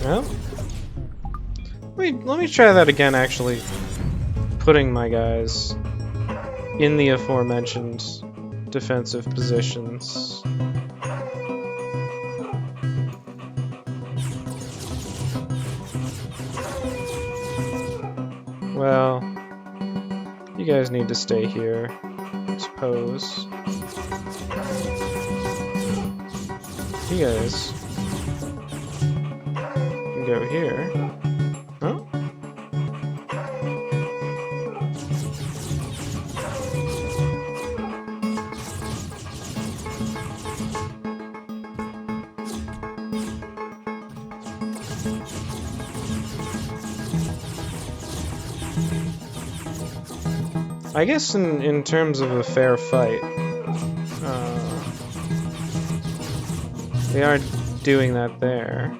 Well, let me try that again, actually. Putting my guys in the aforementioned defensive positions. Well, you guys need to stay here, I suppose. You guys can go here. Huh? I guess in terms of a fair fight, they are doing that there.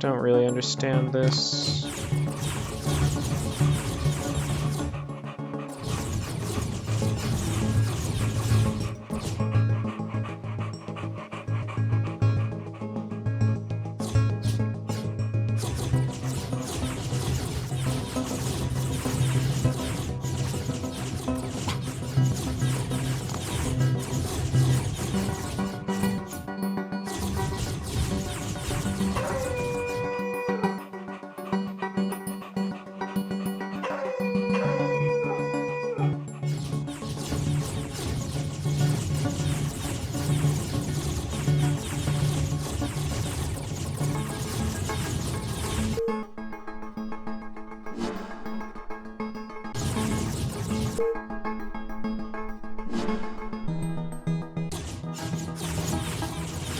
Don't really understand this.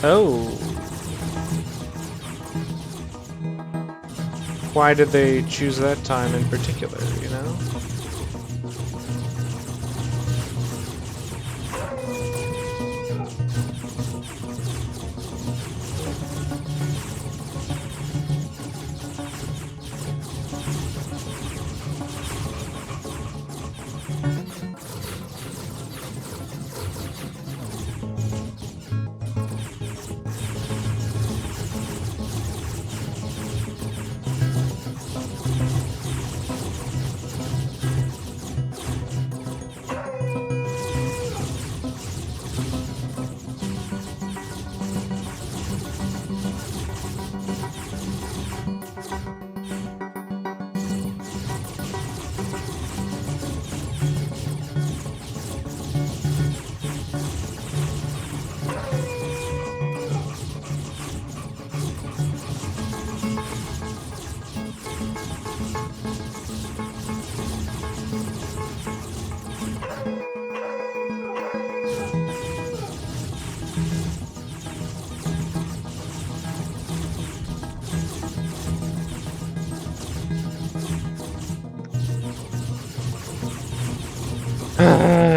Oh. Why did they choose that time in particular, you know?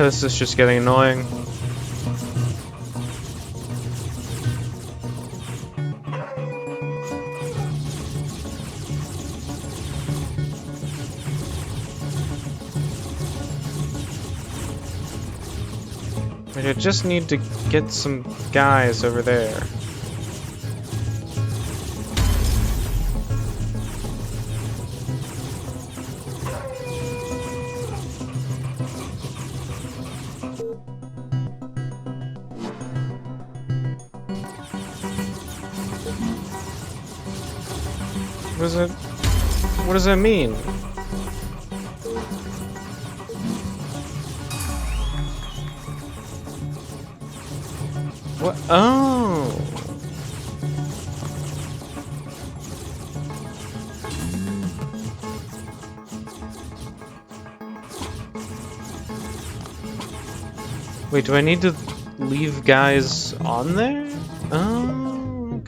This is just getting annoying. Like, I just need to get some guys over there. What does that mean? What? Oh! Wait, do I need to leave guys on there? Oh,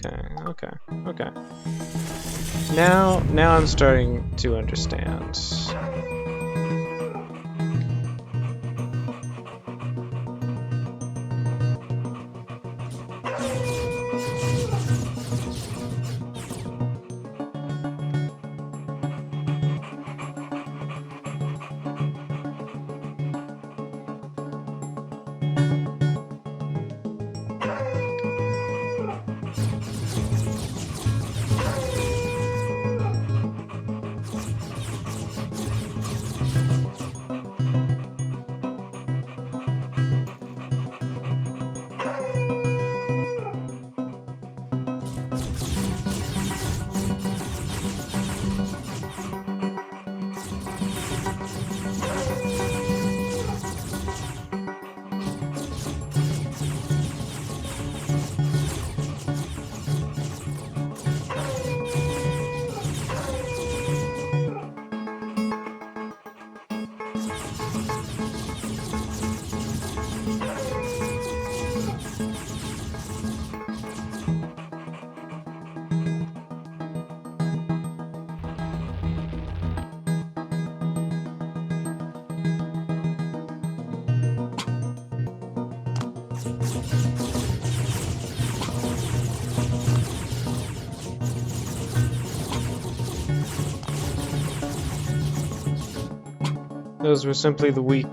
okay. Now I'm starting to understand. Those were simply the weak.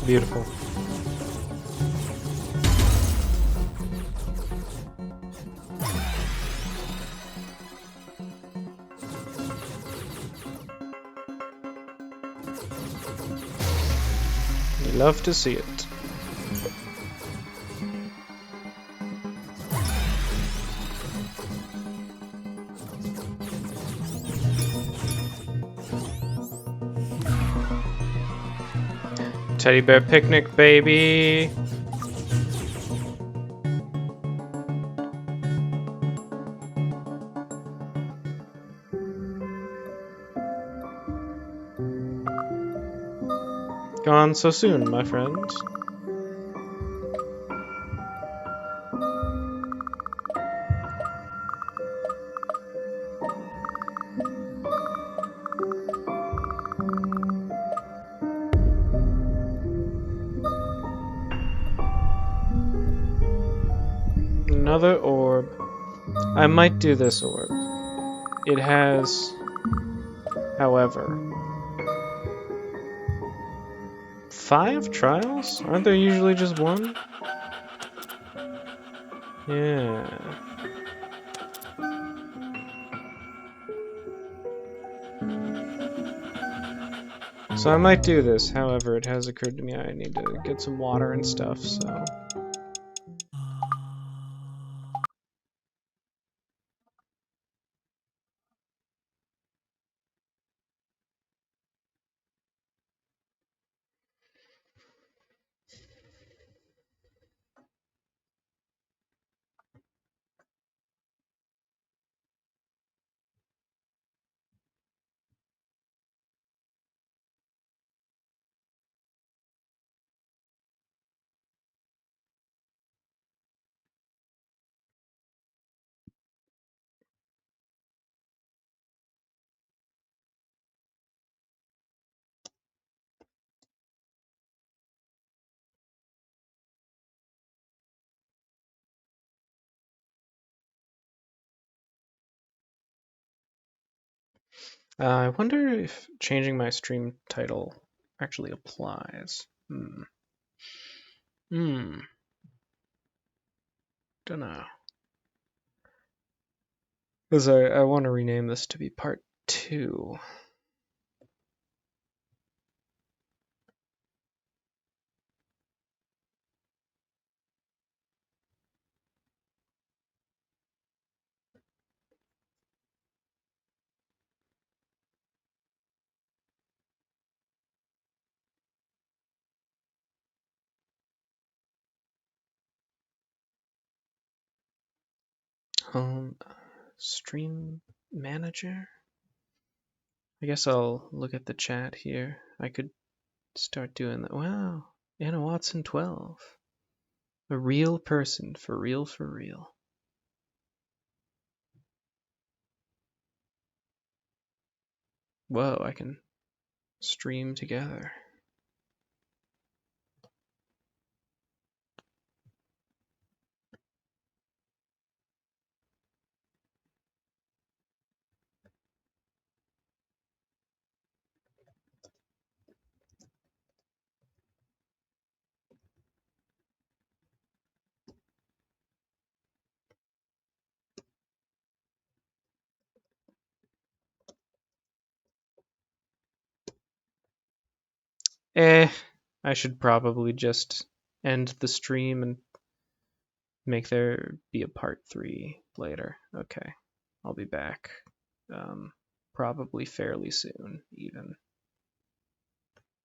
Beautiful. We love to see it. Teddy bear picnic, baby. Gone so soon, my friend. Another orb. I might do this orb. It has, however, 5 trials? Aren't there usually just one? Yeah. So I might do this, however, it has occurred to me I need to get some water and stuff, so... I wonder if changing my stream title actually applies. Dunno. Because I want to rename this to be part 2. Stream manager? I guess I'll look at the chat here. I could start doing that. Wow, Anna Watson 12. A real person, for real, for real. Whoa, I can stream together. I should probably just end the stream and make there be a part 3 later. Okay, I'll be back. Probably fairly soon, even.